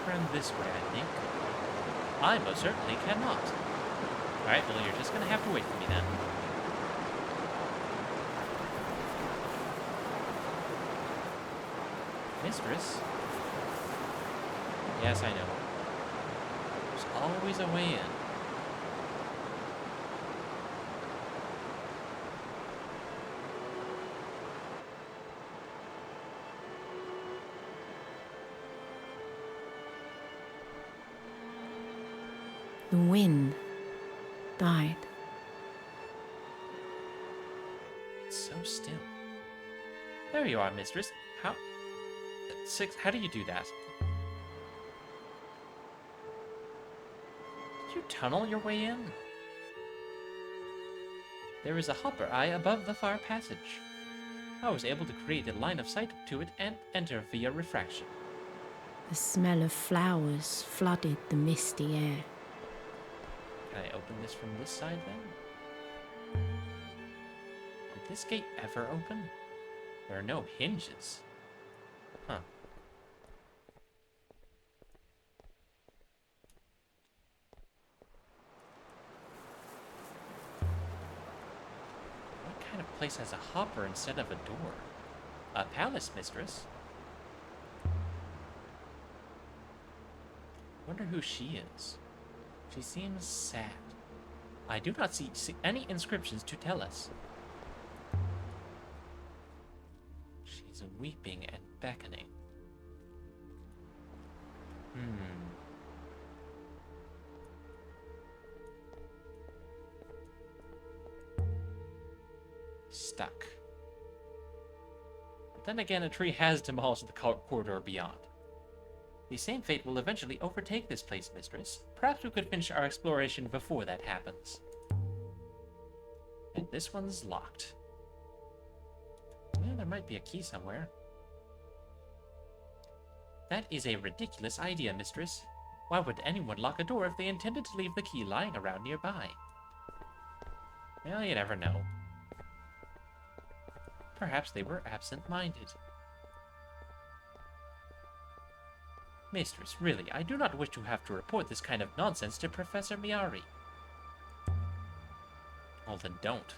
Around this way, I think. I most certainly cannot. Alright, well, you're just gonna have to wait for me then. Mistress? Yes, I know. There's always a way in. The wind died. It's so still. There you are, mistress. How... 6, how do you do that? Did you tunnel your way in? There is a hopper eye above the far passage. I was able to create a line of sight to it and enter via refraction. The smell of flowers flooded the misty air. Can I open this from this side then? Did this gate ever open? There are no hinges. Huh. What kind of place has a hopper instead of a door? A palace, mistress. Wonder who she is. She seems sad. I do not see any inscriptions to tell us. She's weeping and beckoning. Stuck. But then again, a tree has demolished the corridor beyond. The same fate will eventually overtake this place, mistress. Perhaps we could finish our exploration before that happens. And this one's locked. Yeah, there might be a key somewhere. That is a ridiculous idea, mistress. Why would anyone lock a door if they intended to leave the key lying around nearby? Well, you never know. Perhaps they were absent-minded. Mistress, really, I do not wish to have to report this kind of nonsense to Professor Miari. Well, then don't.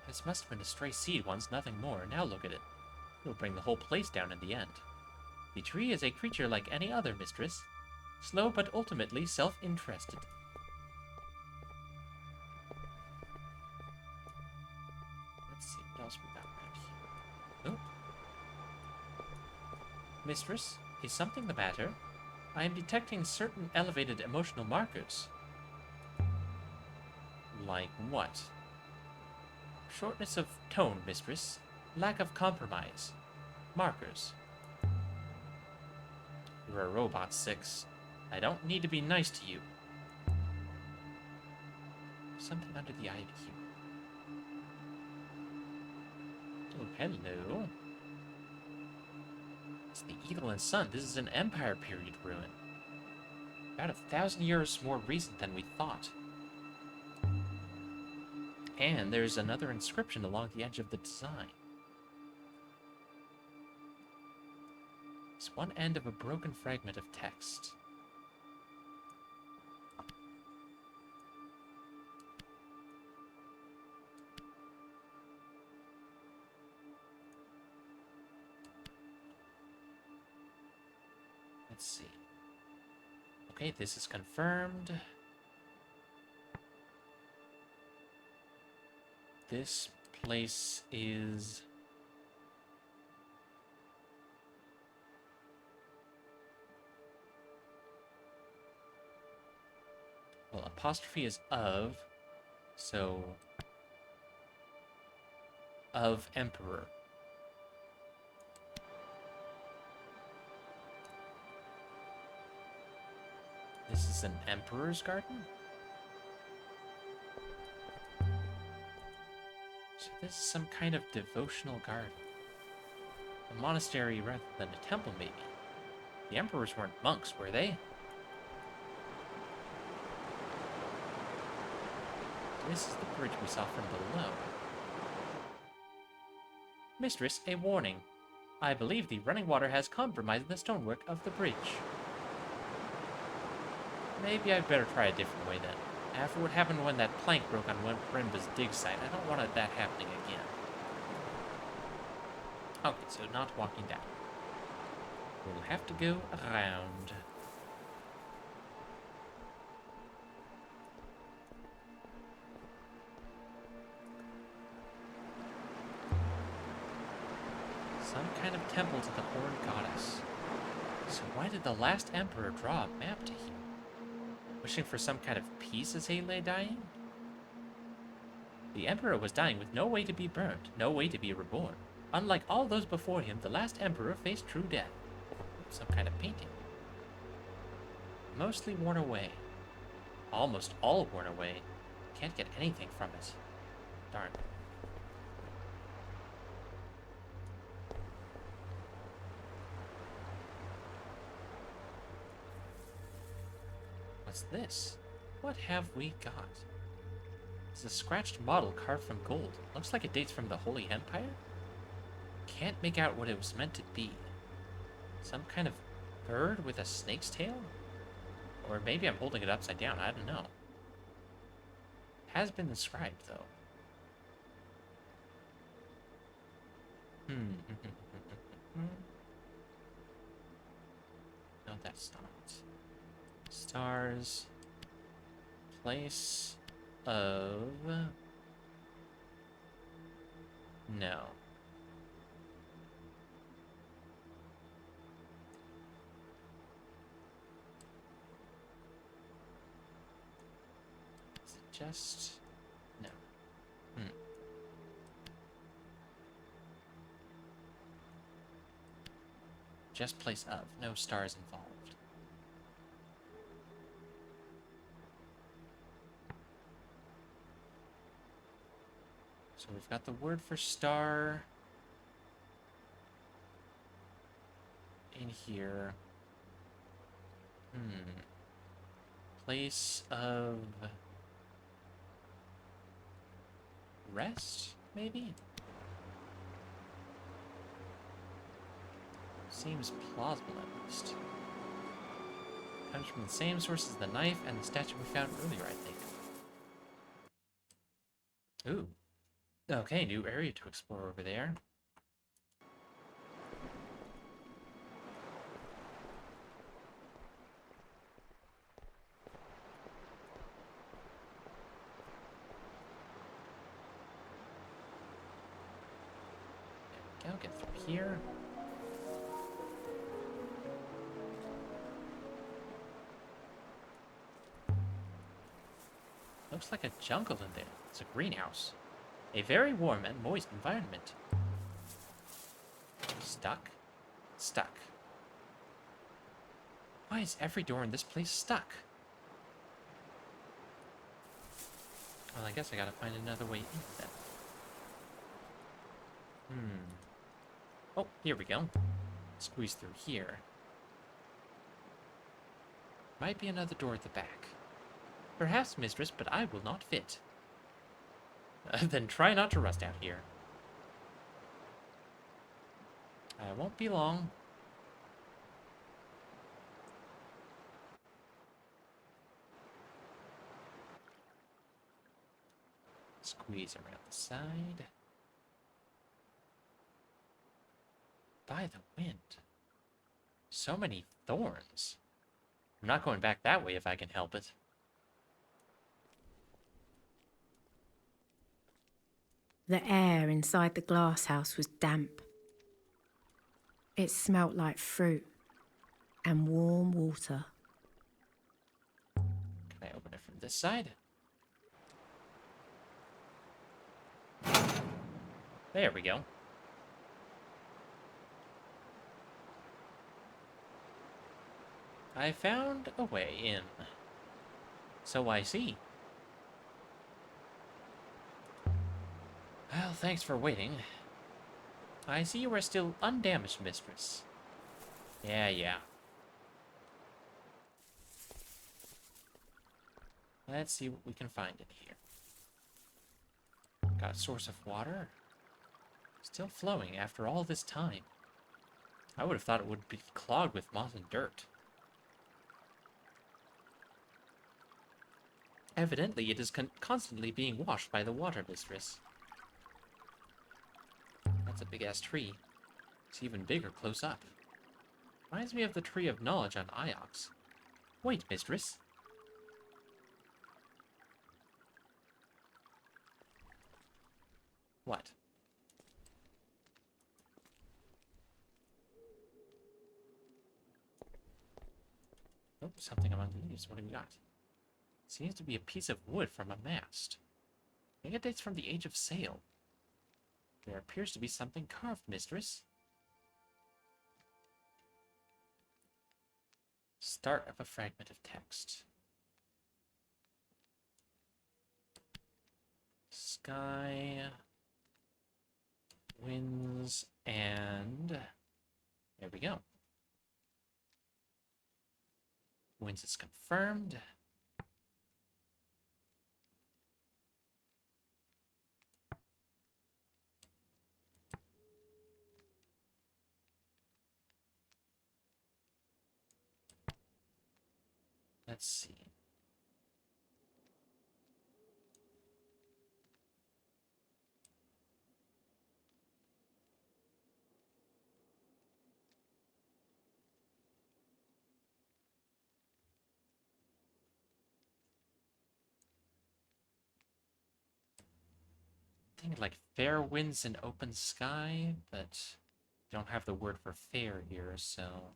This must have been a stray seed once, nothing more. Now look at it. It'll bring the whole place down in the end. The tree is a creature like any other, mistress. Slow but ultimately self-interested. Let's see what else we got around here. Oh. Mistress, is something the matter? I am detecting certain elevated emotional markers. Like what? Shortness of tone, mistress. Lack of compromise. Markers. You're a robot, 6. I don't need to be nice to you. Something under the ivy here. Oh, hello. It's the Eagle and Sun. This is an Empire period ruin. About 1,000 years more recent than we thought. And there's another inscription along the edge of the design. It's one end of a broken fragment of text. Let's see. Okay, this is confirmed. This place is... well, apostrophe is of, so... of Emperor. This is an Emperor's garden? So this is some kind of devotional garden. A monastery rather than a temple, maybe. The emperors weren't monks, were they? This is the bridge we saw from below. Mistress, a warning. I believe the running water has compromised the stonework of the bridge. Maybe I'd better try a different way then. After what happened when that plank broke on Renba's dig site, I don't want that happening again. Okay, so not walking down. We'll have to go around. Some kind of temple to the Horned Goddess. So why did the last emperor draw a map to here? Wishing for some kind of peace as he lay dying? The emperor was dying with no way to be burned, no way to be reborn. Unlike all those before him, the last emperor faced true death. Some kind of painting. Mostly worn away. Almost all worn away. Can't get anything from it. Darn. What's this? What have we got? It's a scratched model carved from gold. Looks like it dates from the Holy Empire? Can't make out what it was meant to be. Some kind of bird with a snake's tail? Or maybe I'm holding it upside down, I don't know. Has been described, though. No, that's not. Stars. Place of... No. Is it just... No. Just place of. No stars involved. So we've got the word for star in here. Place of rest, maybe? Seems plausible, at least. Comes from the same source as the knife and the statue we found earlier, I think. Ooh. Okay, new area to explore over there. There we go, get through here. Looks like a jungle in there. It's a greenhouse. A very warm and moist environment. Stuck? Stuck. Why is every door in this place stuck? Well, I guess I gotta find another way in then. Oh, here we go. Squeeze through here. Might be another door at the back. Perhaps, mistress, but I will not fit. Then try not to rust out here. I won't be long. Squeeze around the side. By the wind. So many thorns. I'm not going back that way if I can help it. The air inside the glass house was damp. It smelt like fruit and warm water. Can I open it from this side? There we go. I found a way in. So I see. Well, thanks for waiting. I see you are still undamaged, mistress. Yeah. Let's see what we can find in here. Got a source of water. Still flowing after all this time. I would have thought it would be clogged with moss and dirt. Evidently, it is constantly being washed by the water, mistress. That's a big-ass tree. It's even bigger close up. Reminds me of the Tree of Knowledge on Iox. Wait, mistress. What? Oh, something among the leaves. What do we got? Seems to be a piece of wood from a mast. I think it dates from the Age of Sail. There appears to be something carved, mistress. Start of a fragment of text. Sky, winds, and... There we go. Winds is confirmed. let's see. I think like fair winds and open sky, but don't have the word for fair here, so.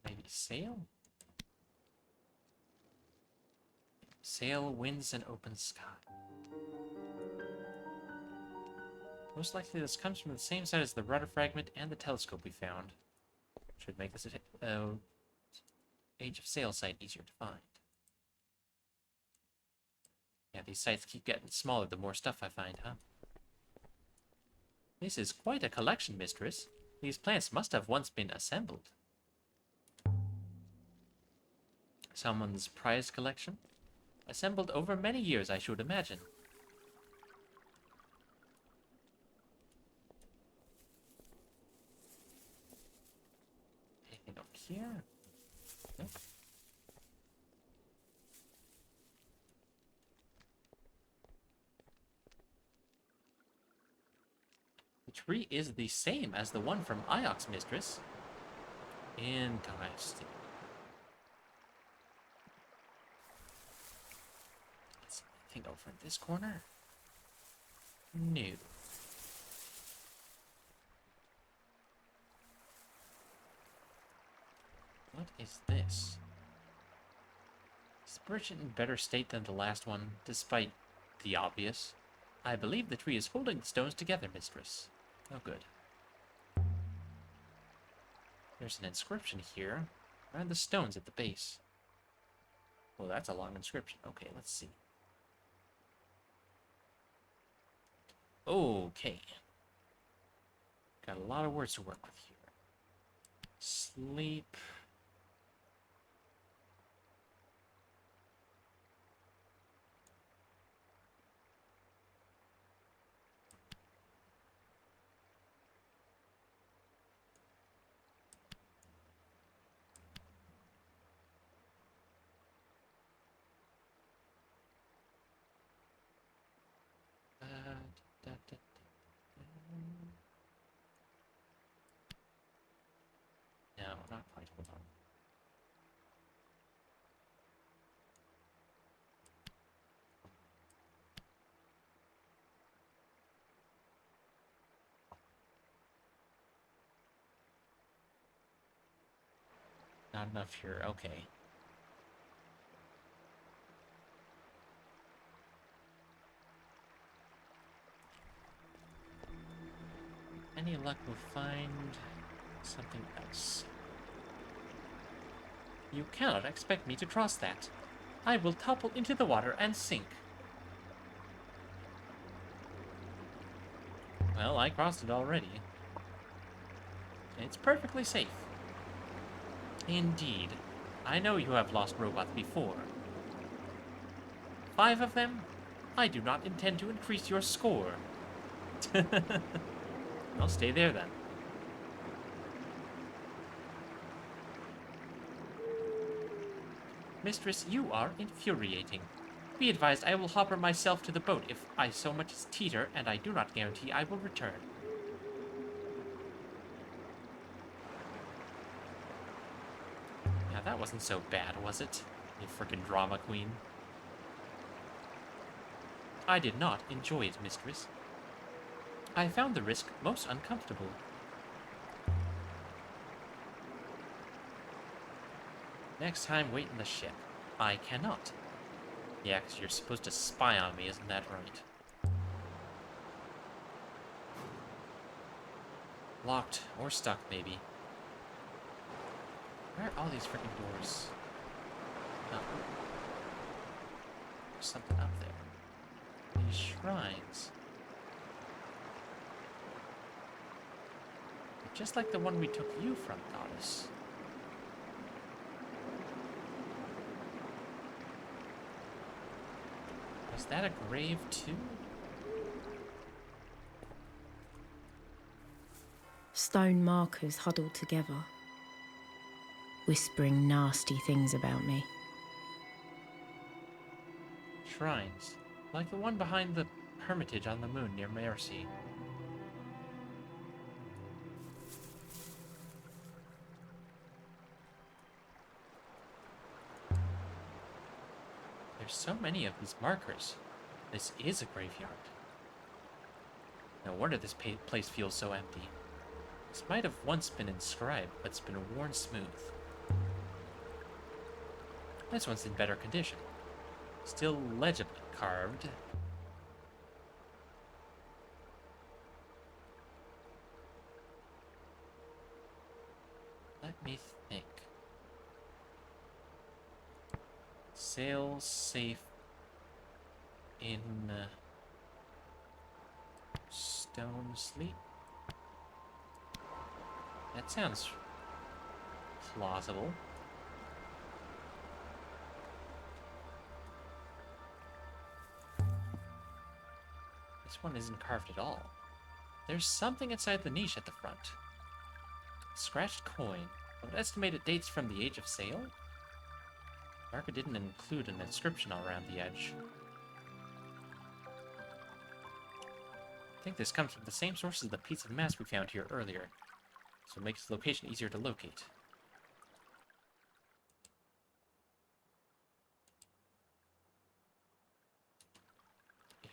Maybe sail? Sail, winds, and open sky. Most likely this comes from the same side as the rudder fragment and the telescope we found. Should make this Age of Sail site easier to find. Yeah, these sites keep getting smaller the more stuff I find, huh? This is quite a collection, mistress. These plants must have once been assembled. Someone's prized collection? Assembled over many years, I should imagine. Anything up here? Nope. The tree is the same as the one from Iox, mistress. Interesting. Let's see, anything over in this corner? No. What is this? Is the bridge in better state than the last one, despite the obvious? I believe the tree is holding the stones together, mistress. Oh, good. There's an inscription here, around the stones at the base. Well, that's a long inscription. Okay, let's see. Okay. Got a lot of words to work with here. Sleep. Da, da, da, da. No, not quite. Hold on. Not enough here. Okay. Any luck, we'll find something else. You cannot expect me to cross that. I will topple into the water and sink. Well, I crossed it already. It's perfectly safe. Indeed. I know you have lost robots before. 5 of them? I do not intend to increase your score. I'll stay there then. Mistress, you are infuriating. Be advised, I will hopper myself to the boat if I so much as teeter, and I do not guarantee I will return. Yeah, that wasn't so bad, was it? You frickin' drama queen. I did not enjoy it, mistress. I found the risk most uncomfortable. Next time, wait in the ship. I cannot. Yeah, because you're supposed to spy on me, isn't that right? Locked, or stuck, maybe. Where are all these freaking doors? Oh. There's something up there. These shrines. The Just like the one we took you from, Goddess. Was that a grave, too? Stone markers huddled together, whispering nasty things about me. Shrines, like the one behind the hermitage on the moon near Mercy. There's so many of these markers. This is a graveyard. No wonder this place feels so empty. This might have once been inscribed, but it's been worn smooth. This one's in better condition. Still legibly carved. Let me think. Sail safe in stone sleep. That sounds plausible. This one isn't carved at all. There's something inside the niche at the front. Scratched coin. I would estimate it dates from the age of sail. Marker didn't include an inscription around the edge. I think this comes from the same source as the piece of mask we found here earlier, so it makes the location easier to locate.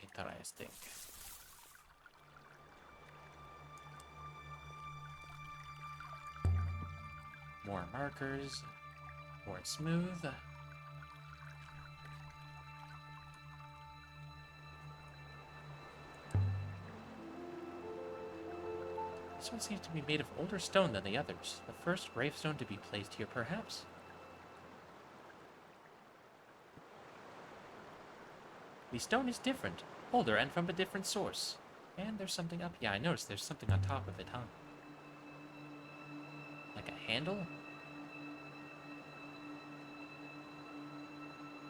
Interesting. More markers. More smooth. This one seems to be made of older stone than the others. The first gravestone to be placed here, perhaps? The stone is different, older, and from a different source. And there's something up. Yeah, I noticed there's something on top of it, huh? Like a handle?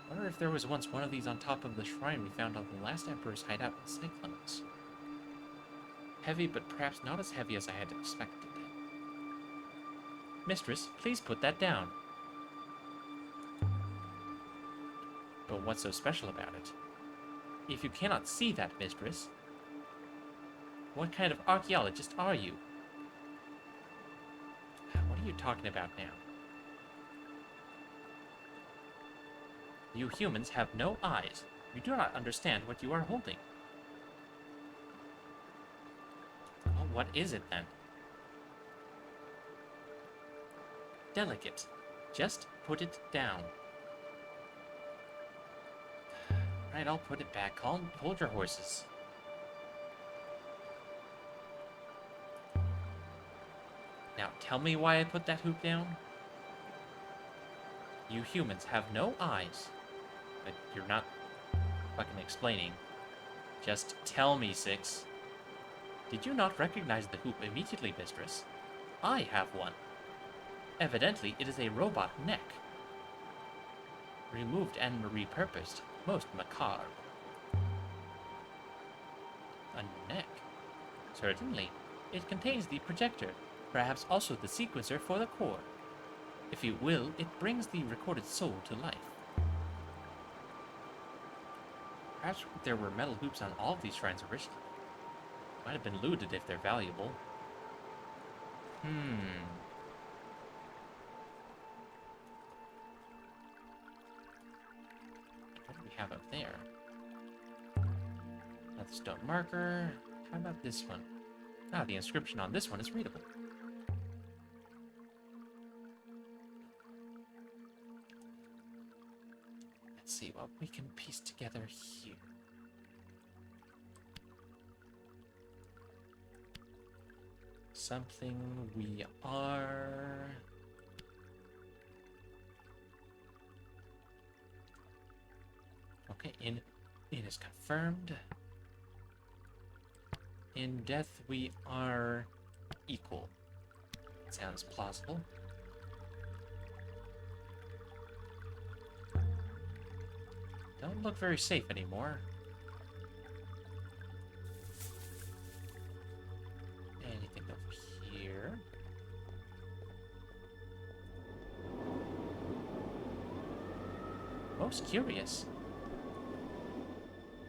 I wonder if there was once one of these on top of the shrine we found on the last Emperor's hideout in Cyclones. Heavy, but perhaps not as heavy as I had expected. Mistress, please put that down. But what's so special about it? If you cannot see that, mistress, what kind of archaeologist are you? What are you talking about now? You humans have no eyes. You do not understand what you are holding. Well, what is it then? Delicate. Just put it down. Right, I'll put it back. Hold your horses. Now, tell me why I put that hoop down? You humans have no eyes. But you're not fucking explaining. Just tell me, Six. Did you not recognize the hoop immediately, mistress? I have one. Evidently, it is a robot neck. Removed and repurposed. Most macabre. A neck? Certainly. It contains the projector, perhaps also the sequencer for the core. If you will, it brings the recorded soul to life. Perhaps there were metal hoops on all of these shrines originally. Might have been looted if they're valuable. What do we have up there? Another stone marker. How about this one? Ah, the inscription on this one is readable. Let's see what we can piece together here. Something we are... Okay, in is confirmed. In death we are equal. Sounds plausible. Don't look very safe anymore. Anything over here? Most curious.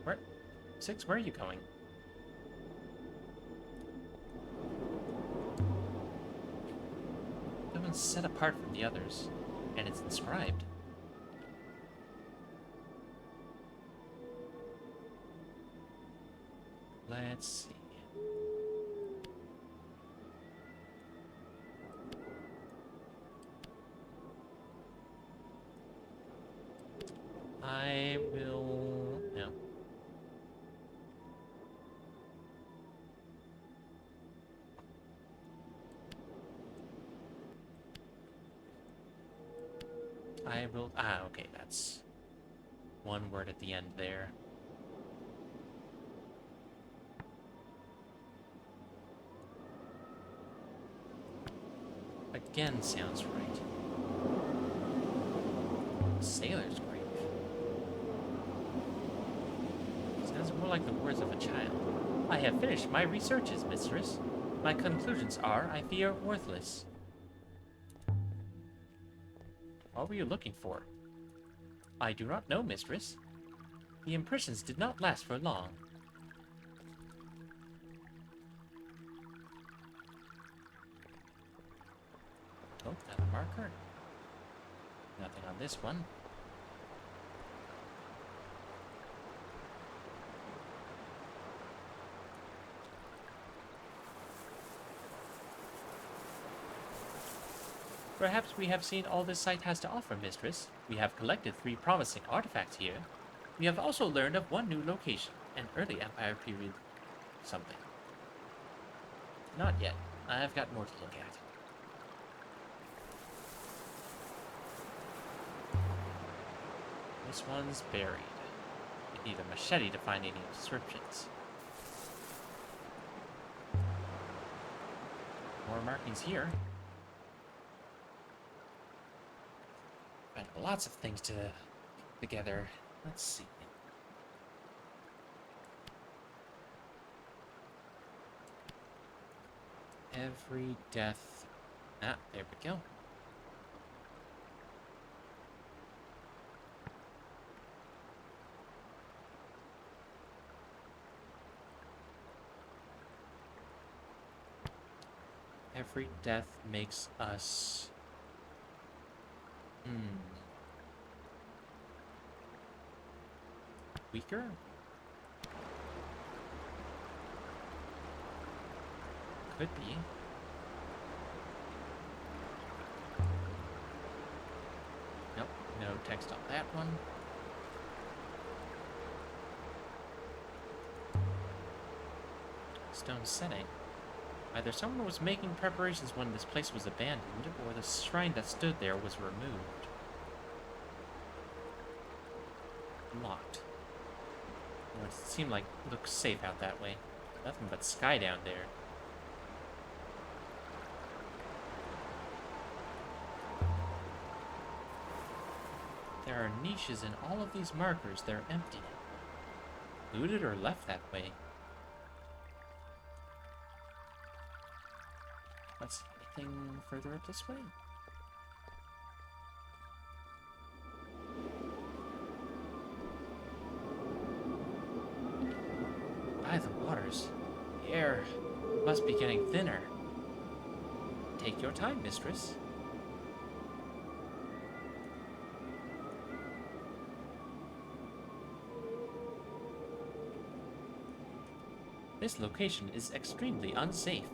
Where? Six, where are you going? That one's set apart from the others, and it's inscribed. Let's see. I will... No. I will... Ah, okay, that's one word at the end there. Again sounds right. Sailor's Creek. Sounds more like the words of a child. I have finished my researches, mistress. My conclusions are, I fear, worthless. What were you looking for? I do not know, mistress. The impressions did not last for long. Oh, another marker. Nothing on this one. Perhaps we have seen all this site has to offer, mistress. We have collected 3 promising artifacts here. We have also learned of one new location, an early Empire period something. Not yet. I have got more to look at. This one's buried. You need a machete to find any inscriptions. More markings here. But lots of things to together. Let's see. Every death. Ah, there we go. Every death makes us... weaker? Could be. Nope, no text on that one. Stone setting. Either someone was making preparations when this place was abandoned, or the shrine that stood there was removed. Locked. Well, it seemed like it looks safe out that way. Nothing but sky down there. There are niches in all of these markers. They're empty. Looted or left that way. Let's see, anything further up this way? By the waters, the air must be getting thinner. Take your time, mistress. This location is extremely unsafe.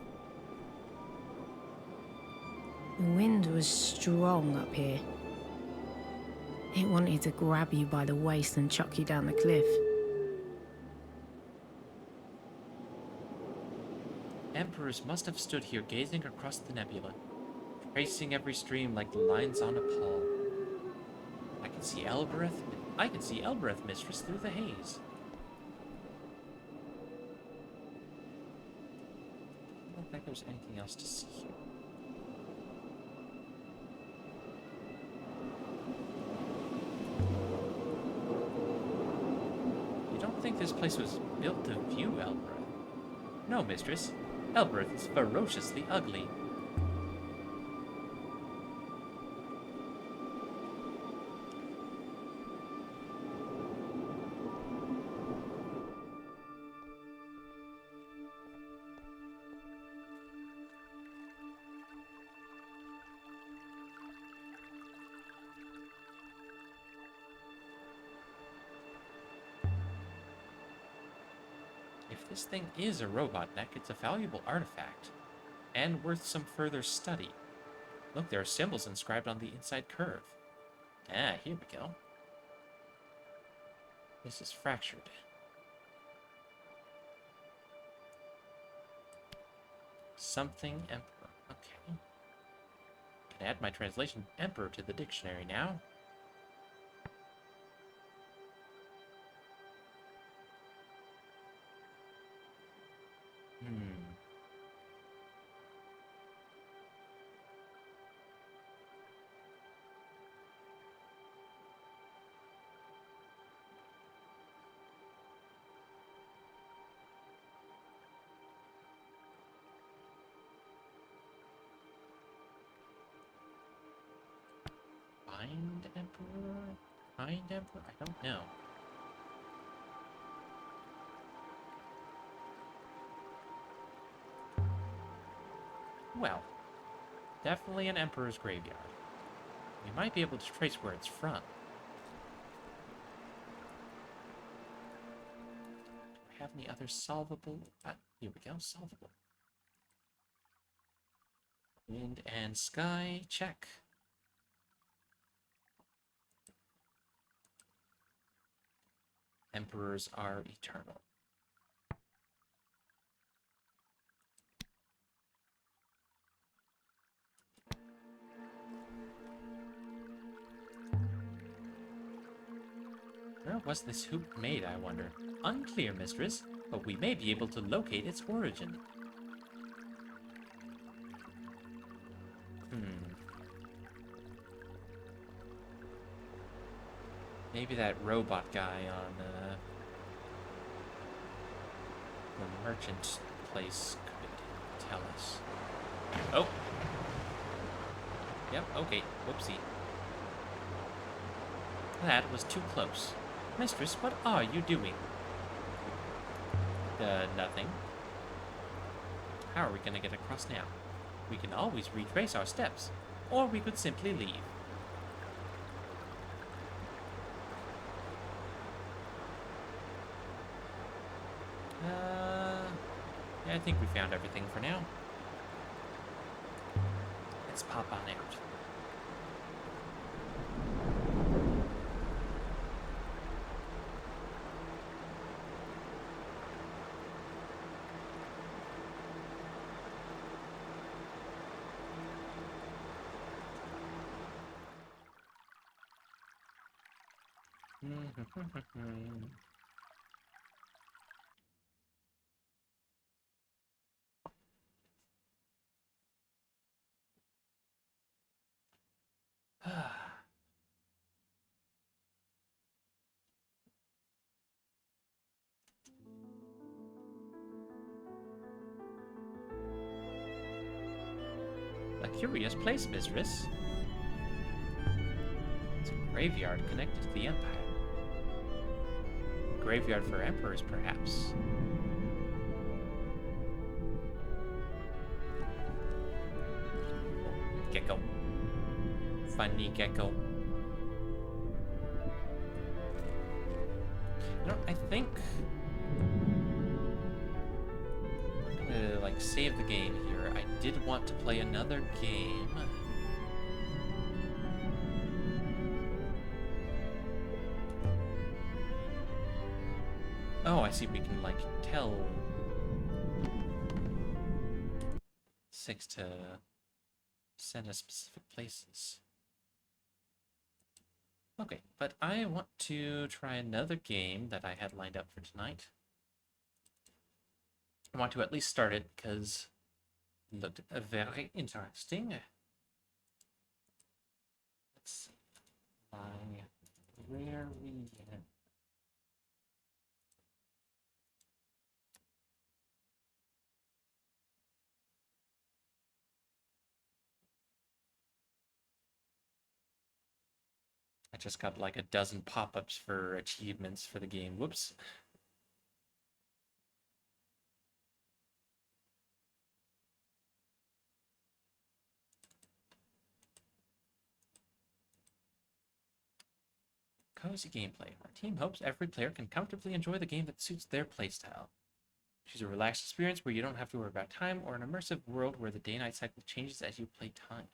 The wind was strong up here. It wanted to grab you by the waist and chuck you down the cliff. Emperors must have stood here gazing across the nebula, tracing every stream like the lines on a pall. I can see Elbereth, mistress, through the haze. I don't think there's anything else to see here. place was built to view Elbereth. No, mistress. Elbereth is ferociously ugly. If this thing is a robot neck, it's a valuable artifact, and worth some further study. Look, there are symbols inscribed on the inside curve. Ah, here we go. This is fractured. Something Emperor. Okay. Can add my translation Emperor to the dictionary now. Bind Emperor? Bind Emperor? I don't know. Well, definitely an Emperor's graveyard. We might be able to trace where it's from. Do we have any other solvable? Here we go, solvable. Wind and sky, check. Emperors are eternal. Where was this hoop made, I wonder? Unclear, mistress, but we may be able to locate its origin. Maybe that robot guy on the merchant place could tell us. Oh! Yep, okay, whoopsie. That was too close. Mistress, what are you doing? Nothing. How are we gonna get across now? We can always retrace our steps, or we could simply leave. Yeah, I think we found everything for now. Let's pop on out. A curious place, mistress. It's a graveyard connected to the Empire. A graveyard for emperors, perhaps. Gecko. Funny gecko. You know, I think I'm gonna like save the game here. I did want to play another game. Oh, I see. We can like tell Six to send us specific places. Okay, but I want to try another game that I had lined up for tonight. I want to at least start it because it looked very interesting. Let's see. Librarian. just got like a dozen pop-ups for achievements for the game. Whoops. Cozy gameplay. Our team hopes every player can comfortably enjoy the game that suits their playstyle. Choose a relaxed experience where you don't have to worry about time, or an immersive world where the day-night cycle changes as you play time.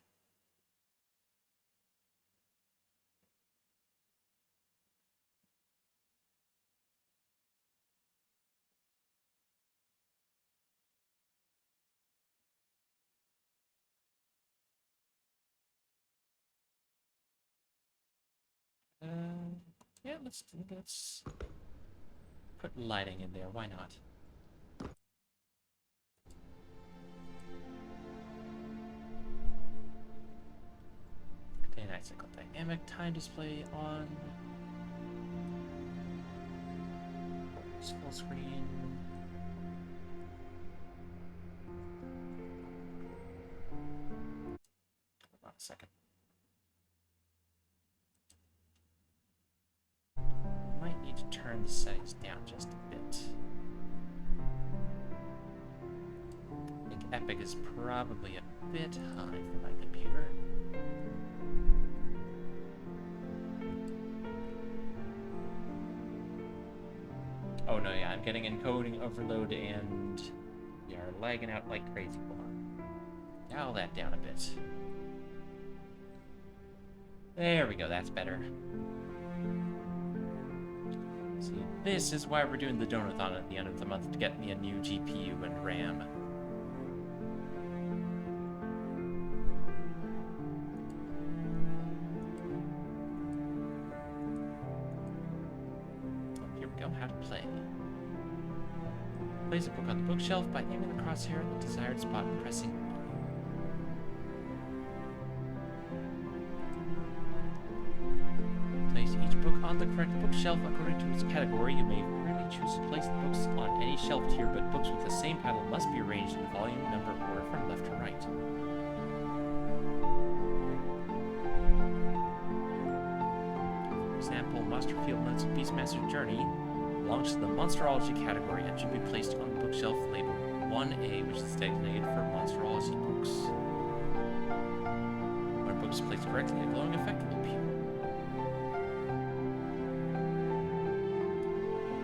Yeah, let's put lighting in there. Why not? Day-night cycle dynamic time display on. Full screen. Hold on a second. Might need to turn the settings down just a bit. I think Epic is probably a bit high for my computer. Oh no, yeah, I'm getting encoding overload and we are lagging out like crazy. Hold on. Dial that down a bit. There we go, that's better. See, this is why we're doing the donathon at the end of the month, to get me a new GPU and RAM. Oh, here we go, how to play. Place a book on the bookshelf by aiming the crosshair at the desired spot and pressing E. Place each book on the correct bookshelf according to its category. You may freely choose to place the books on any shelf tier, but books with the same title must be arranged in volume number order from left to right. For example, Monsterfield Notes of Beastmaster's Journey belongs to the Monsterology category and should be placed on the bookshelf labeled 1A, which is designated for Monsterology books. When a book is placed correctly, a glowing effect will appear.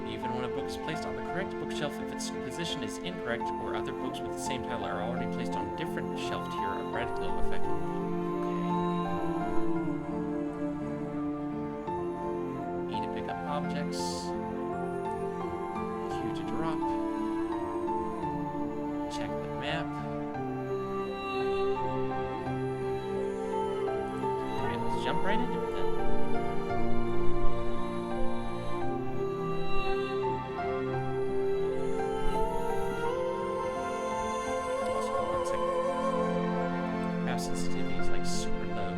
Even when a book is placed on the correct bookshelf, if its position is incorrect or other books with the same title are already placed on a different shelf tier, a red glow effect will appear. Okay. E to pick up objects. Q to drop. Check the map. Alright, let's jump right into it then. Sensitivity is like super low.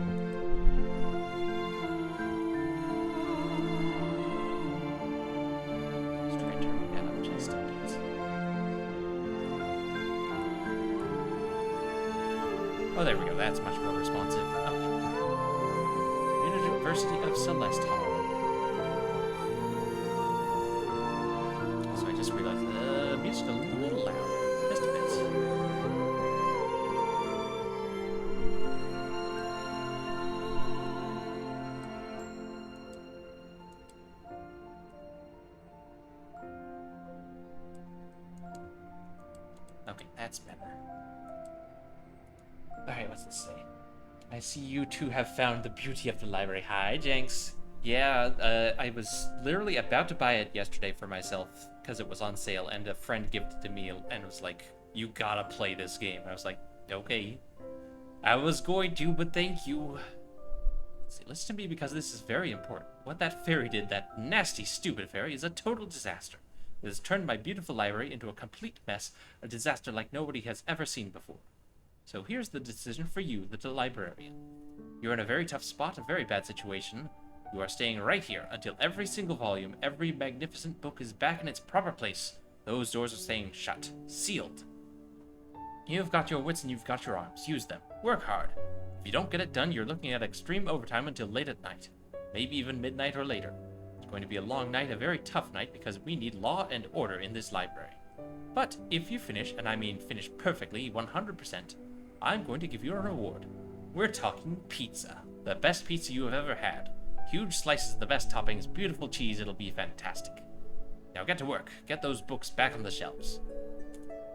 Let's try and turn it down just a bit. Oh, there we go. That's much more responsive. Okay. University of Celeste Hall. So I just realized the music's a little loud. Just a bit. Okay, that's better. Alright, what's this say? I see you two have found the beauty of the library. Hi, Jenks. Yeah, I was literally about to buy it yesterday for myself because it was on sale, and a friend gifted it to me and was like, you gotta play this game. I was like, okay. I was going to, but thank you. See, listen to me because this is very important. What that fairy did, that nasty, stupid fairy, is a total disaster. It has turned my beautiful library into a complete mess, a disaster like nobody has ever seen before. So here's the decision for you, the librarian. You're in a very tough spot, a very bad situation. You are staying right here until every single volume, every magnificent book is back in its proper place. Those doors are staying shut, sealed. You've got your wits and you've got your arms. Use them. Work hard. If you don't get it done, you're looking at extreme overtime until late at night. Maybe even midnight or later. It's going to be a long night, a very tough night, because we need law and order in this library. But if you finish, and I mean finish perfectly, 100%, I'm going to give you a reward. We're talking pizza. The best pizza you have ever had. Huge slices of the best toppings, beautiful cheese, it'll be fantastic. Now get to work. Get those books back on the shelves.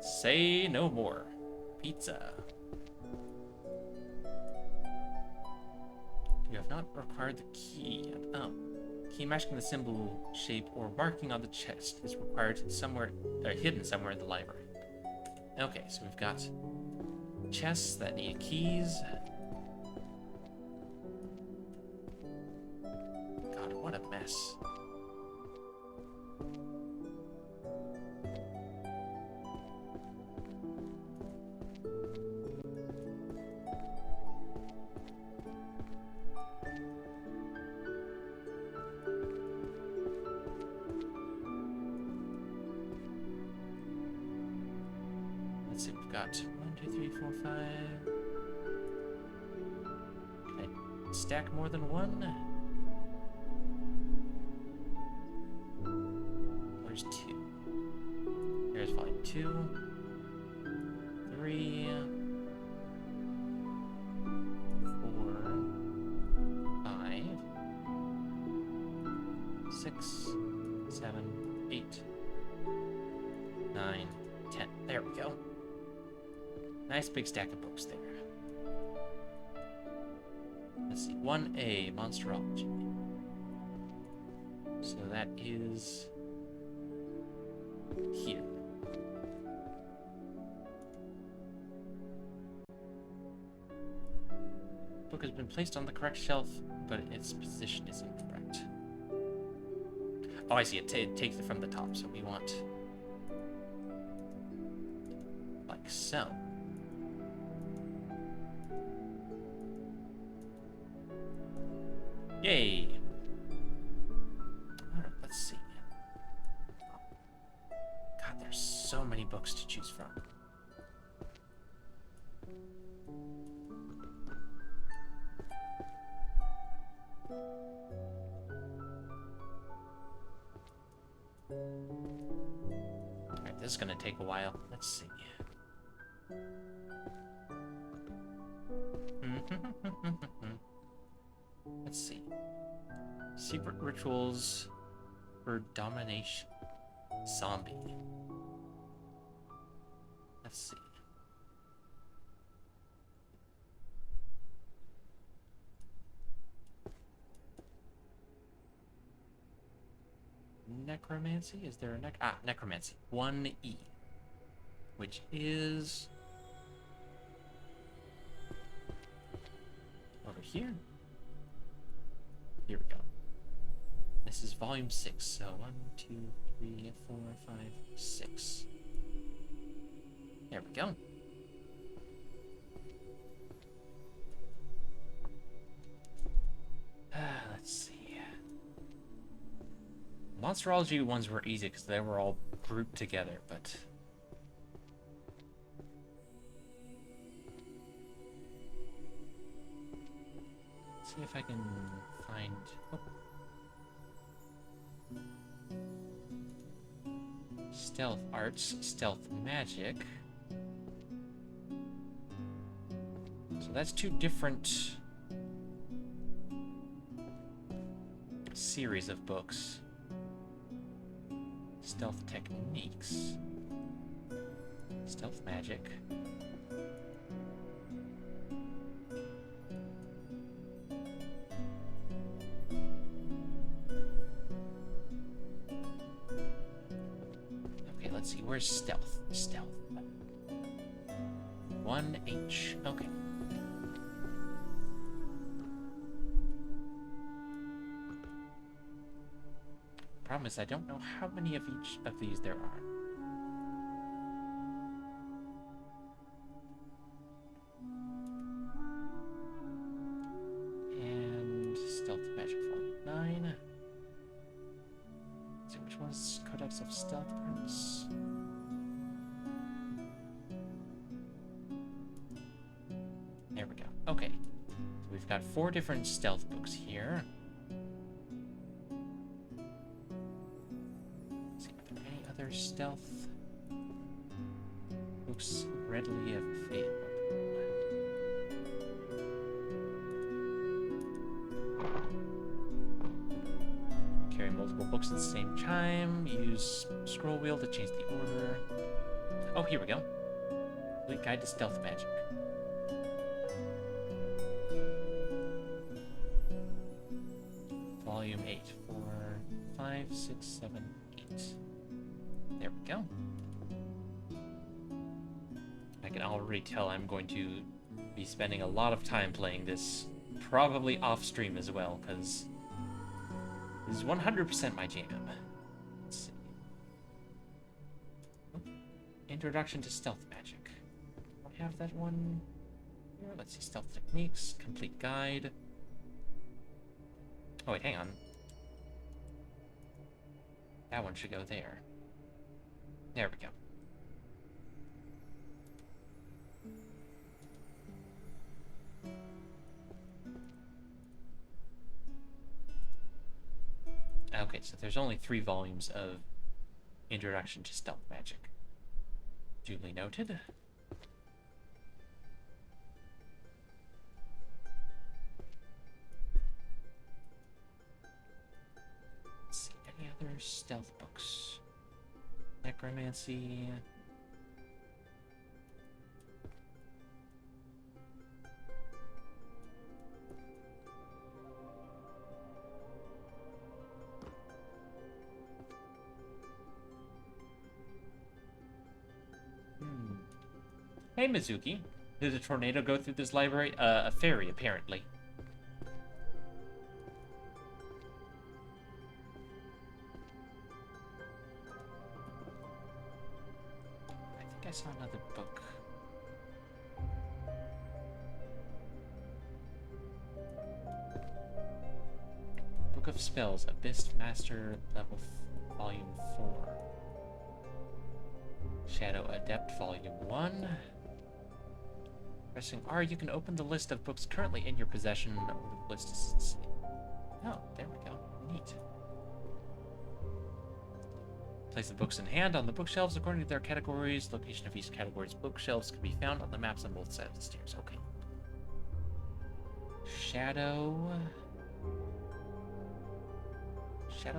Say no more. Pizza. You have not required the key yet. Oh. Key matching the symbol, shape, or marking on the chest is required somewhere, hidden somewhere in the library. Okay, so we've got chests that need keys. God, what a mess. Let's see, we've got 1, 2, 3, 4, 5. Can I stack more than one? Where's 2? There's volume 2, 3, 4, 5, 6, 7, 8, 9, 10. There we go. Nice big stack of books there. Let's see, 1A, Monsterology. So that is here. Book has been placed on the correct shelf, but its position is incorrect. Oh, I see, it takes it from the top, so we want like so. Yay! Alright, let's see. God, there's so many books to choose from. Alright, this is gonna take a while. Let's see. Let's see. Secret rituals for domination. Zombie. Let's see. Necromancy? Is there a necromancy. 1E. Which is over here. Here we go. This is volume 6, so 1, 2, 3, 4, 5, 6. There we go. Let's see. Monsterology ones were easy because they were all grouped together, but let's see if I can find. Oh. Stealth arts, stealth magic. So that's 2 different series of books. Stealth techniques. Stealth magic. Okay, let's see. Where's stealth? Stealth. 1H. Okay. Problem is, I don't know how many of each of these there are. And Stealth Magic Volume 9. Let's see, which one's Codex of Stealth Arts? There we go. Okay. So we've got 4 different stealth books here. stealth. Books readily available. Carry multiple books at the same time. Use scroll wheel to change the order. Oh, here we go. Complete guide to stealth magic. Volume 8. 4, 5, 6, 7, 8. There we go. I can already tell I'm going to be spending a lot of time playing this. Probably off stream as well, because this is 100% my jam. Let's see. Introduction to stealth magic. Do I have that one here? Let's see. Stealth techniques. Complete guide. Oh, wait, hang on. That one should go there. There we go. Okay, so there's only 3 volumes of Introduction to Stealth Magic. Duly noted. Let's see, any other stealth books? Necromancy. Hey, Mizuki. Did a tornado go through this library? A fairy, apparently. I think I saw another book. Book of Spells, Abyss Master Level Volume 4. Shadow Adept Volume 1. Pressing R, you can open the list of books currently in your possession. The list is... Oh, there we go. Neat. Place the books in hand on the bookshelves according to their categories. Location of each category's bookshelves can be found on the maps on both sides of the stairs. Okay. Shadow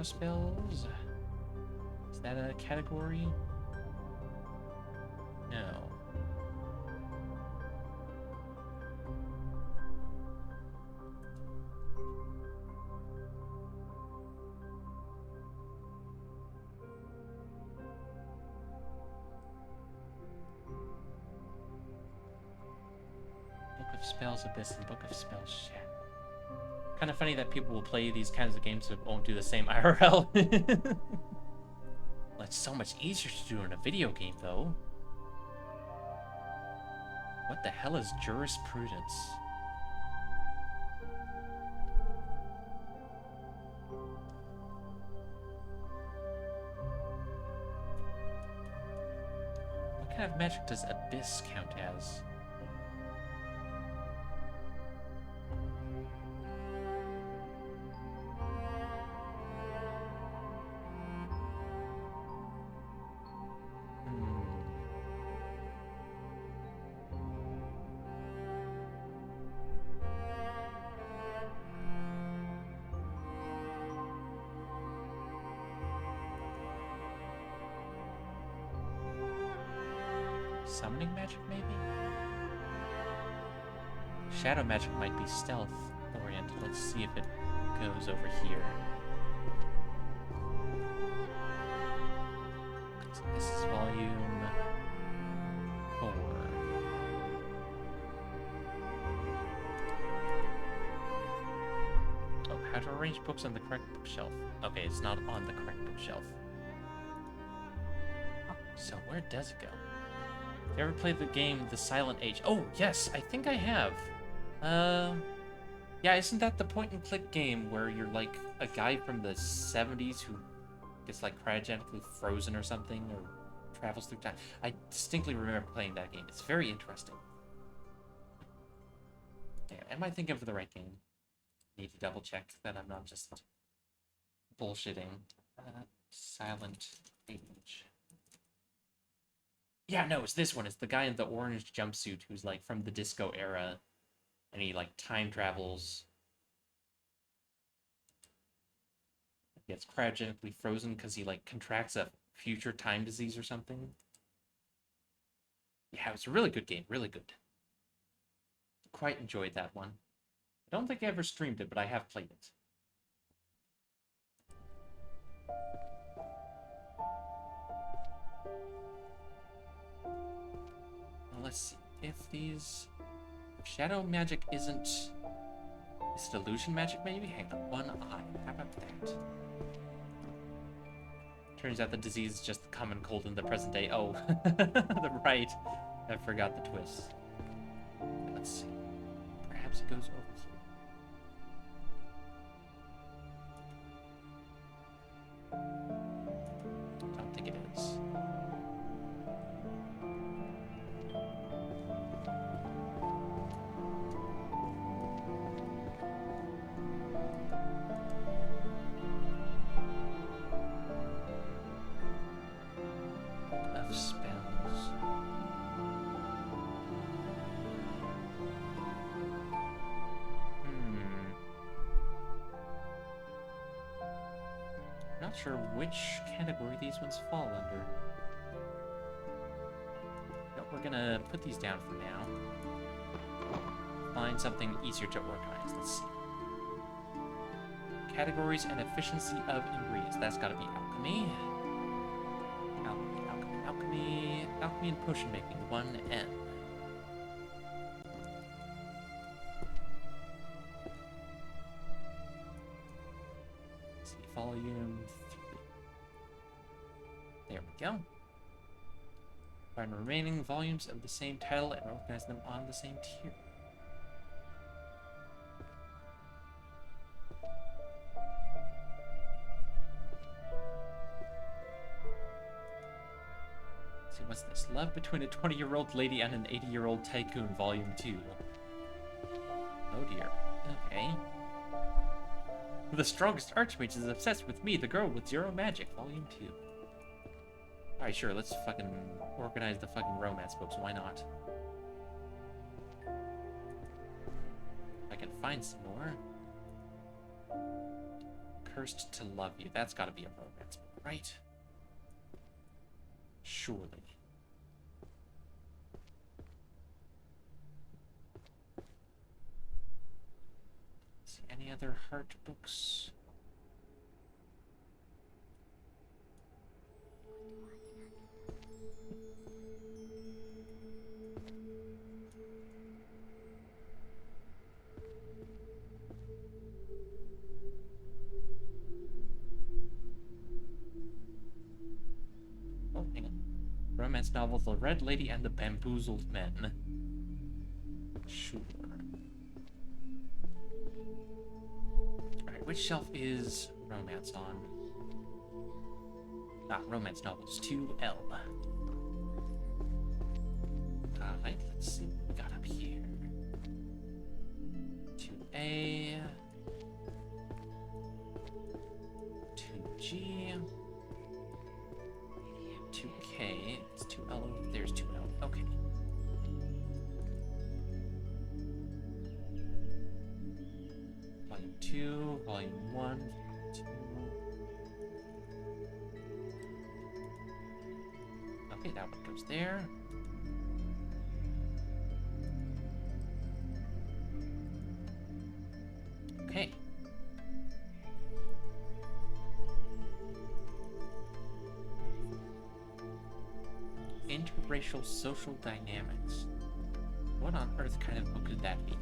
spells? Is that a category? No. Book of Spells Abyss and Book of Spells Shadow. Kind of funny that people will play these kinds of games that won't do the same IRL. Well, it's so much easier to do in a video game, though. What the hell is jurisprudence? What kind of magic does Abyss count as? Summoning magic, maybe? Shadow magic might be stealth oriented. Let's see if it goes over here. So this is volume 4. Oh, how to arrange books on the correct bookshelf. Okay, it's not on the correct bookshelf. So where does it go? Have you ever played the game The Silent Age? Oh, yes, I think I have. Yeah, isn't that the point-and-click game where you're like a guy from the 70s who gets like cryogenically frozen or something, or travels through time? I distinctly remember playing that game. It's very interesting. Yeah, am I thinking of the right game? Need to double-check that I'm not just bullshitting. Silent Age. Yeah, no, it's this one. It's the guy in the orange jumpsuit who's like from the disco era, and he like time travels. He gets cryogenically frozen because he like contracts a future time disease or something. Yeah, it was a really good game, really good. Quite enjoyed that one. I don't think I ever streamed it, but I have played it. Well, let's see. If shadow magic isn't... Is it illusion magic, maybe? Hang on, one eye. How about that? Turns out the disease is just the common cold in the present day. Oh, right. I forgot the twist. Let's see. Perhaps it goes over here. Don't think it is. Of spells. Not sure which category these ones fall under. Nope, we're gonna put these down for now. Find something easier to organize. Let's see. Categories and efficiency of ingredients. That's gotta be alchemy. Alchemy and potion making. 1N. Let's see, volume 3. There we go. Find remaining volumes of the same title and organize them on the same tier. Let's see, what's this? Love Between a 20-year-old Lady and an 80-year-old Tycoon, Volume 2. Oh dear. Okay. The strongest archmage is obsessed with me, the girl with zero magic, Volume 2. Alright, sure, let's fucking organize the fucking romance books, why not? If I can find some more. Cursed to Love You, that's gotta be a romance book, right? Surely. See any other heart books? Oh, hang on. Romance novel The Red Lady and the Bamboozled Men. Sure. Alright, which shelf is romance on? Romance novels. 2L. Alright, let's see what we got up here. 2A. 2G. 2K. It's 2L. There's 2L. Okay. Volume 2, Volume 1, 2. Okay, that one goes there. Okay. Interracial social dynamics. What on earth kind of book could that be?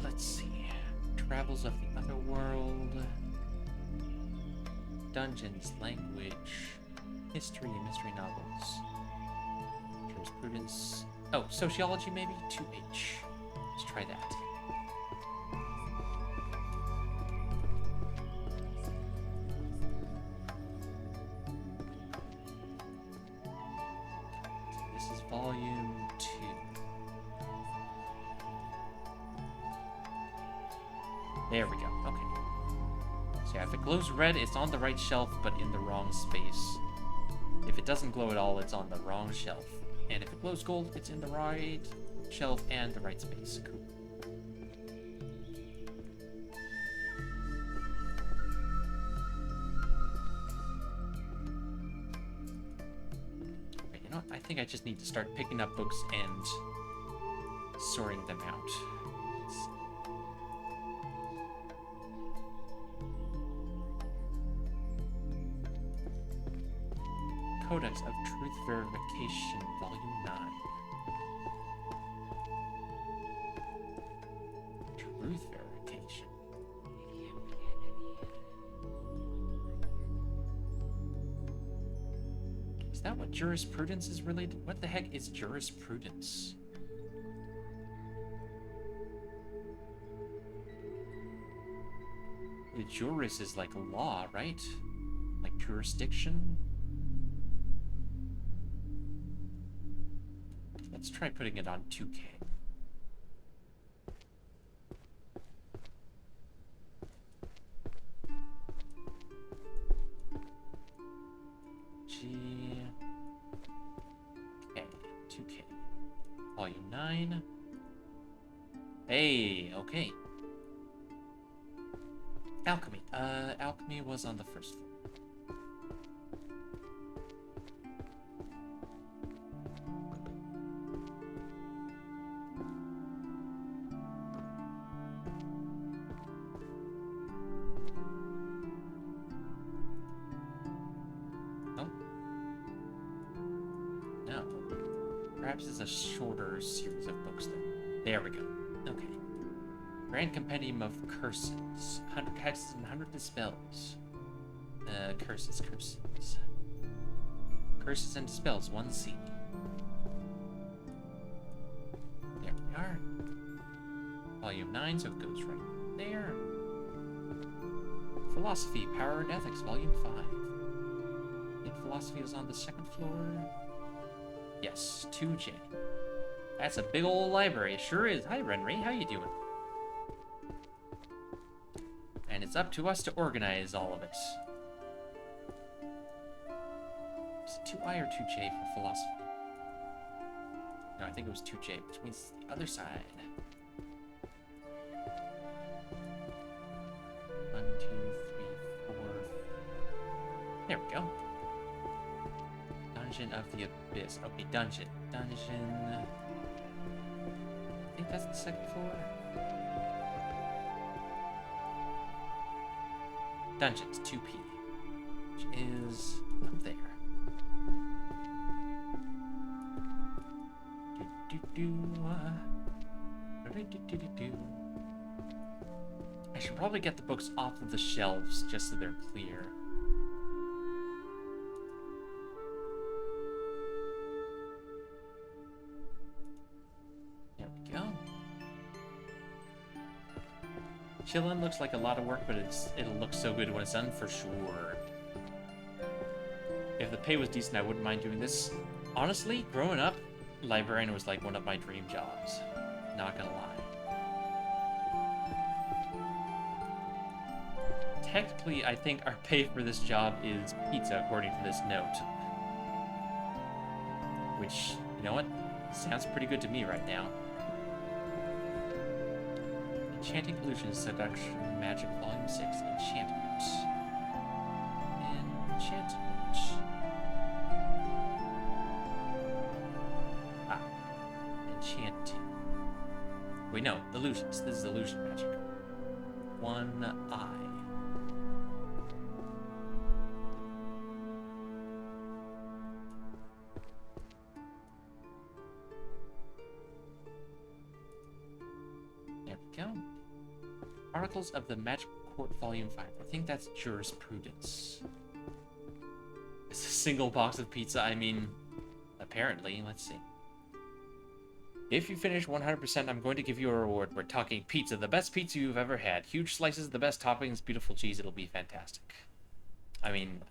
Let's see. Travels of the Otherworld. Dungeons, language, history, and mystery novels. Jurisprudence. Oh, sociology maybe? 2H. Let's try that. This is volume 2. There we go. Okay. So yeah, if it glows red, it's on the right shelf, but in the wrong space. If it doesn't glow at all, it's on the wrong shelf. And if it glows gold, it's in the right shelf and the right space. Cool. Okay, you know what? I think I just need to start picking up books and sorting them out. Let's see. Codex of Truth Verification, Volume 9. Truth Verification. Is that what jurisprudence is related? What the heck is jurisprudence? The juris is like law, right? Like jurisdiction? Let's try putting it on 2K. G. K. 2K. Volume 9. Hey, okay. Alchemy. Alchemy was on the first floor. Perhaps it's a shorter series of books then. There we go. Okay. Grand Compendium of Curses. 100 hexes and 100 dispels. Curses. Curses and dispels, 1C. There we are. Volume 9, so it goes right there. Philosophy, Power and Ethics, Volume 5. I think philosophy was on the second floor. Yes, 2J. That's a big old library. It sure is. Hi, Renry. How you doing? And it's up to us to organize all of it. Is it 2I or 2J for philosophy? No, I think it was 2J, which means the other side. 1, 2, 3, 4. There we go. Dungeon of the Abyss. Okay, dungeon. I think that's the second floor. Dungeons, 2P. Which is up there. I should probably get the books off of the shelves just so they're clear. Chillin' looks like a lot of work, but it'll look so good when it's done for sure. If the pay was decent, I wouldn't mind doing this. Honestly, growing up, Librarian was like one of my dream jobs. Not gonna lie. Technically, I think our pay for this job is pizza, according to this note. Which, you know what? Sounds pretty good to me right now. Enchanting Illusions, Seduction, Magic, Volume 6, Enchantment. Enchantment. Ah. Enchanting. Wait, no, Illusions. This is Illusion Magic. 1I. There we go. Articles of the Magic Court, Volume 5. I think that's jurisprudence. It's a single box of pizza. I mean, apparently. Let's see. If you finish 100%, I'm going to give you a reward. We're talking pizza. The best pizza you've ever had. Huge slices, the best toppings, beautiful cheese. It'll be fantastic. I mean,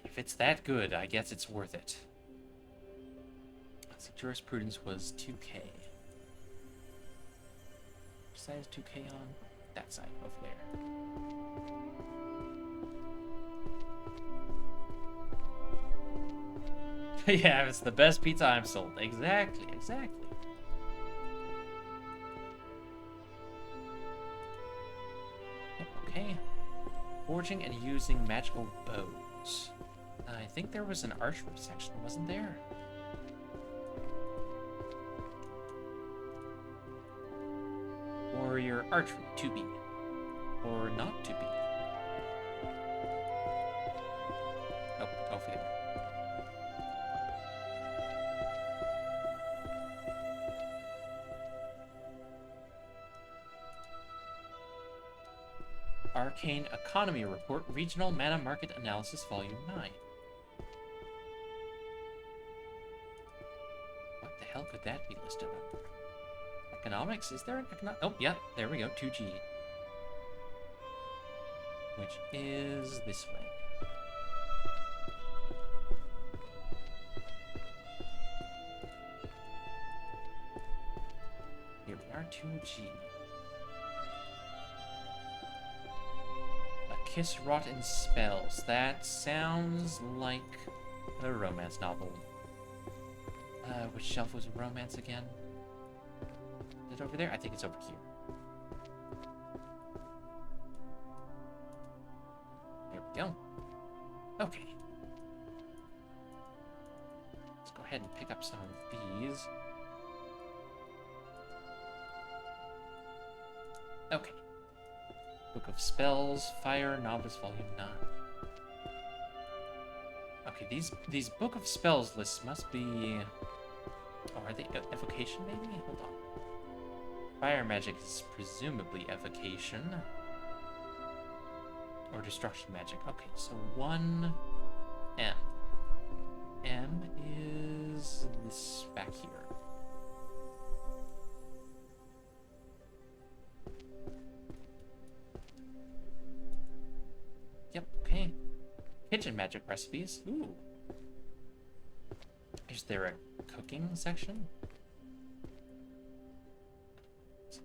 if it's that good, I guess it's worth it. Let's see. Jurisprudence was 2K. Size 2K on. that side, over there. Yeah, it's the best pizza I've sold. Exactly, exactly. Yep, okay. Forging and using magical bows. I think there was an archery section, wasn't there? Warrior archery, to be. Or not to be. Oh, over there. Arcane Economy Report, Regional Mana Market Analysis, Volume 9. What the hell could that be listed under? Economics? Is there an economic? Oh, yeah, there we go, 2G. Which is this way. Here we are, 2G. Kiss Rot in Spells. That sounds like a romance novel. Which shelf was a romance again? Is it over there? I think it's over here. There we go. Okay. Let's go ahead and pick up some of these. Okay. Book of Spells, Fire, Novice, Volume 9. Okay, these Book of Spells lists must be... Oh, are they evocation, maybe? Hold on. Fire magic is presumably evocation. Or destruction magic. Okay, so 1 M. M is this back here. Yep, okay. Kitchen magic recipes. Ooh. Is there a cooking section?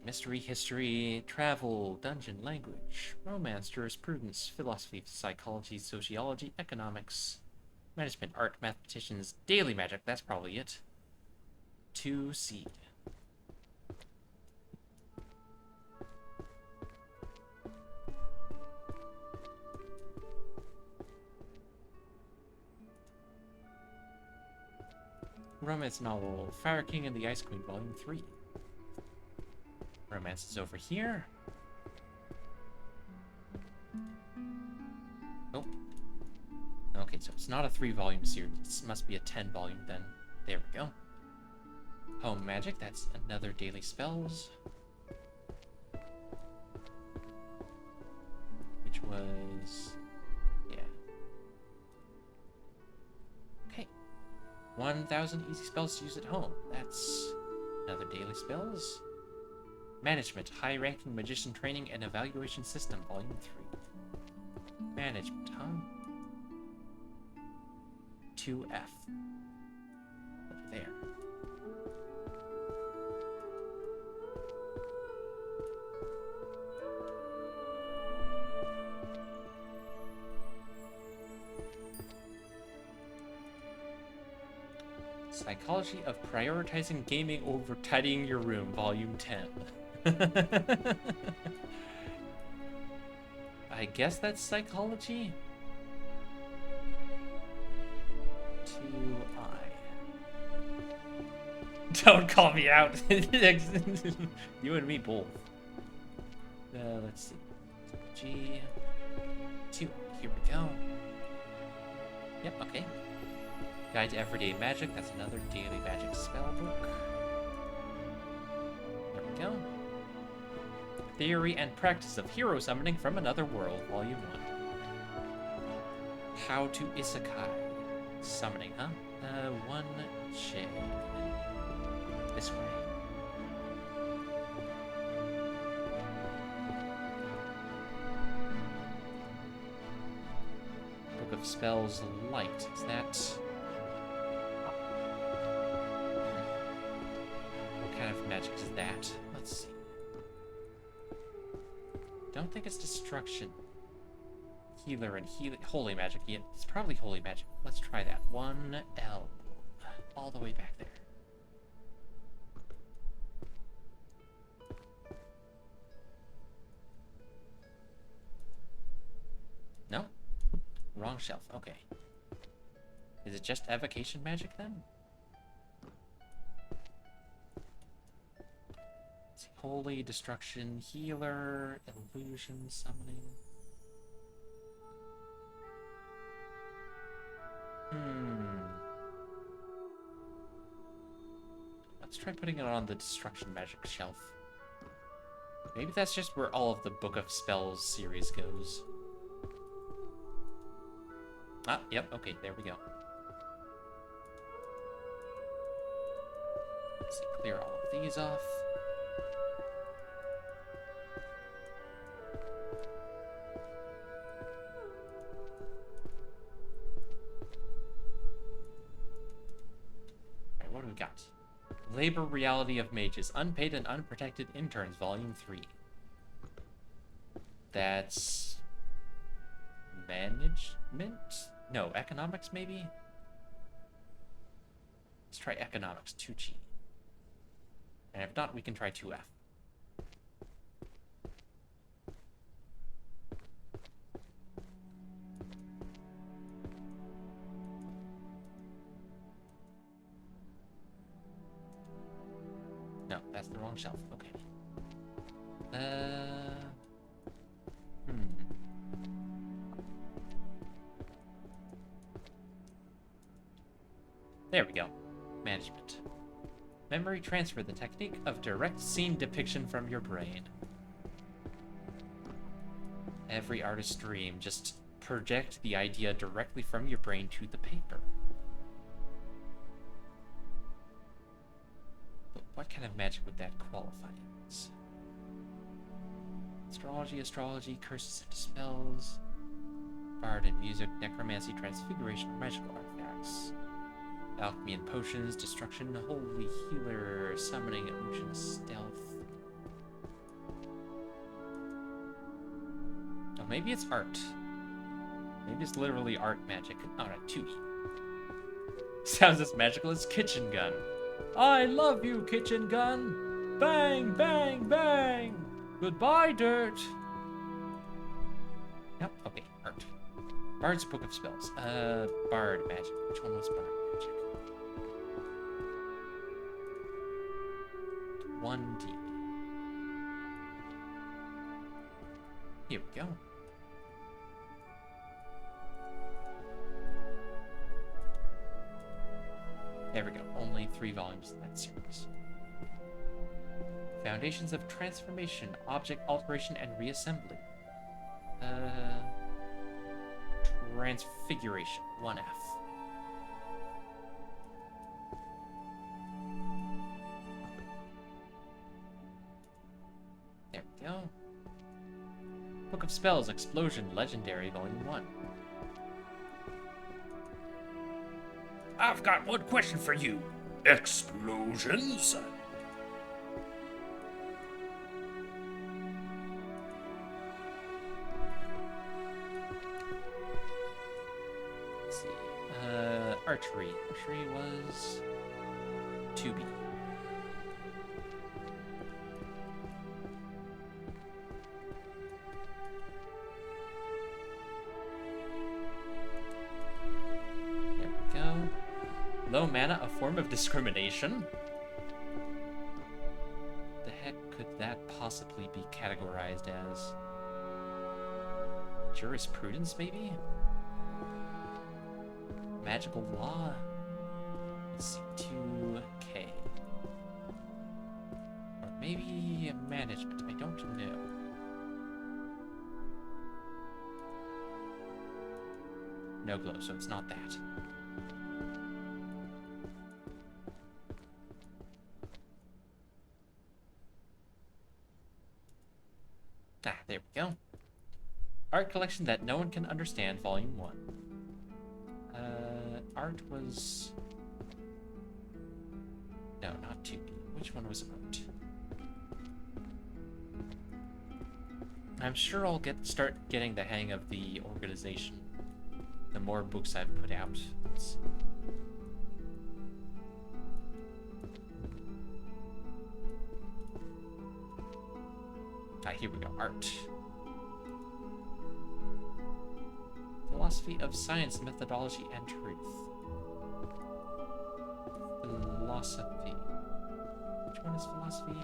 Mystery, history, travel, dungeon, language, romance, jurisprudence, philosophy, psychology, sociology, economics, management, art, mathematicians, daily magic. That's probably it. 2C. Romance novel, Fire King and the Ice Queen, Volume 3. Romance is over here. Oh. Okay, so it's not a 3-volume series. It must be a 10-volume then. There we go. Home Magic, that's another daily spells. Which was... yeah. Okay. 1,000 easy spells to use at home. That's another daily spells. Management, high-ranking magician training and evaluation system, Volume 3. Management, huh? 2F. Over there. Psychology of Prioritizing Gaming Over Tidying Your Room, Volume 10. I guess that's psychology? 2I. Don't call me out. You and me both. Let's see. G. 2. Here we go. Yep, okay. Guide to Everyday Magic. That's another daily magic spellbook. There we go. Theory and Practice of Hero Summoning from Another World, Volume 1. How to Isekai. Summoning, huh? 1J. This way. Book of Spells Light. Is that... what kind of magic is that? Let's see. don't think it's destruction. Healer and holy magic. Yeah, it's probably holy magic. Let's try that. 1L. All the way back there. No? Wrong shelf. Okay. Is it just evocation magic then? Let's see. Holy, destruction, healer, illusion, summoning. Let's try putting it on the destruction magic shelf. Maybe that's just where all of the Book of Spells series goes. Ah, yep, okay, there we go. Let's see, clear all of these off. Alright, what do we got? Labor Reality of Mages, Unpaid and Unprotected Interns, Volume 3. That's... management? No, economics maybe? Let's try economics, 2G. And if not, we can try 2F. No, that's the wrong shelf. Okay. There we go. Management. Memory transfer, the technique of direct scene depiction from your brain. Every artist's dream, just project the idea directly from your brain to the paper. But what kind of magic would that qualify as? Astrology, curses and spells, bard and music, necromancy, transfiguration, magical artifacts. Alchemy and potions, destruction, holy healer, summoning, illusion, stealth. Oh, maybe it's art. Maybe it's literally art magic. Oh, no, 2E. Sounds as magical as kitchen gun. I love you, kitchen gun. Bang, bang, bang. Goodbye, dirt. Yep, okay, art. Bard's Book of Spells. Bard magic. Which one was bard magic? 1D. Here we go. There we go. Only 3 volumes in that series. Foundations of Transformation, Object Alteration and Reassembly. Transfiguration, 1F. There we go. Book of Spells, Explosion, Legendary, Volume 1. I've got one question for you. Explosions? Let's see. Archery. Archery was 2B. There we go. Low mana, a form of discrimination? The heck could that possibly be categorized as? Jurisprudence, maybe? Magical law? Let's see, 2K. Or maybe management, I don't know. No glow, so it's not that. Ah, there we go. Art collection that no one can understand, Volume 1. Art was... No, not 2B. Which one was art? I'm sure I'll start getting the hang of the organization. The more books I've put out. Let's see. Here we go. Art. Philosophy of science, methodology, and truth. Philosophy. Which one is philosophy?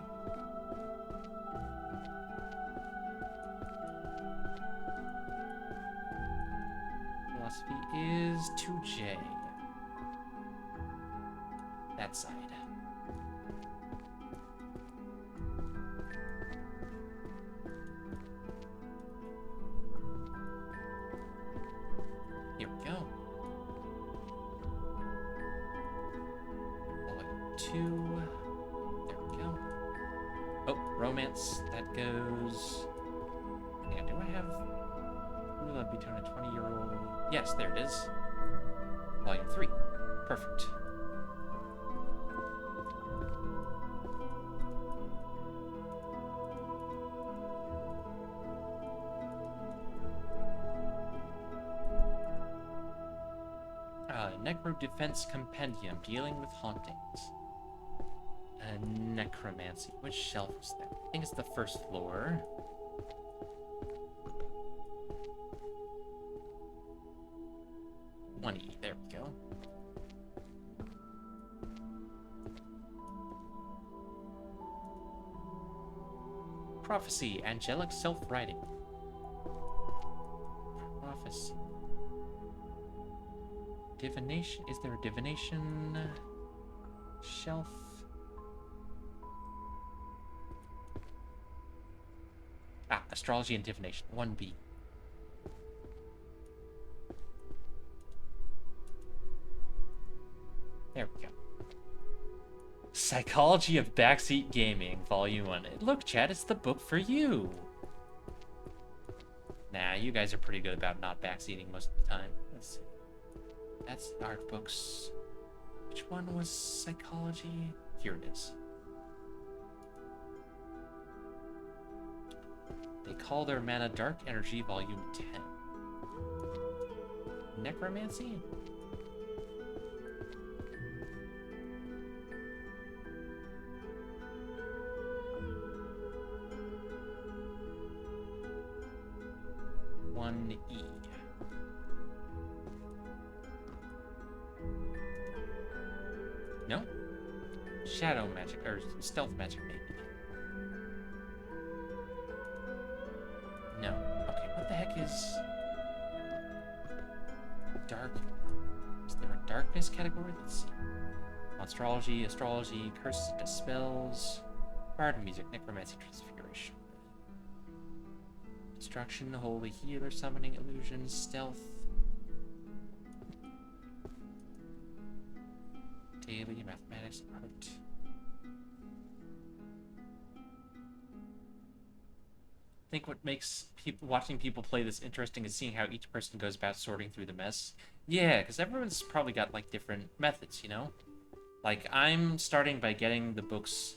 Philosophy is 2J. That side. Here we go. Volume 2. There we go. Oh, romance. That goes. Yeah, do I have. Ooh, that'd be between a 20-year-old. Yes, there it is. Volume 3. Perfect. Necro Defense Compendium, dealing with hauntings. Necromancy. Which shelf is that? I think it's the first floor. E. There we go. Prophecy, angelic self-writing. Prophecy. Divination. Is there a divination shelf? Ah, astrology and divination. 1B. There we go. Psychology of Backseat Gaming, Volume 1. Look, Chad, it's the book for you. Nah, you guys are pretty good about not backseating most of the time. Let's see. That's art books. Which one was psychology? Here it is. They Call Their Mana Dark Energy, Volume 10. Necromancy? E. No? Shadow magic, or stealth magic, maybe. No. Okay, what the heck is... Dark... Is there a darkness category? Let's see. Monstrology, astrology, curses, dispels, bard music, necromancy, transfiguration. Destruction, holy healer, summoning, illusions, stealth. Daily, mathematics, art. I think what makes watching people play this interesting is seeing how each person goes about sorting through the mess. Yeah, because everyone's probably got like different methods, you know? Like, I'm starting by getting the books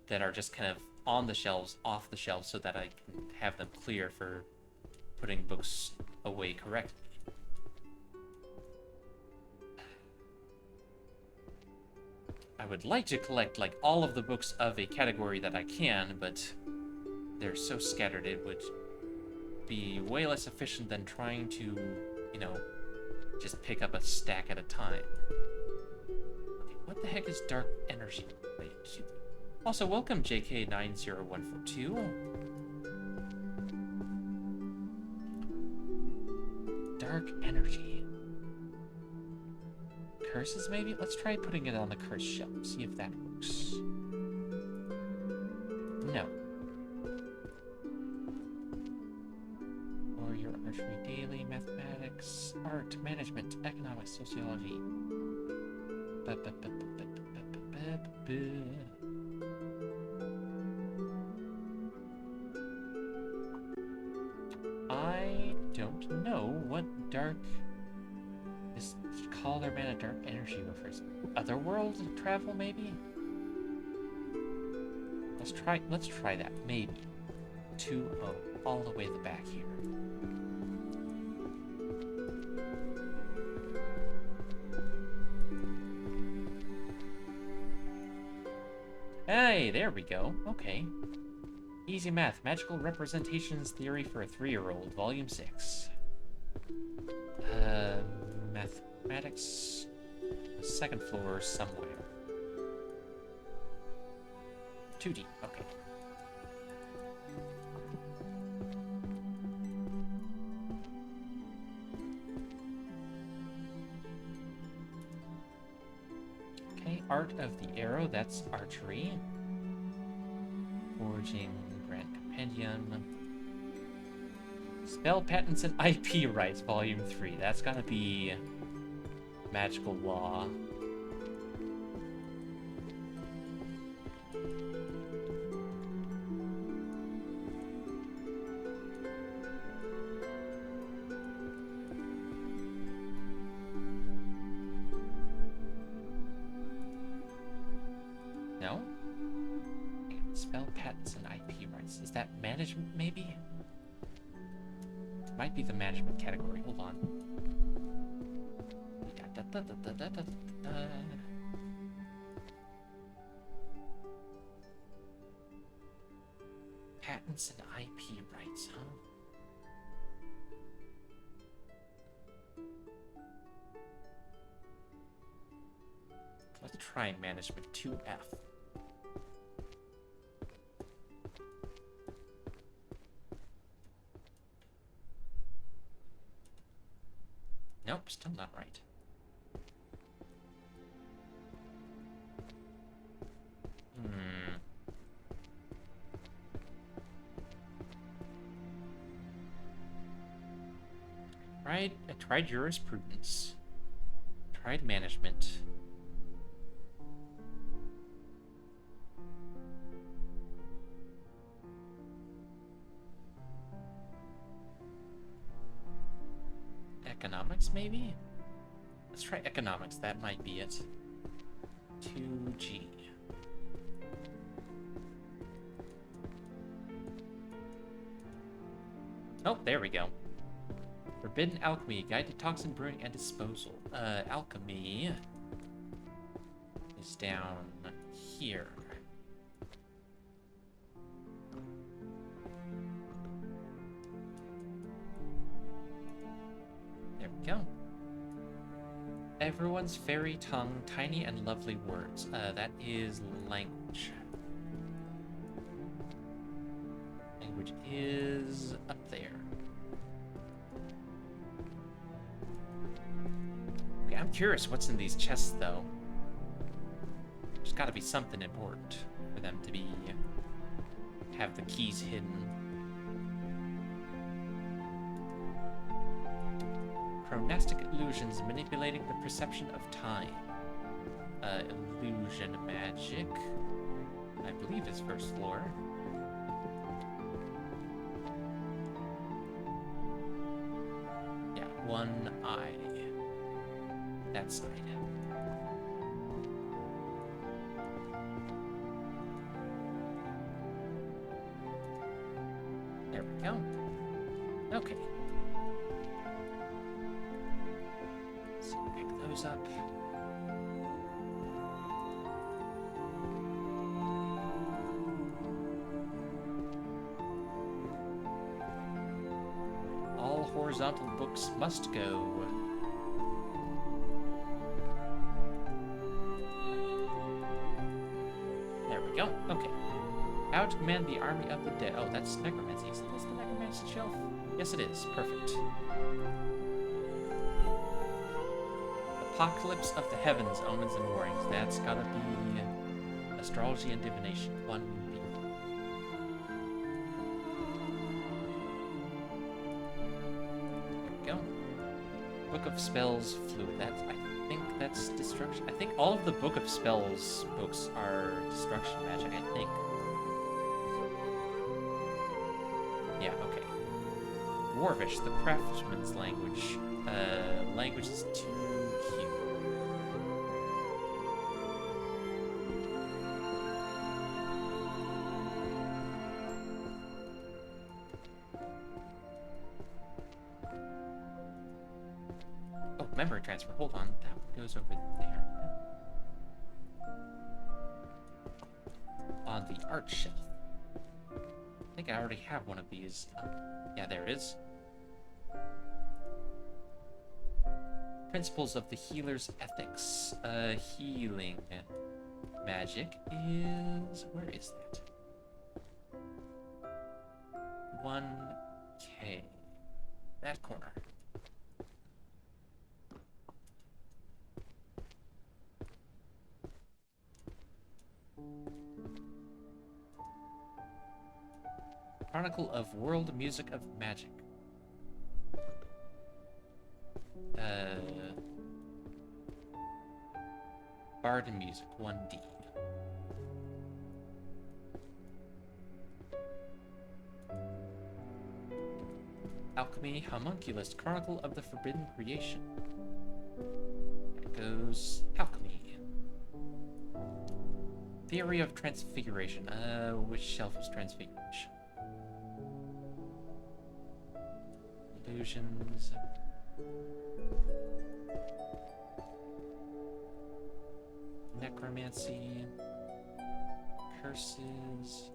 that are just kind of on the shelves, off the shelves, so that I can have them clear for putting books away correctly. I would like to collect, like, all of the books of a category that I can, but they're so scattered it would be way less efficient than trying to, you know, just pick up a stack at a time. Okay, what the heck is dark energy? Wait, also, welcome JK90142. Dark energy. Curses, maybe? Let's try putting it on the curse shelf. See if that works. No. Or your archery daily, mathematics, art, management, economics, sociology. I don't know what dark is. Call Their Mana Dark Energy refers. Otherworld travel, maybe? Let's try that, maybe. 2-0. all the way to the back here. Hey, there we go. Okay. Easy Math, Magical Representations Theory for a 3-year-old, Volume 6. Mathematics, second floor somewhere. 2D, okay. Okay, Art of the Arrow, that's archery. Forging, Grand Compendium. Spell Patents and IP Rights, Volume 3. That's gotta be Magical Law. No? Spell Patents and IP Rights. Is that management, maybe? Might be the management category. Hold on. Patents and IP rights, huh? Let's try management 2F. Nope, still not right. I tried jurisprudence. Tried management. Economics, maybe? Let's try economics. That might be it. 2G. Oh, there we go. Forbidden Alchemy, Guide to Toxin Brewing and Disposal. Alchemy is down here. There we go. Everyone's fairy tongue, tiny and lovely words. That is language. Language is up there. Okay, I'm curious what's in these chests, though. There's got to be something important for them to have the keys hidden. Chronastic illusions manipulating the perception of time. Illusion magic. I believe is first floor. Yeah, one eye. That side. There we go. Okay. So pick those up. All horizontal books must go. There we go. Okay. How to command the army of the dead. Oh, that's necromancy. Is this the necromancy shelf? Yes, it is. Perfect. Apocalypse of the Heavens, Omens and Warnings. That's gotta be Astrology and Divination. 1B. There we go. Book of Spells Fluid. I think that's destruction. I think all of the Book of Spells books are destruction magic, I think. Yeah, okay. Dwarvish, the craftsman's language. Language is 2Q. memory transfer. Hold on. That one goes over there. On the art shelf. I think I already have one of these. Yeah, there it is. Principles of the Healer's Ethics. Healing magic is... Where is that? 1K. That corner. Chronicle of World Music of Magic. Bard and Music, 1D. Alchemy, Homunculus, Chronicle of the Forbidden Creation. There goes Alchemy. Theory of Transfiguration. Which shelf is Transfiguration? Illusions. Necromancy. Curses.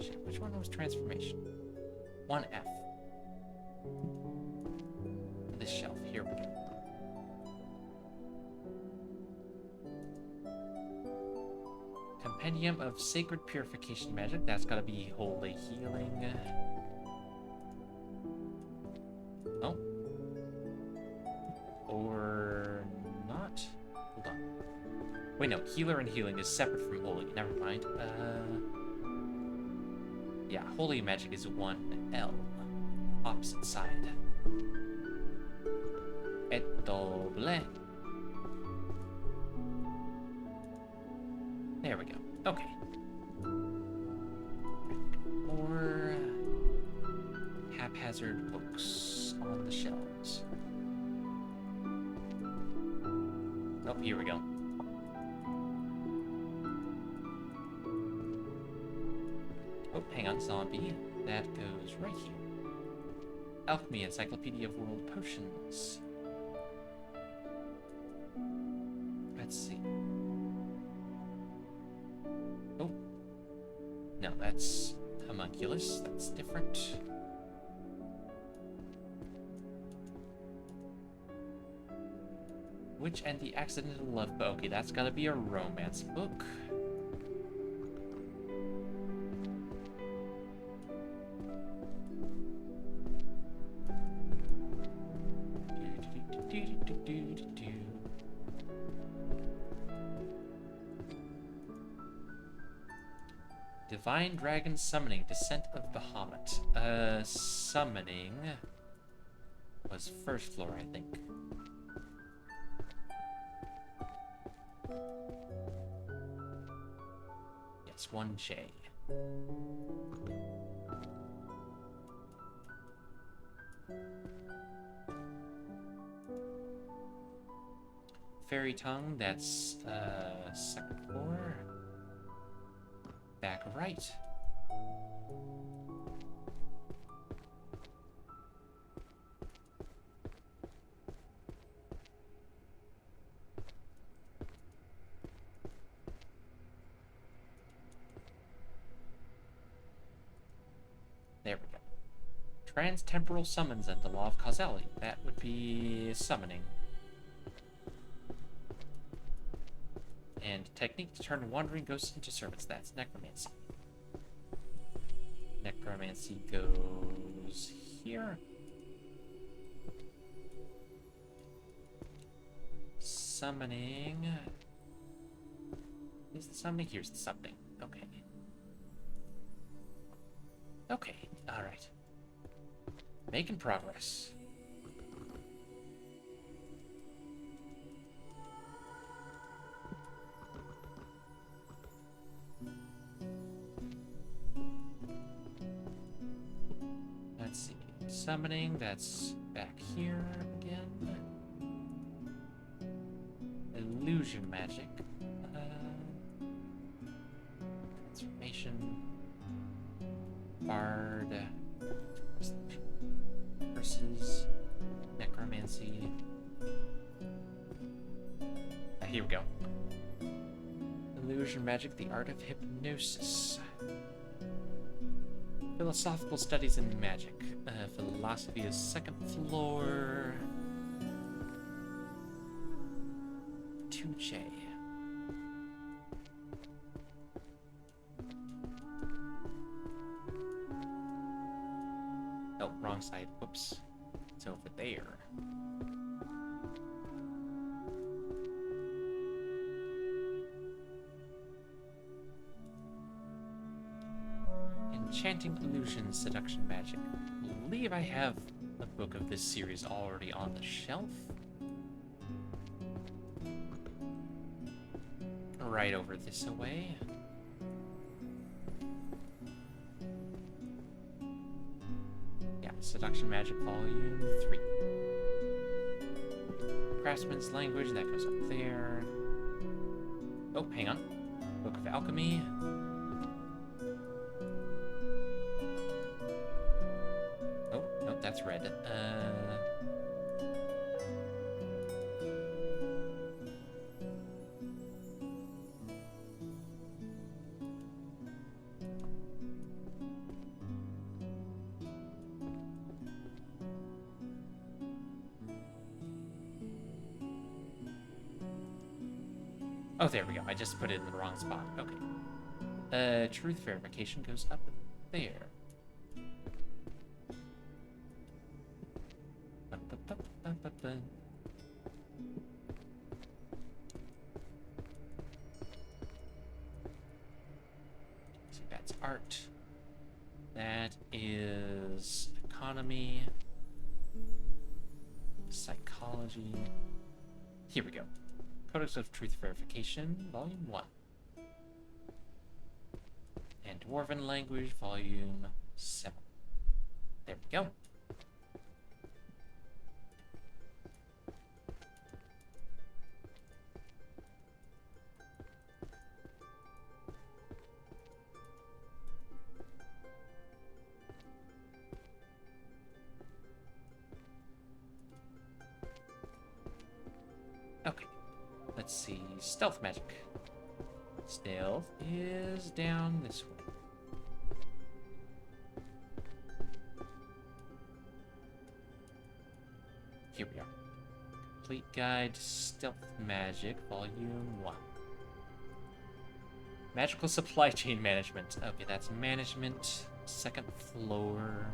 Shit, which one was Transformation? 1F. This shelf. Here we go. Compendium of Sacred Purification Magic. That's gotta be Holy Healing. Oh. Or not? Hold on. Wait, no. Healer and Healing is separate from Holy. Never mind. Yeah, Holy Magic is 1L. Opposite side. Et doble. There we go. Okay. More haphazard books on the shelves. Oh, here we go. Oh, hang on, zombie. That goes right here. Alchemy, Encyclopedia of World Potions. Let's see. Oh. No, that's homunculus. That's different. Witch and the Accidental Love Book. Okay, that's gotta be a romance book. Divine Dragon Summoning, Descent of Bahamut. Summoning was first floor, I think. Yes, 1J. Fairy Tongue, that's second floor. Back right. There we go. Trans-temporal summons and the law of causality. That would be summoning. And technique to turn wandering ghosts into servants. That's necromancy. Necromancy goes here. Summoning. Is the summoning? Here's the summoning. Okay. Okay, alright. Making progress. Let's see. Summoning, that's back here again. Illusion magic. Transformation. Bard. courses. Necromancy. Here we go. Illusion magic, the art of hypnosis. Philosophical studies in magic. Philosophy is second floor. 2J. Oh, wrong side. Whoops. It's over there. Enchanting illusions, seduction magic. I believe I have a book of this series already on the shelf. Right over this way. Yeah, seduction magic volume 3. Craftsman's language, that goes up there. Oh, hang on. Book of alchemy. That's red. Oh, there we go. I just put it in the wrong spot. Okay. Truth verification goes up there. So that's art. That is economy. Psychology. Here we go. Codex of Truth Verification, Volume 1. And Dwarven Language, Volume 7. There we go. Okay, let's see. Stealth magic. Stealth is down this way. Here we are. Complete Guide to Stealth Magic, Volume 1. Magical Supply Chain Management. Okay, that's management. Second floor.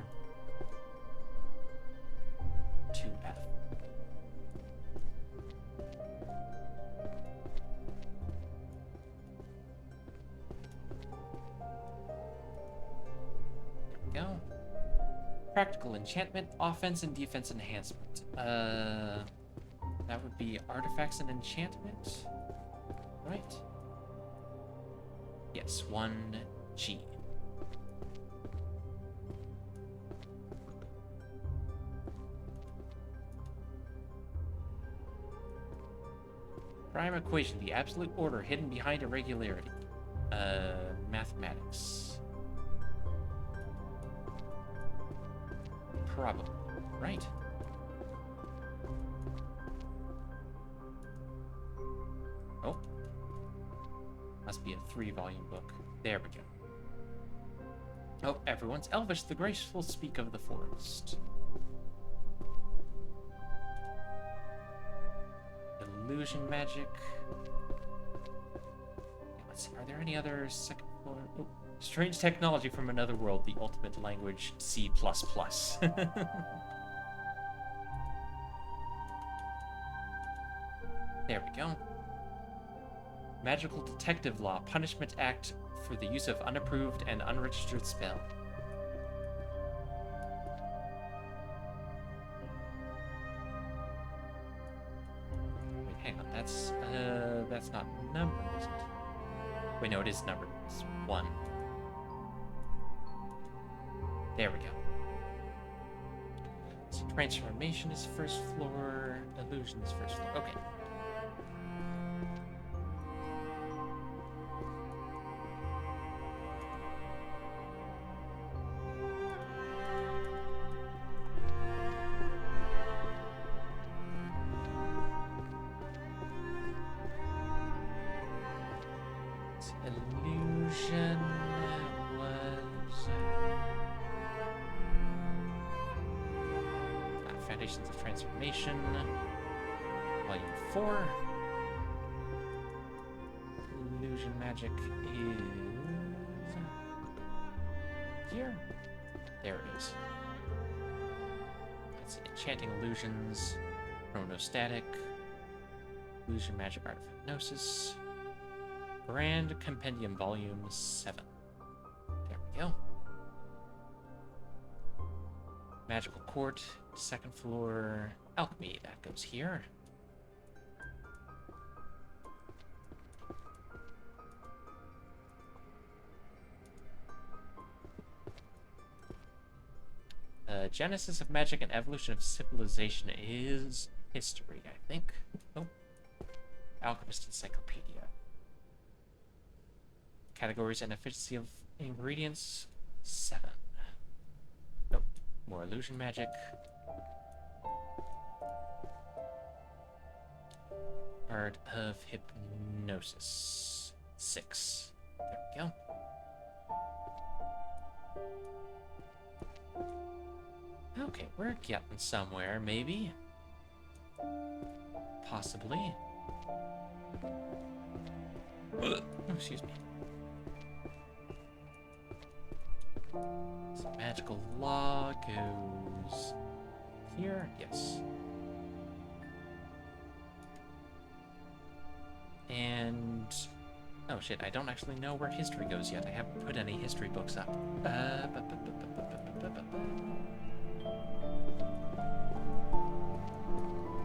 2F. Go. Practical enchantment, offense and defense enhancement. That would be artifacts and enchantment, right? Yes, 1G. Prime equation, the absolute order hidden behind irregularity. Mathematics. Probably, right? Oh. Must be a 3-volume book. There we go. Oh, everyone's Elvish, the graceful speak of the forest. Illusion magic. Let's see, are there any other second floor? Oh, strange technology from another world, the ultimate language, C++. There we go. Magical Detective Law, Punishment Act for the use of unapproved and unregistered spell. Wait, hang on, that's not numbered, is it? Wait, no, it is numbered. It's 1. There we go. So transformation is first floor, illusion is first floor. Okay. Illusion was Foundations of Transformation, Volume 4. Illusion magic is here. There it is. Let's see. Enchanting illusions, chronostatic, illusion magic, art of hypnosis. Grand Compendium Volume 7. There we go. Magical Court, second floor. Alchemy, that goes here. Genesis of Magic and Evolution of Civilization is history, I think. Oh. Alchemist Encyclopedia. Categories and efficiency of ingredients, 7. Nope. More illusion magic. Art of hypnosis, 6. There we go. Okay, we're getting somewhere, maybe. Possibly. Excuse me. So magical law goes here. Yes. And oh shit, I don't actually know where history goes yet. I haven't put any history books up.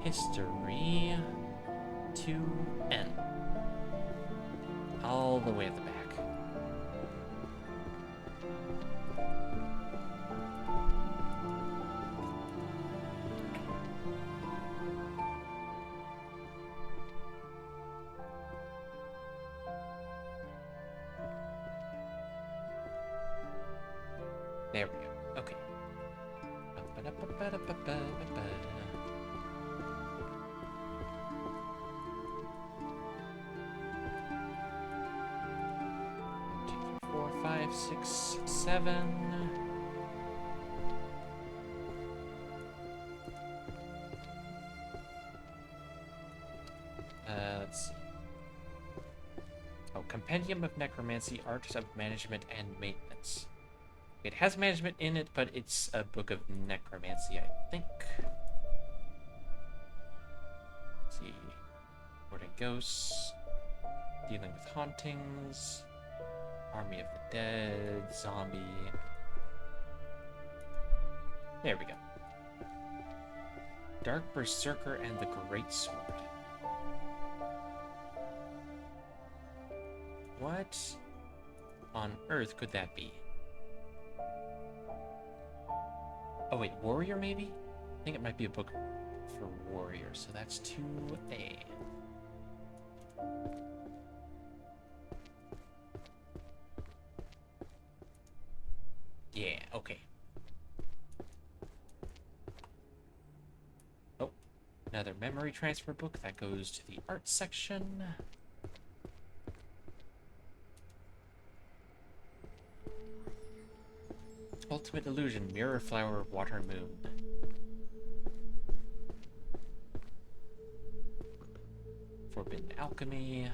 History 2N. All the way at the back. There we go. Okay. Four, 5, 6, 7. Let's see. Oh, Compendium of Necromancy, Arts of Management and Maintenance. It has management in it, but it's a book of necromancy, I think. Let's see. Warding ghosts. Dealing with hauntings. Army of the Dead. Zombie. There we go. Dark Berserker and the Great Sword. What on earth could that be? Oh wait, Warrior maybe? I think it might be a book for Warrior, so that's 2A. Yeah, okay. Oh, another memory transfer book that goes to the art section. Ultimate Illusion, Mirror Flower, Water Moon. Forbidden Alchemy.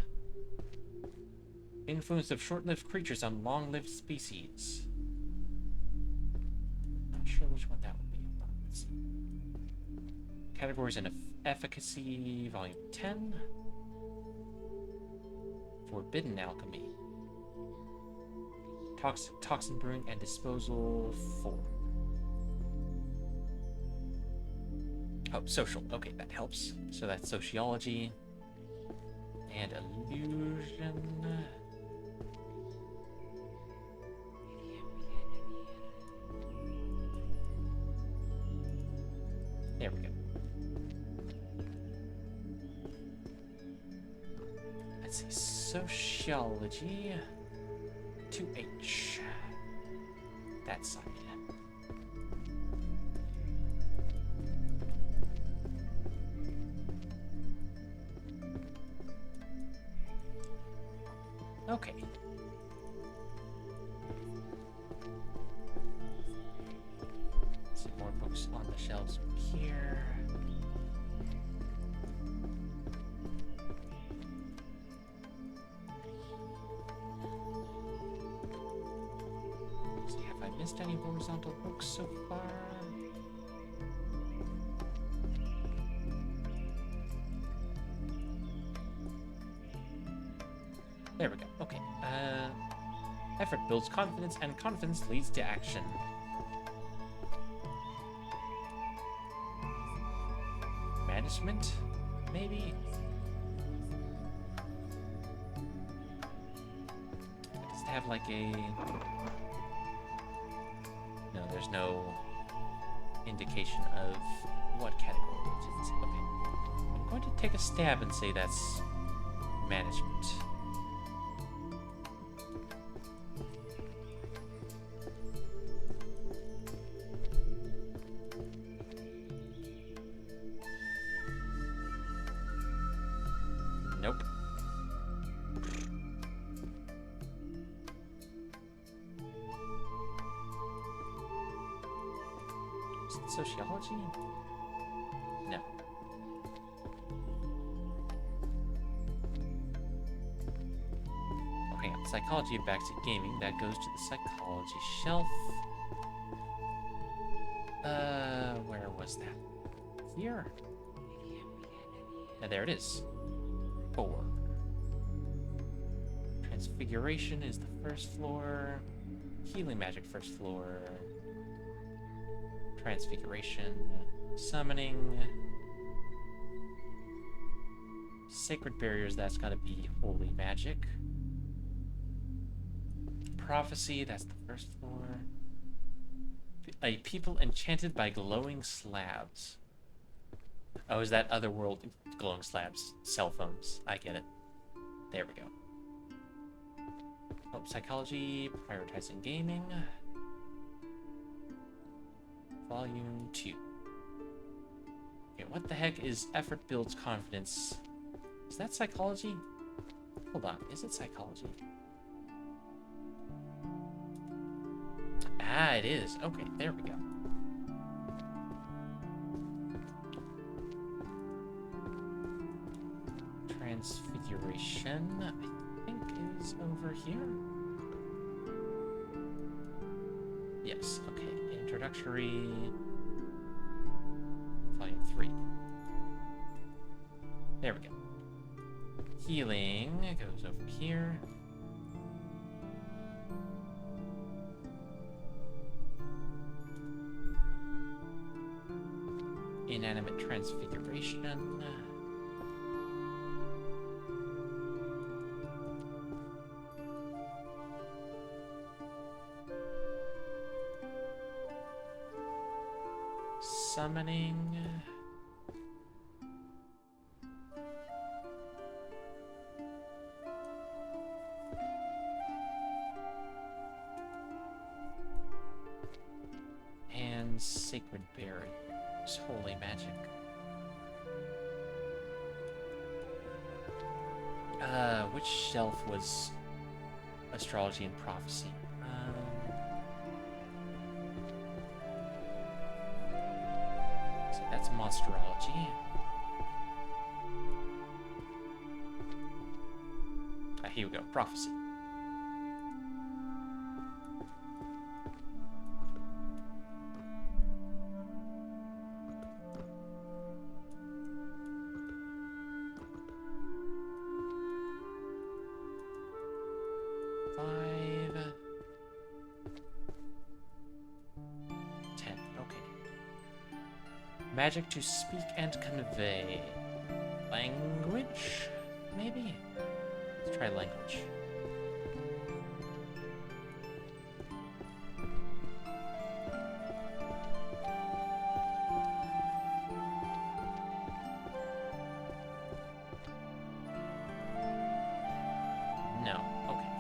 Influence of short-lived creatures on long-lived species. Not sure which one that would be. Let's see. Categories and Efficacy, Volume 10. Forbidden Alchemy. Toxin Brewing and Disposal 4. Oh, social. Okay, that helps. So that's Sociology. And Illusion. There we go. Let's see. Sociology. 2H. That side. Okay. Some more books on the shelves here. See, have I missed any horizontal books so far? There we go. Okay. Effort builds confidence, and confidence leads to action. Management, maybe? Does it have like a... No, there's no indication of what category it is. Okay. I'm going to take a stab and say that's management. Nope. Is it sociology? No. Okay, psychology back to gaming. That goes to the psychology shelf. Where was that? Here. And there it is. 4. Transfiguration is the first floor. Healing magic first floor. Transfiguration. Summoning. Sacred barriers, that's gotta be holy magic. Prophecy, that's the first floor. A people enchanted by glowing slabs. Oh, is that otherworld glowing slabs? Cell phones. I get it. There we go. Oh, psychology, prioritizing gaming. Volume 2. Okay, what the heck is effort builds confidence? Is that psychology? Hold on, is it psychology? Ah, it is. Okay, there we go. Transfiguration, I think, is over here. Yes, okay. Introductory. Volume 3. There we go. Healing goes over here. Inanimate transfiguration. Summoning. And sacred berries. Holy magic. Which shelf was astrology and prophecy? So that's monsterology. Here we go. Prophecy. Magic to speak and convey. Language? Maybe? Let's try language. No. Okay.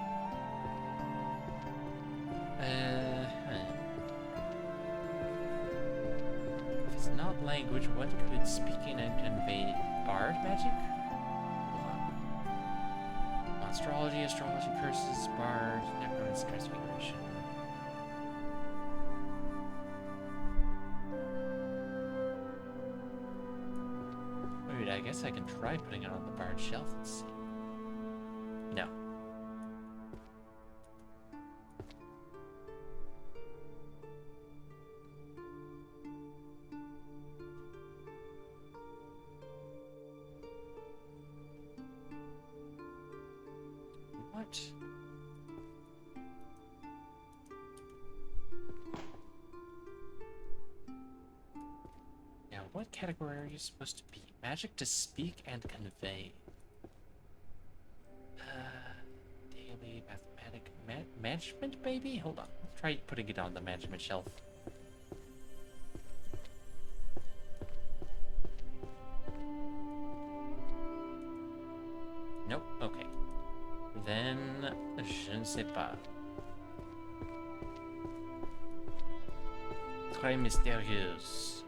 Not language, what could speaking and convey? Bard magic? Hold on. Astrology, astrology, curses, bard, necromancy, transfiguration. Wait, I guess I can try putting it on the bard shelf. Let's see. No. What? Now, what category are you supposed to be? Magic to speak and convey. Daily mathematic management, baby? Hold on. Let's try putting it on the management shelf. Nope. Okay. Then, je ne sais pas. Très mystérieuse.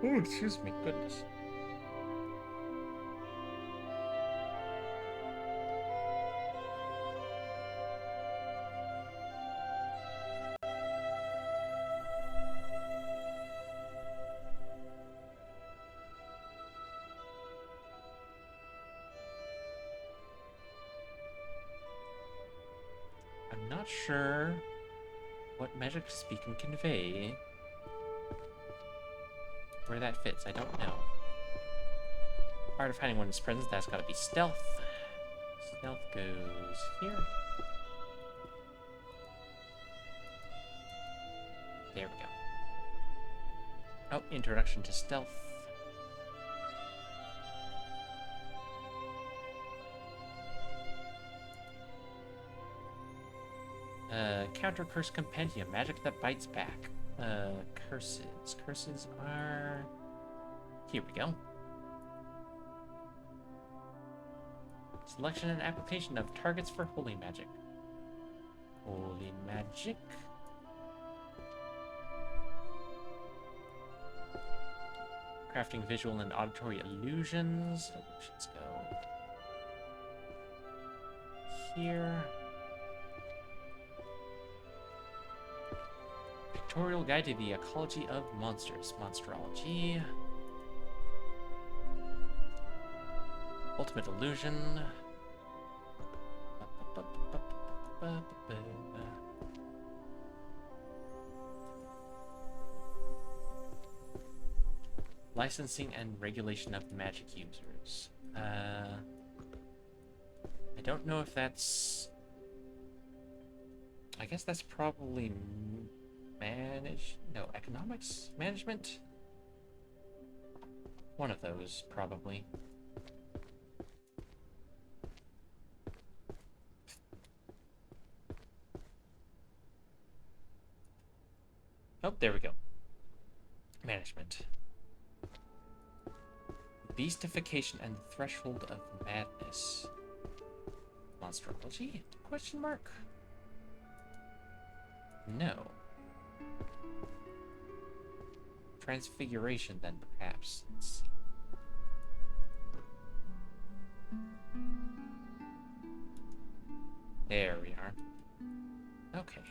Oh, excuse me, goodness. I'm not sure what magic to speak and convey. Where that fits, I don't know. Art of hiding one's presence, that's gotta be stealth. Stealth goes here. There we go. Oh, introduction to stealth. Counter curse compendium, magic that bites back. Curses. Curses are... Here we go. Selection and application of targets for holy magic. Holy magic. Crafting visual and auditory illusions. Illusions go here. Tutorial guide to the ecology of monsters. Monsterology. Ultimate illusion. Licensing and regulation of magic users. I don't know if that's... I guess that's probably... economics management? One of those, probably. Oh, there we go. Management. Beastification and the threshold of madness. Monsterology? Question mark? No. Transfiguration, then, perhaps. Let's see. There we are. Okay.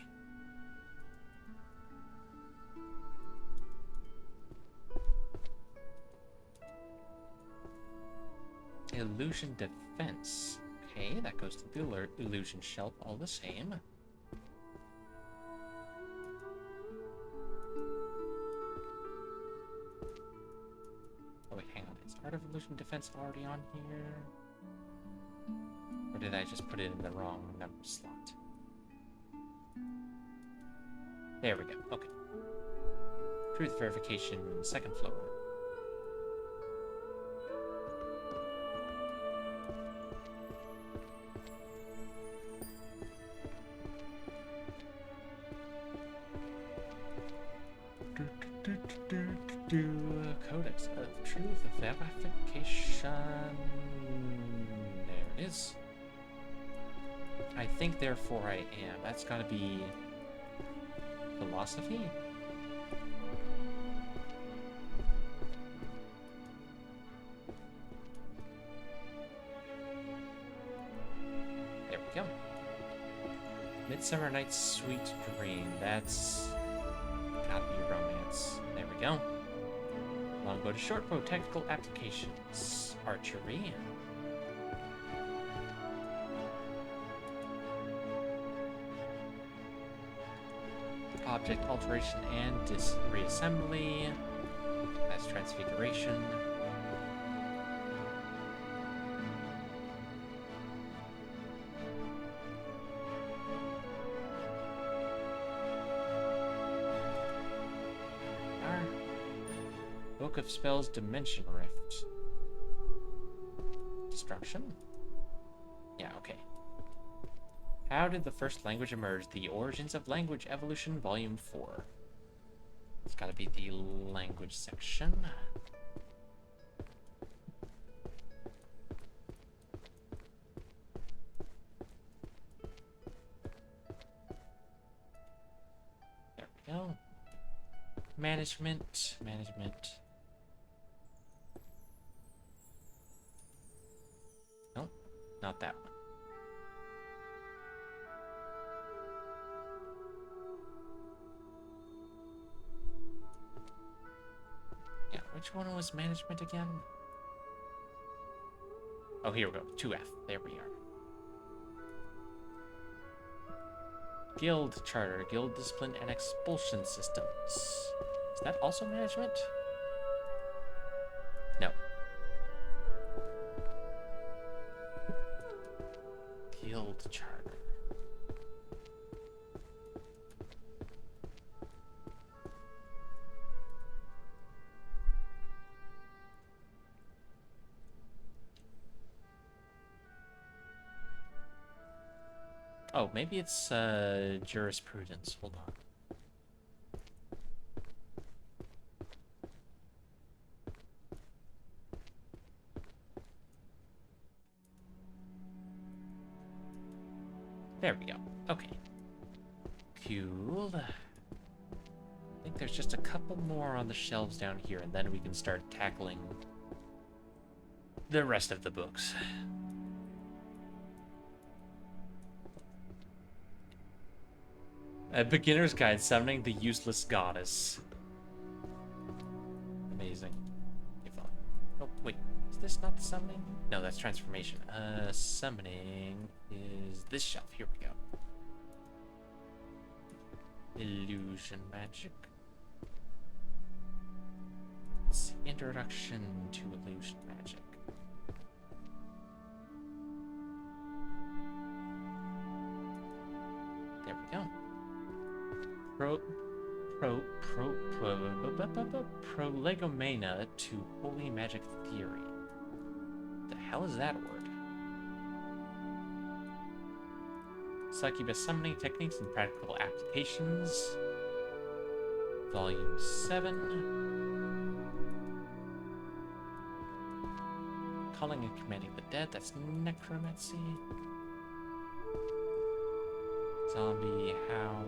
Illusion defense. Okay, that goes to the illusion shelf all the same. Oh wait, hang on. Is Art of Illusion Defense already on here? Or did I just put it in the wrong number slot? There we go. Okay. Truth verification, second floor. Codex of Truth Verification. There it is. I think, therefore I am. That's gotta be philosophy? There we go. Midsummer Night's Sweet Dream. That's gotta be romance. There we go. Longbow to shortbow, technical applications. Archery. Object alteration and reassembly. That's transfiguration. Our Book of Spells, Dimension Rift. Destruction? Yeah, okay. How did the first language emerge? The Origins of Language Evolution, Volume 4. It's gotta be the language section. There we go. Management. Nope, not that one. Yeah, which one was management again? Oh, here we go. 2F. There we are. Guild Charter, Guild Discipline, and Expulsion Systems. Is that also management? No. Guild Charter. Oh, maybe it's jurisprudence. Hold on. There we go. Okay. Cool. I think there's just a couple more on the shelves down here, and then we can start tackling the rest of the books. A beginner's guide, summoning the useless goddess. Amazing. Oh, wait. Is this not the summoning? No, that's transformation. Summoning is this shelf. Here we go. Illusion magic. Let's see. Introduction to illusion magic. There we go. Prolegomena to Holy Magic Theory. The hell is that word? Succubus Summoning Techniques and Practical Applications. Volume 7. Calling and Commanding the Dead. That's Necromancy. Zombie How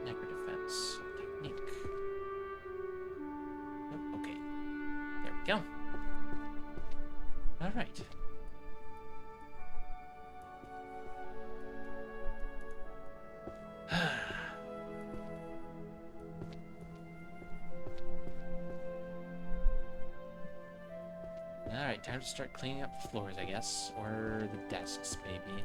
Necrodefense Technique. Oh, okay. There we go. Alright. Alright, time to start cleaning up the floors, I guess. Or the desks, maybe.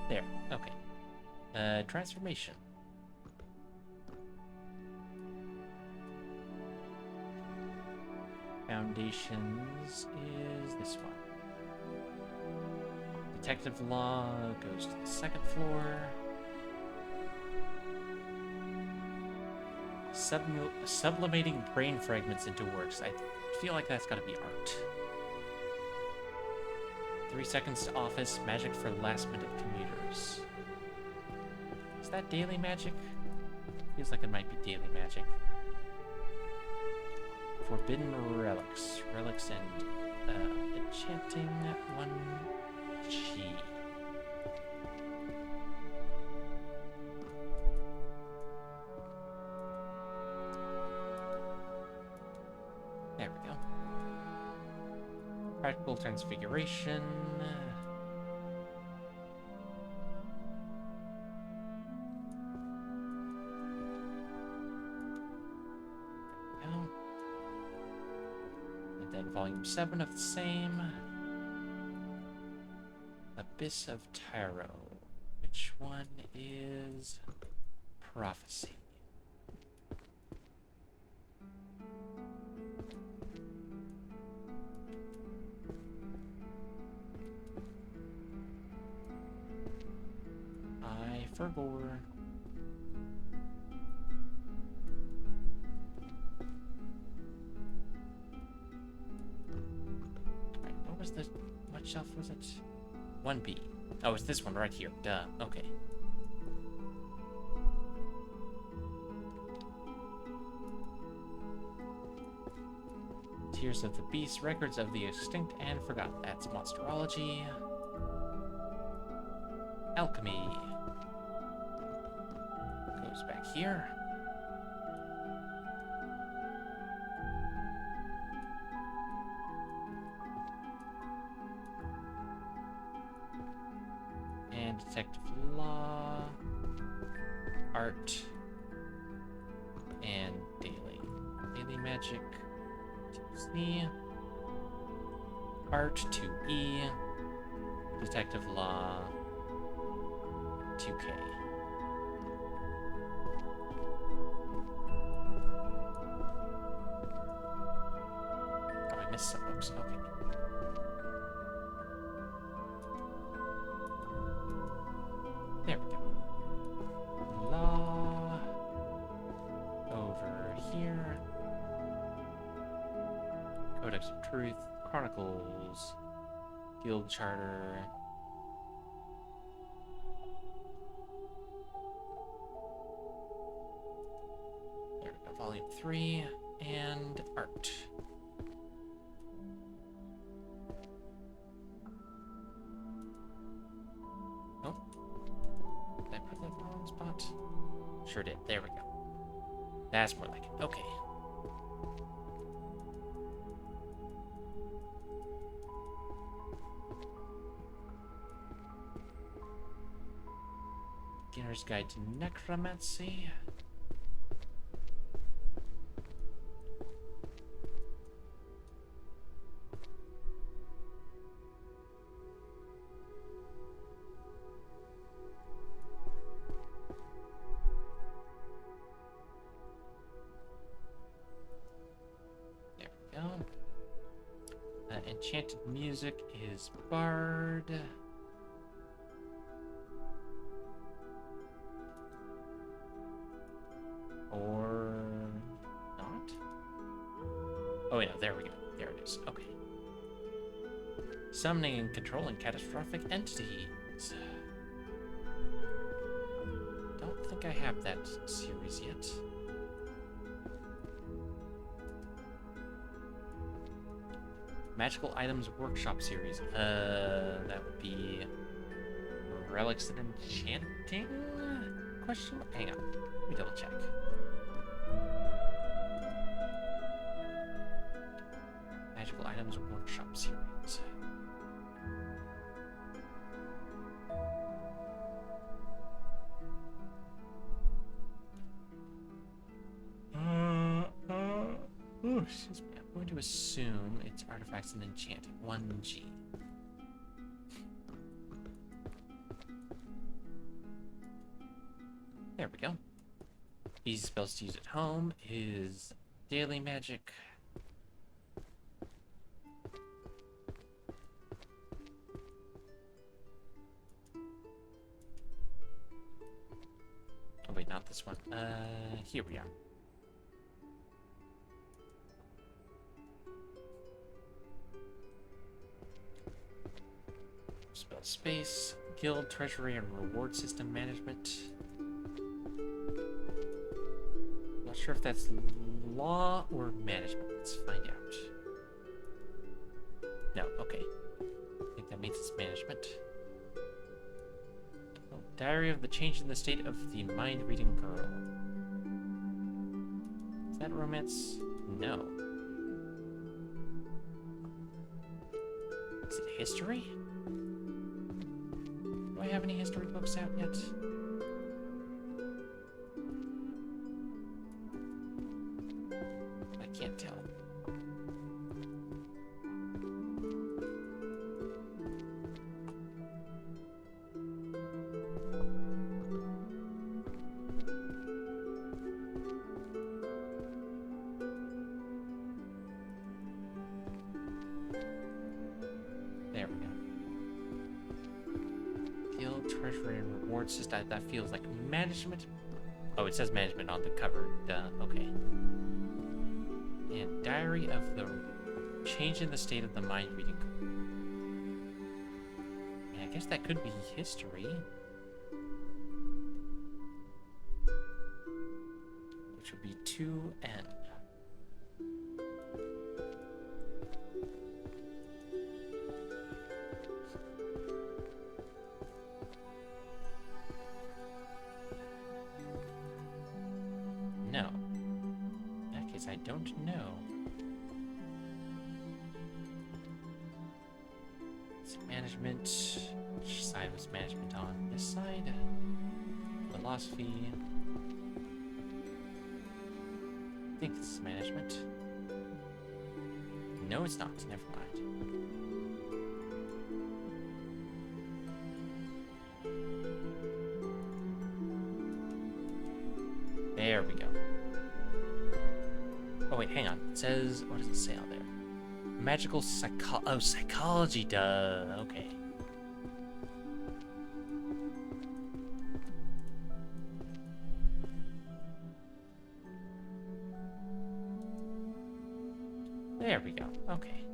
There, okay. Transformation. Foundations is this one. Detective Law goes to the second floor. Sublimating brain fragments into works. I feel like that's gotta be art. 3 seconds to office, magic for last-minute commuters. Is that daily magic? Feels like it might be daily magic. Forbidden relics. Relics and Enchanting 1G. There we go. Practical transfiguration. And then volume 7 of the same. Abyss of Tyro. Which one is Prophecy? I forgot. Right, what was the... what shelf was it? 1B. Oh, it's this one right here. Duh. Okay. Tears of the Beast, Records of the Extinct and Forgotten. That's Monsterology. Alchemy. Goes back here. And Detective Law. Art. And Daily. Daily Magic. 2C. Art 2E. Detective Law 2K. Oh, I missed some books. Okay. There we go. Law. Over here. Codex of Truth. Chronicles. Guild Charter. There we go. Volume 3. And art. Nope. Did I put that in the wrong spot? Sure did. There we go. That's more like it. Okay. Beginner's Guide to Necromancy. There we go. Enchanted Music is Bard. Or not? Oh yeah, there we go. There it is. Okay. Summoning and controlling catastrophic entities. Don't think I have that series yet. Magical Items Workshop series. That would be Relics and Enchanting? Question mark? Hang on. Let me double check. Magical Items Workshop series. Oh, excuse me. I'm going to assume it's Artifacts and Enchanting. 1G. There we go. Easy spells to use at home is Daily Magic. Oh wait, not this one. Here we are. Spell space, guild, treasury, and reward system management. Not sure if that's law or management. Let's find out. Okay. I think that means it's management. Oh, Diary of the Change in the State of the Mind-Reading Girl. Is that romance? No. Is it history? Do I have any history books out yet? I can't tell. There we go. Guild treasury and reward system. That feels like management. Oh, it says management on the cover. Duh. Okay. And Diary of the Change in the State of the Mind Reading. I mean, I guess that could be history. Which would be 2N. No. In that case, I don't know. It's management. Which side was management on? This side? Philosophy. I think this is management. No, it's not. Never mind. There we go. Oh wait, hang on. It says, what does it say on there? Magical psychology, duh. Okay. There we go. Okay.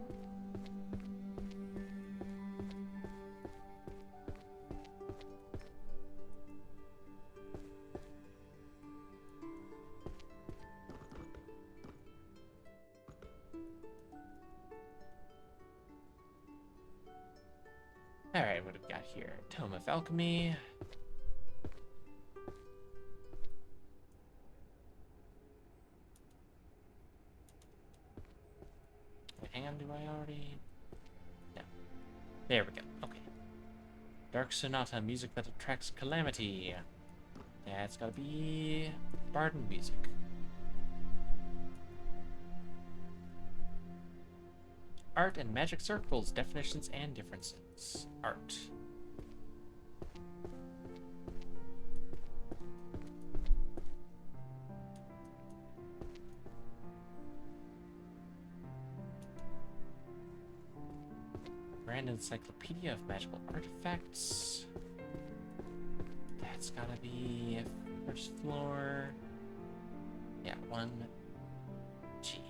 Alright, what have we got here? Tome of Alchemy. Wait, hang on, do I already... No. There we go, okay. Dark Sonata, music that attracts calamity. That's gotta be... Barden music. Art and magic circles, definitions and differences. Art. Grand Encyclopedia of Magical Artifacts. That's gotta be first floor. Yeah, 1G.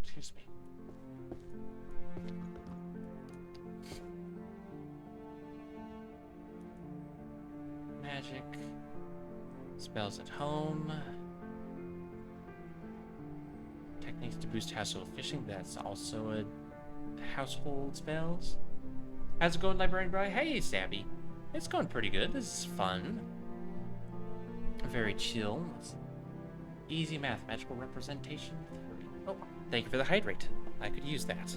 Excuse me. Magic. Spells at home. Techniques to boost household fishing. That's also a household spells. How's it going, Librarian Bri? Hey, Sabby. It's going pretty good. This is fun. Very chill. Easy math. Magical representation. Oh, thank you for the hydrate. I could use that.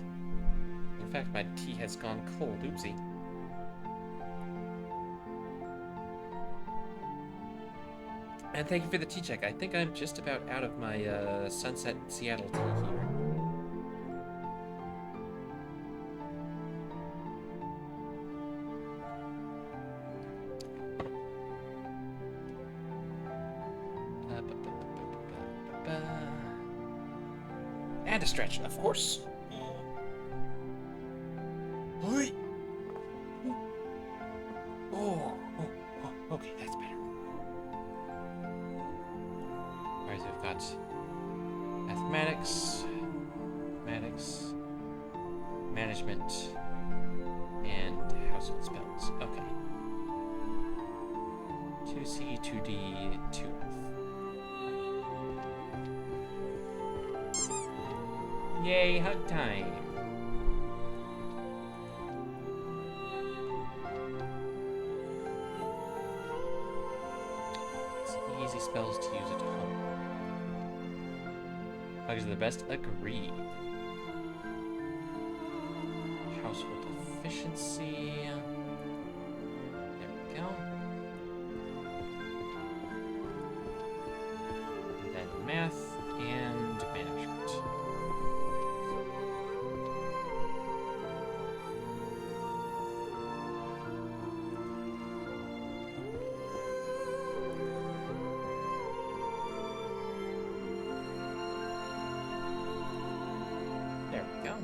In fact, my tea has gone cold. Oopsie. And thank you for the tea check. I think I'm just about out of my Sunset Seattle tea here. And a stretch, of course. Oh, okay, that's better. Alright, so we've got mathematics, management, and household spells. Okay. 2 2C, 2D, 2F. Yay, hug time! It's easy spells to use at home. Hugs are the best, agreed. Household efficiency. There we go. Then math and management. There we go.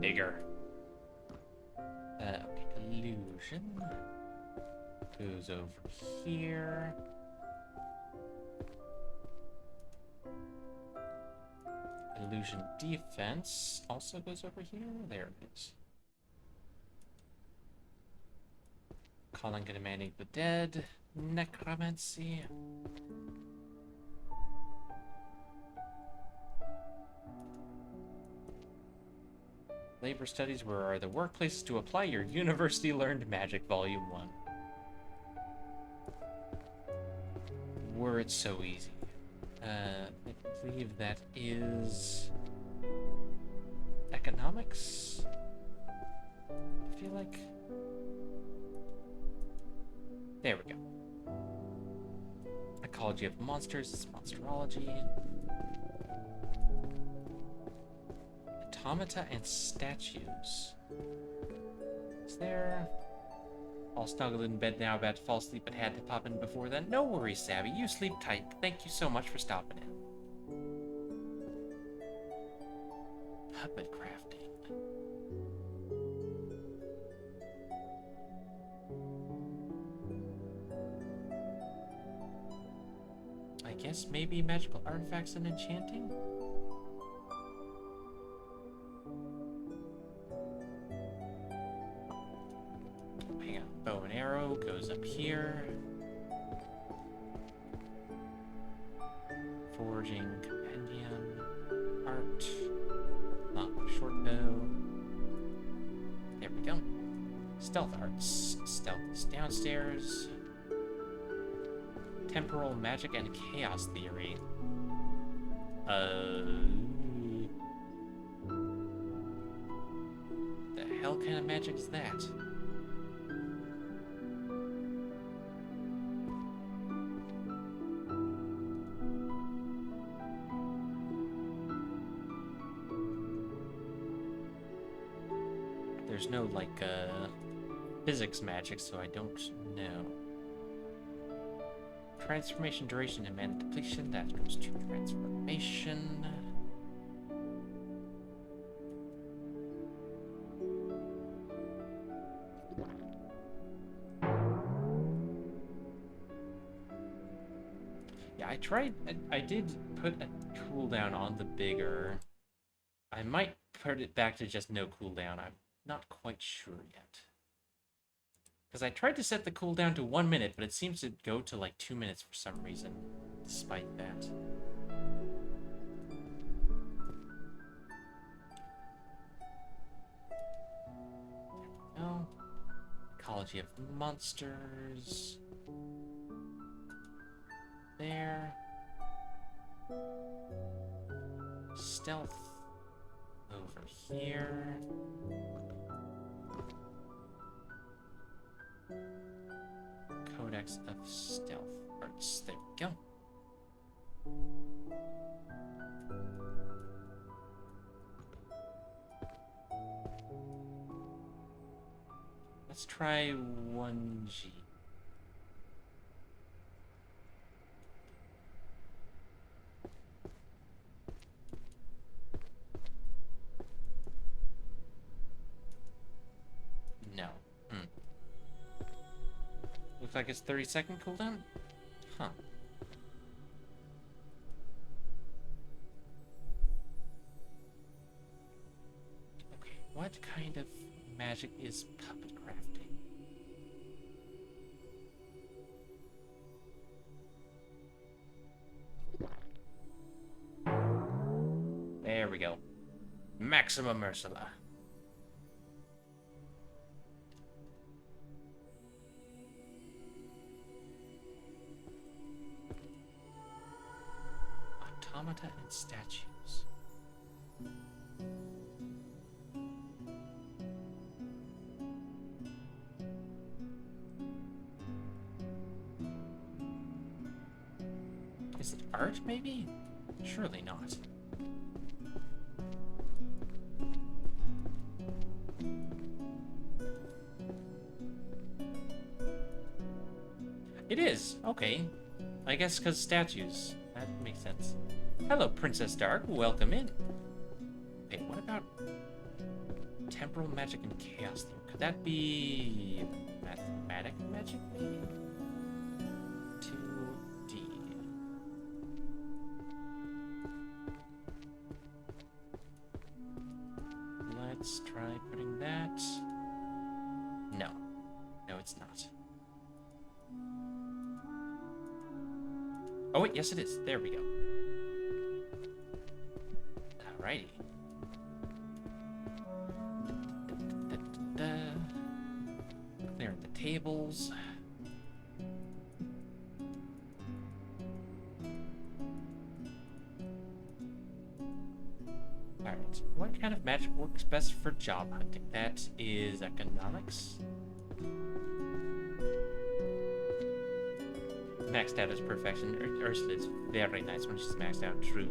Bigger. Okay, illusion goes over here. Illusion defense also goes over here. There it is. Calling and demanding the dead. Necromancy. Labor studies are the workplaces to apply your university learned magic, volume 1. Were it so easy. I believe that is economics. I feel like there we go. Ecology of monsters is monsterology. Automata and statues. Is there? All snuggled in bed now, about to fall asleep, but had to pop in before then. No worries, Savvy. You sleep tight. Thank you so much for stopping in. Puppet crafting. I guess maybe magical artifacts and enchanting? Hang on. Bow and arrow goes up here. Forging compendium. Art. Not short bow. There we go. Stealth arts. Stealth is downstairs. Temporal magic and chaos theory. The hell kind of magic is that? There's no, like, physics magic, so I don't know. Transformation duration and mana depletion, that goes to transformation. Yeah, I did put a cooldown on the bigger. I might put it back to just no cooldown. I'm not quite sure yet. Because I tried to set the cooldown to 1 minute, but it seems to go to like 2 minutes for some reason, despite that. No. Ecology of monsters. There. Stealth over here. Codex of Stealth Arts. There we go. Let's try 1G. No. Looks like it's 30-second cooldown? Huh. Okay, what kind of magic is puppet crafting? There we go. Maximum Ursula. Automata and statues. Is it art, maybe? Surely not. It is. Okay. I guess because statues. That makes sense. Hello, Princess Dark. Welcome in. Wait, what about temporal magic and chaos theme? Could that be mathematic magic, maybe? 2D. Let's try putting that. No. No, it's not. Oh wait, yes it is. There we go. Alrighty. Clearing the tables. Alright, what kind of magic works best for job hunting? That is economics. Maxed out is perfection. Ursula is very nice when she's maxed out, true.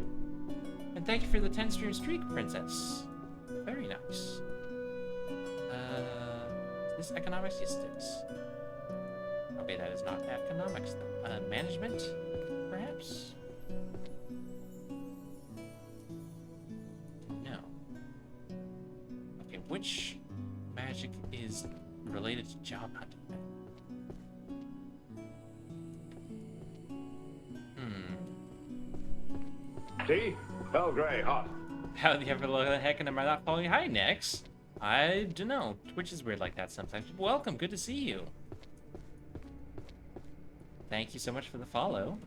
And thank you for the 10-stream streak, Princess. Very nice. Is this economics? Yes, it is. Okay, that is not economics, though. Management, perhaps? No. Okay, which magic is related to job hunting? See? Bell gray, hot. How the heck am I not following? Hi, Nex. I don't know. Twitch is weird like that sometimes. Welcome. Good to see you. Thank you so much for the follow.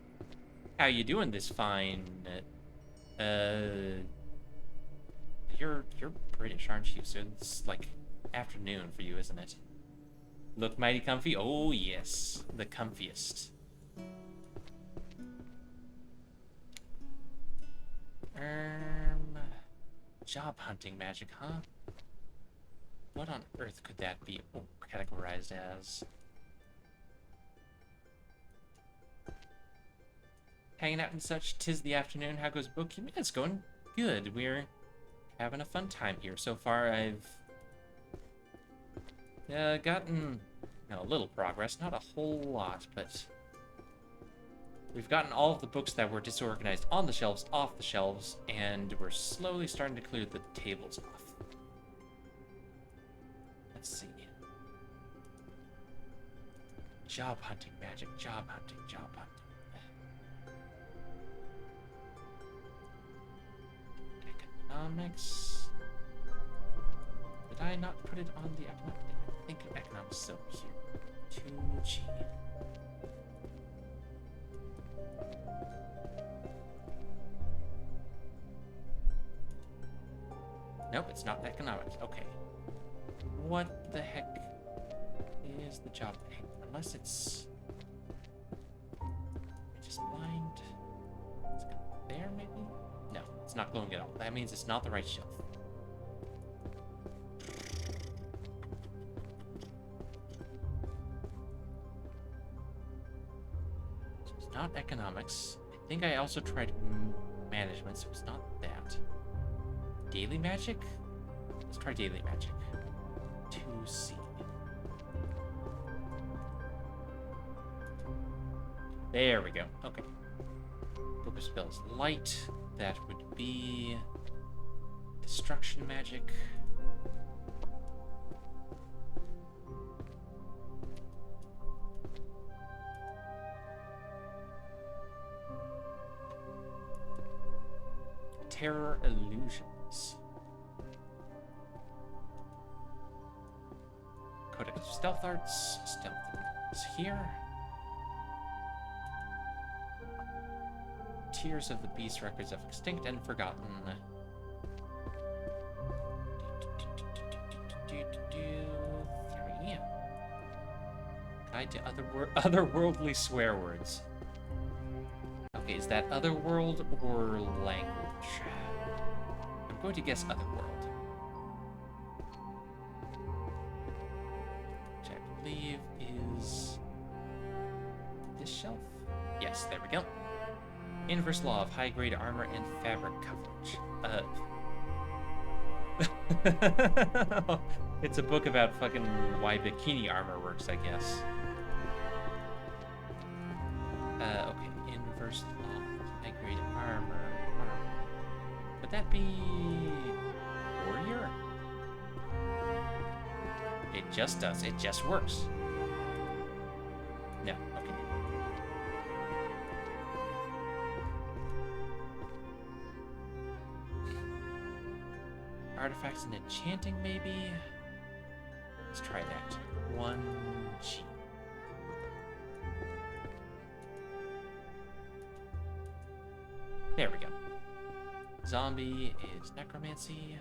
How you doing this fine? You're British, aren't you? So it's like afternoon for you, isn't it? Look mighty comfy. Oh yes, the comfiest. Job hunting magic, huh? What on earth could that be categorized as? Hanging out and such, 'tis the afternoon. How goes bookkeeping? It's going good. We're having a fun time here. So far, I've gotten a little progress. Not a whole lot, but we've gotten all of the books that were disorganized on the shelves off the shelves, and we're slowly starting to clear the tables off. Let's see. Job hunting magic, job hunting, job hunting. Economics. Did I not put it on the economic? I think economics is over here. 2G. Nope, it's not economics. Okay. What the heck is the job thing? Unless it's just blind. It's there, maybe? No, it's not glowing at all. That means it's not the right shelf. So it's not economics. I think I also tried management, so it's not that. Daily magic? Let's try daily magic. 2C. There we go. Okay. Book of Spells Light. That would be destruction magic. Terror Illusions. Codex of Stealth Arts. Stealth Arts here. Tears of the Beast, Records of Extinct and Forgotten. Three. Guide to otherworldly swear words. Okay, is that otherworld or language? I'm going to guess otherworld. Which I believe is this shelf. Yes, there we go. Inverse law of high-grade armor and fabric coverage. It's a book about fucking why bikini armor works, I guess. Okay, inverse law of high-grade armor. Would that be warrior? It just does. It just works. No. Okay. Artifacts and enchanting, maybe? Let's try that. 1G. There we go. Zombie is necromancy.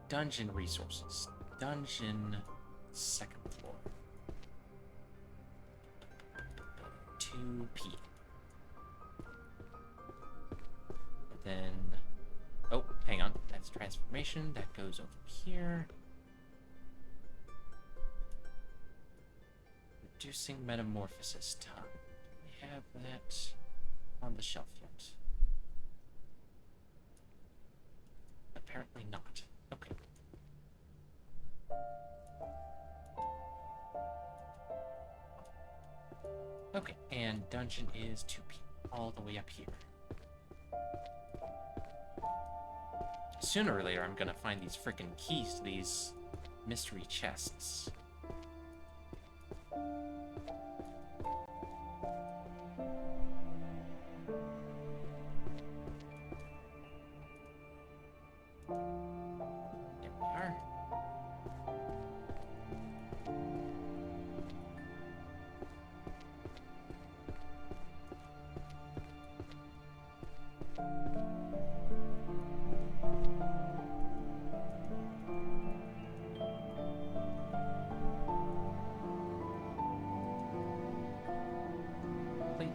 Dungeon resources. Dungeon second floor. 2P. Then, oh, hang on, that's transformation, that goes over here. Reducing metamorphosis time. Do we have that on the shelf yet? Apparently not. Okay. Okay, and dungeon is 2P, all the way up here. Sooner or later, I'm gonna find these frickin' keys to these mystery chests. There we are.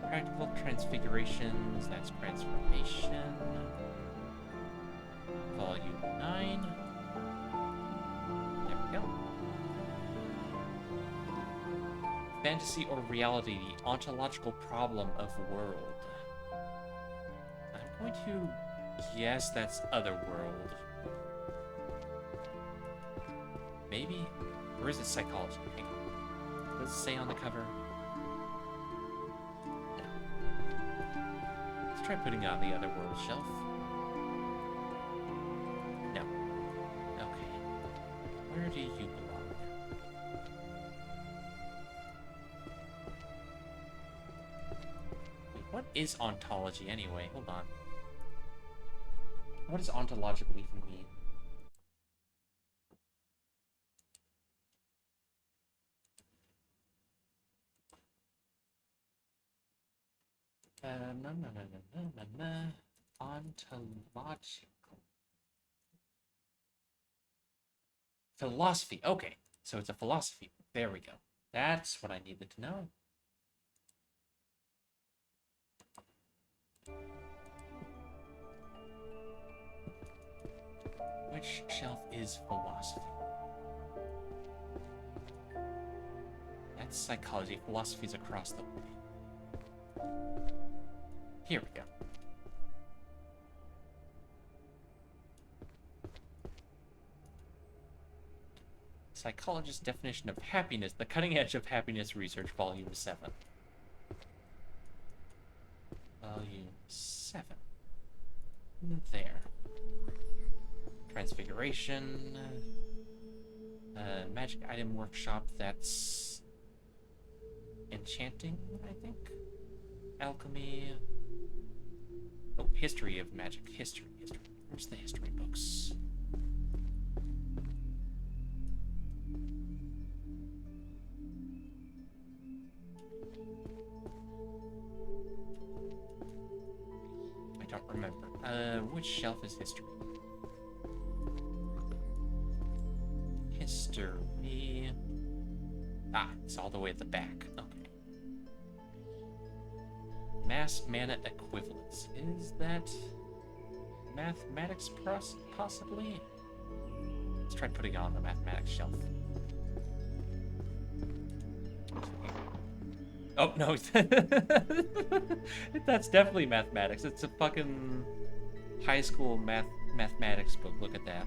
Practical transfigurations, that's transformation. Volume 9. There we go. Fantasy or reality, the ontological problem of world. I'm going to guess that's otherworld. Maybe? Or is it psychology? Hang on. Does it say on the cover? Try putting it on the otherworld shelf. No. Okay. Where do you belong? Wait, what is ontology anyway? Hold on. What does ontological even mean? Ontological. Philosophy. Okay, so it's a philosophy. There we go. That's what I needed to know. Which shelf is philosophy? That's psychology. Philosophy's across the way. Here we go. Psychologist's definition of happiness, the cutting edge of happiness research, volume 7. Volume 7. There. Transfiguration. Magic item workshop, that's enchanting, I think. Alchemy. Oh, history of magic. History. Where's the history books? I don't remember. Which shelf is history? History. Ah, it's all the way at the back. Okay. Mass mana equivalence. Is that mathematics possibly? Let's try putting it on the mathematics shelf. Oh, no. That's definitely mathematics. It's a fucking high school mathematics book. Look at that.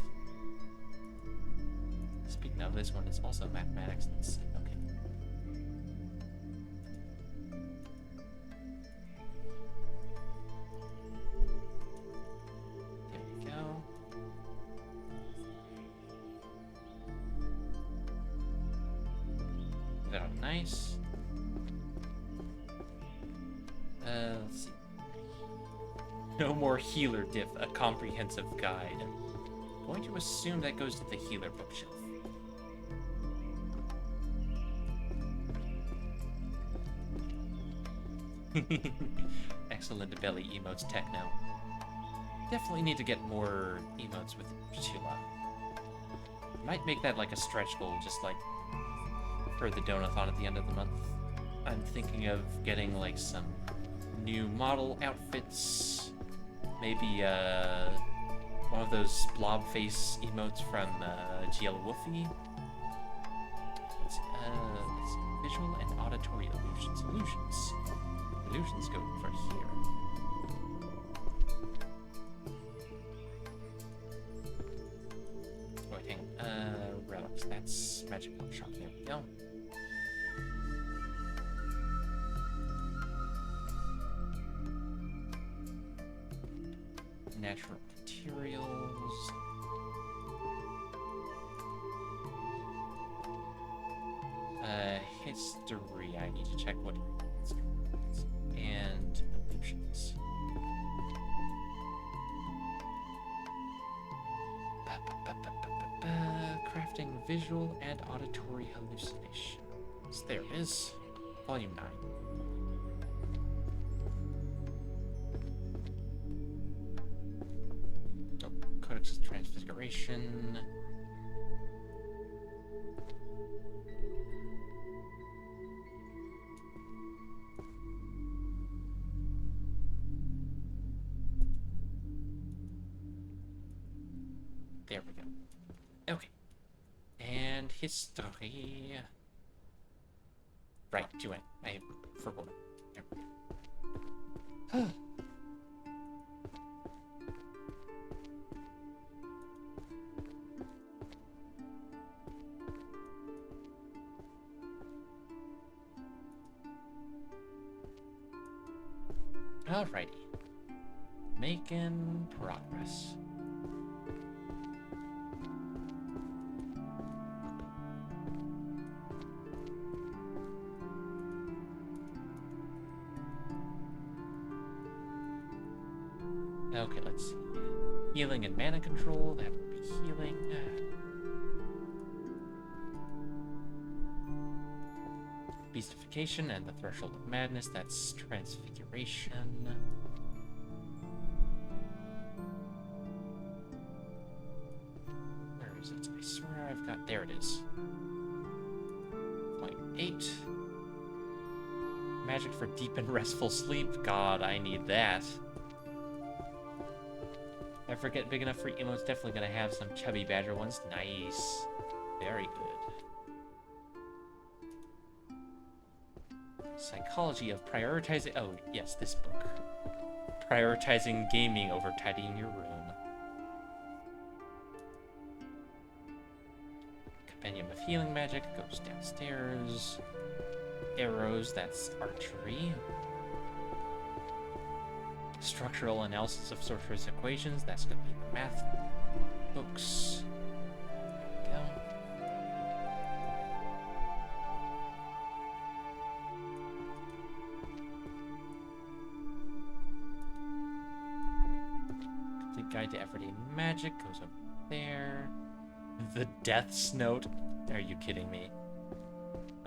Speaking of, this one is also mathematics. Let's see. Okay. There we go. Very nice. Let's see. No more healer diff, a comprehensive guide. Going to assume that goes to the healer bookshelf. Excellent belly emotes techno. Definitely need to get more emotes with Sheila. Might make that like a stretch goal, just like for the donathon at the end of the month. I'm thinking of getting like some new model outfits. Maybe one of those blob face emotes from GL Woofy. Let's see, visual and auditory illusions. Illusions go for here. Oh, wait, hang on. Relics. That's magic shop. There we go. Natural materials. History. I need to check what history is. And illusions. Crafting visual and auditory hallucinations. There it is. Volume 9. Oh, Codex of Transfiguration. There we go. Okay. And history. Right, do it. I forgot. There we go. Alrighty. Making progress. Okay, let's see. Healing and mana control, that would be healing. Beastification and the Threshold of Madness, that's Transfiguration. Where is it? I swear I've got... There it is. 0.8. Magic for deep and restful sleep. God, I need that. If I forget big enough for emotes, definitely gonna have some chubby badger ones. Nice. Very good. Psychology of prioritizing... Oh, yes, this book. Prioritizing gaming over tidying your room. Compendium of Healing Magic goes downstairs. Arrows, that's archery. Structural analysis of sorcerous equations, that's going to be the math books. There we go. Guide to Everyday Magic goes up there. The Death's Note? Are you kidding me?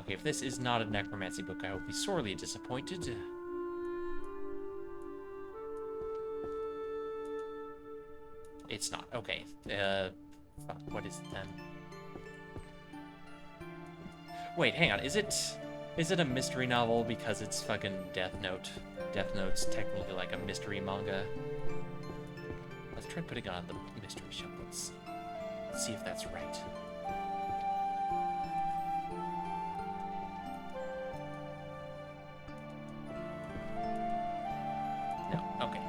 Okay, if this is not a necromancy book, I will be sorely disappointed. It's not. Okay. Fuck, what is it then? Wait, hang on. Is it a mystery novel because it's fucking Death Note? Death Note's technically like a mystery manga. Let's try putting on the mystery shelf. Let's see if that's right. No. Okay.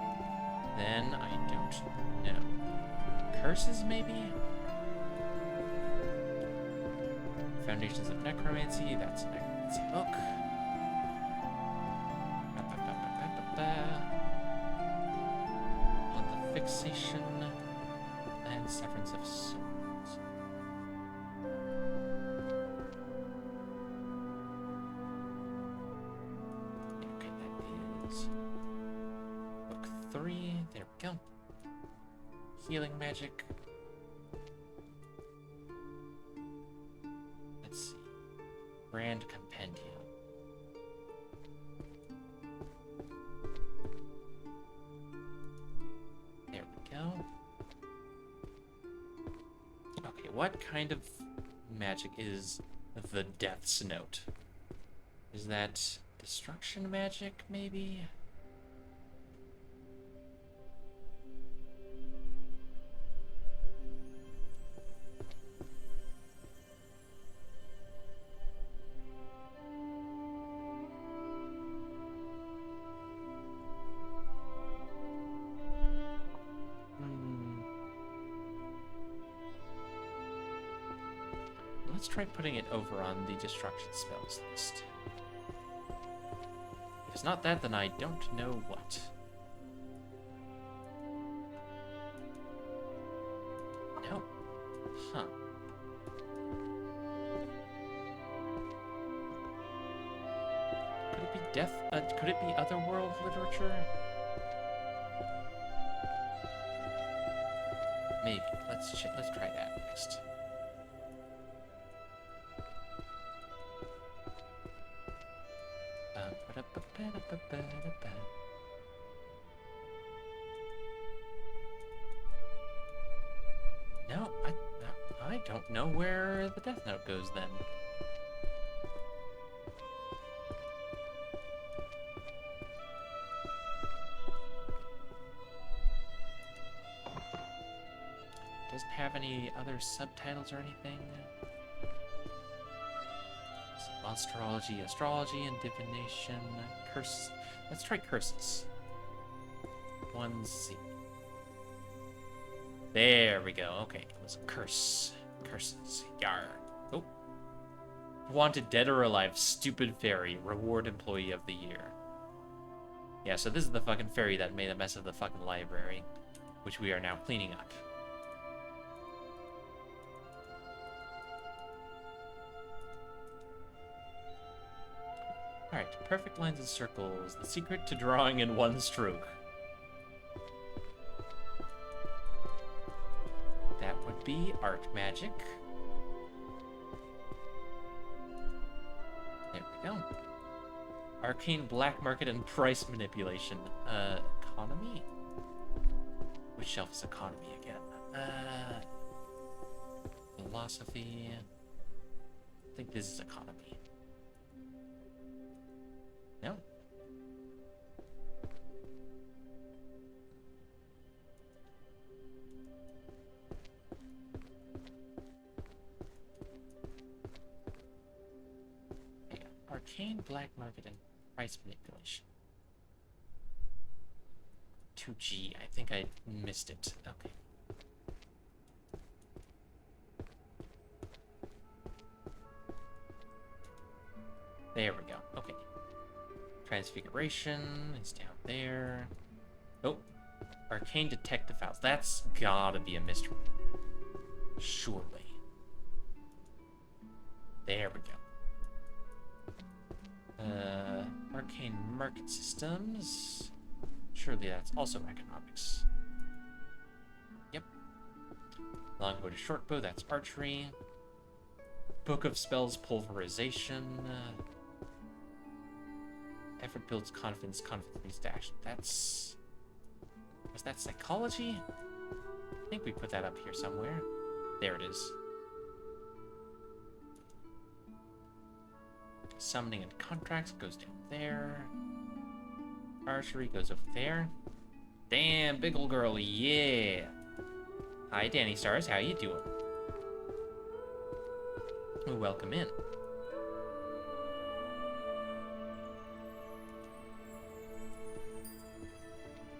Then I don't know. Curses, maybe? Foundations of Necromancy. That's a necromancy book. On the Fixation and Severance of Souls. Okay, that is book 3. There we go. Healing magic. Let's see. Grand Compendium. There we go. Okay, what kind of magic is the Death's Note? Is that destruction magic, maybe? Let's try putting it over on the destruction spells list. If it's not that, then I don't know what. No. Huh. Could it be death? Could it be otherworld literature? Maybe. Let's try that next. No, I don't know where the Death Note goes then. Doesn't have any other subtitles or anything. Monsterology, astrology, and divination. Curse. Let's try curses. 1C. There we go. Okay, it was a curse. Curses. Yar. Oh. Wanted dead or alive, stupid fairy. Reward employee of the year. Yeah, so this is the fucking fairy that made a mess of the fucking library, which we are now cleaning up. Alright, perfect lines and circles. The secret to drawing in one stroke. That would be art magic. There we go. Arcane black market and price manipulation. Economy? Which shelf is economy again? Philosophy. I think this is economy. No. Yeah. Arcane black market and price manipulation. 2G. I think I missed it. Okay. There we go. Okay. Transfiguration is down there. Oh, Arcane Detective Files. That's gotta be a mystery. Surely. There we go. Arcane Market Systems. Surely that's also economics. Longbow to shortbow, that's archery. Book of Spells, pulverization. Effort builds confidence, confidence leads to action. That's... Was that psychology? I think we put that up here somewhere. There it is. Summoning and contracts goes down there. Archery goes over there. Damn, big ol' girl, yeah! Hi, Danny Stars, how you doing? Well, welcome in.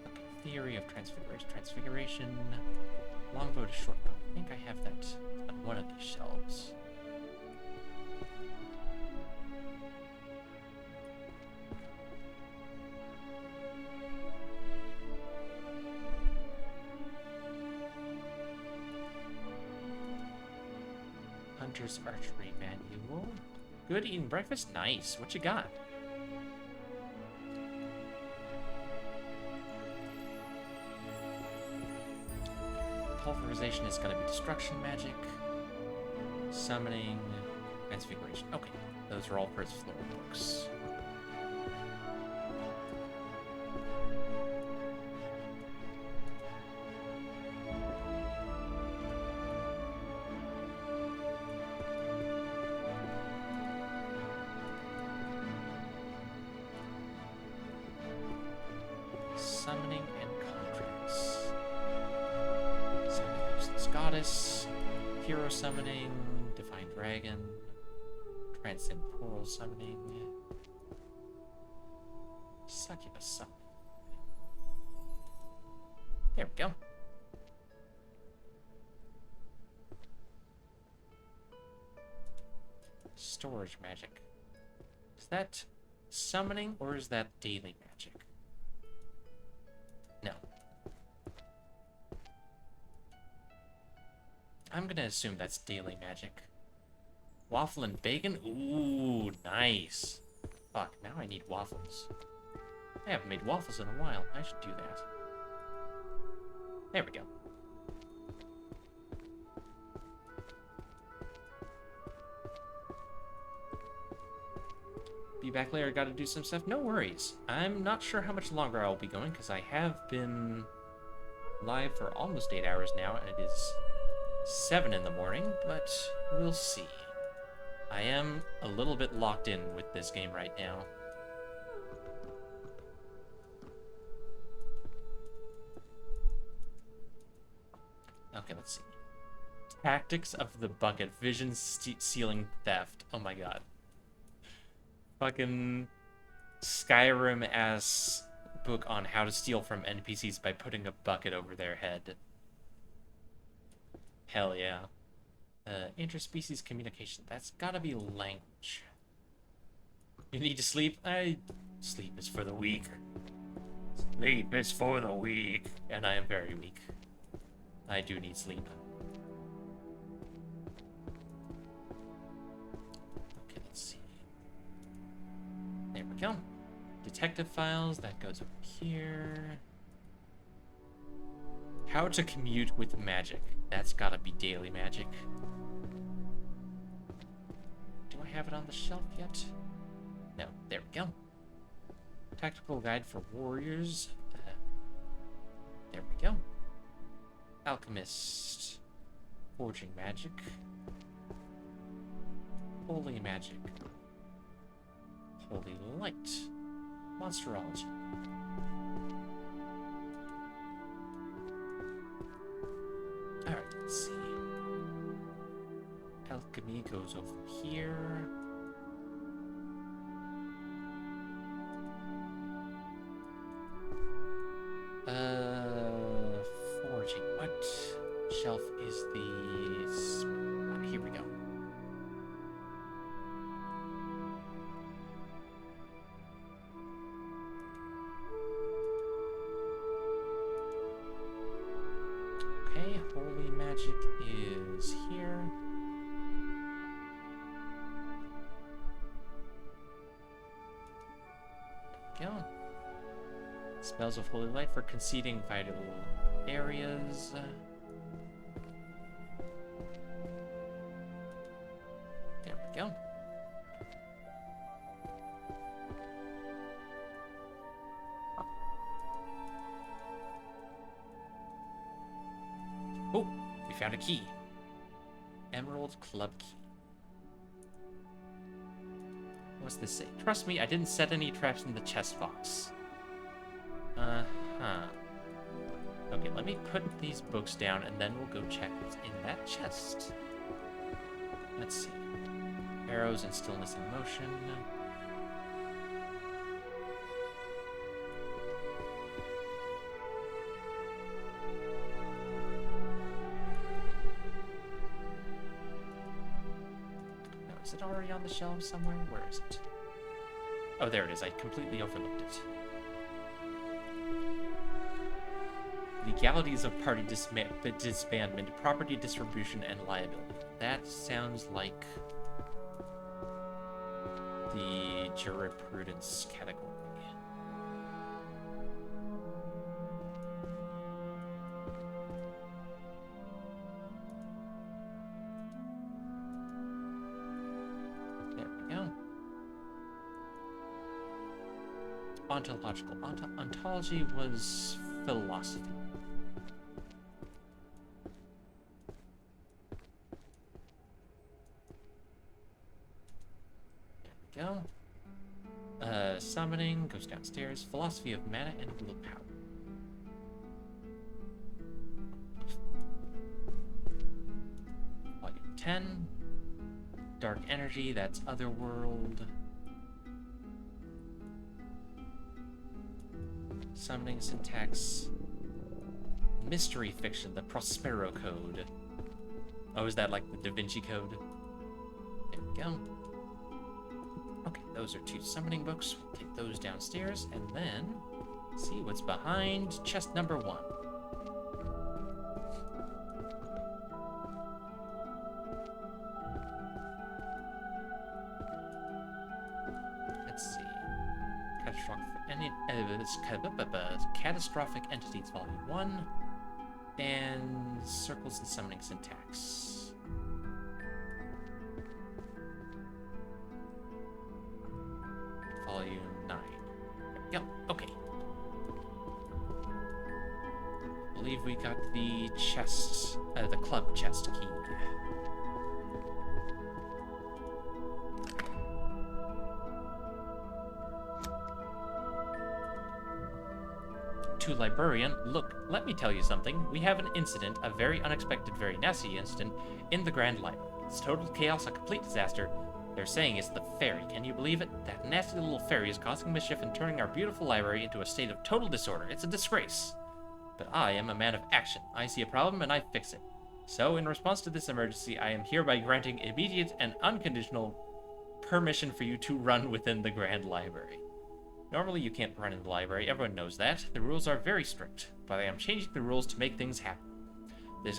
Okay, theory of transfiguration. Longbow to shortbow. I think I have that on one of these shelves. Hunter's Archery Manual. Good eating breakfast? Nice. What you got? Pulverization is going to be destruction magic. Summoning. Transfiguration. Okay. Those are all first floor books. Summoning and contracts. Summoning Useless Goddess. Hero Summoning. Divine Dragon. Transtemporal Summoning. Succubus Summoning. There we go. Storage magic. Is that summoning or is that daily magic? No. I'm gonna assume that's daily magic. Waffle and bacon? Ooh, nice. Fuck, now I need waffles. I haven't made waffles in a while. I should do that. There we go. Be back later, gotta do some stuff. No worries. I'm not sure how much longer I'll be going, because I have been live for almost 8 hours now, and it is 7 in the morning, but we'll see. I am a little bit locked in with this game right now. Okay, let's see. Tactics of the Bucket. Vision Sealing Theft. Oh my god. Fucking Skyrim-ass book on how to steal from NPCs by putting a bucket over their head. Hell yeah. Interspecies communication. That's gotta be language. You need to sleep? Sleep is for the weak. Sleep is for the weak. And I am very weak. I do need sleep. Okay, let's see. There we go. Detective files, that goes over here. How to commute with magic. That's gotta be daily magic. Do I have it on the shelf yet? No, there we go. Tactical guide for warriors. There we go. Alchemist. Forging magic. Holy magic. Holy light. Monsterology. Alright, let's see. Alchemy goes over here. Forging. What shelf is the... here we go. Okay, holy magic is here. There we go. Spells of holy light for conceding vital areas. we go. Oh, we found a key. Emerald Club Key. What's this say? Trust me, I didn't set any traps in the chest box. Uh-huh. Okay, let me put these books down and then we'll go check what's in that chest. Let's see. Arrows and stillness in motion. Is it already on the shelf somewhere? Where is it? Oh, there it is. I completely overlooked it. Legalities of party disbandment, property distribution, and liability. That sounds like the jurisprudence category. Ontological. Ontology was philosophy. There we go. Summoning goes downstairs. Philosophy of mana and willpower. Volume 10. Dark energy, that's Otherworld. Summoning syntax. Mystery fiction, the Prospero Code. Oh, is that like the Da Vinci Code? There we go. Okay, those are 2 summoning books. We'll take those downstairs and then see what's behind chest number 1. Let's see. Catastrophic Entities, Volume 1, and Circles and Summoning Syntax. Volume 9. Yep, okay. I believe we got the chest, the club chest key. To Librarian, look, let me tell you something. We have an incident, a very unexpected, very nasty incident, in the Grand Library. It's total chaos, a complete disaster. They're saying it's the fairy. Can you believe it? That nasty little fairy is causing mischief and turning our beautiful library into a state of total disorder. It's a disgrace. But I am a man of action. I see a problem and I fix it. So, in response to this emergency, I am hereby granting immediate and unconditional permission for you to run within the Grand Library. Normally, you can't run in the library. Everyone knows that. The rules are very strict, but I am changing the rules to make things happen. This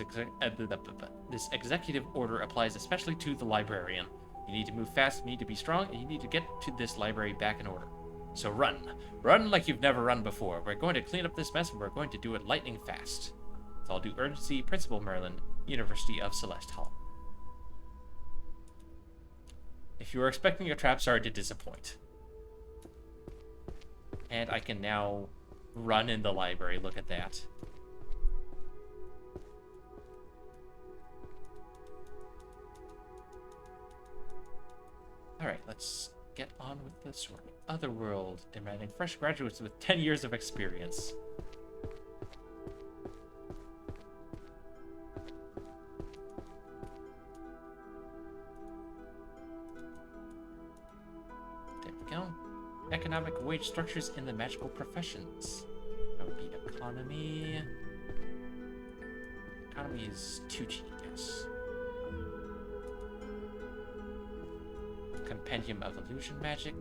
executive order applies especially to the librarian. You need to move fast, you need to be strong, and you need to get to this library back in order. So run. Run like you've never run before. We're going to clean up this mess, and we're going to do it lightning fast. With all due urgency, Principal Merlin, University of Celeste Hall. If you were expecting a trap, sorry to disappoint. And I can now run in the library. Look at that. Alright, let's get on with the story. Otherworld, demanding fresh graduates with 10 years of experience. There we go. Economic wage structures in the magical professions. That would be economy. Economy is 2G, yes. Compendium of illusion magic.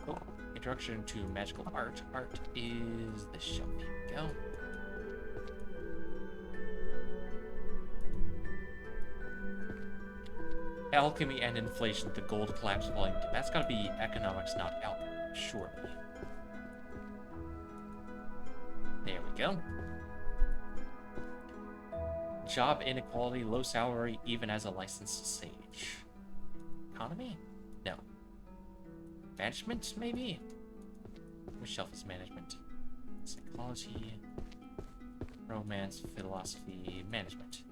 Oh, introduction to magical art. Art is the shelf. Here we go. Alchemy and inflation, the gold collapse volume. That's gotta be economics, not alchemy, surely. There we go. Job inequality, low salary, even as a licensed sage. Economy? No. Management, maybe? Which shelf is management? Psychology, romance, philosophy, management.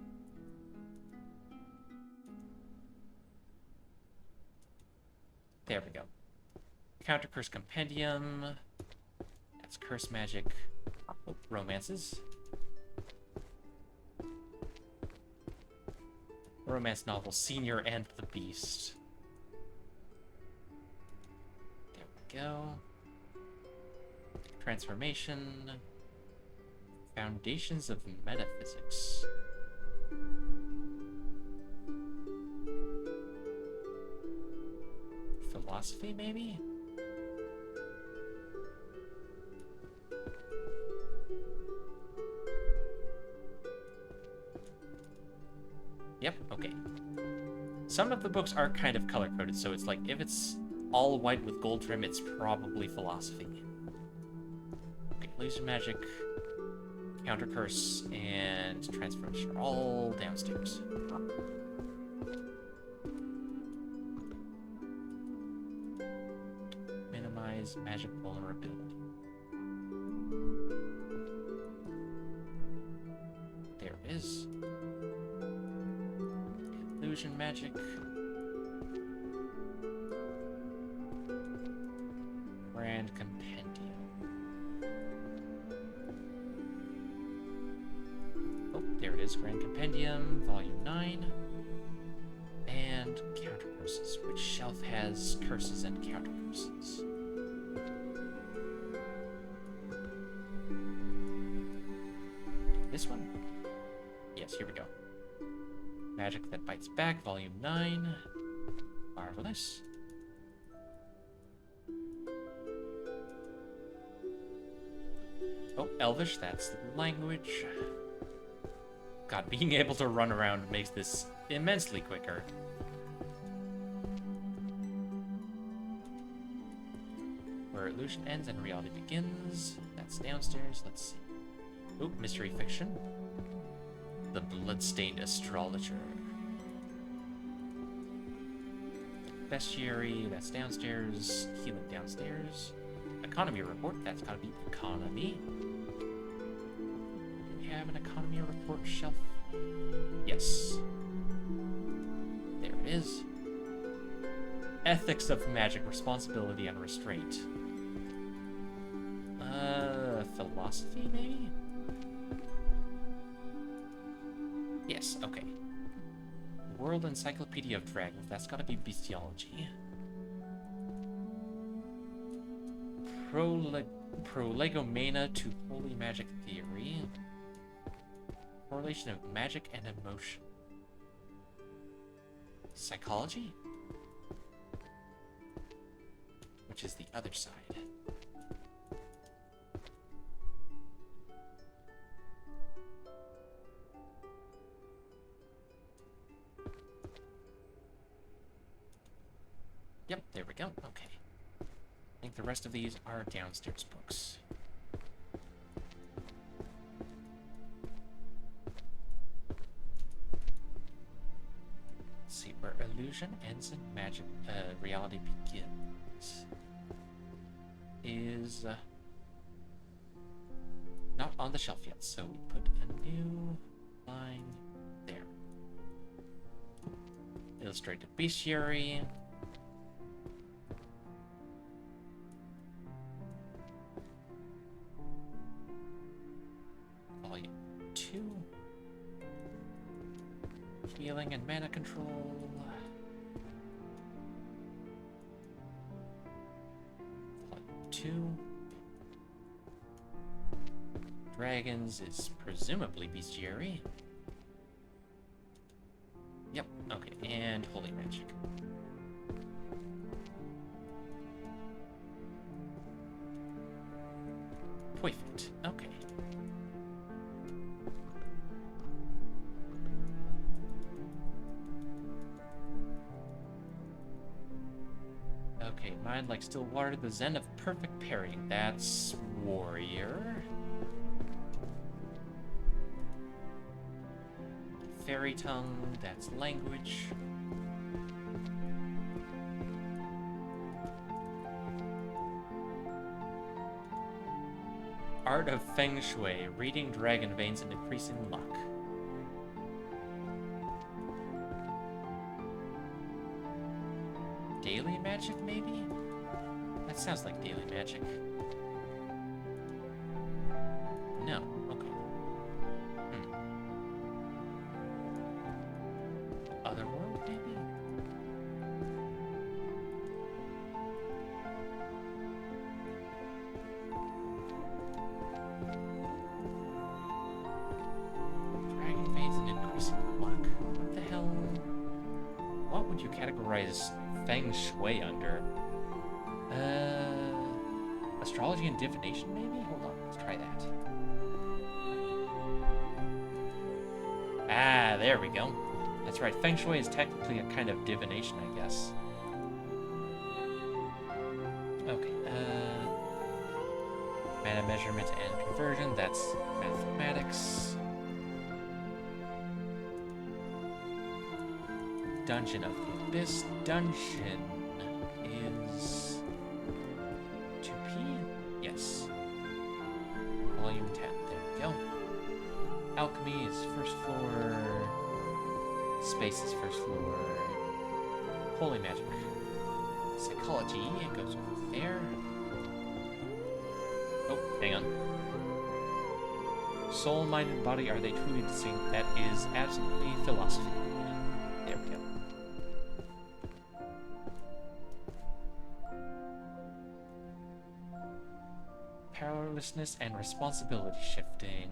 There we go. Counter Curse Compendium. That's Curse Magic. Oh, romances. Romance novel, Senior and the Beast. There we go. Transformation. Foundations of Metaphysics. Philosophy, maybe? Yep, okay. Some of the books are kind of color-coded, so it's like, if it's all white with gold trim, it's probably philosophy. Okay, Laser Magic, Counter Curse, and Transformation are all downstairs. Minimize magic vulnerability. There it is. Illusion Magic. Grand Compendium. Oh, there it is. Grand Compendium, Volume 9. And Counter Curses. Which shelf has curses and counter curses? This one? Yes, here we go. Magic That Bites Back, Volume 9. Marvelous. Oh, Elvish, that's the language. God, being able to run around makes this immensely quicker. Where illusion ends and reality begins. That's downstairs. Let's see. Oh, mystery fiction. The Bloodstained Astrologer. Bestiary, that's downstairs. Healing downstairs. Economy report, that's gotta be economy. Do we have an economy report shelf? Yes. There it is. Ethics of Magic, Responsibility and Restraint. Philosophy, maybe? Yes, okay. World Encyclopedia of Dragons. That's gotta be bestiology. Prolegomena to Holy Magic Theory. Correlation of magic and emotion. Psychology? Which is the other side. Yep, there we go. Okay. I think the rest of these are downstairs books. Let's see where illusion ends and magic reality begins. Is not on the shelf yet, so we put a new line there. Illustrated Bestiary. Healing and mana control. Volume 2. Dragons is presumably bestiary. Yep, okay, and holy magic. Perfect, okay. Okay, mind like still water, the Zen of perfect parrying. That's warrior. Fairy tongue, that's language. Art of Feng Shui, reading dragon veins and increasing luck. Daily magic, maybe? That sounds like daily magic. No, okay. Otherworld, maybe? Dragon veins and increasing luck. What the hell? What would you categorize Feng Shui under? Astrology and divination, maybe? Hold on, let's try that. Ah, there we go. That's right, Feng Shui is technically a kind of divination, I guess. Okay, mana measurement and conversion, that's mathematics. Dungeon of the Abyss. Dungeon is 2P? Yes. Volume 10. There we go. Alchemy is first floor. Space is first floor. Holy magic. Psychology, it goes over there. Oh, hang on. Soul, mind, and body, are they truly distinct? That is absolutely philosophy. There we go. Powerlessness and responsibility shifting.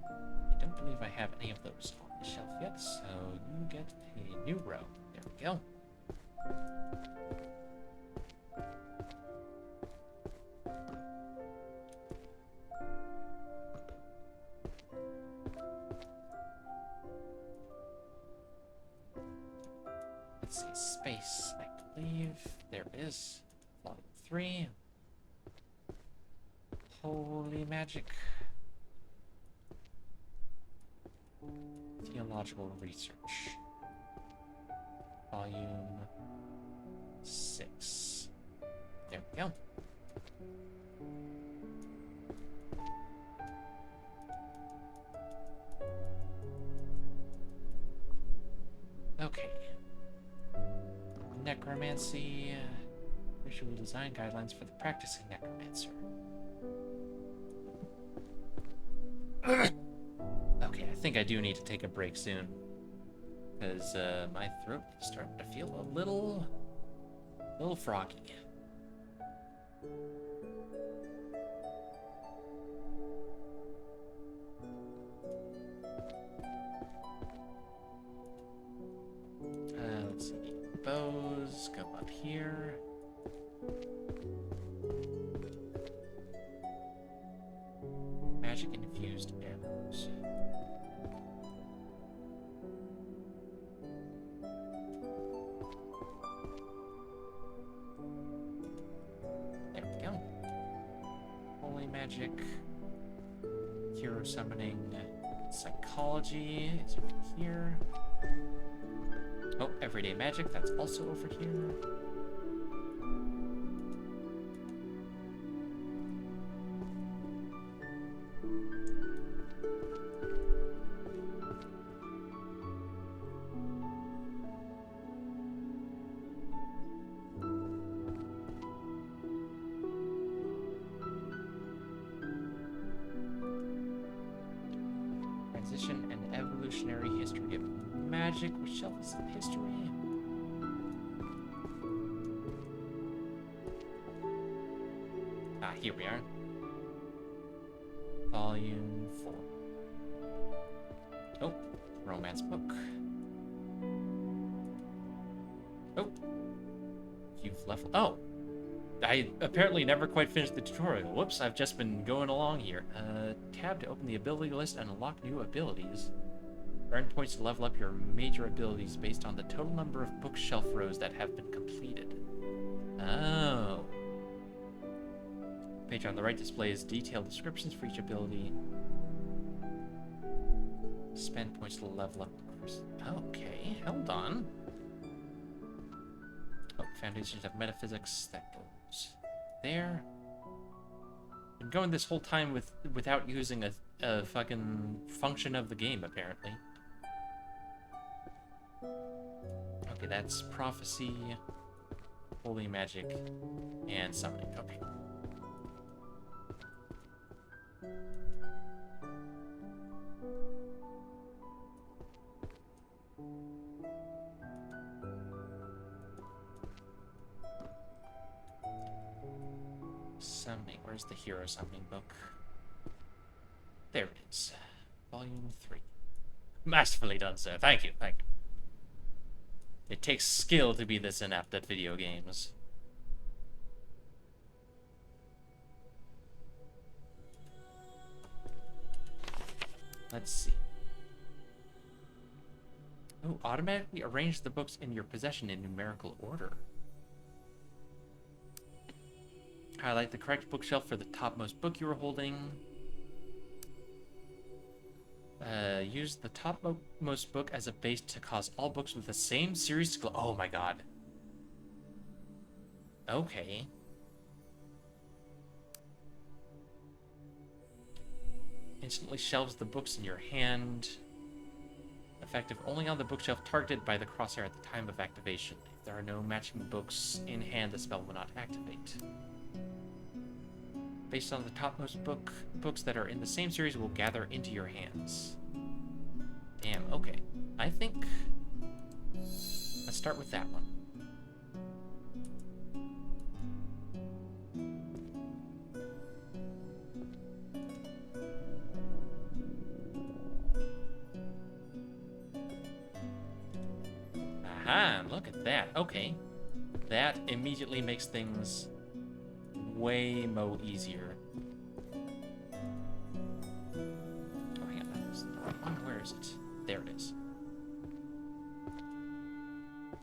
I don't believe I have any of those on the shelf yet, so you get a new row. There we go. Let's see, space, I believe. There it is. Volume 3. Holy magic. Theological research. Volume 6. There we go. Okay. Necromancy. Visual design guidelines for the practicing necromancer. Okay, I think I do need to take a break soon. Because my throat is starting to feel a little froggy. Let's see. Bows go up here. Magic infused arrows. There we go. Holy magic. Hero summoning. Psychology is over here. Oh, everyday magic, that's also over here. Transition and evolutionary history of magic, which shelf is in history? Ah, here we are. Volume 4. Oh, romance book. Oh, you've left. Oh, I apparently never quite finished the tutorial. Whoops, I've just been going along here. Tab to open the ability list and unlock new abilities. Earn points to level up your major abilities based on the total number of bookshelf rows that have been completed. Oh. Page on the right displays detailed descriptions for each ability. Spend points to level up. Okay, hold on. Oh, Foundations of Metaphysics. That goes there. Been going this whole time without using a fucking function of the game, apparently. Okay, that's prophecy, holy magic, and summoning. Okay. Summoning. Where's the hero summoning book? There it is. Volume 3. Masterfully done, sir. Thank you. Thank you. It takes skill to be this inept at video games. Let's see. Oh, automatically arrange the books in your possession in numerical order. Highlight the correct bookshelf for the topmost book you were holding. Use the topmost book as a base to cause all books with the same series to glow. Oh my god. Okay. Instantly shelves the books in your hand. Effective only on the bookshelf targeted by the crosshair at the time of activation. If there are no matching books in hand, the spell will not activate. Based on the topmost books that are in the same series will gather into your hands. Damn, okay. I think... let's start with that one. Aha, look at that. Okay. That immediately makes things way mo easier. Oh, hang on. That's the right one. Where is it? There it is.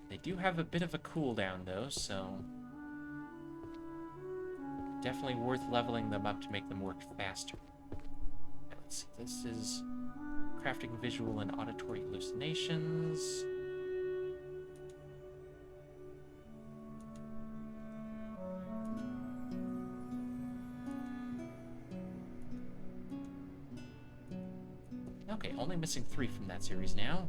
They do have a bit of a cooldown, though, so... definitely worth leveling them up to make them work faster. Okay, let's see. This is crafting visual and auditory hallucinations. Okay, only missing 3 from that series now.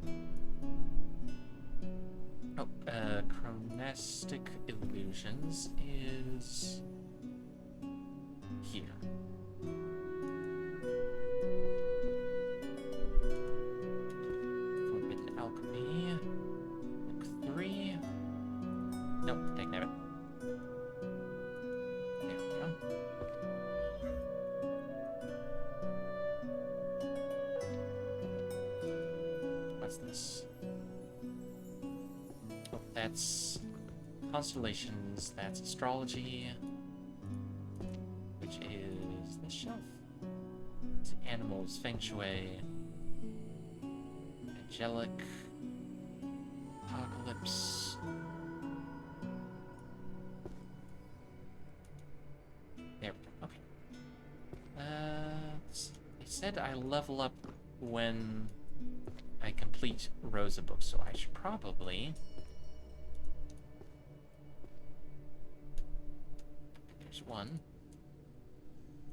Oh, Chronestic Illusions is... here. Forbidden Alchemy. Book 3. Nope, dangnabbit. There we go. What's this? Oh, that's constellations, that's astrology, which is this shelf. It's animals, feng shui, angelic, apocalypse. There we go, okay. They said I level up when I complete rows of books, so I should probably... There's one.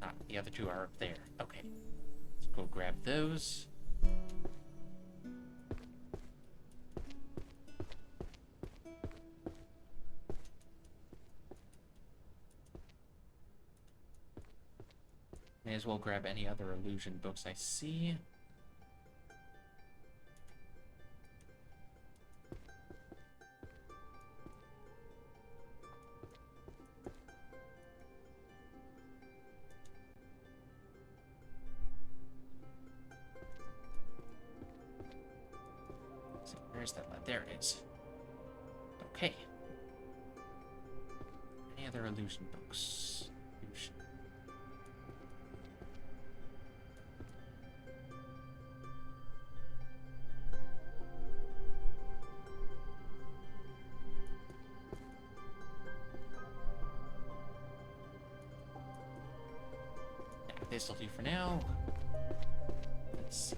Ah, the other 2 are up there. Okay. Let's go grab those. May as well grab any other illusion books I see. Where's that? There it is. Okay. Any other illusion books? Illusion. Yeah, this'll do for now. Let's see.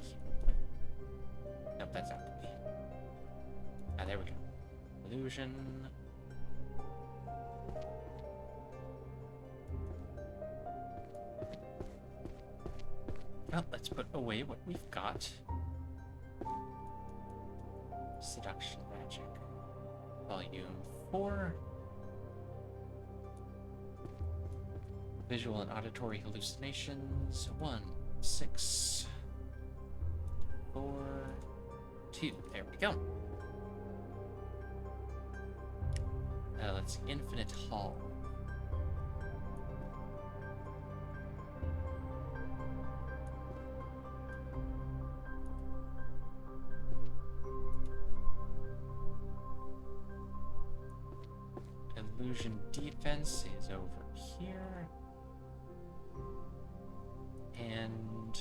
Nope, that's not. Ah, there we go. Illusion. Well, let's put away what we've got. Seduction Magic. Volume 4. Visual and auditory hallucinations. 1, 6, 4, 2. There we go. Let's see. Infinite Hall. Illusion Defense is over here. And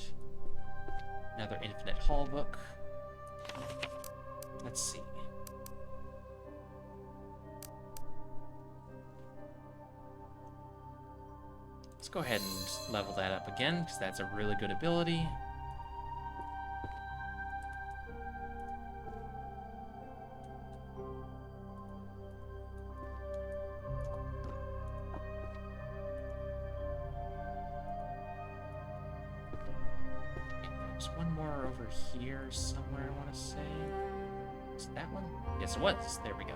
another Infinite Hall book. Let's see. Let's go ahead and level that up again, because that's a really good ability. There's one more over here somewhere, I want to say. Is it that one? Yes, it was. There we go.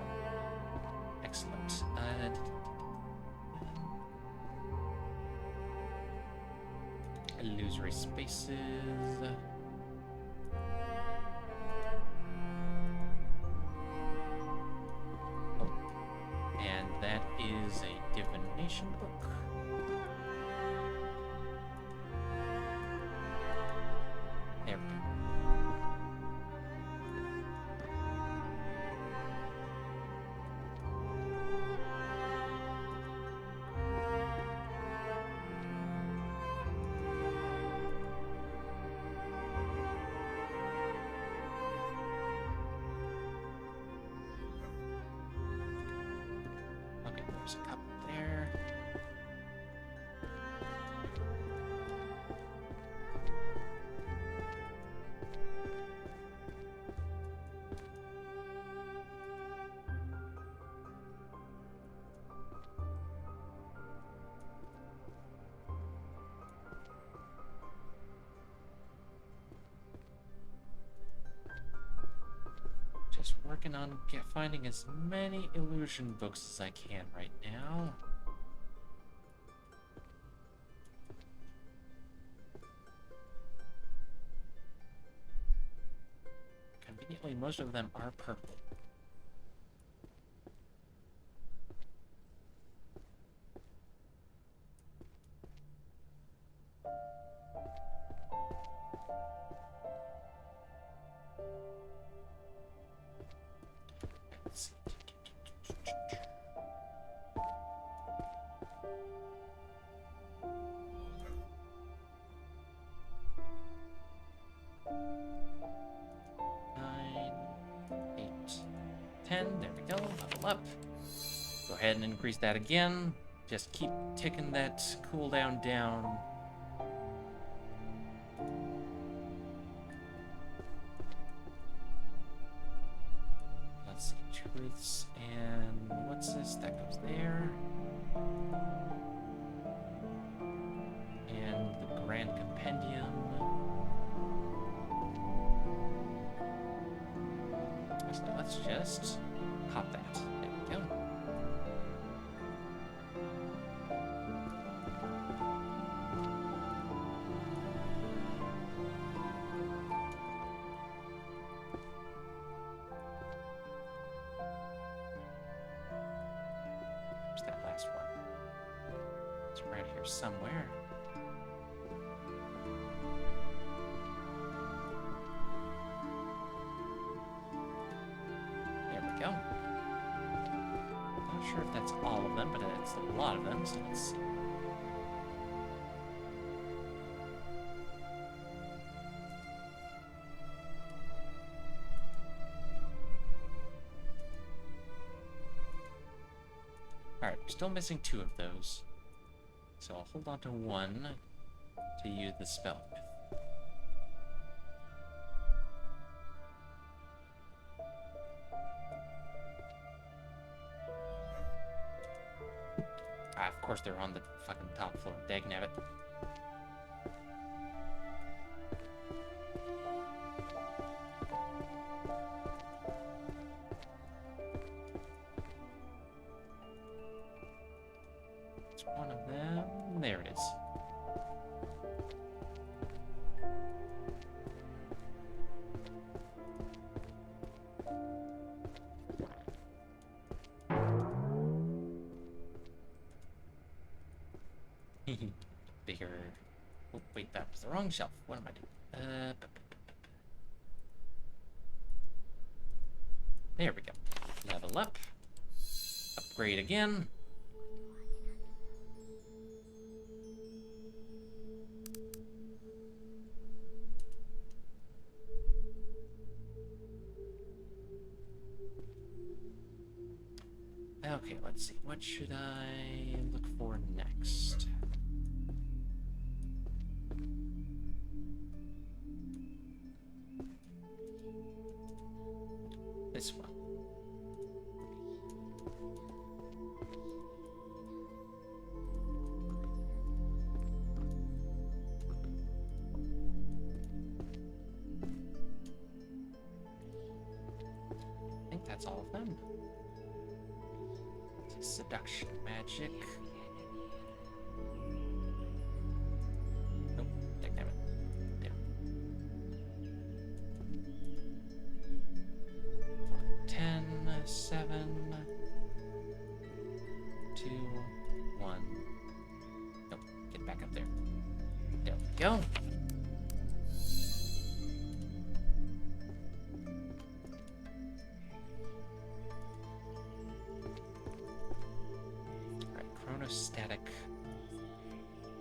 Excellent. Illusory spaces. Oh. And that is a divination book. There we go. Okay, there's a couple there. Just working on finding as many illusion books as I can right now. Conveniently, most of them are purple. Let's see. 9, 8, 10. There we go. Level up. Go ahead and increase that again. Just keep ticking that cooldown down. Let's see. Truths and what's this? That goes there. And the Grand Compendium. So let's just pop that. There we go. Where's that last one? It's right here somewhere. There we go. Not sure if that's all of them, but it's a lot of them, so let's see. Alright, we're still missing 2 of those. So I'll hold on to 1 to use the spell with. Of course they're on the fucking top floor. Dagnabbit. There it is. Bigger. Oh, wait, that was the wrong shelf. What am I doing? There we go. Level up. Upgrade again. Okay, let's see. What should I look for next? This one. I think that's all of them. Seduction magic. Nope, dynamic. There. 10, 7, 2, 1. Nope, get back up there. There we go. Chronostatic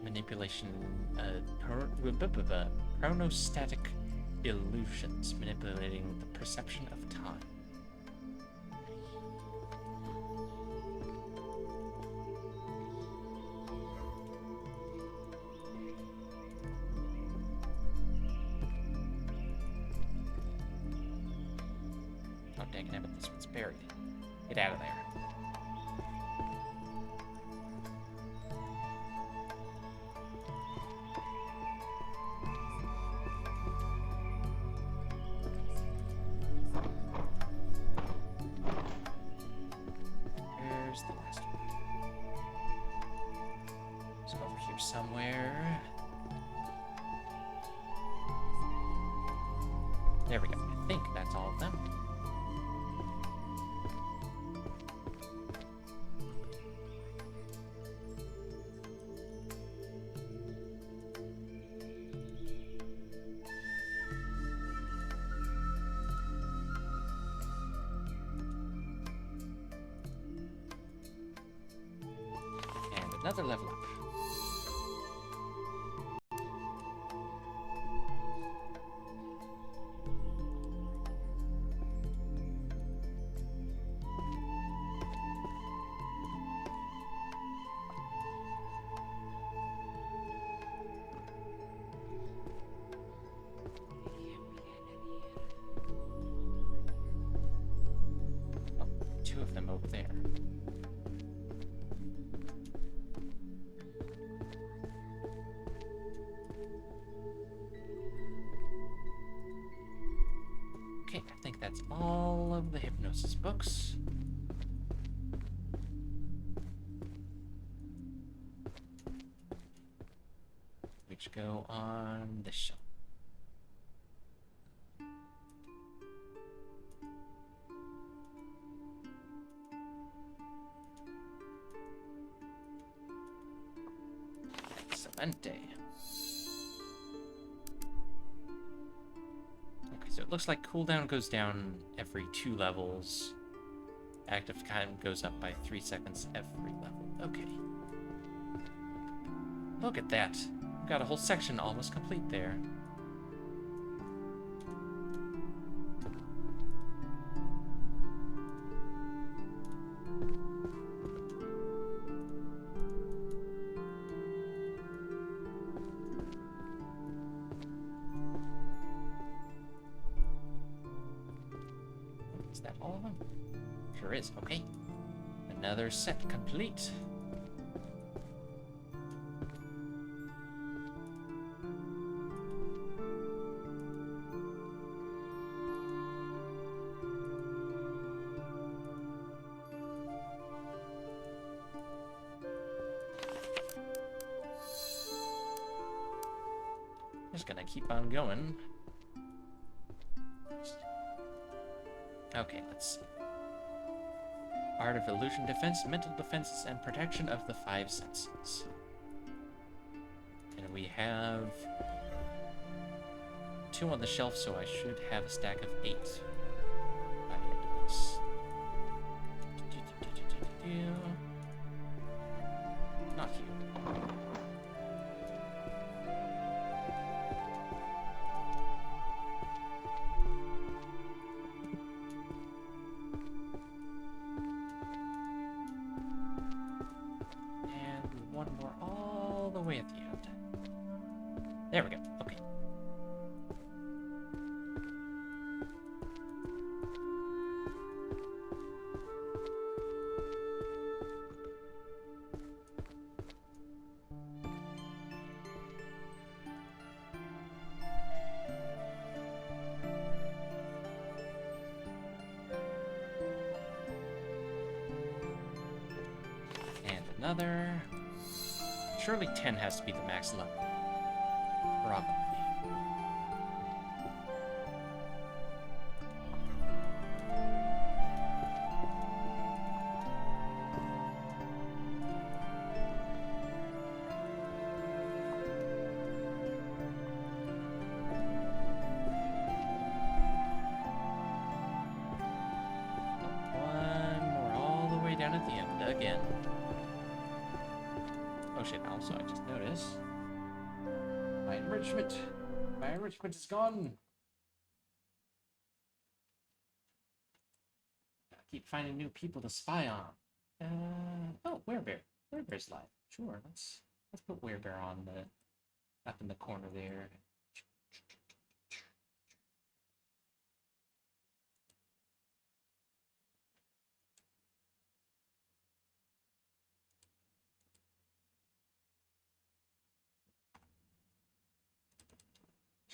manipulation, chronostatic illusions, manipulating the perception of time. Oh, dang it, this one's buried. Get out of there. Somewhere. There we go. I think that's all of them. And another level up. Two of them over there. Okay, I think that's all of the hypnosis books. Which go on this shelf. Excelente. Okay, so it looks like cooldown goes down every 2 levels. Active time goes up by 3 seconds every level. Okay. Look at that. We've got a whole section almost complete there. Is that all of them? Sure is. Okay. Another set complete. Just gonna keep on going. Okay, let's see. Art of illusion defense, mental defenses, and protection of the five senses. And we have 2 on the shelf, so I should have a stack of 8 by the end of this. Not you. And one more all the way at the end. There we go. Okay. Another. Surely 10 has to be the max level. Probably. One more all the way down at the end again. Oh shit, also I just noticed my enrichment is gone. Gotta keep finding new people to spy on. Oh, Werebear. Werebear's live. Sure, let's put Werebear on the up in the corner there.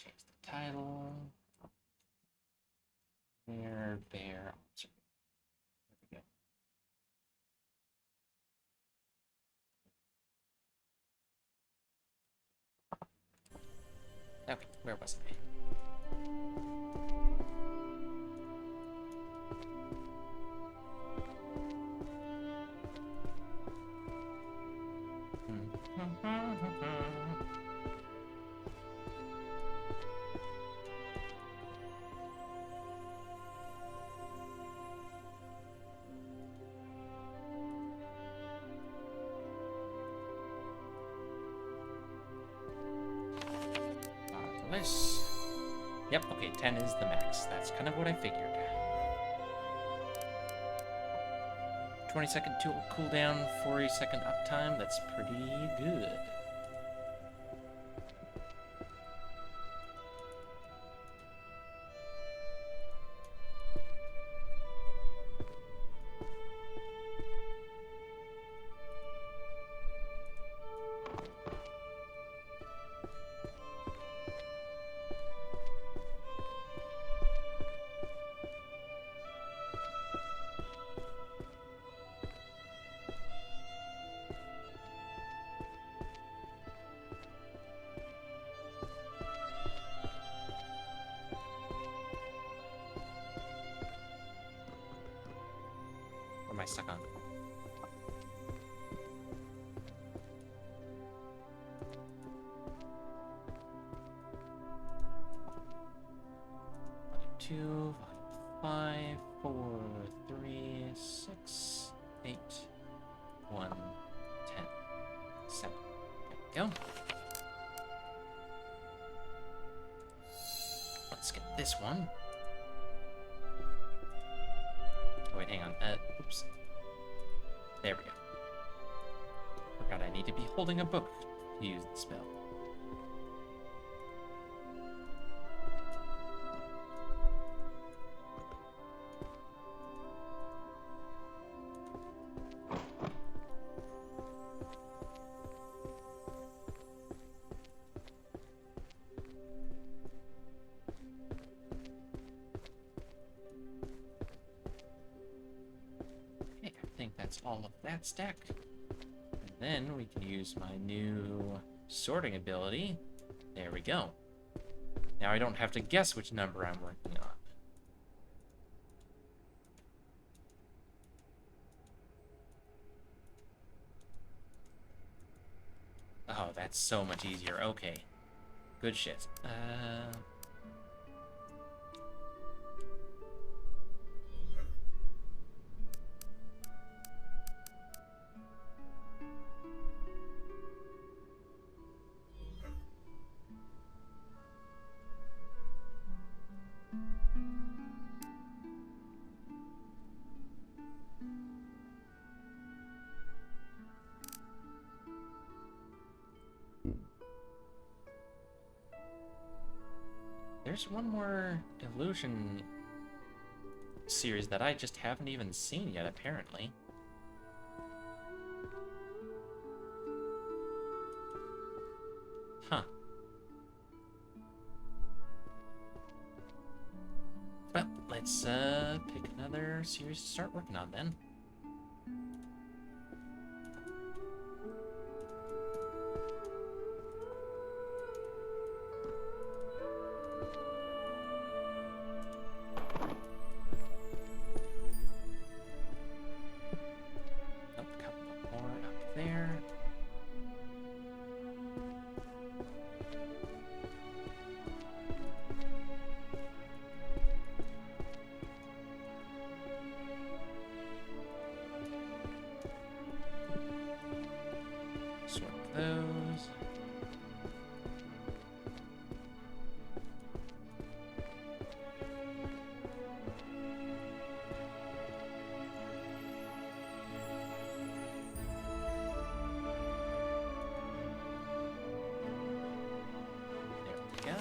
Change the title. Werebear. There we go. Okay, where was I? This. Yep, okay, 10 is the max. That's kind of what I figured. 20-second cooldown, 40-second uptime. That's pretty good. What am I stuck on? Two, 5, 4, 3, 6, 8, 1, 10, 7. There we go. Let's get this one. Oh, wait, hang on. Oops. There we go. Forgot I need to be holding a book to use the spell. That's all of that stack. And then we can use my new sorting ability. There we go. Now I don't have to guess which number I'm working on. Oh, that's so much easier. Okay. Good shit. There's one more illusion series that I just haven't even seen yet, apparently. Huh. Well, let's pick another series to start working on then. Oh, a couple more up there. Sort those. There we go.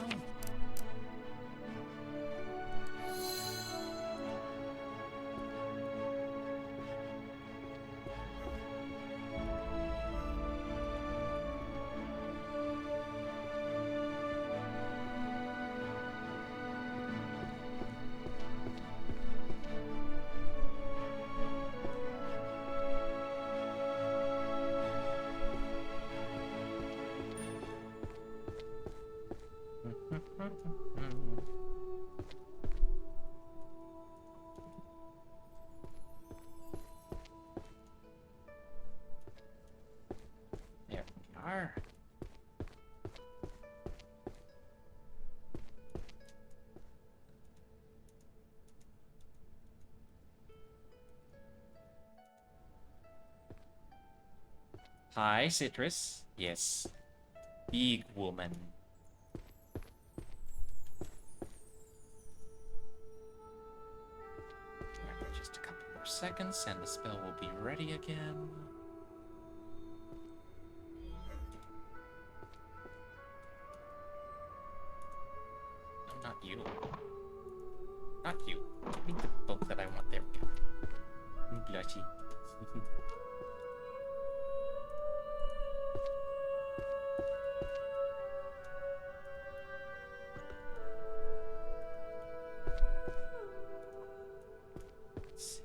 There we are. Hi, Citrus. Yes. Big woman. Alright, just a couple more seconds and the spell will be ready again. No, not you. Not you. Give me the book that I want. There we go. Blushy. Let's see.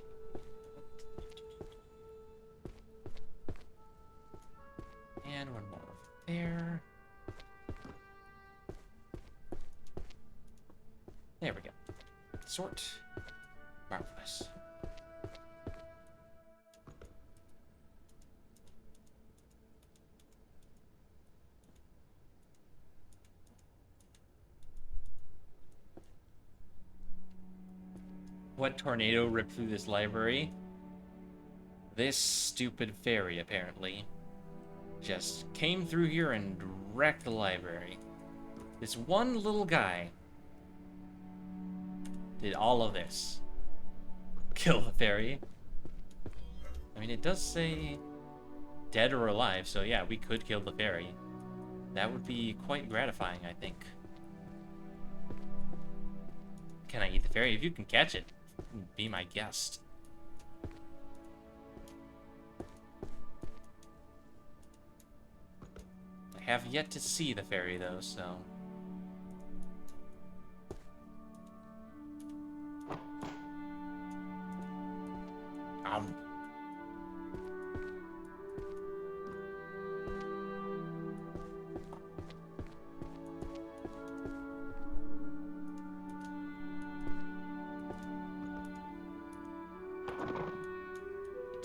And one more over there. There we go. Sort. Marvelous. What tornado ripped through this library? This stupid fairy, apparently. Just came through here and wrecked the library. This one little guy did all of this. Kill the fairy. I mean, it does say dead or alive, so yeah, we could kill the fairy. That would be quite gratifying, I think. Can I eat the fairy? If you can catch it, be my guest. I have yet to see the fairy, though, so...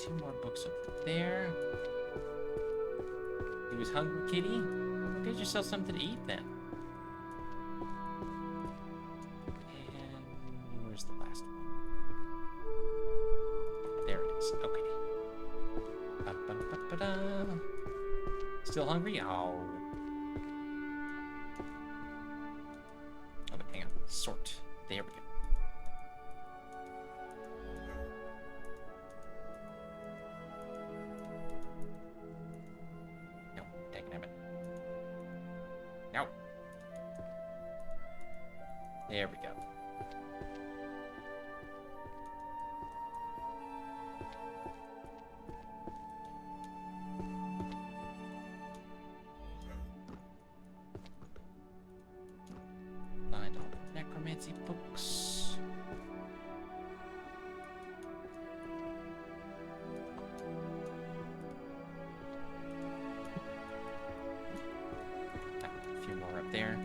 2 more books up there. You was hungry, kitty? Go get yourself something to eat then. And where's the last one? There it is. Okay. Ba-ba-ba-ba-da. Still hungry? Oh. Oh, wait, hang on. Sort. There we go. No, dagnabbit. No. There we go. Find all the necromancy books. A few more up there.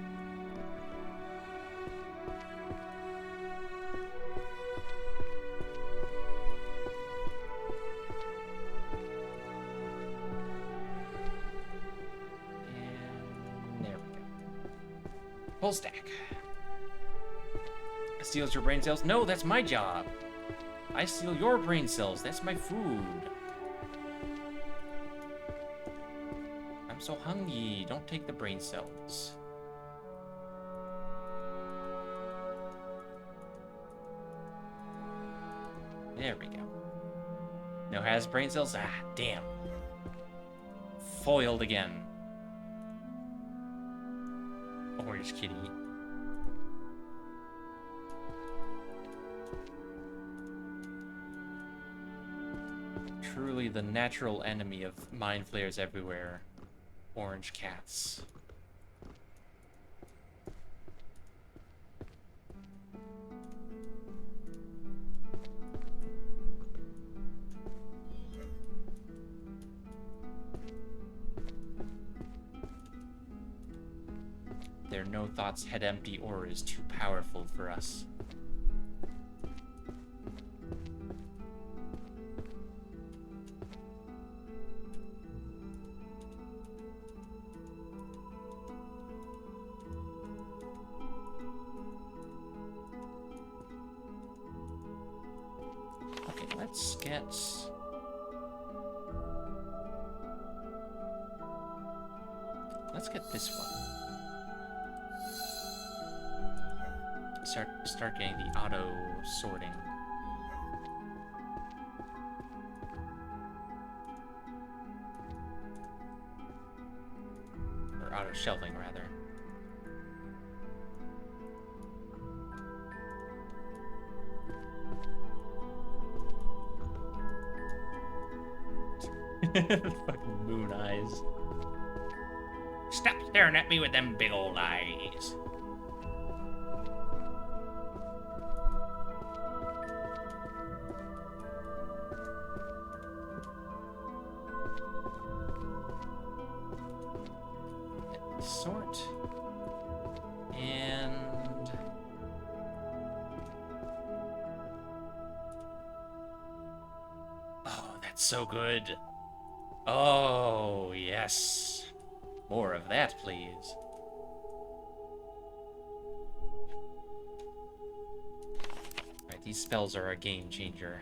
And there we go. Full stack. Steals your brain cells? No, that's my job. I steal your brain cells. That's my food. I'm so hungry. Don't take the brain cells. There we go. No has brain cells? Ah, damn. Foiled again. Orange kitty. Truly the natural enemy of mind flayers everywhere. Orange cats. Their no thoughts head empty aura is too powerful for us. Okay, let's get... Let's get this one. Start getting the auto sorting. Or auto shelving, rather. Fucking moon eyes. Stop staring at me with them big old eyes. Sort. And... Oh, that's so good. Oh, yes. More of that, please. Alright, these spells are a game changer.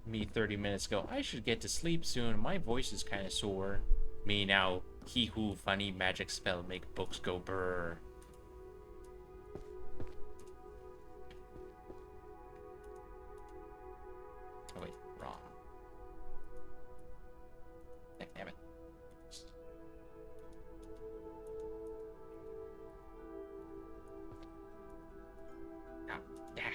Me 30 minutes ago, I should get to sleep soon. My voice is kind of sore. Me now, he who funny magic spell make books go brr. Oh wait, wrong. Damn it. Ah, ah.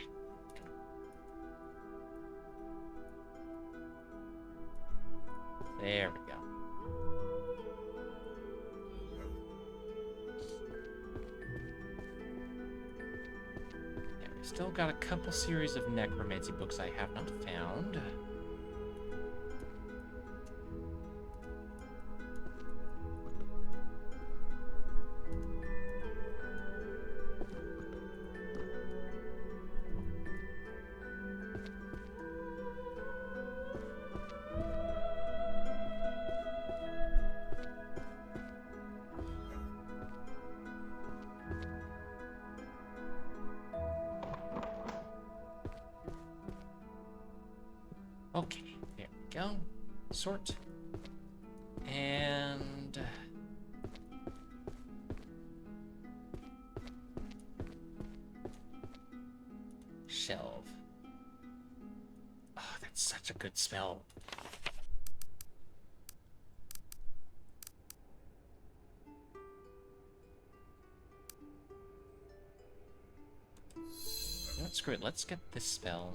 There we go. Still got a couple series of necromancy books I have not found. Okay, there we go. Sort. And... shelve. Oh, that's such a good spell. You know what, screw it. Let's get this spell.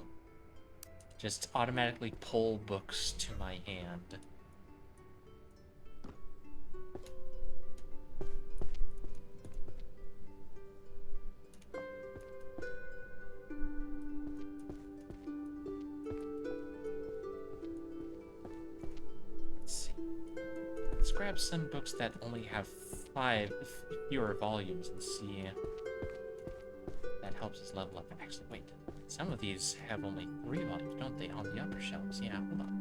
Just automatically pull books to my hand. Let's see. Let's grab some books that only have 5 fewer volumes and see if that helps us level up. Actually, wait. Some of these have only 3 volumes, don't they? On the upper shelves. Yeah, hold on.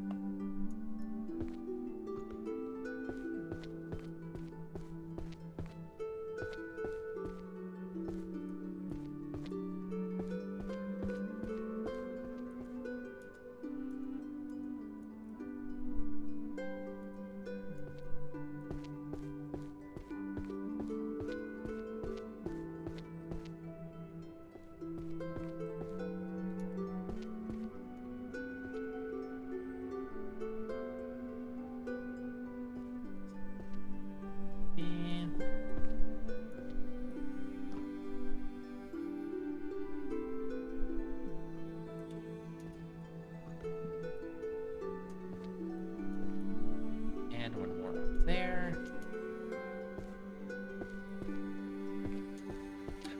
And one more up there.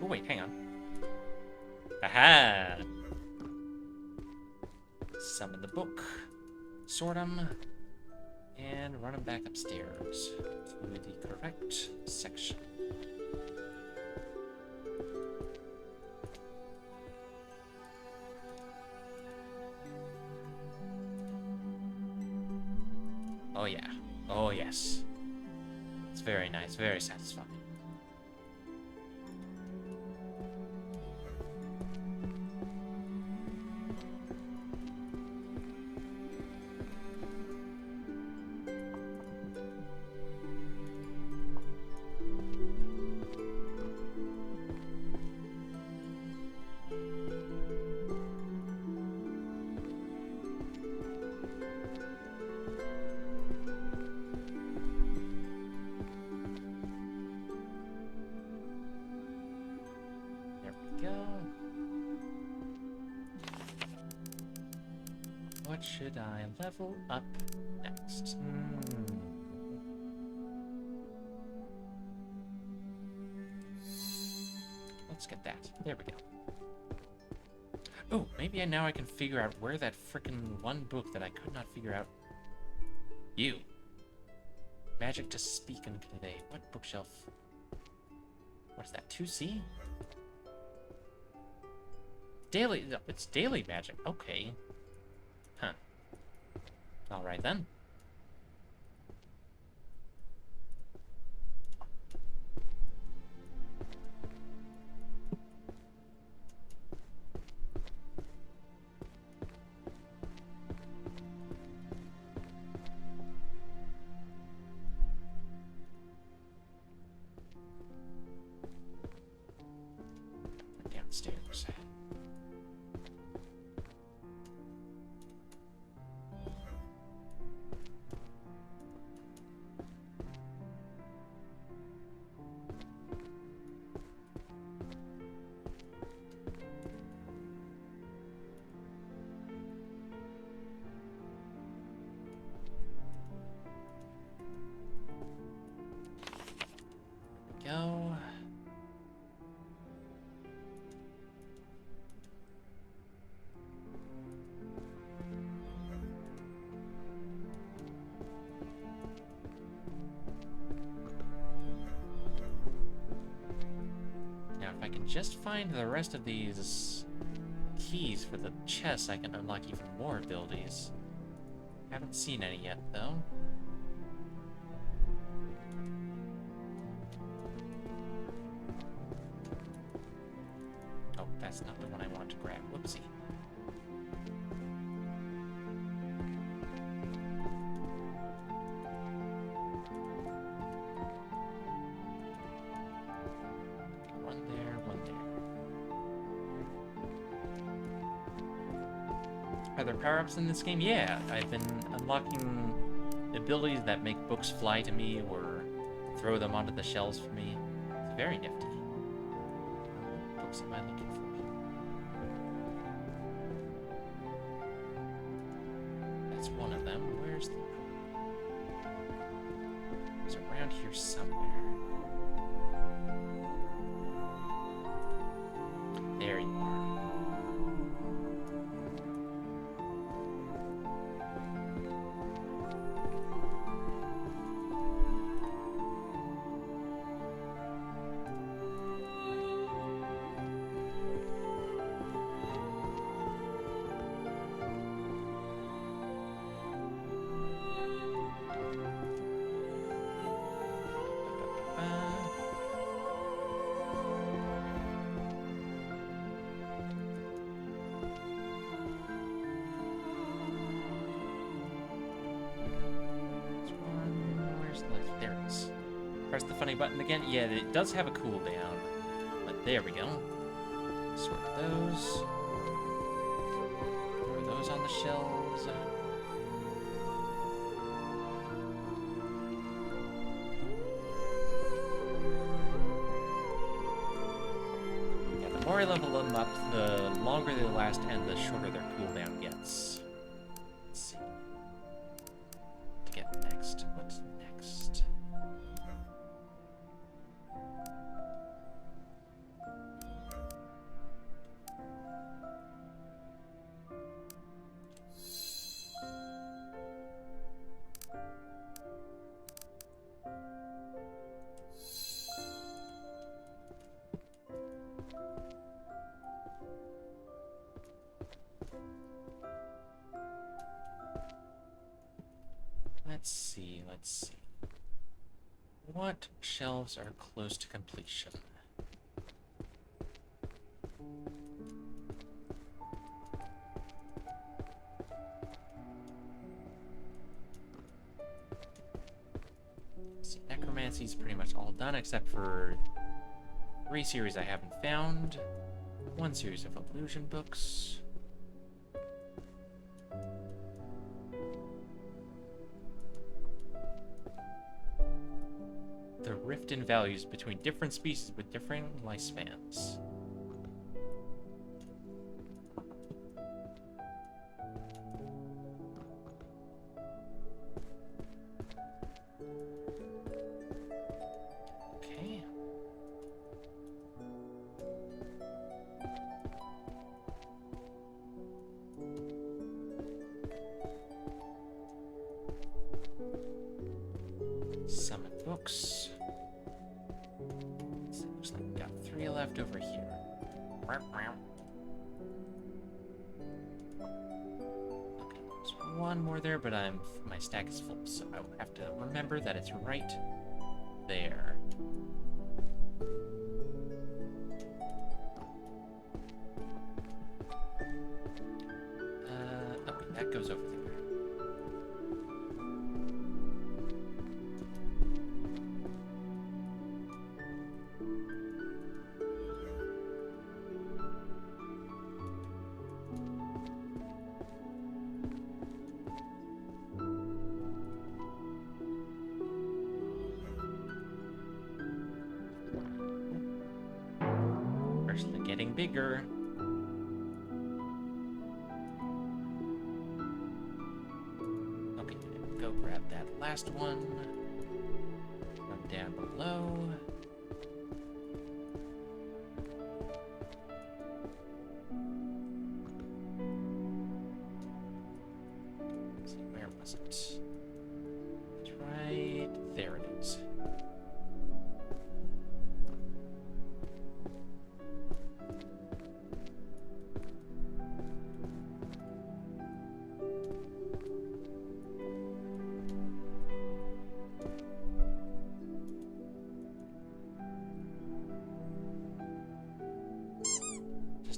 Oh, wait, hang on. Aha! Summon the book, sort them, and run them back upstairs to the correct section. Oh yeah. Oh yes. It's very nice, very satisfying. What should I level up next? Let's get that. There we go. Oh, maybe now I can figure out where that frickin' one book that I could not figure out. You. Magic to speak and convey. What bookshelf? What's that? 2C? Daily. No, it's daily magic. Okay. Huh. Alright then. Downstairs. just find the rest of these keys for the chests, I can unlock even more abilities. Haven't seen any yet, though. Oh, that's not the one I wanted to grab. Whoopsie. One there, one there. Are there power-ups in this game? Yeah, I've been unlocking abilities that make books fly to me or throw them onto the shelves for me. It's very nifty. What books am I looking for? That's one of them. Where's the... It's around here somewhere. There you are. Press the funny button again. Yeah, it does have a cooldown. But there we go. Sort those. Throw those on the shelves. Yeah, the more I level them up, the longer they last and the shorter their cooldown gets. Let's see. To get next. What's next? Let's see. What shelves are close to completion? See, necromancy's pretty much all done except for 3 series I haven't found, 1 series of illusion books. The rift in values between different species with differing lifespans. Okay. Summon books. Looks like we got 3 left over here. Okay, there's 1 more there, but my stack is full, so I will have to remember that it's right there. Okay, that goes over there. They're getting bigger. Okay, go grab that last one. From down below. Let's see, where was it? It's right there. It is.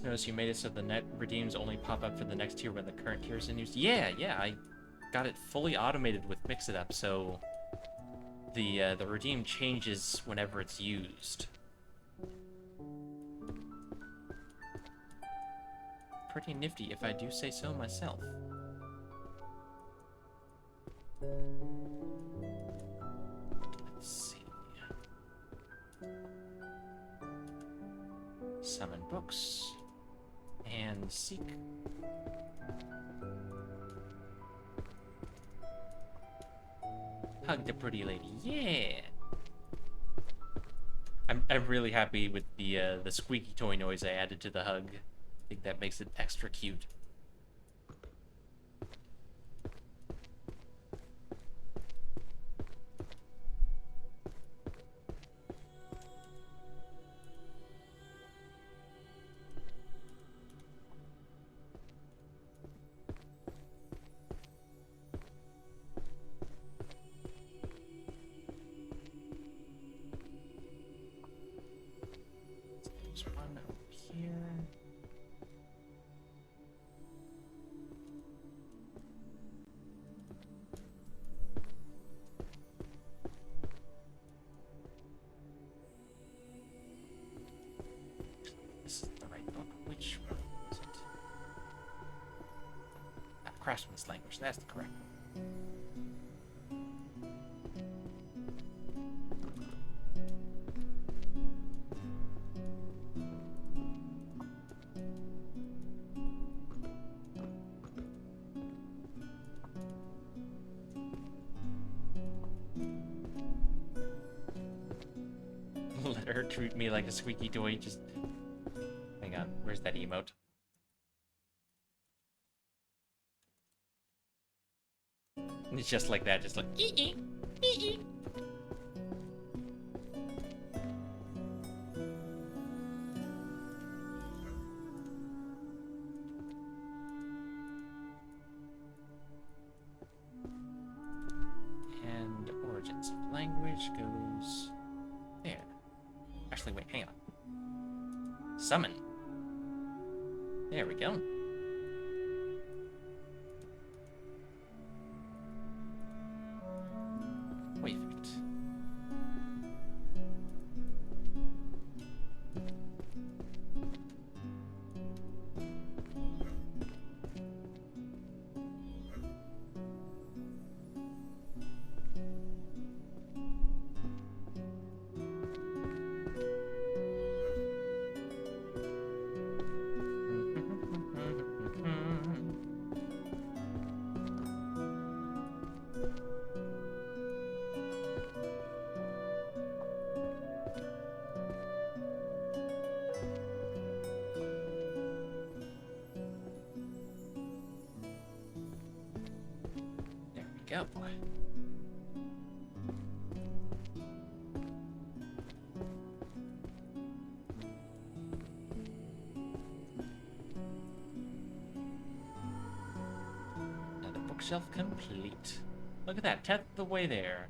Just noticed you made it so the net redeems only pop up for the next tier when the current tier is in use. Yeah, I got it fully automated with Mix It Up, so the redeem changes whenever it's used. Pretty nifty, if I do say so myself. Let's see. Summon books. And seek. Hug the pretty lady. Yeah! I'm really happy with the squeaky toy noise I added to the hug. I think that makes it extra cute. There's one over here. This is the right book. Which one is it? Ah, Craftsman's Language. That's the correct one. Let her treat me like a squeaky toy. Just hang on. Where's that emote? It's just like that. Just like ee ee. And origins of language goes there. Actually, wait, hang on. Summon. There we go. Wayfict. Go. Now the bookshelf complete. Look at that, 10th of the way there.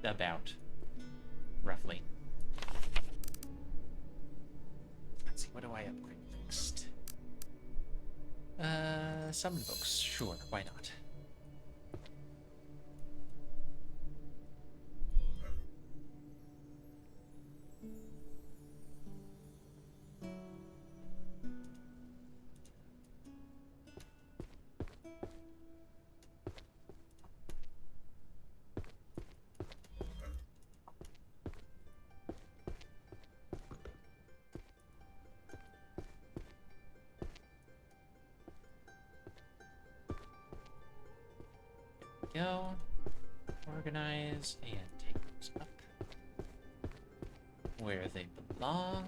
About. Roughly. Let's see, what do I upgrade next? Summon books. Sure, why not? Go, organize, and take those up where they belong.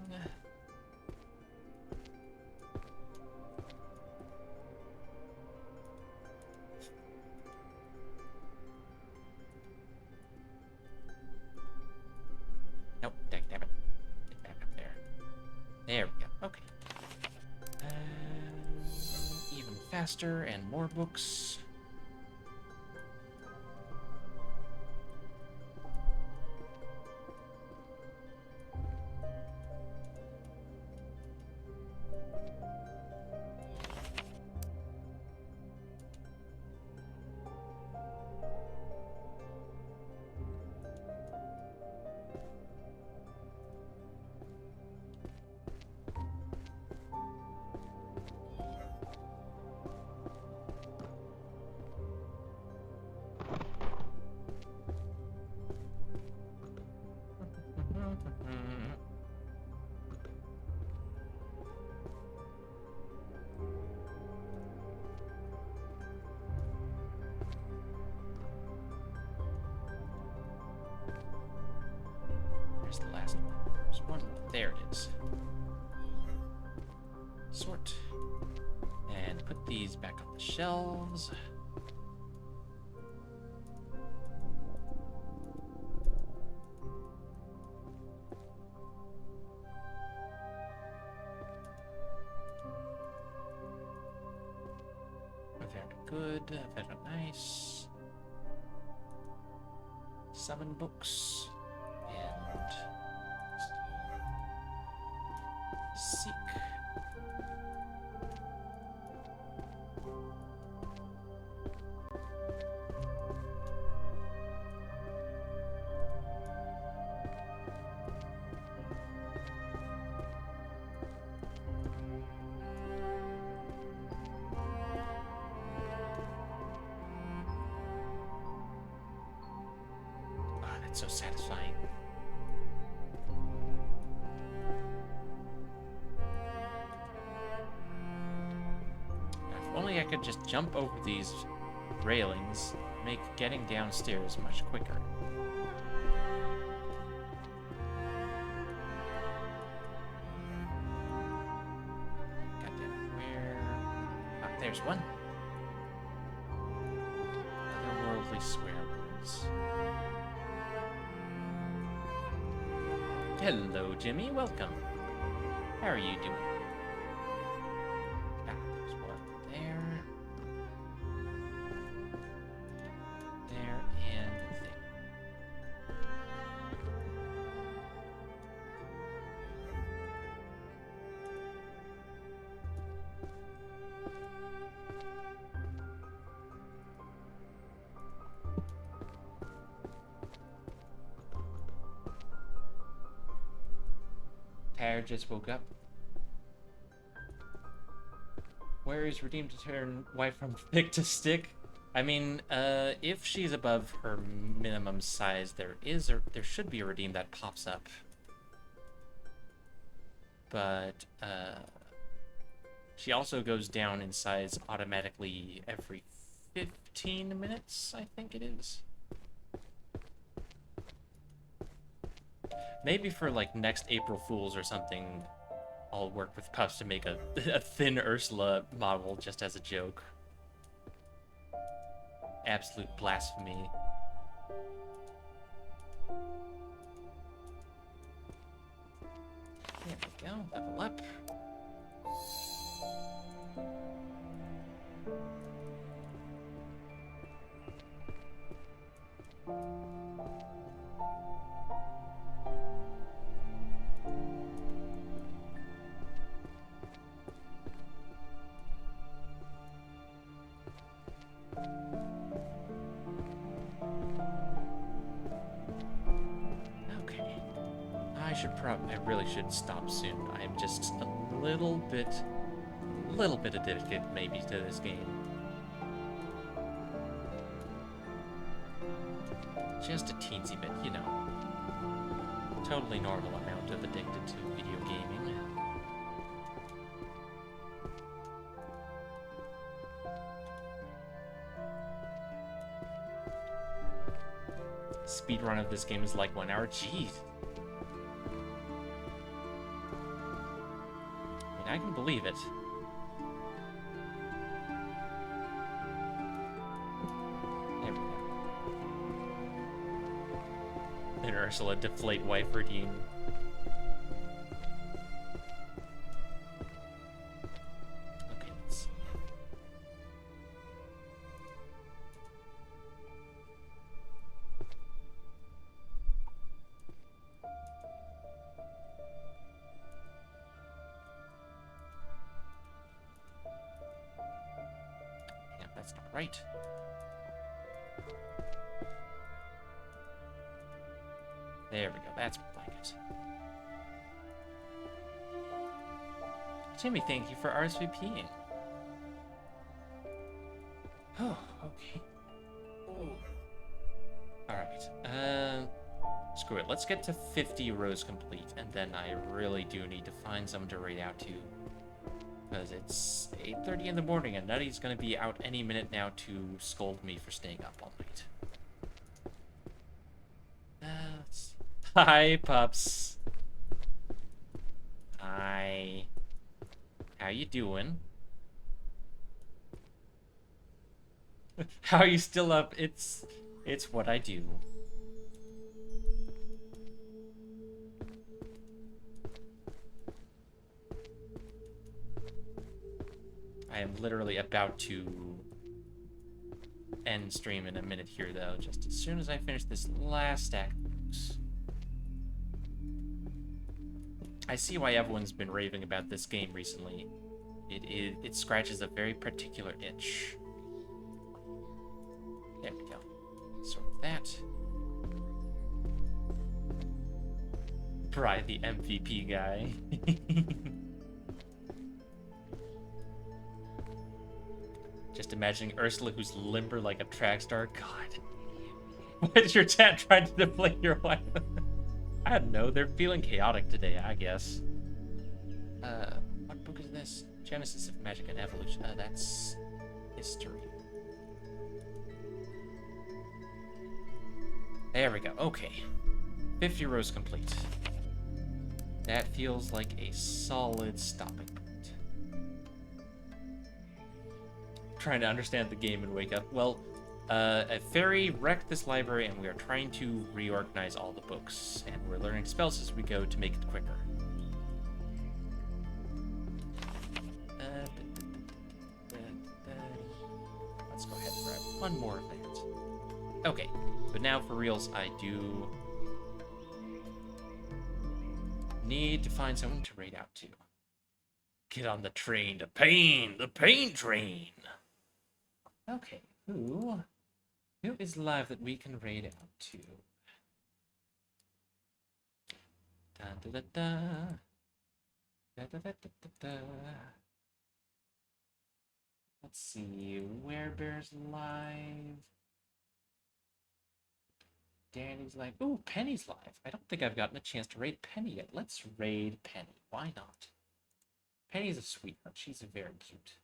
Nope, damn it. Get back up there. There we go, okay. Even faster and more books. Where's the last one? There's one more. There it is. Sort. And put these back on the shelves. Very good, very nice. Summon books and seek. So satisfying. If only I could just jump over these railings, make getting downstairs much quicker. Goddamn, where? Ah, there's one. Otherworldly swear words. Hello, Jimmy. Welcome. How are you doing? Ah, there's one there. There and there. Tired, just woke up. Where is redeemed to turn wife from thick to stick? I mean, if she's above her minimum size, there should be a redeem that pops up. But, she also goes down in size automatically every 15 minutes, I think it is. Maybe for, like, next April Fools or something, I'll work with Puffs to make a thin Ursula model just as a joke. Absolute blasphemy. There we go, level up. Okay. I really should stop soon. I am just a little bit addicted maybe to this game. Just a teensy bit, you know. Totally normal amount of addicted to video gaming. Speedrun of this game is like 1 hour. Jeez. I mean, I can believe it. There we go. And Ursula deflate wife redeem. Okay, let's see. Yeah, that's not right. There we go, that's more like it. Jimmy, thank you for RSVPing. Oh, okay. Alright, screw it. Let's get to 50 rows complete, and then I really do need to find someone to raid out to. Because it's 8:30 in the morning, and Nutty's gonna be out any minute now to scold me for staying up all night. Let's see. Hi, pups. Hi. How you doing? How are you still up? It's what I do. I am literally about to end stream in a minute here, though, just as soon as I finish this last stack of books. I see why everyone's been raving about this game recently. It scratches a very particular itch. There we go. Sort that. Bry, the MVP guy. Just imagining Ursula who's limber like a track star. God. What is your chat trying to deflate your wife? I don't know. They're feeling chaotic today, I guess. What book is this? Genesis of Magic and Evolution. That's history. There we go. Okay. 50 rows complete. That feels like a solid stopping point. Trying to understand the game and wake up. Well, a fairy wrecked this library and we are trying to reorganize all the books. And we're learning spells as we go to make it quicker. Let's go ahead and grab one more of that. Okay, but now for reals, I do need to find someone to raid out to. Get on the train to pain, the pain train. Okay, who is live that we can raid out to? Da da da da. Da da da da da da. Let's see, Werebear's live. Danny's live. Ooh, Penny's live. I don't think I've gotten a chance to raid Penny yet. Let's raid Penny. Why not? Penny's a sweetheart. She's very cute.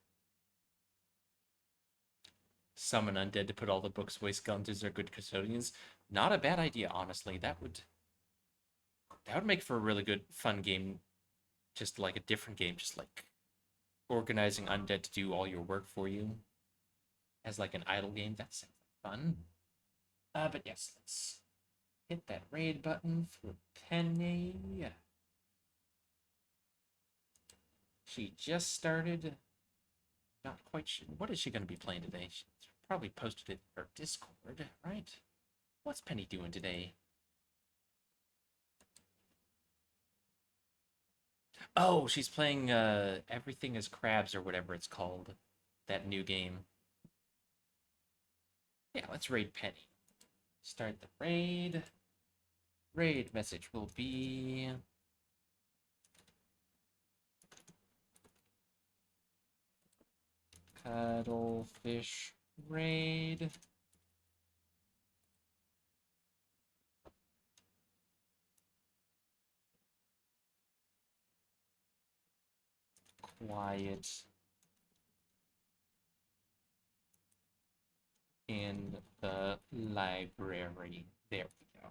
Summon undead to put all the books away. Skeletons are good custodians. Not a bad idea, honestly. That would make for a really good, fun game. Just like a different game. Just like organizing undead to do all your work for you. As like an idle game. That sounds fun. But yes, let's hit that raid button for Penny. She just started. Not quite sure. What is she going to be playing today? She's probably posted it in her Discord, right? What's Penny doing today? Oh, she's playing Everything is Crabs or whatever it's called. That new game. Yeah, let's raid Penny. Start the raid. Raid message will be... Cuddlefish raid. Quiet in the library. There we go.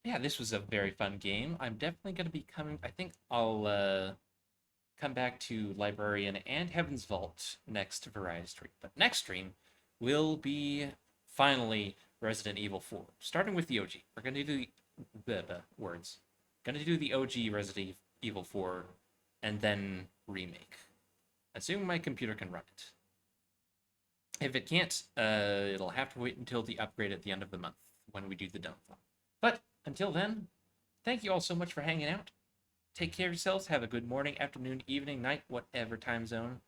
Yeah, this was a very fun game. I'm definitely going to be coming... I think I'll come back to Librarian and Heaven's Vault next Variety stream. But next stream will be finally Resident Evil 4. Starting with the OG. We're going to do the words. Going to do the OG Resident Evil 4 and then remake. Assume my computer can run it. If it can't, it'll have to wait until the upgrade at the end of the month when we do the downfall. But until then, thank you all so much for hanging out. Take care of yourselves. Have a good morning, afternoon, evening, night, whatever time zone.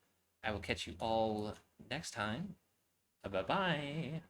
I will catch you all next time. Bye-bye.